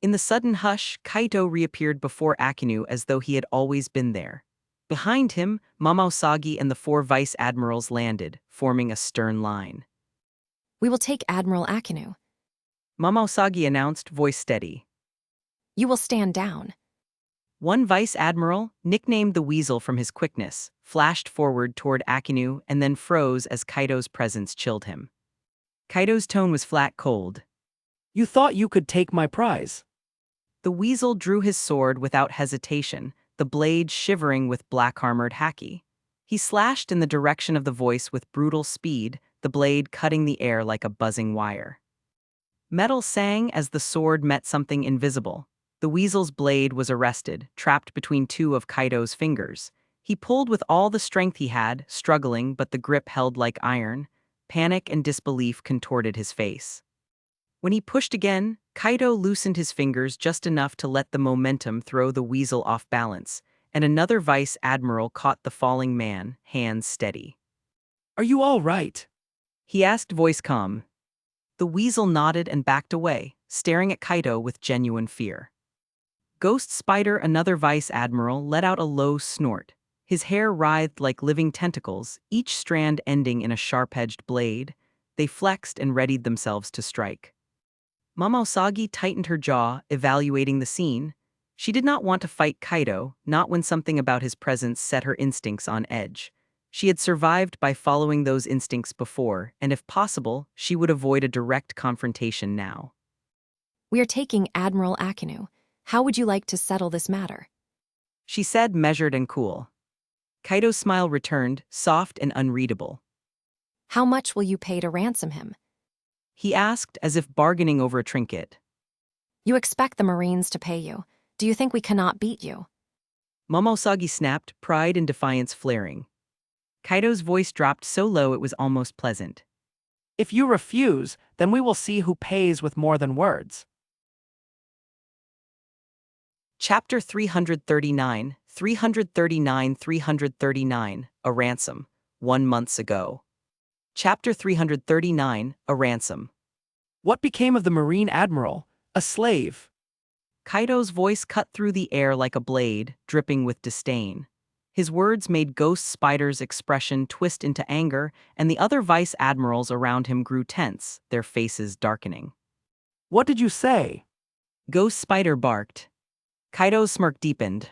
In the sudden hush, Kaito reappeared before Akinu as though he had always been there. Behind him, Momousagi and the four vice admirals landed, forming a stern line. We will take Admiral Akinu. Momousagi announced, voice steady. You will stand down. One vice admiral, nicknamed the Weasel from his quickness, flashed forward toward Akinu and then froze as Kaito's presence chilled him. Kaito's tone was flat cold. You thought you could take my prize. The Weasel drew his sword without hesitation, the blade shivering with black-armored haki. He slashed in the direction of the voice with brutal speed, the blade cutting the air like a buzzing wire. Metal sang as the sword met something invisible. The Weasel's blade was arrested, trapped between two of Kaito's fingers. He pulled with all the strength he had, struggling, but the grip held like iron. Panic and disbelief contorted his face. When he pushed again, Kaito loosened his fingers just enough to let the momentum throw the Weasel off balance, and another vice admiral caught the falling man, hands steady. Are you all right? He asked, voice calm. The Weasel nodded and backed away, staring at Kaito with genuine fear. Ghost Spider, another vice admiral, let out a low snort. His hair writhed like living tentacles, each strand ending in a sharp-edged blade. They flexed and readied themselves to strike. Momousagi tightened her jaw, evaluating the scene. She did not want to fight Kaito, not when something about his presence set her instincts on edge. She had survived by following those instincts before, and if possible, she would avoid a direct confrontation now. We are taking Admiral Akinu. How would you like to settle this matter? She said, measured and cool. Kaito's smile returned, soft and unreadable. How much will you pay to ransom him? He asked, as if bargaining over a trinket. You expect the Marines to pay you. Do you think we cannot beat you? Momousagi snapped, pride and defiance flaring. Kaito's voice dropped so low it was almost pleasant. If you refuse, then we will see who pays with more than words. Chapter 339, 339, A Ransom, 1 month ago. Chapter 339, A Ransom. What became of the Marine Admiral? A slave. Kaito's voice cut through the air like a blade, dripping with disdain. His words made Ghost Spider's expression twist into anger, and the other vice admirals around him grew tense, their faces darkening. What did you say? Ghost Spider barked. Kaito's smirk deepened.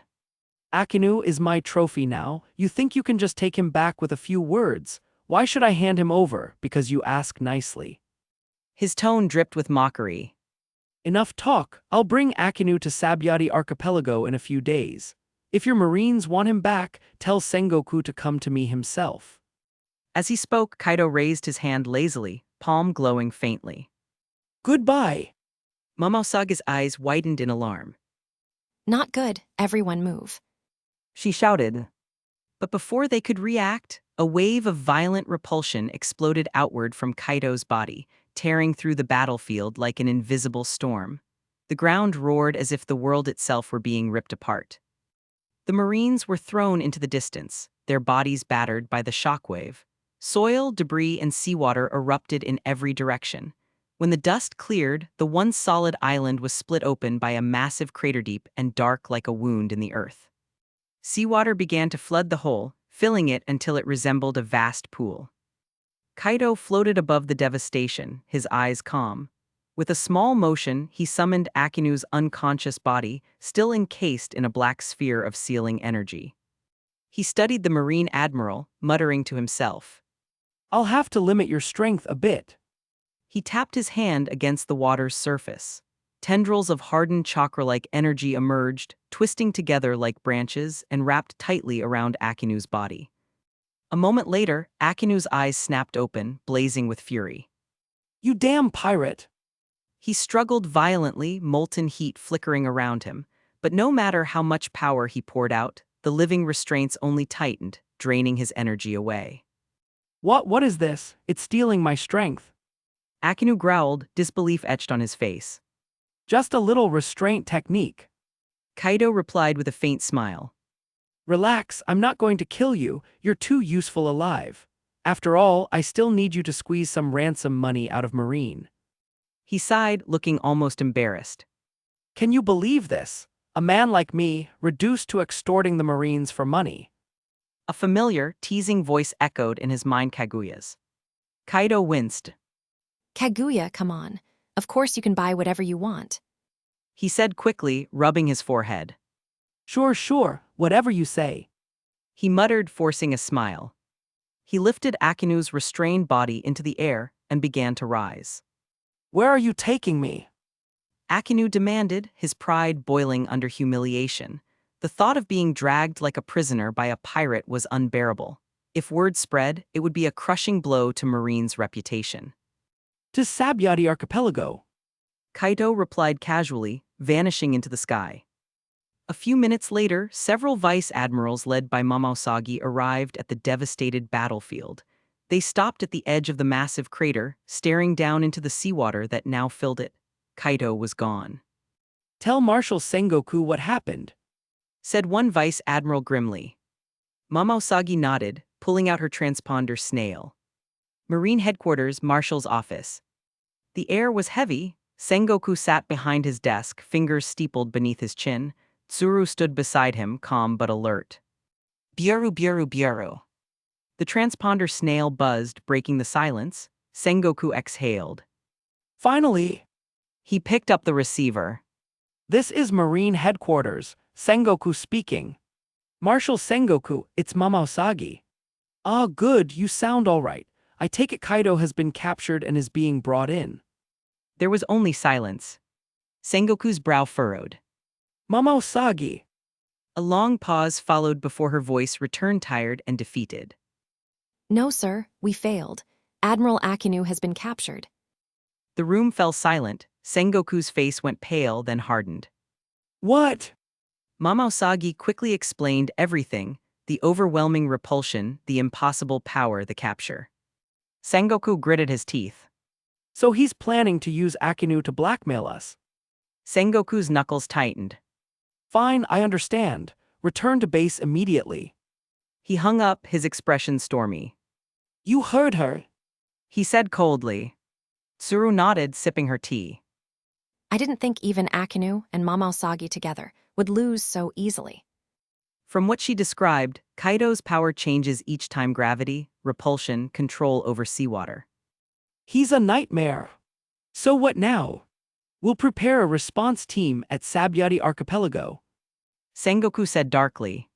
Akinu is my trophy now. You think you can just take him back with a few words? Why should I hand him over? Because you ask nicely. His tone dripped with mockery. Enough talk. I'll bring Akinu to Sabyati Archipelago in a few days. If your Marines want him back, tell Sengoku to come to me himself. As he spoke, Kaito raised his hand lazily, palm glowing faintly. Goodbye. Momosagi's eyes widened in alarm. Not good. Everyone move. She shouted. But before they could react, a wave of violent repulsion exploded outward from Kaito's body, tearing through the battlefield like an invisible storm. The ground roared as if the world itself were being ripped apart. The Marines were thrown into the distance, their bodies battered by the shockwave. Soil, debris, and seawater erupted in every direction. When the dust cleared, the once solid island was split open by a massive crater deep and dark like a wound in the earth. Seawater began to flood the hole, filling it until it resembled a vast pool. Kaito floated above the devastation, his eyes calm. With a small motion, he summoned Akinu's unconscious body, still encased in a black sphere of sealing energy. He studied the Marine Admiral, muttering to himself. I'll have to limit your strength a bit. He tapped his hand against the water's surface. Tendrils of hardened chakra-like energy emerged, twisting together like branches and wrapped tightly around Akinu's body. A moment later, Akinu's eyes snapped open, blazing with fury. You damn pirate! He struggled violently, molten heat flickering around him, but no matter how much power he poured out, the living restraints only tightened, draining his energy away. What is this? It's stealing my strength. Akinu growled, disbelief etched on his face. Just a little restraint technique. Kaido replied with a faint smile. Relax, I'm not going to kill you, you're too useful alive. After all, I still need you to squeeze some ransom money out of Marine. He sighed, looking almost embarrassed. Can you believe this? A man like me, reduced to extorting the Marines for money. A familiar, teasing voice echoed in his mind Kaguya's. Kaido winced. Kaguya, come on. Of course you can buy whatever you want. He said quickly, rubbing his forehead. Sure, whatever you say. He muttered, forcing a smile. He lifted Akinu's restrained body into the air and began to rise. Where are you taking me? Akinu demanded, his pride boiling under humiliation. The thought of being dragged like a prisoner by a pirate was unbearable. If word spread, it would be a crushing blow to Marine's reputation. To Sabyati Archipelago. Kaido replied casually, vanishing into the sky. A few minutes later, several vice admirals led by Momousagi arrived at the devastated battlefield. They stopped at the edge of the massive crater, staring down into the seawater that now filled it. Kaido was gone. Tell Marshal Sengoku what happened, said one vice admiral grimly. Momousagi nodded, pulling out her transponder snail. Marine Headquarters, Marshal's office. The air was heavy. Sengoku sat behind his desk, fingers steepled beneath his chin. Tsuru stood beside him, calm but alert. Bureau. The transponder snail buzzed, breaking the silence. Sengoku exhaled. Finally! He picked up the receiver. This is Marine Headquarters, Sengoku speaking. Marshal Sengoku, it's Momousagi. Ah, good, you sound all right. I take it Kaido has been captured and is being brought in. There was only silence. Sengoku's brow furrowed. Momousagi. A long pause followed before her voice returned tired and defeated. No, sir, we failed. Admiral Akinu has been captured. The room fell silent. Sengoku's face went pale, then hardened. What? Momousagi quickly explained everything, the overwhelming repulsion, the impossible power, the capture. Sengoku gritted his teeth. So he's planning to use Akinu to blackmail us. Sengoku's knuckles tightened. Fine, I understand. Return to base immediately. He hung up, his expression stormy. You heard her, he said coldly. Tsuru nodded, sipping her tea. I didn't think even Akinu and Momousagi together would lose so easily. From what she described, Kaido's power changes each time gravity, repulsion, control over seawater. He's a nightmare. So what now? We'll prepare a response team at Sabyati Archipelago. Sengoku said darkly.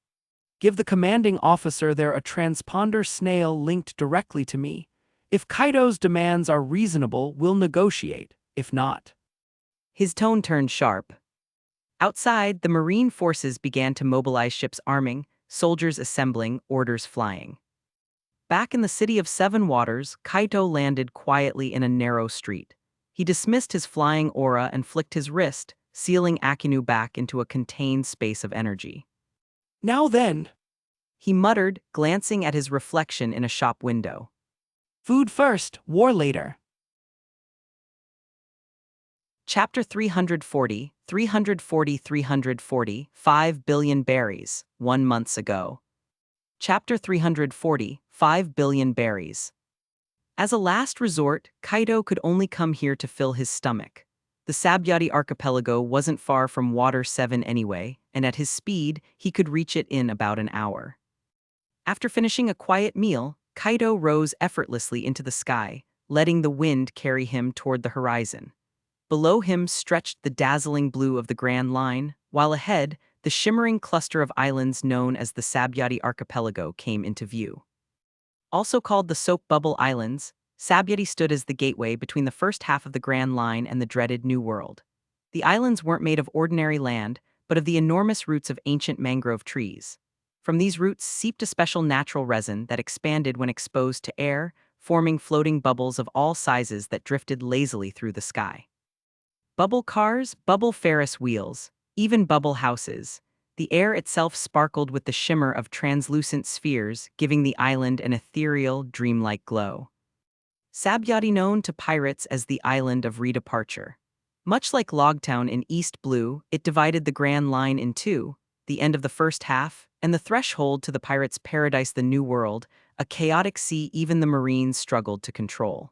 Give the commanding officer there a transponder snail linked directly to me. If Kaido's demands are reasonable, we'll negotiate. If not. His tone turned sharp. Outside, the Marine forces began to mobilize ships arming, soldiers assembling, orders flying. Back in the city of Seven Waters, Kaito landed quietly in a narrow street. He dismissed his flying aura and flicked his wrist, sealing Akinu back into a contained space of energy. Now then, he muttered, glancing at his reflection in a shop window. Food first, war later. Chapter 340, 5 billion berries, 1 month ago. Chapter 340, 5 billion berries. As a last resort, Kaido could only come here to fill his stomach. The Sabyati Archipelago wasn't far from Water 7 anyway, and at his speed, he could reach it in about an hour. After finishing a quiet meal, Kaido rose effortlessly into the sky, letting the wind carry him toward the horizon. Below him stretched the dazzling blue of the Grand Line, while ahead, the shimmering cluster of islands known as the Sabyati Archipelago came into view. Also called the Soap Bubble Islands, Sabyati stood as the gateway between the first half of the Grand Line and the dreaded New World. The islands weren't made of ordinary land, but of the enormous roots of ancient mangrove trees. From these roots seeped a special natural resin that expanded when exposed to air, forming floating bubbles of all sizes that drifted lazily through the sky. Bubble cars, bubble Ferris wheels, even bubble houses. The air itself sparkled with the shimmer of translucent spheres, giving the island an ethereal, dreamlike glow. Sabyati known to pirates as the Island of Redeparture. Much like Logtown in East Blue, it divided the Grand Line in two, the end of the first half, and the threshold to the pirates' paradise, the New World, a chaotic sea even the Marines struggled to control.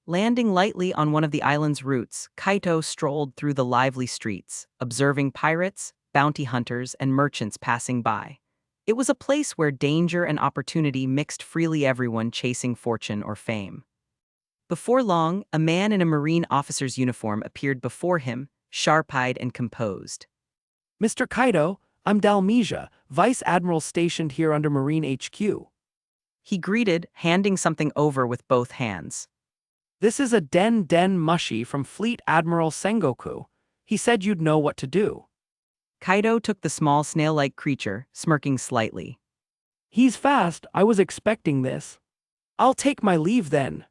Landing lightly on one of the island's routes, Kaito strolled through the lively streets, observing pirates, bounty hunters, and merchants passing by. It was a place where danger and opportunity mixed freely, everyone chasing fortune or fame. Before long, a man in a Marine officer's uniform appeared before him, sharp-eyed and composed. Mr. Kaito, I'm Dalmesia, Vice Admiral stationed here under Marine HQ. He greeted, handing something over with both hands. This is a Den Mushi from Fleet Admiral Sengoku. He said you'd know what to do. Kaito took the small snail-like creature, smirking slightly. He's fast, I was expecting this. I'll take my leave then.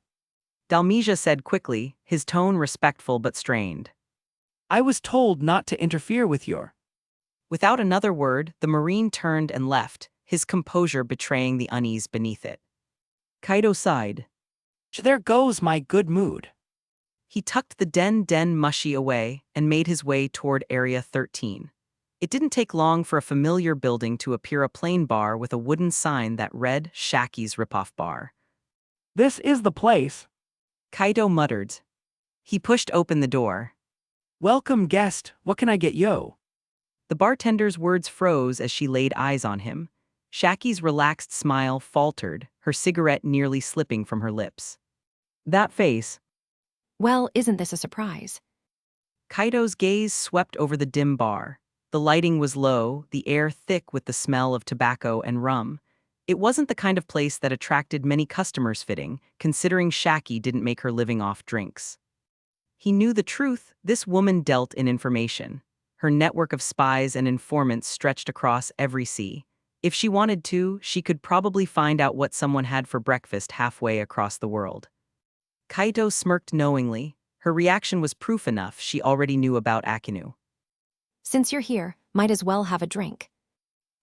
Dalmesia said quickly, his tone respectful but strained. I was told not to interfere with your... Without another word, the Marine turned and left, his composure betraying the unease beneath it. Kaito sighed. There goes my good mood. He tucked the Den Mushi away and made his way toward Area 13. It didn't take long for a familiar building to appear, a plain bar with a wooden sign that read Shaki's Ripoff Bar. This is the place. Kaito muttered. He pushed open the door. Welcome guest, what can I get yo? The bartender's words froze as she laid eyes on him. Shaki's relaxed smile faltered, her cigarette nearly slipping from her lips. That face. Well, isn't this a surprise? Kaito's gaze swept over the dim bar. The lighting was low, the air thick with the smell of tobacco and rum. It wasn't the kind of place that attracted many customers, fitting, considering Shaki didn't make her living off drinks. He knew the truth, this woman dealt in information. Her network of spies and informants stretched across every sea. If she wanted to, she could probably find out what someone had for breakfast halfway across the world. Kaito smirked knowingly. Her reaction was proof enough she already knew about Akinu. Since you're here, might as well have a drink.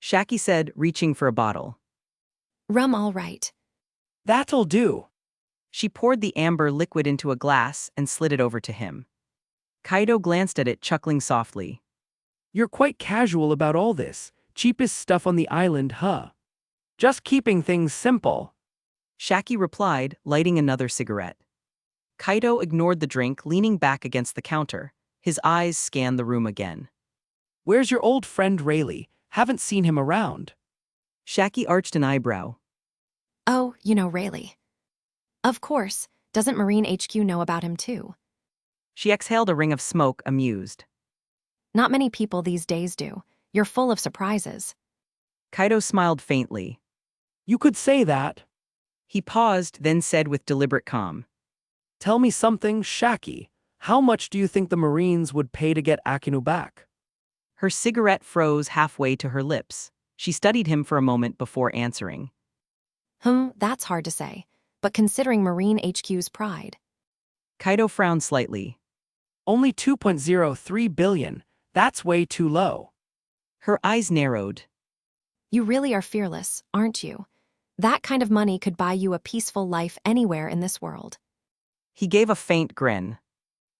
Shaki said, reaching for a bottle. Rum all right. That'll do. She poured the amber liquid into a glass and slid it over to him. Kaito glanced at it, chuckling softly. You're quite casual about all this. Cheapest stuff on the island, huh? Just keeping things simple. Shaki replied, lighting another cigarette. Kaito ignored the drink, leaning back against the counter. His eyes scanned the room again. Where's your old friend Rayleigh? Haven't seen him around. Shaki arched an eyebrow. Oh, you know Rayleigh. Of course, doesn't Marine HQ know about him too? She exhaled a ring of smoke, amused. Not many people these days do. You're full of surprises. Kaito smiled faintly. You could say that. He paused, then said with deliberate calm. Tell me something, Shaki. How much do you think the Marines would pay to get Akinu back? Her cigarette froze halfway to her lips. She studied him for a moment before answering. That's hard to say. But considering Marine HQ's pride. Kaito frowned slightly. Only 2.03 billion. That's way too low. Her eyes narrowed. You really are fearless, aren't you? That kind of money could buy you a peaceful life anywhere in this world. He gave a faint grin.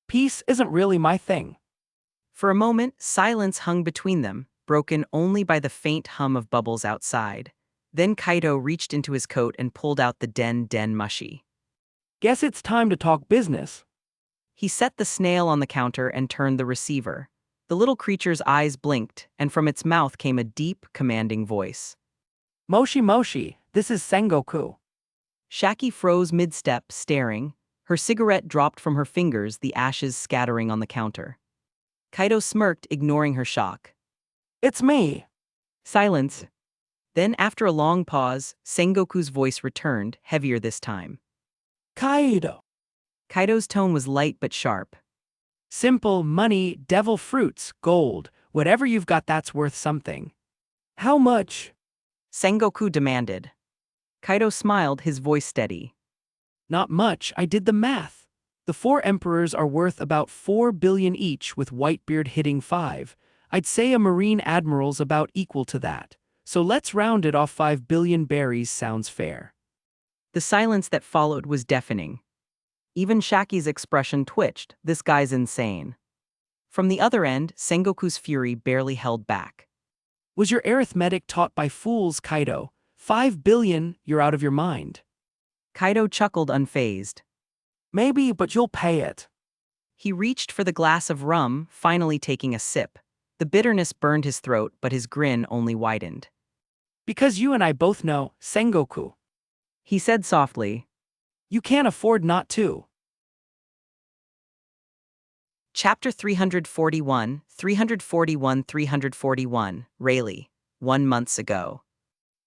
Peace isn't really my thing. For a moment, silence hung between them, broken only by the faint hum of bubbles outside. Then Kaito reached into his coat and pulled out the Den Mushi. Guess it's time to talk business. He set the snail on the counter and turned the receiver. The little creature's eyes blinked, and from its mouth came a deep, commanding voice. Moshi, this is Sengoku. Shaki froze mid-step, staring. Her cigarette dropped from her fingers, the ashes scattering on the counter. Kaito smirked, ignoring her shock. It's me. Silence. Then, after a long pause, Sengoku's voice returned, heavier this time. Kaito. Kaito's tone was light but sharp. Simple, money, devil fruits, gold, whatever you've got that's worth something. How much? Sengoku demanded. Kaito smiled, his voice steady. Not much, I did the math. The 4 emperors are worth about 4 billion each, with Whitebeard hitting 5. I'd say a Marine Admiral's about equal to that. So let's round it off. 5 billion berries sounds fair. The silence that followed was deafening. Even Shaki's expression twitched. This guy's insane. From the other end, Sengoku's fury barely held back. Was your arithmetic taught by fools, Kaido? 5 billion, you're out of your mind. Kaido chuckled unfazed. Maybe, but you'll pay it. He reached for the glass of rum, finally taking a sip. The bitterness burned his throat, but his grin only widened. Because you and I both know, Sengoku. He said softly. You can't afford not to. Chapter 341, 341, Rayleigh. 1 month ago.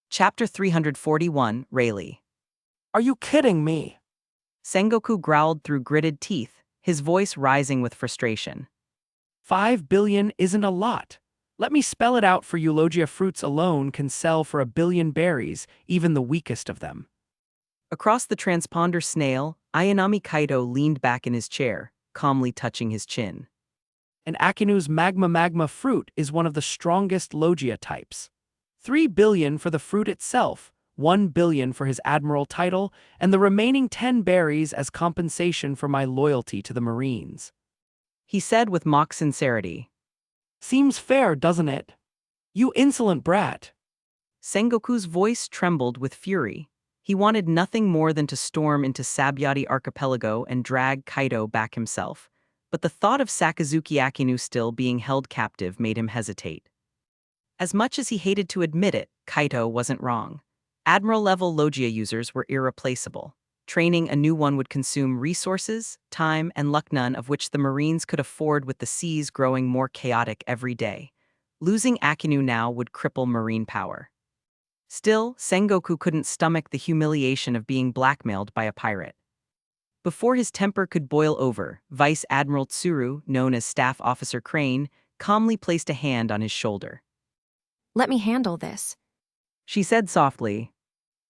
Chapter 341, Rayleigh. Are you kidding me? Sengoku growled through gritted teeth, his voice rising with frustration. 5 billion isn't a lot. Let me spell it out for you. Logia fruits alone can sell for 1 billion berries, even the weakest of them. Across the transponder snail, Ayanami Kaido leaned back in his chair, calmly touching his chin. And Akinu's magma fruit is one of the strongest Logia types. 3 billion for the fruit itself, 1 billion for his admiral title, and the remaining 10 berries as compensation for my loyalty to the Marines. He said with mock sincerity. Seems fair, doesn't it? You insolent brat. Sengoku's voice trembled with fury. He wanted nothing more than to storm into Sabayati Archipelago and drag Kaido back himself, but the thought of Sakazuki Akinu still being held captive made him hesitate. As much as he hated to admit it, Kaido wasn't wrong. Admiral-level Logia users were irreplaceable. Training a new one would consume resources, time, and luck, none of which the Marines could afford, with the seas growing more chaotic every day. Losing Akinu now would cripple Marine power. Still, Sengoku couldn't stomach the humiliation of being blackmailed by a pirate. Before his temper could boil over, Vice Admiral Tsuru, known as Staff Officer Crane, calmly placed a hand on his shoulder. Let me handle this. She said softly.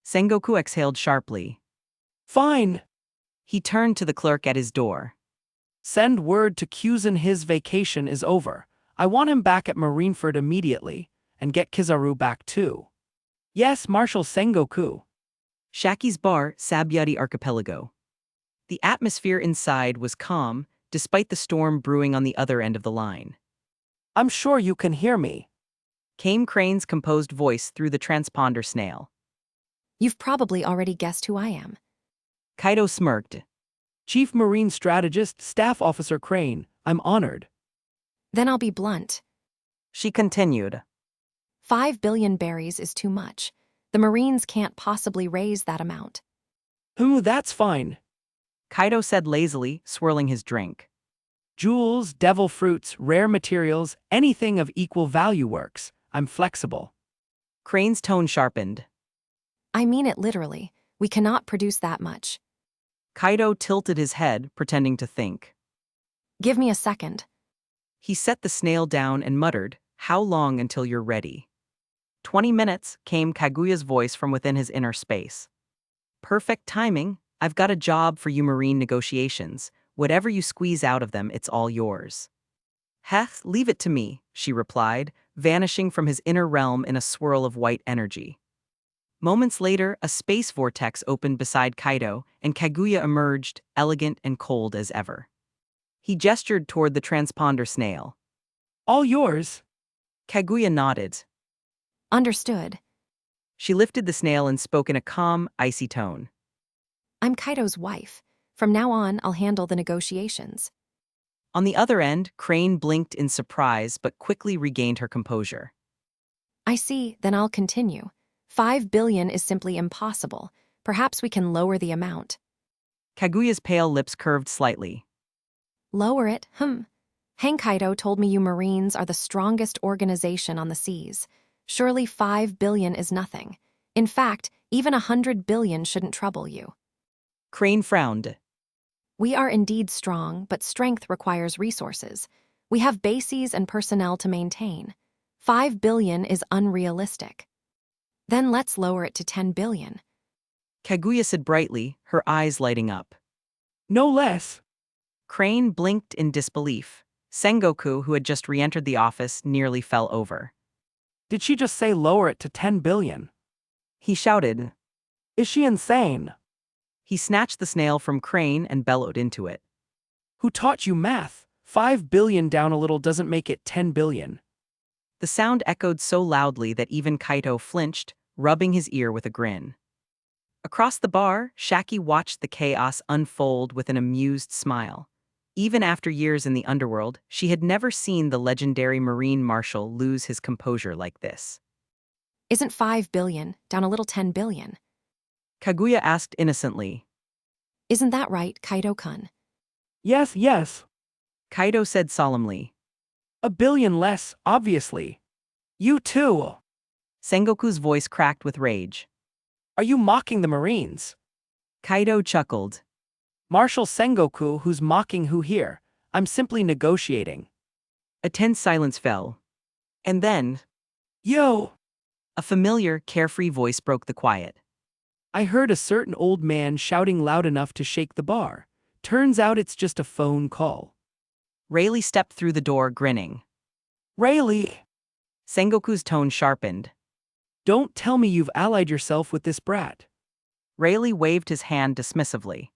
Sengoku exhaled sharply. Fine. He turned to the clerk at his door. Send word to Kuzan his vacation is over. I want him back at Marineford immediately, and get Kizaru back too. Yes, Marshal Sengoku. Shaki's bar, Sabayati Archipelago. The atmosphere inside was calm, despite the storm brewing on the other end of the line. I'm sure you can hear me, came Crane's composed voice through the transponder snail. You've probably already guessed who I am. Kaido smirked. Chief Marine Strategist, Staff Officer Crane, I'm honored. Then I'll be blunt. She continued. 5 billion berries is too much. The Marines can't possibly raise that amount. That's fine. Kaido said lazily, swirling his drink. Jewels, devil fruits, rare materials, anything of equal value works. I'm flexible. Crane's tone sharpened. I mean it literally. We cannot produce that much. Kaido tilted his head, pretending to think. Give me a second. He set the snail down and muttered, "How long until you're ready?" 20 minutes, came Kaguya's voice from within his inner space. Perfect timing. I've got a job for you Marine negotiations. Whatever you squeeze out of them, it's all yours. Heh, leave it to me, she replied, vanishing from his inner realm in a swirl of white energy. Moments later, a space vortex opened beside Kaido, and Kaguya emerged, elegant and cold as ever. He gestured toward the transponder snail. All yours. Kaguya nodded. Understood. She lifted the snail and spoke in a calm, icy tone. I'm Kaido's wife. From now on, I'll handle the negotiations. On the other end, Crane blinked in surprise but quickly regained her composure. I see, then I'll continue. 5 billion is simply impossible. Perhaps we can lower the amount. Kaguya's pale lips curved slightly. Lower it? Hang Kaido told me you Marines are the strongest organization on the seas. Surely 5 billion is nothing. In fact, even 100 billion shouldn't trouble you. Crane frowned. We are indeed strong, but strength requires resources. We have bases and personnel to maintain. 5 billion is unrealistic. Then let's lower it to 10 billion. Kaguya said brightly, her eyes lighting up. No less. Crane blinked in disbelief. Sengoku, who had just re-entered the office, nearly fell over. Did she just say lower it to 10 billion? He shouted. Is she insane? He snatched the snail from Crane and bellowed into it. Who taught you math? 5 billion down a little doesn't make it 10 billion. The sound echoed so loudly that even Kaito flinched, rubbing his ear with a grin. Across the bar, Shaki watched the chaos unfold with an amused smile. Even after years in the underworld, she had never seen the legendary Marine Marshal lose his composure like this. Isn't 5 billion down a little 10 billion? Kaguya asked innocently. Isn't that right, Kaito-kun? Yes, yes. Kaito said solemnly. A billion less, obviously. You too. Sengoku's voice cracked with rage. Are you mocking the Marines? Kaito chuckled. Marshal Sengoku, who's mocking who here? I'm simply negotiating. A tense silence fell. And then, Yo! a familiar, carefree voice broke the quiet. I heard a certain old man shouting loud enough to shake the bar. Turns out it's just a phone call. Rayleigh stepped through the door, grinning. Rayleigh! Sengoku's tone sharpened. Don't tell me you've allied yourself with this brat. Rayleigh waved his hand dismissively.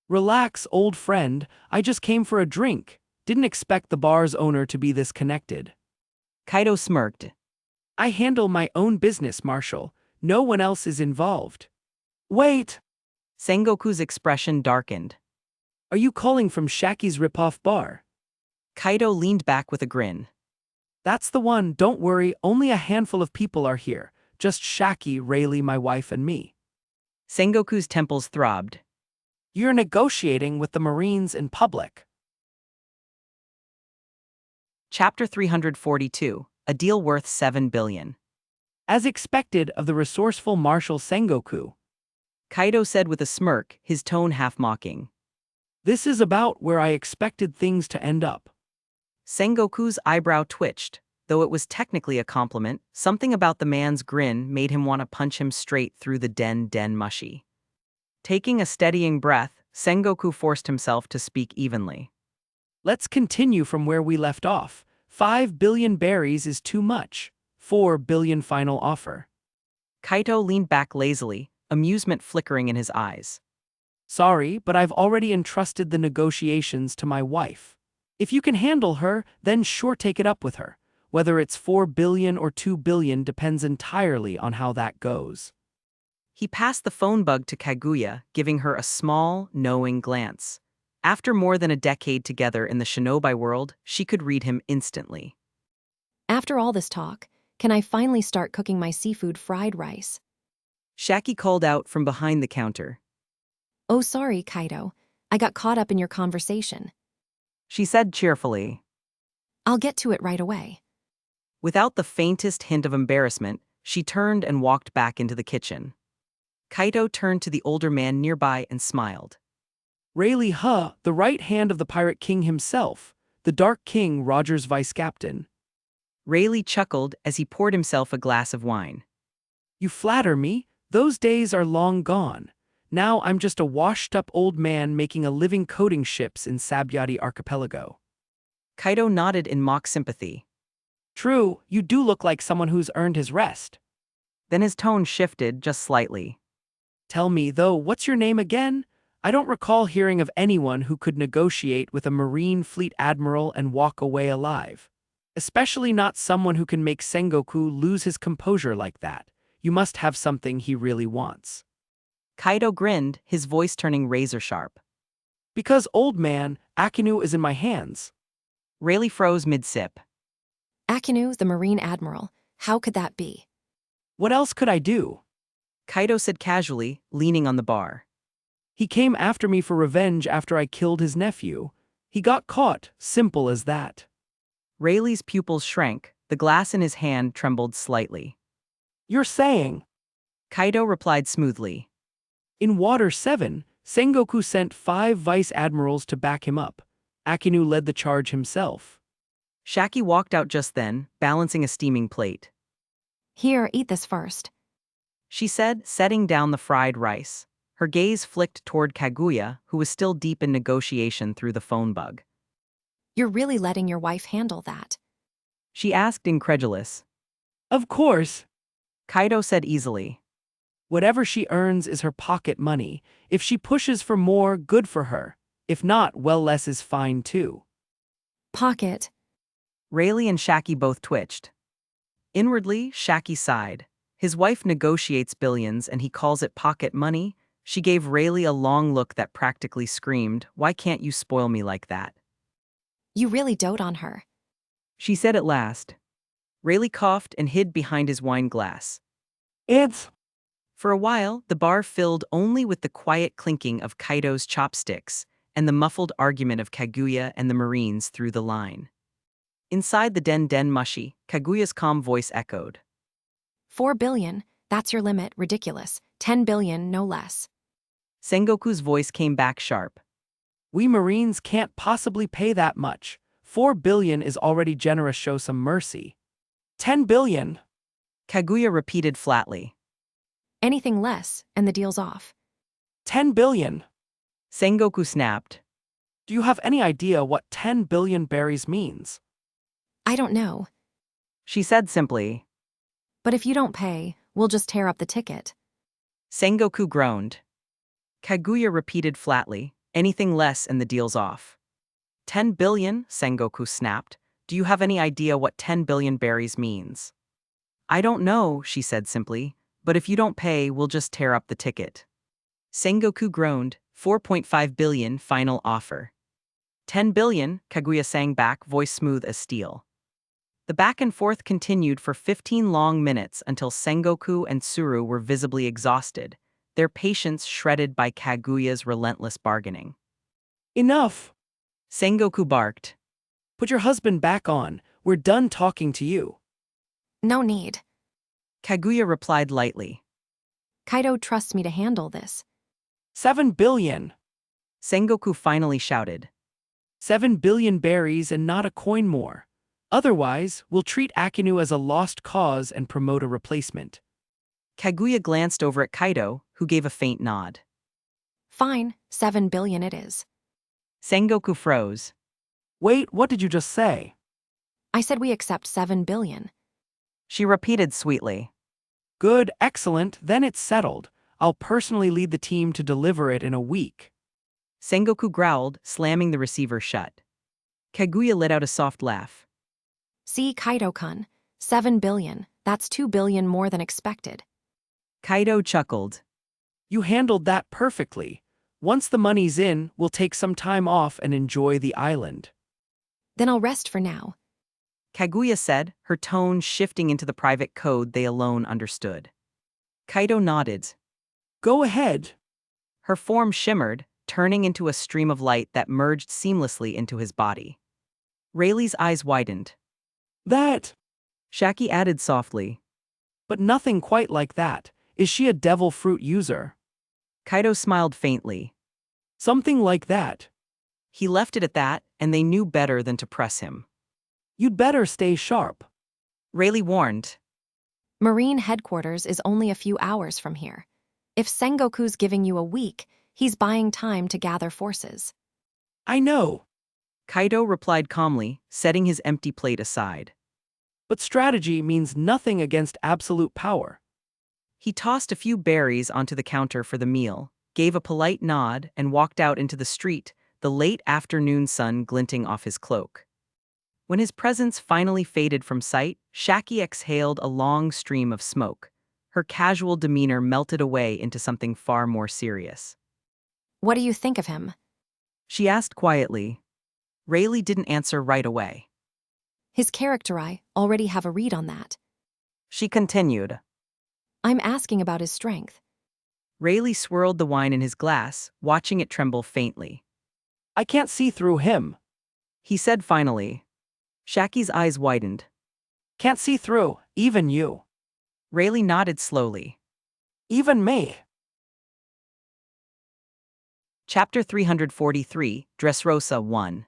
Relax, old friend, I just came for a drink. Didn't expect the bar's owner to be this connected. Kaito smirked. I handle my own business, Marshal. No one else is involved. Wait! Sengoku's expression darkened. Are you calling from Shaki's ripoff bar? Kaito leaned back with a grin. That's the one, don't worry, only a handful of people are here. Just Shaki, Rayleigh, my wife, and me. Sengoku's temples throbbed. You're negotiating with the Marines in public. Chapter 342, a deal worth 7 billion. As expected of the resourceful Marshal Sengoku. Kaito said with a smirk, his tone half-mocking. This is about where I expected things to end up. Sengoku's eyebrow twitched. Though it was technically a compliment, something about the man's grin made him want to punch him straight through the den mushy. Taking a steadying breath, Sengoku forced himself to speak evenly. Let's continue from where we left off. 5 billion berries is too much. 4 billion final offer. Kaito leaned back lazily, amusement flickering in his eyes. Sorry, but I've already entrusted the negotiations to my wife. If you can handle her, then sure take it up with her. Whether it's 4 billion or 2 billion depends entirely on how that goes. He passed the phone bug to Kaguya, giving her a small, knowing glance. After more than a decade together in the Shinobi world, she could read him instantly. After all this talk, can I finally start cooking my seafood fried rice? Shaki called out from behind the counter. Oh, sorry, Kaito. I got caught up in your conversation. She said cheerfully. I'll get to it right away. Without the faintest hint of embarrassment, she turned and walked back into the kitchen. Kaito turned to the older man nearby and smiled. Rayleigh, the right hand of the Pirate King himself, the Dark King, Roger's vice-captain. Rayleigh chuckled as he poured himself a glass of wine. You flatter me. Those days are long gone. Now I'm just a washed-up old man making a living coding ships in Sabyati Archipelago. Kaito nodded in mock sympathy. True, you do look like someone who's earned his rest. Then his tone shifted just slightly. Tell me, though, what's your name again? I don't recall hearing of anyone who could negotiate with a Marine Fleet Admiral and walk away alive. Especially not someone who can make Sengoku lose his composure like that. You must have something he really wants. Kaito grinned, his voice turning razor-sharp. Because, old man, Akinu is in my hands. Rayleigh froze mid-sip. Akinu, the Marine Admiral. How could that be? What else could I do? Kaito said casually, leaning on the bar. He came after me for revenge after I killed his nephew. He got caught, simple as that. Rayleigh's pupils shrank, the glass in his hand trembled slightly. You're saying? Kaito replied smoothly. In Water 7, Sengoku sent 5 vice admirals to back him up. Akinu led the charge himself. Shaki walked out just then, balancing a steaming plate. Here, eat this first. She said, setting down the fried rice. Her gaze flicked toward Kaguya, who was still deep in negotiation through the phone bug. You're really letting your wife handle that. She asked, incredulous. Of course. Kaido said easily. Whatever she earns is her pocket money. If she pushes for more, good for her. If not, well, less is fine too. Pocket. Rayleigh and Shaki both twitched. Inwardly, Shaki sighed. His wife negotiates billions and he calls it pocket money. She gave Rayleigh a long look that practically screamed, "Why can't you spoil me like that?" You really dote on her. She said at last. Rayleigh coughed and hid behind his wine glass. It's... For a while, the bar filled only with the quiet clinking of Kaido's chopsticks and the muffled argument of Kaguya and the Marines through the line. Inside the den mushi, Kaguya's calm voice echoed. 4 billion, that's your limit, ridiculous. 10 billion, no less. Sengoku's voice came back sharp. We Marines can't possibly pay that much. 4 billion is already generous, show some mercy. 10 billion. Kaguya repeated flatly. Anything less, and the deal's off. 10 billion. Sengoku snapped. Do you have any idea what 10 billion berries means? I don't know. She said simply. But if you don't pay, we'll just tear up the ticket. Sengoku groaned. Kaguya repeated flatly. Anything less and the deal's off. 10 billion, Sengoku snapped. Do you have any idea what 10 billion berries means? I don't know, she said simply. But if you don't pay, we'll just tear up the ticket. Sengoku groaned. 4.5 billion final offer. 10 billion, Kaguya sang back, voice smooth as steel. The back and forth continued for 15 long minutes until Sengoku and Tsuru were visibly exhausted, their patience shredded by Kaguya's relentless bargaining. Enough! Sengoku barked. Put your husband back on. We're done talking to you. No need. Kaguya replied lightly. Kaido trusts me to handle this. 7 billion. Sengoku finally shouted. 7 billion berries and not a coin more. Otherwise, we'll treat Akinu as a lost cause and promote a replacement. Kaguya glanced over at Kaido, who gave a faint nod. Fine, 7 billion it is. Sengoku froze. Wait, what did you just say? I said we accept 7 billion. She repeated sweetly. Good, excellent, then it's settled. I'll personally lead the team to deliver it in a week. Sengoku growled, slamming the receiver shut. Kaguya let out a soft laugh. See, Kaido-kun, 7 billion, that's 2 billion more than expected. Kaido chuckled. You handled that perfectly. Once the money's in, we'll take some time off and enjoy the island. Then I'll rest for now. Kaguya said, her tone shifting into the private code they alone understood. Kaido nodded. Go ahead. Her form shimmered, turning into a stream of light that merged seamlessly into his body. Rayleigh's eyes widened. That. Shaki added softly. But nothing quite like that. Is she a devil fruit user? Kaido smiled faintly. Something like that. He left it at that, and they knew better than to press him. You'd better stay sharp. Rayleigh warned. Marine headquarters is only a few hours from here. If Sengoku's giving you a week, he's buying time to gather forces. I know. Kaido replied calmly, setting his empty plate aside. But strategy means nothing against absolute power. He tossed a few berries onto the counter for the meal, gave a polite nod, and walked out into the street, the late afternoon sun glinting off his cloak. When his presence finally faded from sight, Shaki exhaled a long stream of smoke. Her casual demeanor melted away into something far more serious. What do you think of him? She asked quietly. Rayleigh didn't answer right away. His character, I already have a read on that. She continued. I'm asking about his strength. Rayleigh swirled the wine in his glass, watching it tremble faintly. I can't see through him. He said finally. Shaki's eyes widened. Can't see through, even you. Rayleigh nodded slowly. Even me. Chapter 343, Dressrosa 1.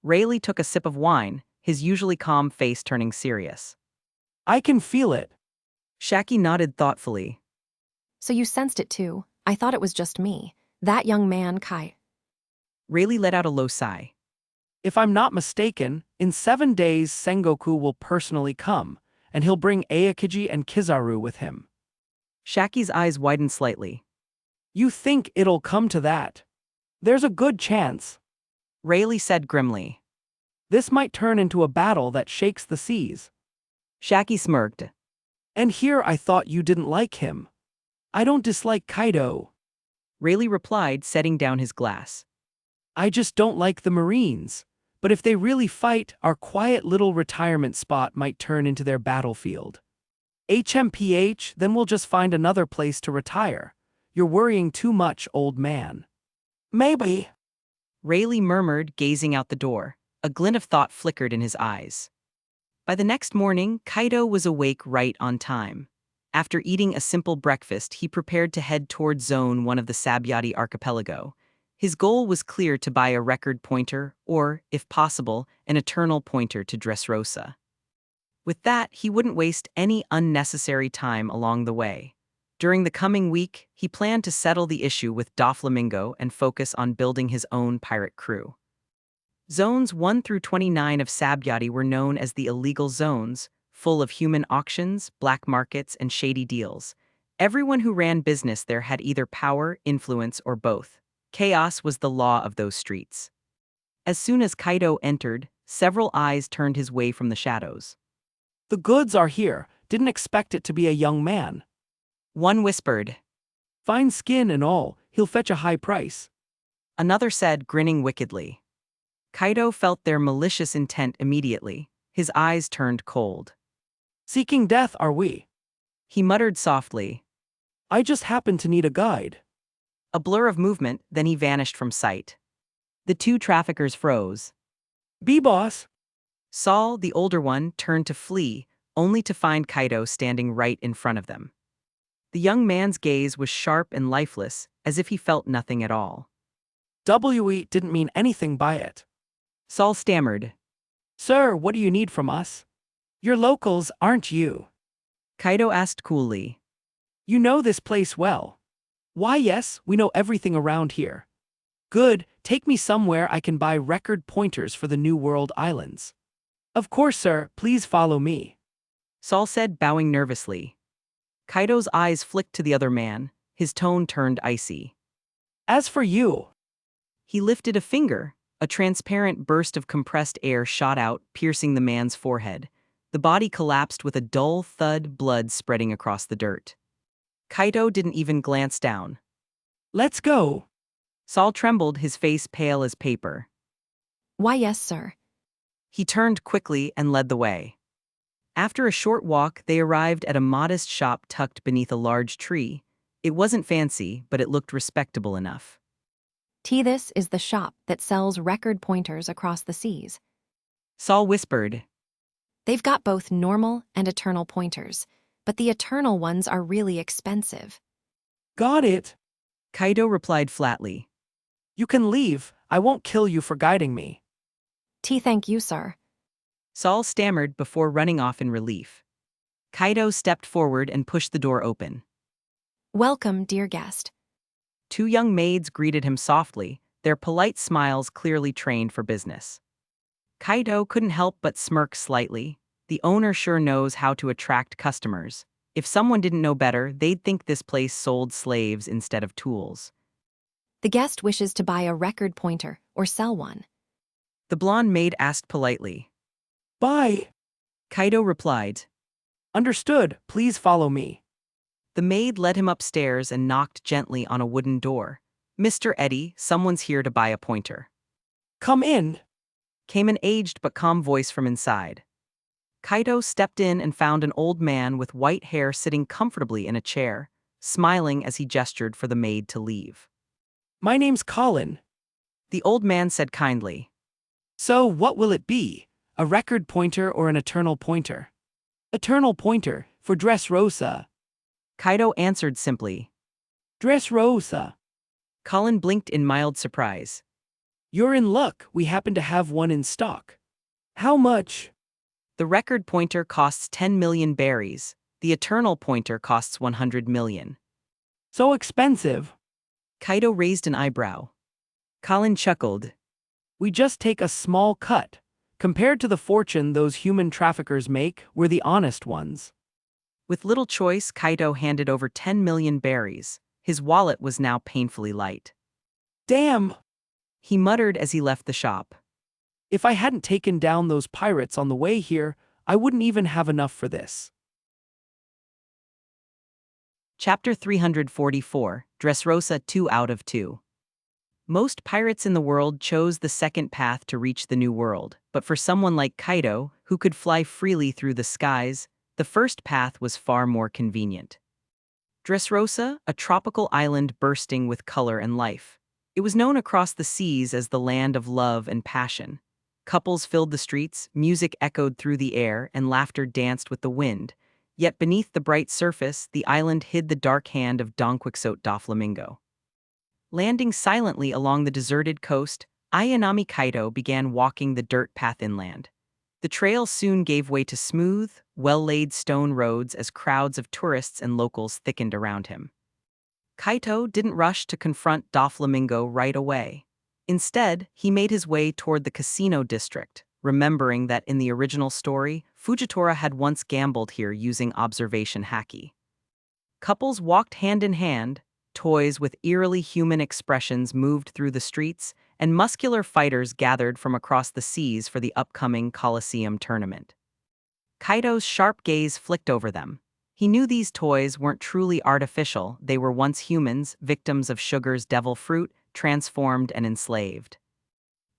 Rayleigh took a sip of wine, his usually calm face turning serious. I can feel it. Shaki nodded thoughtfully. So you sensed it too. I thought it was just me. That young man, Kai. Rayleigh let out a low sigh. If I'm not mistaken, in 7 days Sengoku will personally come, and he'll bring Aokiji and Kizaru with him. Shaki's eyes widened slightly. You think it'll come to that? There's a good chance. Rayleigh said grimly. This might turn into a battle that shakes the seas. Shaki smirked. And here I thought you didn't like him. I don't dislike Kaido. Rayleigh replied, setting down his glass. I just don't like the Marines. But if they really fight, our quiet little retirement spot might turn into their battlefield. HMPH, then we'll just find another place to retire. You're worrying too much, old man. Maybe. Rayleigh murmured, gazing out the door. A glint of thought flickered in his eyes. By the next morning, Kaido was awake right on time. After eating a simple breakfast, he prepared to head toward Zone 1 of the Sabyati archipelago. His goal was clear: to buy a record pointer, or, if possible, an eternal pointer to Dressrosa. With that, he wouldn't waste any unnecessary time along the way. During the coming week, he planned to settle the issue with Doflamingo and focus on building his own pirate crew. Zones 1 through 29 of Sabyati were known as the illegal zones, full of human auctions, black markets, and shady deals. Everyone who ran business there had either power, influence, or both. Chaos was the law of those streets. As soon as Kaido entered, several eyes turned his way from the shadows. The goods are here. Didn't expect it to be a young man. One whispered. Fine skin and all, he'll fetch a high price. Another said, grinning wickedly. Kaido felt their malicious intent immediately. His eyes turned cold. Seeking death, are we? He muttered softly. I just happen to need a guide. A blur of movement, then he vanished from sight. The two traffickers froze. B-boss. Saul, the older one, turned to flee, only to find Kaido standing right in front of them. The young man's gaze was sharp and lifeless, as if he felt nothing at all. WE didn't mean anything by it. Saul stammered. Sir, what do you need from us? You're locals, aren't you? Kaido asked coolly. You know this place well. Why, yes, we know everything around here. Good, take me somewhere I can buy record pointers for the New World Islands. Of course, sir, please follow me. Saul said, bowing nervously. Kaido's eyes flicked to the other man, his tone turned icy. As for you. He lifted a finger. A transparent burst of compressed air shot out, piercing the man's forehead. The body collapsed with a dull thud, blood spreading across the dirt. Kaido didn't even glance down. Let's go. Saul trembled, his face pale as paper. Why, yes, sir. He turned quickly and led the way. After a short walk, they arrived at a modest shop tucked beneath a large tree. It wasn't fancy, but it looked respectable enough. This is the shop that sells record pointers across the seas. Saul whispered. They've got both normal and eternal pointers, but the eternal ones are really expensive. Got it. Kaido replied flatly. You can leave. I won't kill you for guiding me. Thank you, sir. Saul stammered before running off in relief. Kaido stepped forward and pushed the door open. Welcome, dear guest. Two young maids greeted him softly, their polite smiles clearly trained for business. Kaido couldn't help but smirk slightly. The owner sure knows how to attract customers. If someone didn't know better, they'd think this place sold slaves instead of tools. The guest wishes to buy a record pointer or sell one. The blonde maid asked politely. Bye. Kaido replied. Understood, please follow me. The maid led him upstairs and knocked gently on a wooden door. Mr. Eddie, someone's here to buy a pointer. Come in. Came an aged but calm voice from inside. Kaido stepped in and found an old man with white hair sitting comfortably in a chair, smiling as he gestured for the maid to leave. My name's Colin. The old man said kindly. So what will it be? A record pointer or an eternal pointer? Eternal pointer, for Dressrosa. Kaido answered simply. Dressrosa. Colin blinked in mild surprise. You're in luck, we happen to have one in stock. How much? The record pointer costs 10 million berries. The eternal pointer costs 100 million. So expensive. Kaido raised an eyebrow. Colin chuckled. We just take a small cut. Compared to the fortune those human traffickers make, we're the honest ones. With little choice, Kaito handed over 10 million berries. His wallet was now painfully light. Damn! He muttered as he left the shop. If I hadn't taken down those pirates on the way here, I wouldn't even have enough for this. Chapter 344, Dressrosa 2 out of 2. Most pirates in the world chose the second path to reach the New World, but for someone like Kaito, who could fly freely through the skies, the first path was far more convenient. Dressrosa, a tropical island bursting with color and life. It was known across the seas as the land of love and passion. Couples filled the streets, music echoed through the air, and laughter danced with the wind. Yet beneath the bright surface, the island hid the dark hand of Don Quixote Doflamingo. Landing silently along the deserted coast, Ayanami Kaito began walking the dirt path inland. The trail soon gave way to smooth, well-laid stone roads as crowds of tourists and locals thickened around him. Kaito didn't rush to confront Doflamingo right away. Instead, he made his way toward the casino district, remembering that in the original story, Fujitora had once gambled here using observation haki. Couples walked hand in hand, toys with eerily human expressions moved through the streets, and muscular fighters gathered from across the seas for the upcoming Colosseum tournament. Kaito's sharp gaze flicked over them. He knew these toys weren't truly artificial, they were once humans, victims of sugar's devil fruit, transformed and enslaved.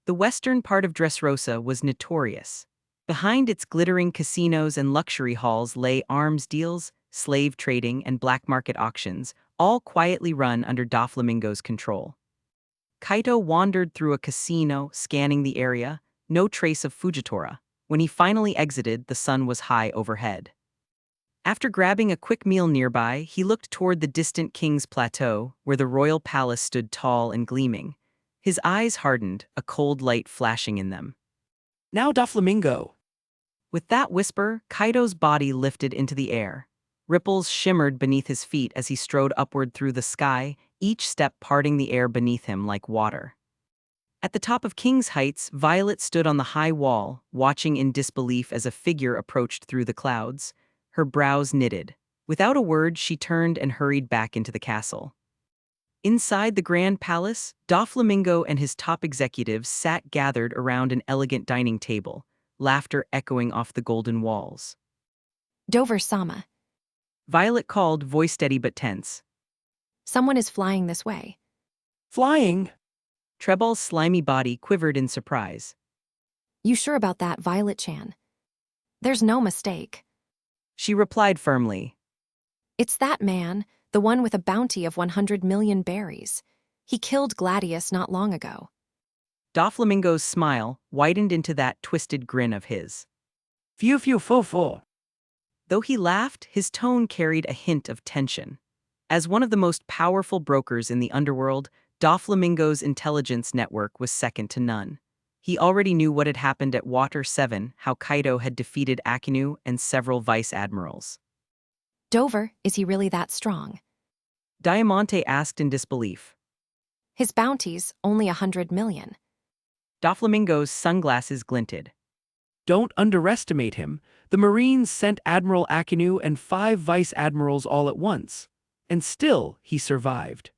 The western part of Dressrosa was notorious. Behind its glittering casinos and luxury halls lay arms deals, slave trading, and black market auctions, all quietly run under Doflamingo's control. Kaito wandered through a casino, scanning the area, no trace of Fujitora. When he finally exited, the sun was high overhead. After grabbing a quick meal nearby, he looked toward the distant King's Plateau, where the royal palace stood tall and gleaming. His eyes hardened, a cold light flashing in them. Now Doflamingo! With that whisper, Kaito's body lifted into the air. Ripples shimmered beneath his feet as he strode upward through the sky, each step parting the air beneath him like water. At the top of King's Heights, Violet stood on the high wall, watching in disbelief as a figure approached through the clouds. Her brows knitted. Without a word, she turned and hurried back into the castle. Inside the grand palace, Doflamingo and his top executives sat gathered around an elegant dining table, laughter echoing off the golden walls. Dover-sama. Violet called, voice steady but tense. Someone is flying this way. Flying! Trebol's slimy body quivered in surprise. You sure about that, Violet-chan? There's no mistake. She replied firmly. It's that man, the one with a bounty of 100 million berries. He killed Gladius not long ago. Doflamingo's smile widened into that twisted grin of his. Phew phew fo fo. Though he laughed, his tone carried a hint of tension. As one of the most powerful brokers in the underworld, Doflamingo's intelligence network was second to none. He already knew what had happened at Water 7, how Kaito had defeated Akinu and several vice-admirals. Dover, is he really that strong? Diamante asked in disbelief. His bounty's only 100 million. Doflamingo's sunglasses glinted. Don't underestimate him. The Marines sent Admiral Akinu and 5 vice-admirals all at once. And still, he survived.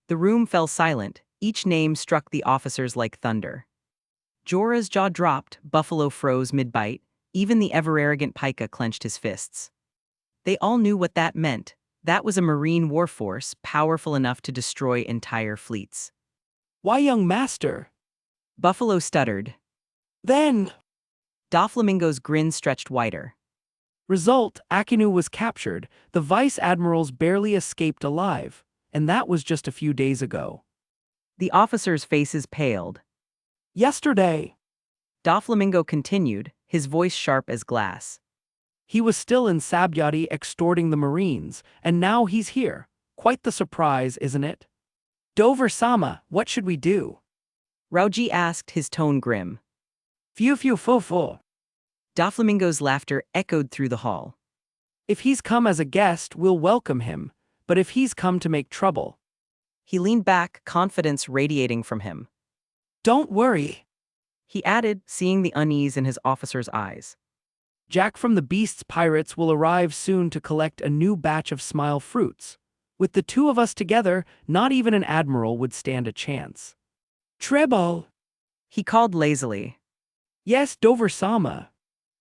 The room fell silent. Each name struck the officers like thunder. Jorah's jaw dropped, Buffalo froze mid-bite, even the ever-arrogant Pika clenched his fists. They all knew what that meant. That was a Marine war force powerful enough to destroy entire fleets. Why, young master? Buffalo stuttered. Then... Doflamingo's grin stretched wider. Result, Akinu was captured, the vice-admirals barely escaped alive, and that was just a few days ago. The officers' faces paled. Yesterday, Doflamingo continued, his voice sharp as glass. he was still in Sabyati extorting the Marines, and now he's here. Quite the surprise, isn't it? Dover-sama, what should we do? Rauji asked, his tone grim. Phew phew fo fo. Doflamingo's laughter echoed through the hall. If he's come as a guest, we'll welcome him, but if he's come to make trouble... He leaned back, confidence radiating from him. Don't worry. He added, seeing the unease in his officer's eyes. Jack from the Beast's pirates will arrive soon to collect a new batch of smile fruits. With the two of us together, not even an admiral would stand a chance. Treble! He called lazily. Yes, Dover-sama.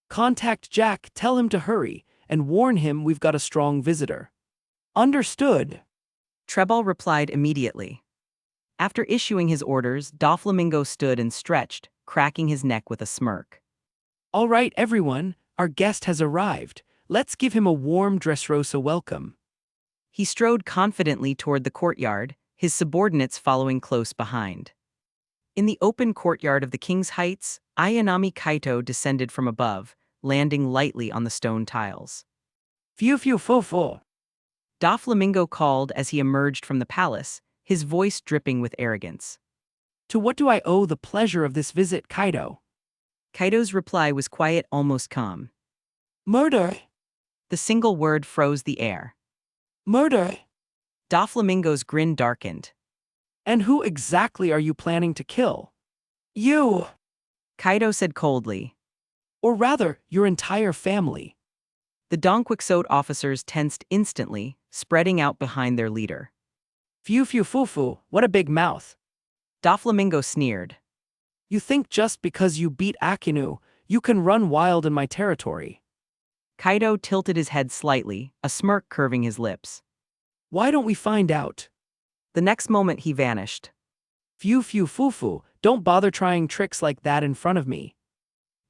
Contact Jack, tell him to hurry, and warn him we've got a strong visitor. Understood. Treble replied immediately. After issuing his orders, Doflamingo stood and stretched, cracking his neck with a smirk. All right, everyone, our guest has arrived. Let's give him a warm Dressrosa welcome. He strode confidently toward the courtyard, his subordinates following close behind. In the open courtyard of the King's Heights, Ayanami Kaito descended from above, landing lightly on the stone tiles. Phew phew fo fo. Doflamingo called as he emerged from the palace, his voice dripping with arrogance. To what do I owe the pleasure of this visit, Kaito? Kaito's reply was quiet, almost calm. Murder! The single word froze the air. Murder! Doflamingo's grin darkened. And who exactly are you planning to kill? You! Kaito said coldly. Or rather, your entire family. The Donquixote officers tensed instantly, spreading out behind their leader. Phew phew foo foo, what a big mouth. Doflamingo sneered. You think just because you beat Akinu, you can run wild in my territory. Kaito tilted his head slightly, a smirk curving his lips. Why don't we find out? The next moment he vanished. Phew phew foo foo, don't bother trying tricks like that in front of me.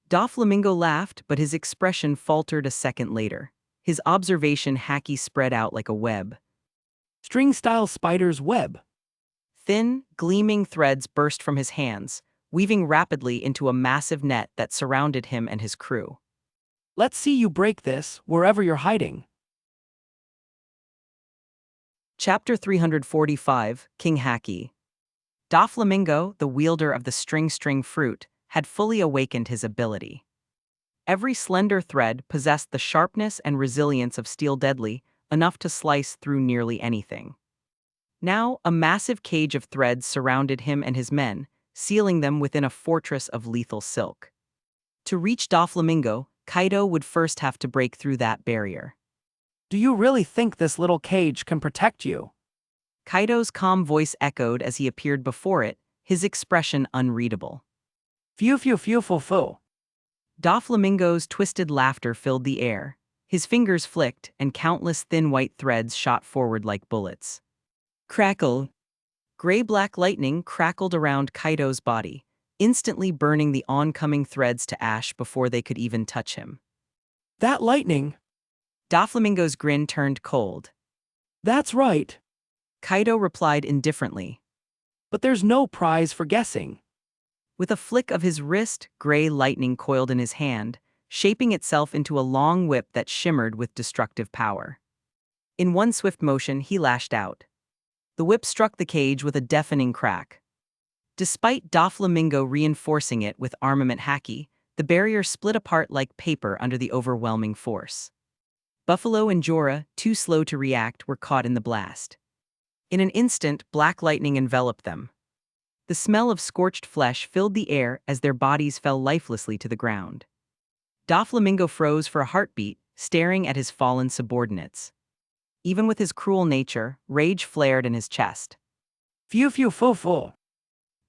Doflamingo laughed, but his expression faltered a second later. His observation haki spread out like a web. String-style spider's web. Thin, gleaming threads burst from his hands, weaving rapidly into a massive net that surrounded him and his crew. Let's see you break this, wherever you're hiding. Chapter 345, King Haki. Doflamingo, the wielder of the string fruit, had fully awakened his ability. Every slender thread possessed the sharpness and resilience of steel deadly, enough to slice through nearly anything. Now, a massive cage of threads surrounded him and his men, sealing them within a fortress of lethal silk. To reach Doflamingo, Kaito would first have to break through that barrier. Do you really think this little cage can protect you? Kaito's calm voice echoed as he appeared before it, his expression unreadable. Phew phew phew foo foo. Doflamingo's twisted laughter filled the air. His fingers flicked, and countless thin white threads shot forward like bullets. Crackle! Gray-black lightning crackled around Kaito's body, instantly burning the oncoming threads to ash before they could even touch him. That lightning! Doflamingo's grin turned cold. That's right. Kaito replied indifferently. But there's no prize for guessing. With a flick of his wrist, gray lightning coiled in his hand, shaping itself into a long whip that shimmered with destructive power. In one swift motion, he lashed out. The whip struck the cage with a deafening crack. Despite Doflamingo reinforcing it with armament haki, the barrier split apart like paper under the overwhelming force. Buffalo and Jorah, too slow to react, were caught in the blast. In an instant, black lightning enveloped them. The smell of scorched flesh filled the air as their bodies fell lifelessly to the ground. Doflamingo froze for a heartbeat, staring at his fallen subordinates. Even with his cruel nature, rage flared in his chest. Phew phew foo foo.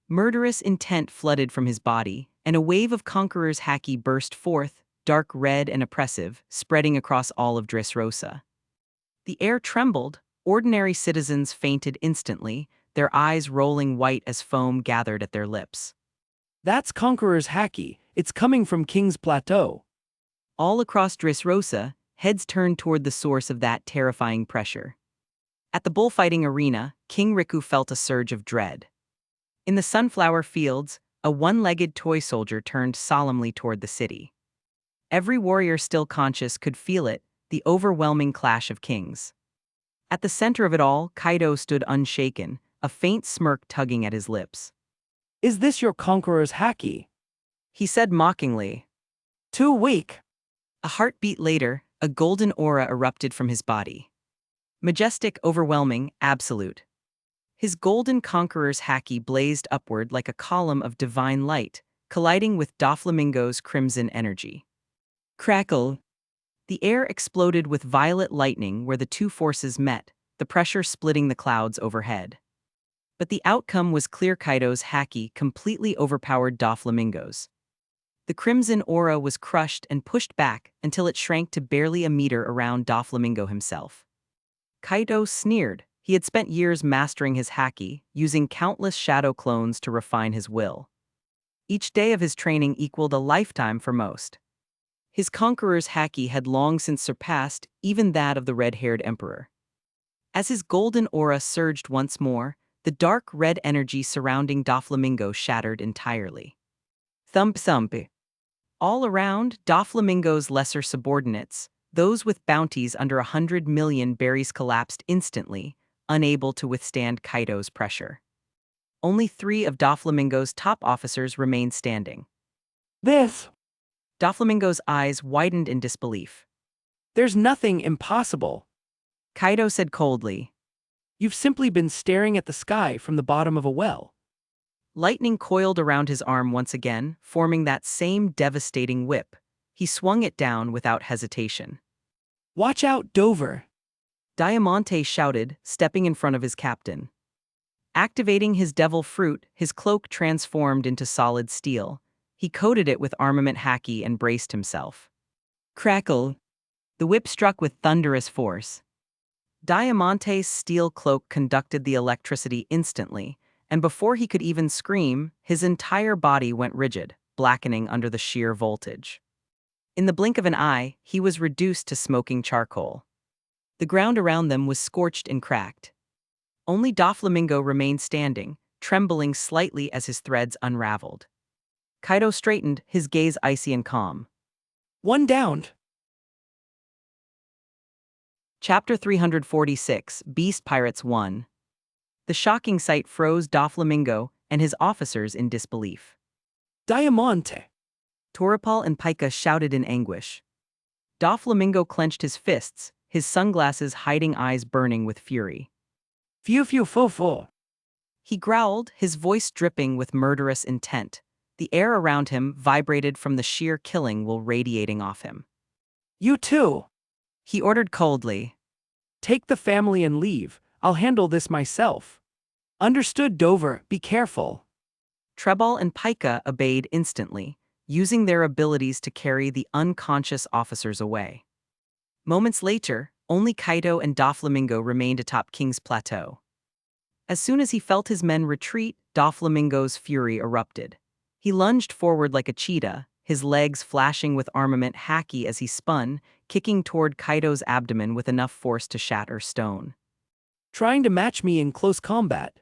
Murderous intent flooded from his body, and a wave of Conqueror's haki burst forth, dark red and oppressive, spreading across all of Dressrosa. The air trembled, ordinary citizens fainted instantly, their eyes rolling white as foam gathered at their lips. That's Conqueror's haki, it's coming from King's Plateau. All across Dressrosa, heads turned toward the source of that terrifying pressure. At the bullfighting arena, King Riku felt a surge of dread. In the sunflower fields, a one-legged toy soldier turned solemnly toward the city. Every warrior still conscious could feel it, the overwhelming clash of kings. At the center of it all, Kaito stood unshaken, a faint smirk tugging at his lips. Is this your Conqueror's haki? He said mockingly. Too weak. A heartbeat later, a golden aura erupted from his body. Majestic, overwhelming, absolute. His golden Conqueror's haki blazed upward like a column of divine light, colliding with Doflamingo's crimson energy. Crackle! The air exploded with violet lightning where the two forces met, the pressure splitting the clouds overhead. But the outcome was clear. Kaido's haki completely overpowered Doflamingo's. The crimson aura was crushed and pushed back until it shrank to barely a meter around Doflamingo himself. Kaido sneered. He had spent years mastering his haki, using countless shadow clones to refine his will. Each day of his training equaled a lifetime for most. His conqueror's haki had long since surpassed even that of the red-haired emperor. As his golden aura surged once more, the dark red energy surrounding Doflamingo shattered entirely. Thump thump. All around, Doflamingo's lesser subordinates, those with bounties under 100 million berries, collapsed instantly, unable to withstand Kaido's pressure. Only 3 of Doflamingo's top officers remained standing. This. Doflamingo's eyes widened in disbelief. There's nothing impossible. Kaido said coldly. You've simply been staring at the sky from the bottom of a well. Lightning coiled around his arm once again, forming that same devastating whip. He swung it down without hesitation. Watch out, Dover! Diamante shouted, stepping in front of his captain. Activating his devil fruit, his cloak transformed into solid steel. He coated it with armament haki and braced himself. Crackle! The whip struck with thunderous force. Diamante's steel cloak conducted the electricity instantly, and before he could even scream, his entire body went rigid, blackening under the sheer voltage. In the blink of an eye, he was reduced to smoking charcoal. The ground around them was scorched and cracked. Only Doflamingo remained standing, trembling slightly as his threads unraveled. Kaido straightened, his gaze icy and calm. One downed. Chapter 346, Beast Pirates 1. The shocking sight froze Doflamingo and his officers in disbelief. Diamante! Toripal and Pika shouted in anguish. Doflamingo clenched his fists, his sunglasses hiding eyes burning with fury. Phew phew fo fo. He growled, his voice dripping with murderous intent. The air around him vibrated from the sheer killing will radiating off him. You too! He ordered coldly. Take the family and leave. I'll handle this myself. Understood, Dover, be careful. Treball and Pika obeyed instantly, using their abilities to carry the unconscious officers away. Moments later, only Kaido and Doflamingo remained atop King's Plateau. As soon as he felt his men retreat, Doflamingo's fury erupted. He lunged forward like a cheetah, his legs flashing with armament haki as he spun, kicking toward Kaido's abdomen with enough force to shatter stone. Trying to match me in close combat.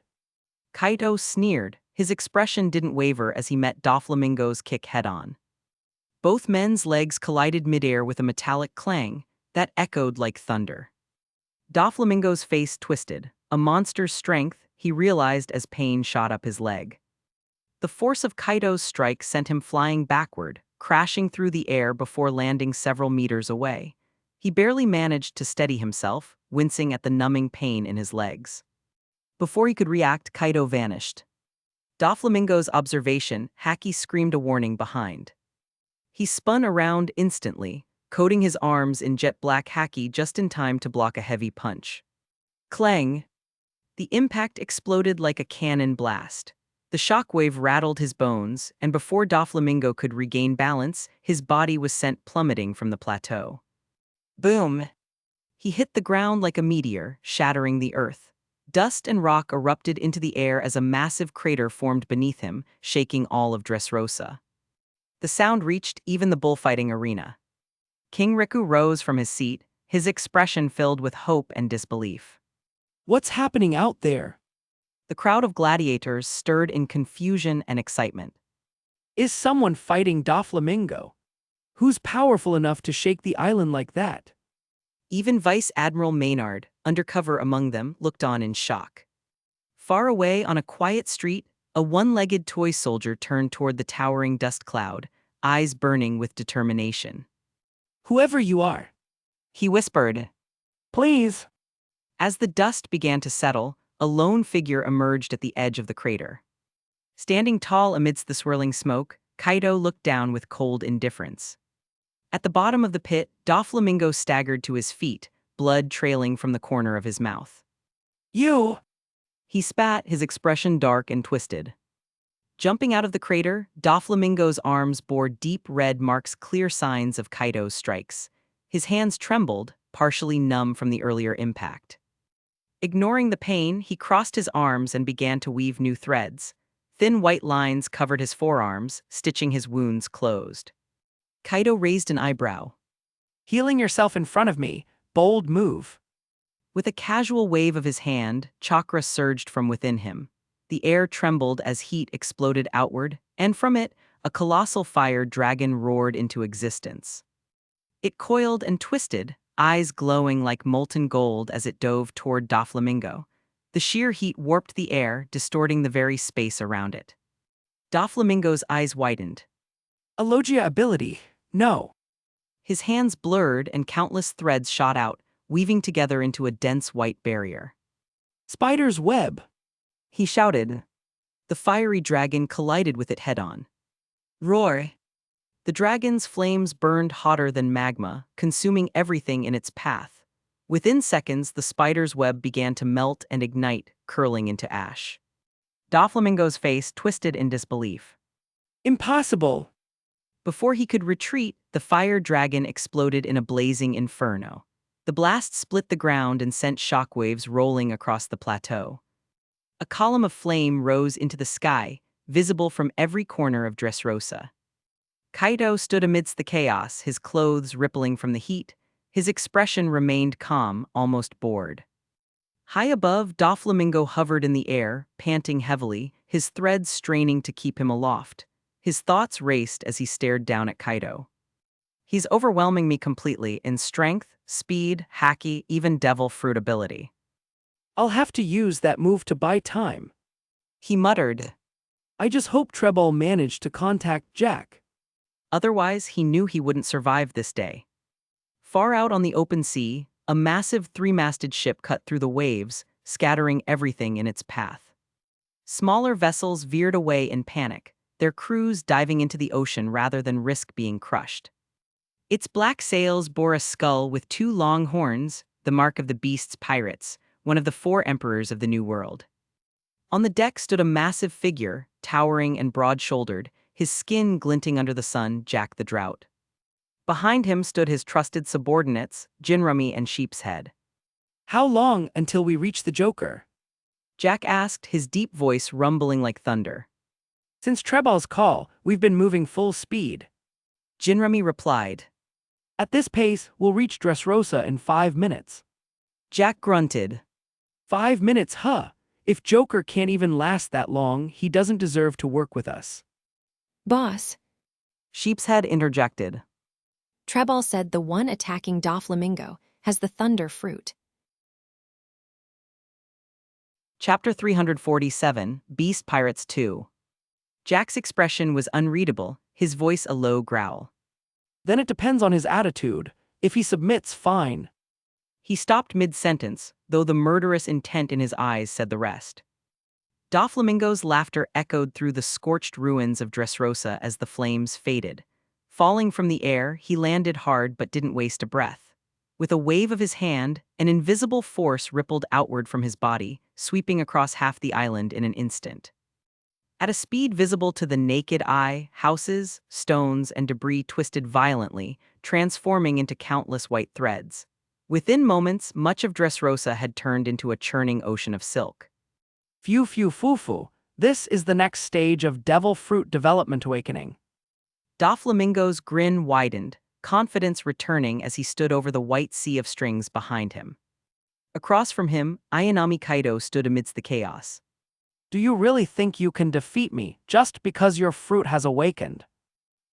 Kaido sneered. His expression didn't waver as he met Doflamingo's kick head-on. Both men's legs collided midair with a metallic clang that echoed like thunder. Doflamingo's face twisted, a monster's strength, he realized as pain shot up his leg. The force of Kaido's strike sent him flying backward, crashing through the air before landing several meters away. He barely managed to steady himself, wincing at the numbing pain in his legs. Before he could react, Kaido vanished. Doflamingo's observation, haki screamed a warning behind. He spun around instantly, coating his arms in jet black haki just in time to block a heavy punch. Clang! The impact exploded like a cannon blast. The shockwave rattled his bones, and before Doflamingo could regain balance, his body was sent plummeting from the plateau. Boom! He hit the ground like a meteor, shattering the earth. Dust and rock erupted into the air as a massive crater formed beneath him, shaking all of Dressrosa. The sound reached even the bullfighting arena. King Riku rose from his seat, his expression filled with hope and disbelief. What's happening out there? The crowd of gladiators stirred in confusion and excitement. Is someone fighting Doflamingo? Who's powerful enough to shake the island like that? Even Vice Admiral Maynard, undercover among them, looked on in shock. Far away on a quiet street, a one-legged toy soldier turned toward the towering dust cloud, eyes burning with determination. Whoever you are, He whispered. please. As the dust began to settle, a lone figure emerged at the edge of the crater. Standing tall amidst the swirling smoke, Kaido looked down with cold indifference. At the bottom of the pit, Doflamingo staggered to his feet, blood trailing from the corner of his mouth. You! He spat, his expression dark and twisted. Jumping out of the crater, Doflamingo's arms bore deep red marks, clear signs of Kaido's strikes. His hands trembled, partially numb from the earlier impact. Ignoring the pain, he crossed his arms and began to weave new threads. Thin white lines covered his forearms, stitching his wounds closed. Kaido raised an eyebrow. Healing yourself in front of me. Bold move. With a casual wave of his hand, chakra surged from within him. The air trembled as heat exploded outward, and from it, a colossal fire dragon roared into existence. It coiled and twisted, eyes glowing like molten gold as it dove toward Doflamingo. The sheer heat warped the air, distorting the very space around it. Doflamingo's eyes widened. A Logia ability. No. His hands blurred and countless threads shot out, weaving together into a dense white barrier. Spider's web. He shouted. The fiery dragon collided with it head-on. Roar! The dragon's flames burned hotter than magma, consuming everything in its path. Within seconds, the spider's web began to melt and ignite, curling into ash. Doflamingo's face twisted in disbelief. Impossible. Before he could retreat, the fire dragon exploded in a blazing inferno. The blast split the ground and sent shockwaves rolling across the plateau. A column of flame rose into the sky, visible from every corner of Dressrosa. Kaido stood amidst the chaos, his clothes rippling from the heat. His expression remained calm, almost bored. High above, Doflamingo hovered in the air, panting heavily, his threads straining to keep him aloft. His thoughts raced as he stared down at Kaido. He's overwhelming me completely in strength, speed, haki, even devil fruit ability. I'll have to use that move to buy time. He muttered. I just hope Treball managed to contact Jack. Otherwise, he knew he wouldn't survive this day. Far out on the open sea, a massive three-masted ship cut through the waves, scattering everything in its path. Smaller vessels veered away in panic, their crews diving into the ocean rather than risk being crushed. Its black sails bore a skull with two long horns, the mark of the beast's pirates, one of the four emperors of the New World. On the deck stood a massive figure, towering and broad-shouldered, his skin glinting under the sun, Jack the Drought. Behind him stood his trusted subordinates, Jinrumi and Sheepshead. How long until we reach the Joker? Jack asked, his deep voice rumbling like thunder. Since Treball's call, we've been moving full speed. Jinrumi replied. At this pace, we'll reach Dressrosa in 5 minutes. Jack grunted. 5 minutes, huh? If Joker can't even last that long, he doesn't deserve to work with us. Boss, Sheepshead interjected. Treball said the one attacking Doflamingo has the thunder fruit. Chapter 347, Beast Pirates 2. Jack's expression was unreadable, his voice a low growl. Then it depends on his attitude. If he submits, fine. He stopped mid-sentence, though the murderous intent in his eyes said the rest. Doflamingo's laughter echoed through the scorched ruins of Dressrosa as the flames faded. Falling from the air, he landed hard but didn't waste a breath. With a wave of his hand, an invisible force rippled outward from his body, sweeping across half the island in an instant. At a speed visible to the naked eye, houses, stones, and debris twisted violently, transforming into countless white threads. Within moments, much of Dressrosa had turned into a churning ocean of silk. Phew phew foo foo. This is the next stage of Devil Fruit Development Awakening. Doflamingo's grin widened, confidence returning as he stood over the white sea of strings behind him. Across from him, Ayanami Kaido stood amidst the chaos. Do you really think you can defeat me just because your fruit has awakened?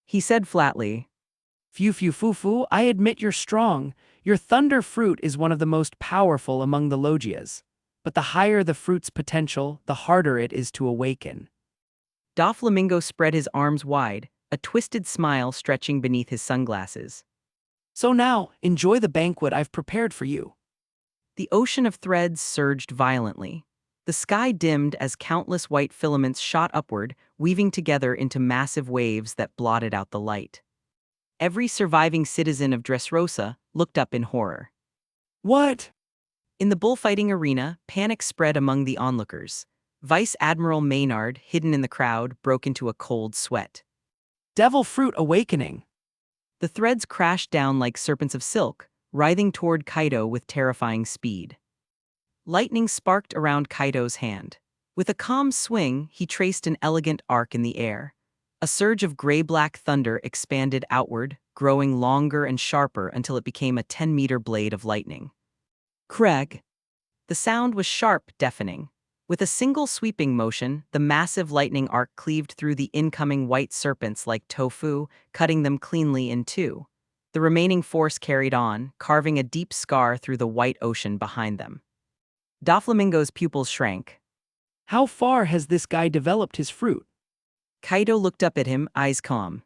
He said flatly. Phew phew foo foo, I admit you're strong. Your thunder fruit is one of the most powerful among the Logias. But the higher the fruit's potential, the harder it is to awaken. Doflamingo spread his arms wide, a twisted smile stretching beneath his sunglasses. So now, enjoy the banquet I've prepared for you. The ocean of threads surged violently. The sky dimmed as countless white filaments shot upward, weaving together into massive waves that blotted out the light. Every surviving citizen of Dressrosa looked up in horror. What? In the bullfighting arena, panic spread among the onlookers. Vice Admiral Maynard, hidden in the crowd, broke into a cold sweat. Devil fruit awakening. The threads crashed down like serpents of silk, writhing toward Kaido with terrifying speed. Lightning sparked around Kaido's hand. With a calm swing, he traced an elegant arc in the air. A surge of gray-black thunder expanded outward, growing longer and sharper until it became a 10-meter blade of lightning. Crack! The sound was sharp, deafening. With a single sweeping motion, the massive lightning arc cleaved through the incoming white serpents like tofu, cutting them cleanly in two. The remaining force carried on, carving a deep scar through the white ocean behind them. Doflamingo's pupils shrank. How far has this guy developed his fruit? Kaido looked up at him, eyes calm.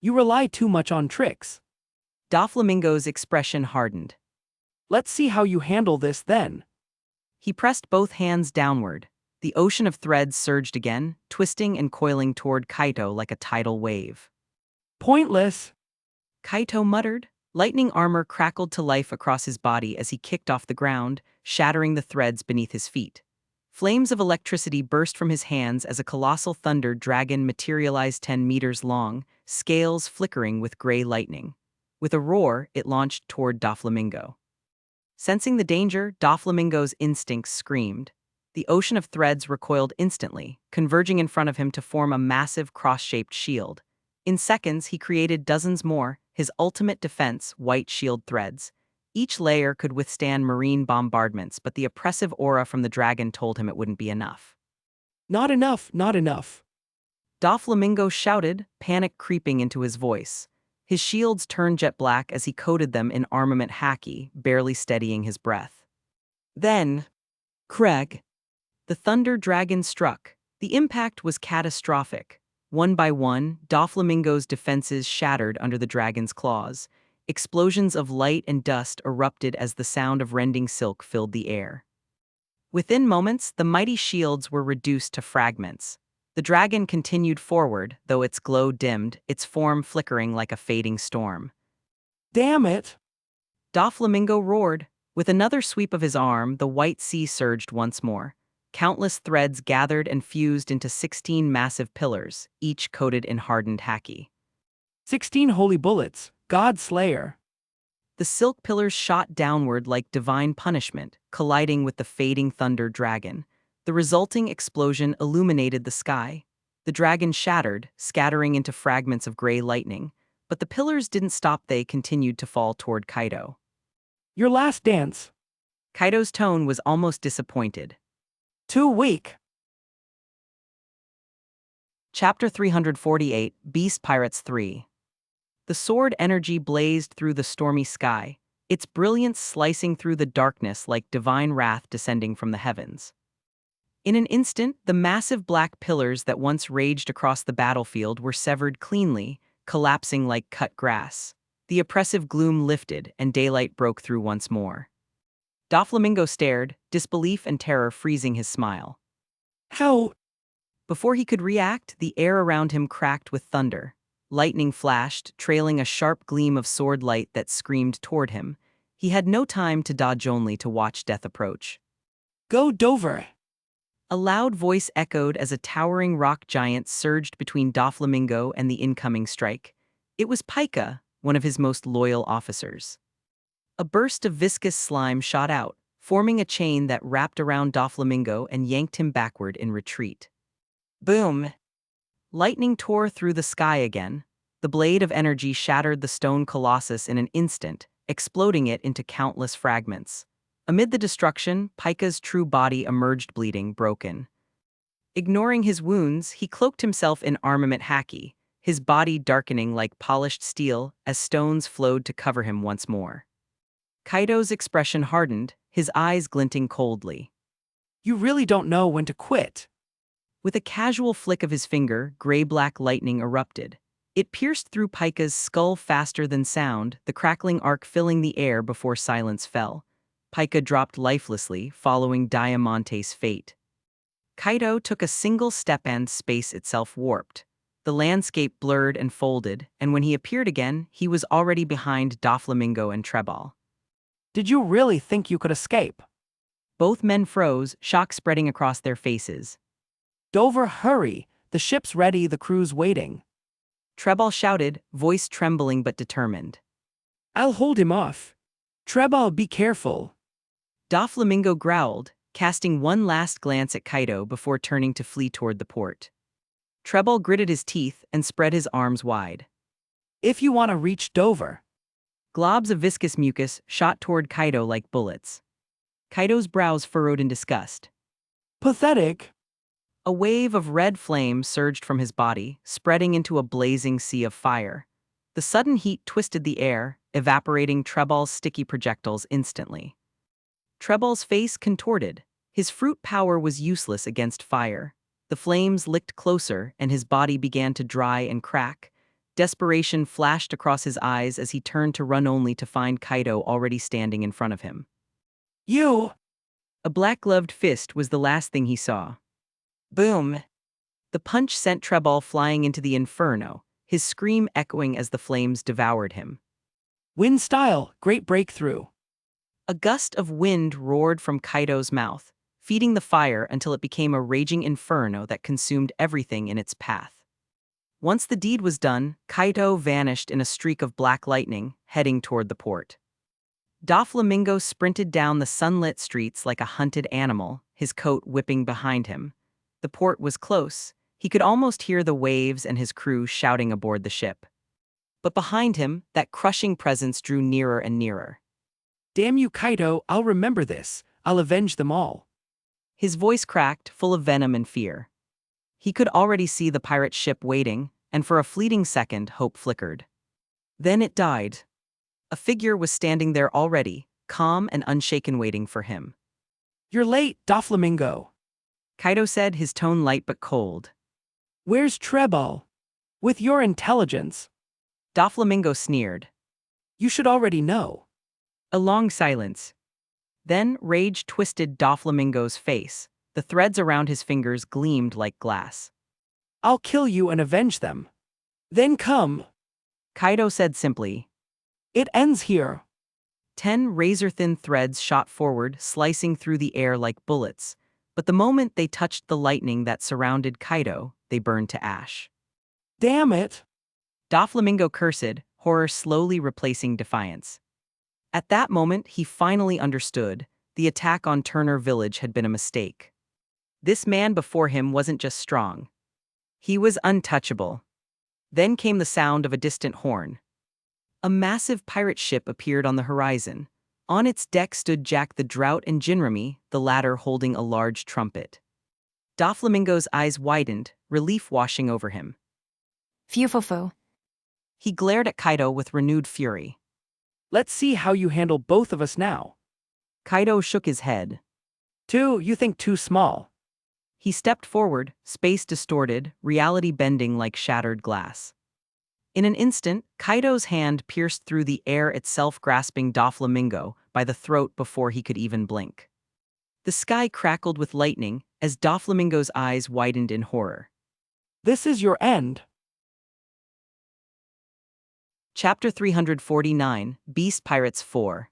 You rely too much on tricks. Doflamingo's expression hardened. Let's see how you handle this then. He pressed both hands downward. The ocean of threads surged again, twisting and coiling toward Kaido like a tidal wave. Pointless. Kaido muttered. Lightning armor crackled to life across his body as he kicked off the ground, shattering the threads beneath his feet. Flames of electricity burst from his hands as a colossal thunder dragon materialized 10 meters long, scales flickering with gray lightning. With a roar, it launched toward Doflamingo. Sensing the danger, Doflamingo's instincts screamed. The ocean of threads recoiled instantly, converging in front of him to form a massive cross-shaped shield. In seconds, he created dozens more, his ultimate defense, white shield threads. Each layer could withstand marine bombardments, but the oppressive aura from the dragon told him it wouldn't be enough. Not enough, not enough. Doflamingo shouted, panic creeping into his voice. His shields turned jet black as he coated them in armament haki, barely steadying his breath. Then, Craig. The thunder dragon struck. The impact was catastrophic. One by one, Doflamingo's defenses shattered under the dragon's claws. Explosions of light and dust erupted as the sound of rending silk filled the air. Within moments, the mighty shields were reduced to fragments. The dragon continued forward, though its glow dimmed, its form flickering like a fading storm. Damn it! Doflamingo roared. With another sweep of his arm, the white sea surged once more. Countless threads gathered and fused into 16 massive pillars, each coated in hardened haki. 16 holy bullets, God Slayer. The silk pillars shot downward like divine punishment, colliding with the fading thunder dragon. The resulting explosion illuminated the sky. The dragon shattered, scattering into fragments of gray lightning, but the pillars didn't stop. They continued to fall toward Kaido. Your last dance. Kaido's tone was almost disappointed. Too weak. Chapter 348, Beast Pirates 3. The sword energy blazed through the stormy sky, its brilliance slicing through the darkness like divine wrath descending from the heavens. In an instant, the massive black pillars that once raged across the battlefield were severed cleanly, collapsing like cut grass. The oppressive gloom lifted, and daylight broke through once more. Doflamingo stared, disbelief and terror freezing his smile. How? Before he could react, the air around him cracked with thunder. Lightning flashed, trailing a sharp gleam of sword light that screamed toward him. He had no time to dodge, only to watch death approach. Go Dover! A loud voice echoed as a towering rock giant surged between Doflamingo and the incoming strike. It was Pika, one of his most loyal officers. A burst of viscous slime shot out, forming a chain that wrapped around Doflamingo and yanked him backward in retreat. Boom! Lightning tore through the sky again. The blade of energy shattered the stone colossus in an instant, exploding it into countless fragments. Amid the destruction, Pika's true body emerged bleeding, broken. Ignoring his wounds, he cloaked himself in armament haki, his body darkening like polished steel as stones flowed to cover him once more. Kaido's expression hardened, his eyes glinting coldly. You really don't know when to quit. With a casual flick of his finger, gray-black lightning erupted. It pierced through Pika's skull faster than sound, the crackling arc filling the air before silence fell. Pika dropped lifelessly, following Diamante's fate. Kaido took a single step and space itself warped. The landscape blurred and folded, and when he appeared again, he was already behind Doflamingo and Treball. Did you really think you could escape? Both men froze, shock spreading across their faces. Dover, hurry! The ship's ready, the crew's waiting. Treball shouted, voice trembling but determined. I'll hold him off. Treball, be careful. Doflamingo growled, casting one last glance at Kaido before turning to flee toward the port. Treball gritted his teeth and spread his arms wide. If you want to reach Dover. Globs of viscous mucus shot toward Kaido like bullets. Kaido's brows furrowed in disgust. Pathetic. A wave of red flame surged from his body, spreading into a blazing sea of fire. The sudden heat twisted the air, evaporating Treball's sticky projectiles instantly. Treball's face contorted. His fruit power was useless against fire. The flames licked closer, and his body began to dry and crack. Desperation flashed across his eyes as he turned to run only to find Kaido already standing in front of him. You! A black-gloved fist was the last thing he saw. Boom! The punch sent Treball flying into the inferno, his scream echoing as the flames devoured him. Win style, great breakthrough. A gust of wind roared from Kaido's mouth, feeding the fire until it became a raging inferno that consumed everything in its path. Once the deed was done, Kaido vanished in a streak of black lightning, heading toward the port. Doflamingo sprinted down the sunlit streets like a hunted animal, his coat whipping behind him. The port was close. He could almost hear the waves and his crew shouting aboard the ship. But behind him, that crushing presence drew nearer and nearer. Damn you, Kaido, I'll remember this. I'll avenge them all. His voice cracked, full of venom and fear. He could already see the pirate ship waiting, and for a fleeting second, hope flickered. Then it died. A figure was standing there already, calm and unshaken, waiting for him. You're late, Doflamingo. Kaido said, his tone light but cold. Where's Treball? With your intelligence. Doflamingo sneered. You should already know. A long silence. Then rage twisted Doflamingo's face. The threads around his fingers gleamed like glass. I'll kill you and avenge them. Then come. Kaido said simply. It ends here. 10 razor-thin threads shot forward, slicing through the air like bullets. But the moment they touched the lightning that surrounded Kaido, they burned to ash. Damn it. Doflamingo cursed, horror slowly replacing defiance. At that moment, he finally understood. The attack on Turner Village had been a mistake. This man before him wasn't just strong. He was untouchable. Then came the sound of a distant horn. A massive pirate ship appeared on the horizon. On its deck stood Jack the Drought and Jinrami, the latter holding a large trumpet. Doflamingo's eyes widened, relief washing over him. Fufufu. He glared at Kaido with renewed fury. Let's see how you handle both of us now. Kaido shook his head. You think too small. He stepped forward, space distorted, reality bending like shattered glass. In an instant, Kaido's hand pierced through the air itself, grasping Doflamingo by the throat before he could even blink. The sky crackled with lightning as Doflamingo's eyes widened in horror. This is your end. Chapter 349, Beast Pirates 4.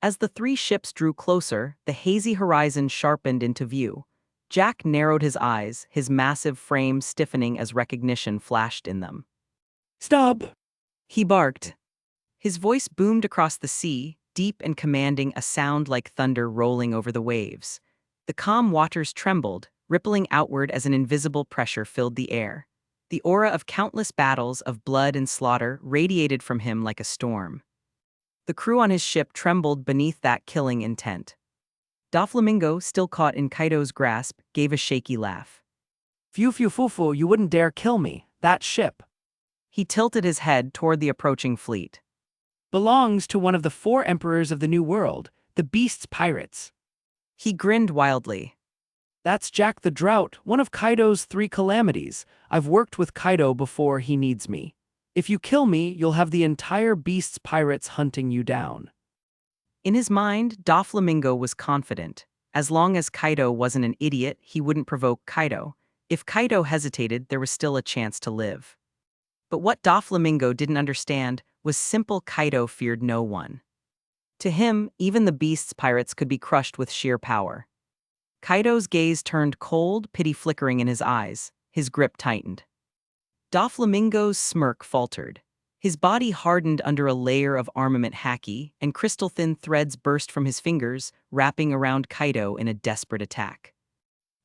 As the three ships drew closer, the hazy horizon sharpened into view. Jack narrowed his eyes, his massive frame stiffening as recognition flashed in them. Stop! He barked. His voice boomed across the sea, deep and commanding, a sound like thunder rolling over the waves. The calm waters trembled, rippling outward as an invisible pressure filled the air. The aura of countless battles of blood and slaughter radiated from him like a storm. The crew on his ship trembled beneath that killing intent. Doflamingo, still caught in Kaido's grasp, gave a shaky laugh. Fufu, you wouldn't dare kill me, that ship. He tilted his head toward the approaching fleet. Belongs to one of the 4 emperors of the New World, the Beast's pirates. He grinned wildly. That's Jack the Drought, one of Kaido's 3 calamities. I've worked with Kaido before, he needs me. If you kill me, you'll have the entire Beast's pirates hunting you down. In his mind, Doflamingo was confident. As long as Kaido wasn't an idiot, he wouldn't provoke Kaido. If Kaido hesitated, there was still a chance to live. But what Doflamingo didn't understand was simple Kaido feared no one. To him, even the beast's pirates could be crushed with sheer power. Kaido's gaze turned cold, pity flickering in his eyes. His grip tightened. Doflamingo's smirk faltered. His body hardened under a layer of armament haki, and crystal-thin threads burst from his fingers, wrapping around Kaido in a desperate attack.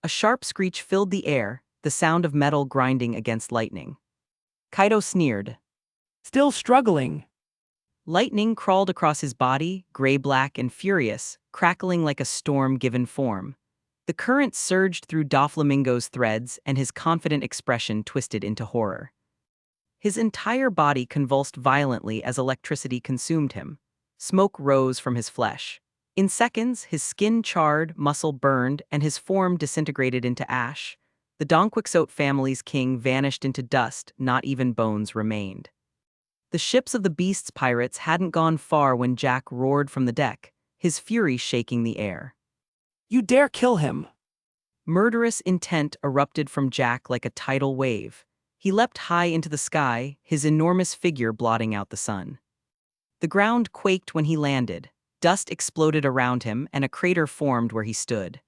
A sharp screech filled the air, the sound of metal grinding against lightning. Kaido sneered. Still struggling. Lightning crawled across his body, gray-black and furious, crackling like a storm given form. The current surged through Doflamingo's threads, and his confident expression twisted into horror. His entire body convulsed violently as electricity consumed him. Smoke rose from his flesh. In seconds, his skin charred, muscle burned, and his form disintegrated into ash. The Don Quixote family's king vanished into dust, not even bones remained. The ships of the beast's pirates hadn't gone far when Jack roared from the deck, his fury shaking the air. You dare kill him! Murderous intent erupted from Jack like a tidal wave. He leapt high into the sky, his enormous figure blotting out the sun. The ground quaked when he landed. Dust exploded around him, and a crater formed where he stood.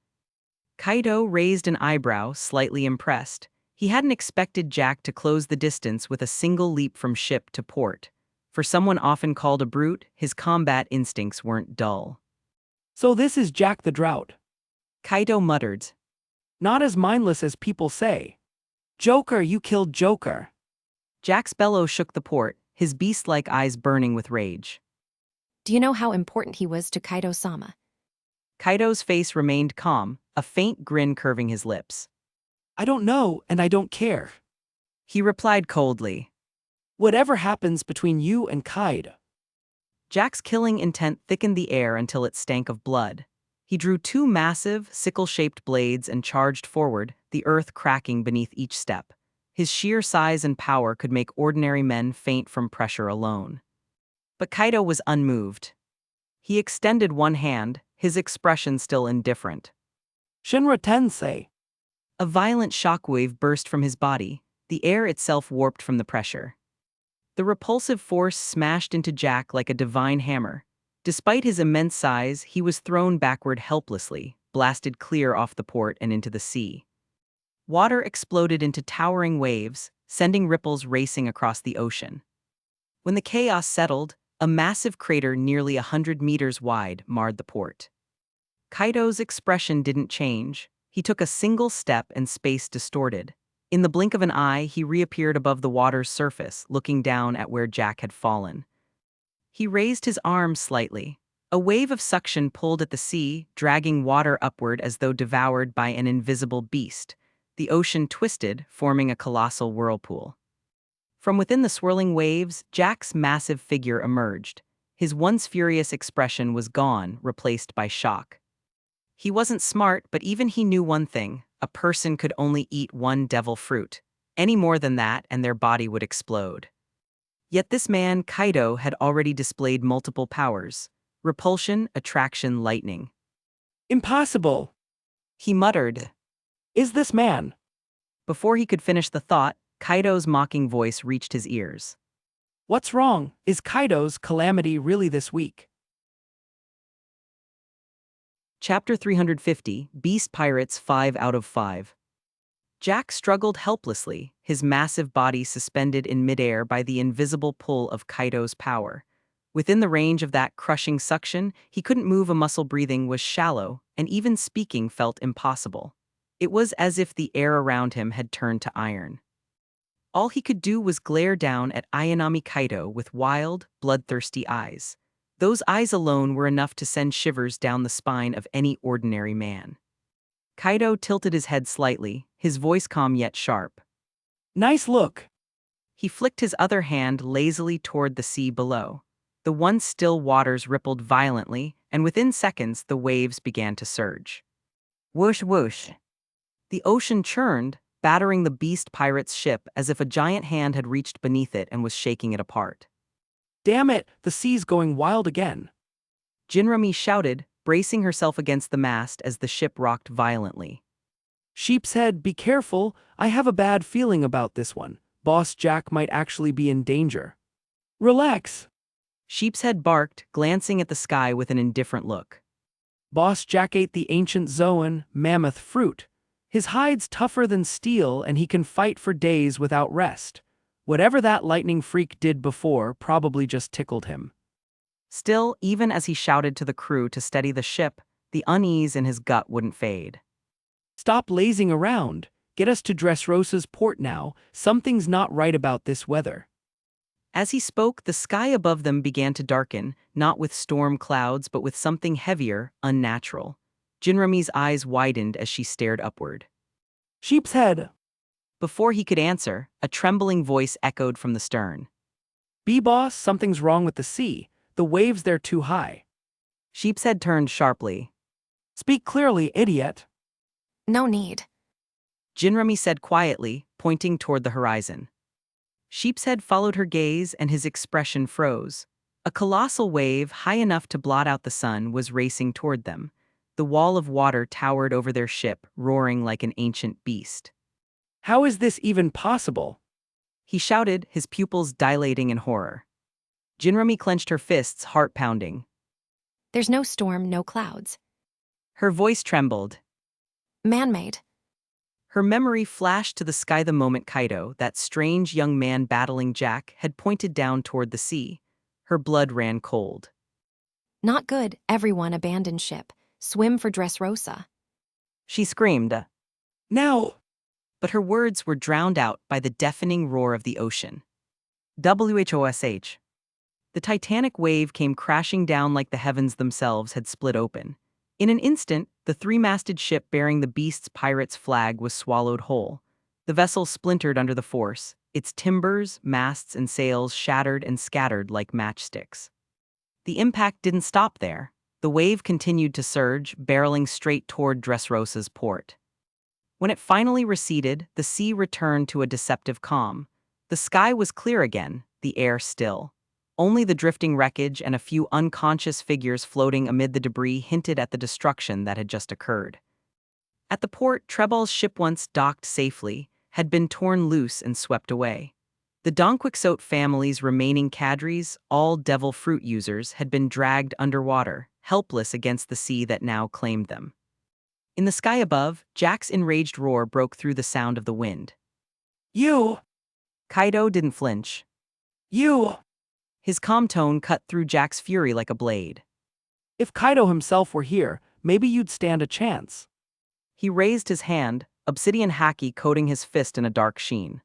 Kaido raised an eyebrow, slightly impressed. He hadn't expected Jack to close the distance with a single leap from ship to port. For someone often called a brute, his combat instincts weren't dull. So this is Jack the Drought. Kaido muttered. Not as mindless as people say. Joker, you killed Joker. Jack's bellow shook the port, his beast-like eyes burning with rage. Do you know how important he was to Kaido-sama? Kaido's face remained calm, a faint grin curving his lips. I don't know, and I don't care. He replied coldly. Whatever happens between you and Kaido. Jack's killing intent thickened the air until it stank of blood. He drew two massive, sickle-shaped blades and charged forward, the earth cracking beneath each step. His sheer size and power could make ordinary men faint from pressure alone. But Kaido was unmoved. He extended one hand, his expression still indifferent. Shinra Tensei. A violent shockwave burst from his body, the air itself warped from the pressure. The repulsive force smashed into Jack like a divine hammer. Despite his immense size, he was thrown backward helplessly, blasted clear off the port and into the sea. Water exploded into towering waves, sending ripples racing across the ocean. When the chaos settled, a massive crater nearly 100 meters wide marred the port. Kaido's expression didn't change. He took a single step and space distorted. In the blink of an eye, he reappeared above the water's surface, looking down at where Jack had fallen. He raised his arm slightly. A wave of suction pulled at the sea, dragging water upward as though devoured by an invisible beast. The ocean twisted, forming a colossal whirlpool. From within the swirling waves, Jack's massive figure emerged. His once furious expression was gone, replaced by shock. He wasn't smart, but even he knew one thing: a person could only eat one devil fruit. Any more than that, and their body would explode. Yet this man, Kaido, had already displayed multiple powers: repulsion, attraction, lightning. Impossible. He muttered. Is this man? Before he could finish the thought, Kaido's mocking voice reached his ears. What's wrong? Is Kaido's calamity really this weak? Chapter 350, Beast Pirates 5 out of 5. Jack struggled helplessly, his massive body suspended in midair by the invisible pull of Kaido's power. Within the range of that crushing suction, he couldn't move. A muscle. Breathing was shallow, and even speaking felt impossible. It was as if the air around him had turned to iron. All he could do was glare down at Ayanami Kaido with wild, bloodthirsty eyes. Those eyes alone were enough to send shivers down the spine of any ordinary man. Kaido tilted his head slightly, his voice calm yet sharp. Nice look. He flicked his other hand lazily toward the sea below. The once still waters rippled violently, and within seconds the waves began to surge. Whoosh whoosh. The ocean churned, battering the beast pirate's ship as if a giant hand had reached beneath it and was shaking it apart. Damn it, the sea's going wild again. Jinrami shouted, bracing herself against the mast as the ship rocked violently. Sheep's head, be careful. I have a bad feeling about this one. Boss Jack might actually be in danger. Relax. Sheepshead barked, glancing at the sky with an indifferent look. Boss Jack ate the ancient Zoan, mammoth fruit. His hide's tougher than steel and he can fight for days without rest. Whatever that lightning freak did before probably just tickled him. Still, even as he shouted to the crew to steady the ship, the unease in his gut wouldn't fade. Stop lazing around. Get us to Dressrosa's port now. Something's not right about this weather. As he spoke, the sky above them began to darken, not with storm clouds but with something heavier, unnatural. Jinrami's eyes widened as she stared upward. Sheep's head. Before he could answer, a trembling voice echoed from the stern. B-boss, something's wrong with the sea. The waves there too high. Sheepshead turned sharply. Speak clearly, idiot. No need. Jinrami said quietly, pointing toward the horizon. Sheepshead followed her gaze and his expression froze. A colossal wave, high enough to blot out the sun, was racing toward them. The wall of water towered over their ship, roaring like an ancient beast. How is this even possible? He shouted, his pupils dilating in horror. Jinrami clenched her fists, heart pounding. There's no storm, no clouds. Her voice trembled. Man-made. Her memory flashed to the sky the moment Kaido, that strange young man battling Jack, had pointed down toward the sea. Her blood ran cold. Not good, everyone abandon ship. Swim for Dressrosa. She screamed. Now! But her words were drowned out by the deafening roar of the ocean. WHOSH. The titanic wave came crashing down like the heavens themselves had split open. In an instant, the three-masted ship bearing the beast's pirate's flag was swallowed whole. The vessel splintered under the force, its timbers, masts, and sails shattered and scattered like matchsticks. The impact didn't stop there. The wave continued to surge, barreling straight toward Dressrosa's port. When it finally receded, the sea returned to a deceptive calm. The sky was clear again, the air still. Only the drifting wreckage and a few unconscious figures floating amid the debris hinted at the destruction that had just occurred. At the port, Trebol's ship, once docked safely, had been torn loose and swept away. The Donquixote family's remaining cadres, all devil fruit users, had been dragged underwater, helpless against the sea that now claimed them. In the sky above, Jack's enraged roar broke through the sound of the wind. You! Kaido didn't flinch. You! His calm tone cut through Jack's fury like a blade. If Kaido himself were here, maybe you'd stand a chance. He raised his hand, obsidian haki coating his fist in a dark sheen.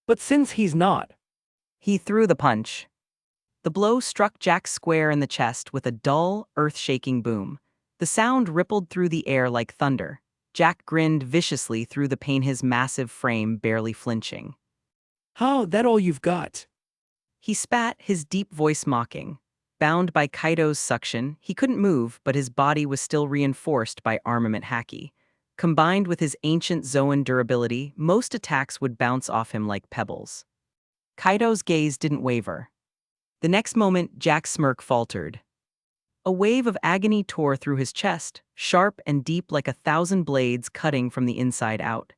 But since he's not, He threw the punch. The blow struck Jack square in the chest with a dull, earth-shaking boom. The sound rippled through the air like thunder. Jack grinned viciously through the pain, his massive frame barely flinching. how, that all you've got? He spat, his deep voice mocking. Bound by Kaido's suction, he couldn't move, but his body was still reinforced by armament haki. Combined with his ancient Zoan durability, most attacks would bounce off him like pebbles. Kaido's gaze didn't waver. The next moment, Jack's smirk faltered. A wave of agony tore through his chest, sharp and deep like 1,000 blades cutting from the inside out.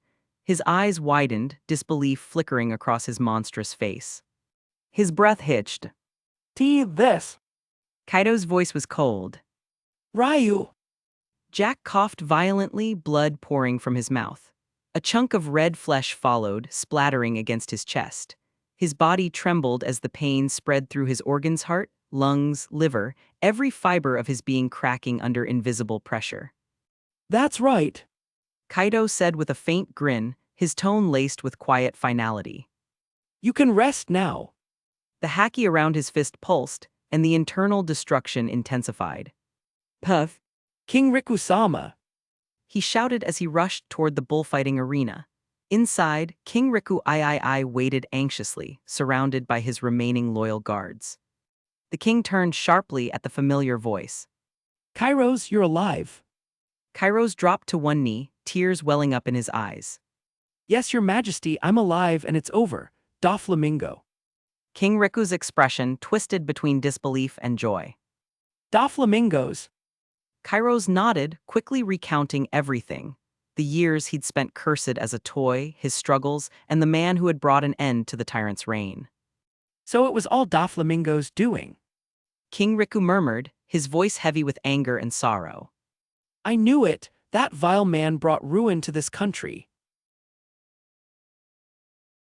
His eyes widened, disbelief flickering across his monstrous face. His breath hitched. This. Kaido's voice was cold. Ryu. Jack coughed violently, blood pouring from his mouth. A chunk of red flesh followed, splattering against his chest. His body trembled as the pain spread through his organs, heart, lungs, liver, every fiber of his being cracking under invisible pressure. That's right. Kaido said with a faint grin, his tone laced with quiet finality. You can rest now. The haki around his fist pulsed, and the internal destruction intensified. Puff! King Riku-sama. He shouted as he rushed toward the bullfighting arena. Inside, King Riku III waited anxiously, surrounded by his remaining loyal guards. The king turned sharply at the familiar voice. Kairos, you're alive. Kairos dropped to one knee, tears welling up in his eyes. Yes, your majesty, I'm alive and it's over. Doflamingo. King Riku's expression twisted between disbelief and joy. Doflamingos. Kairos nodded, quickly recounting everything. The years he'd spent cursed as a toy, his struggles, and the man who had brought an end to the tyrant's reign. So it was all Doflamingo's doing. King Riku murmured, his voice heavy with anger and sorrow. I knew it. That vile man brought ruin to this country.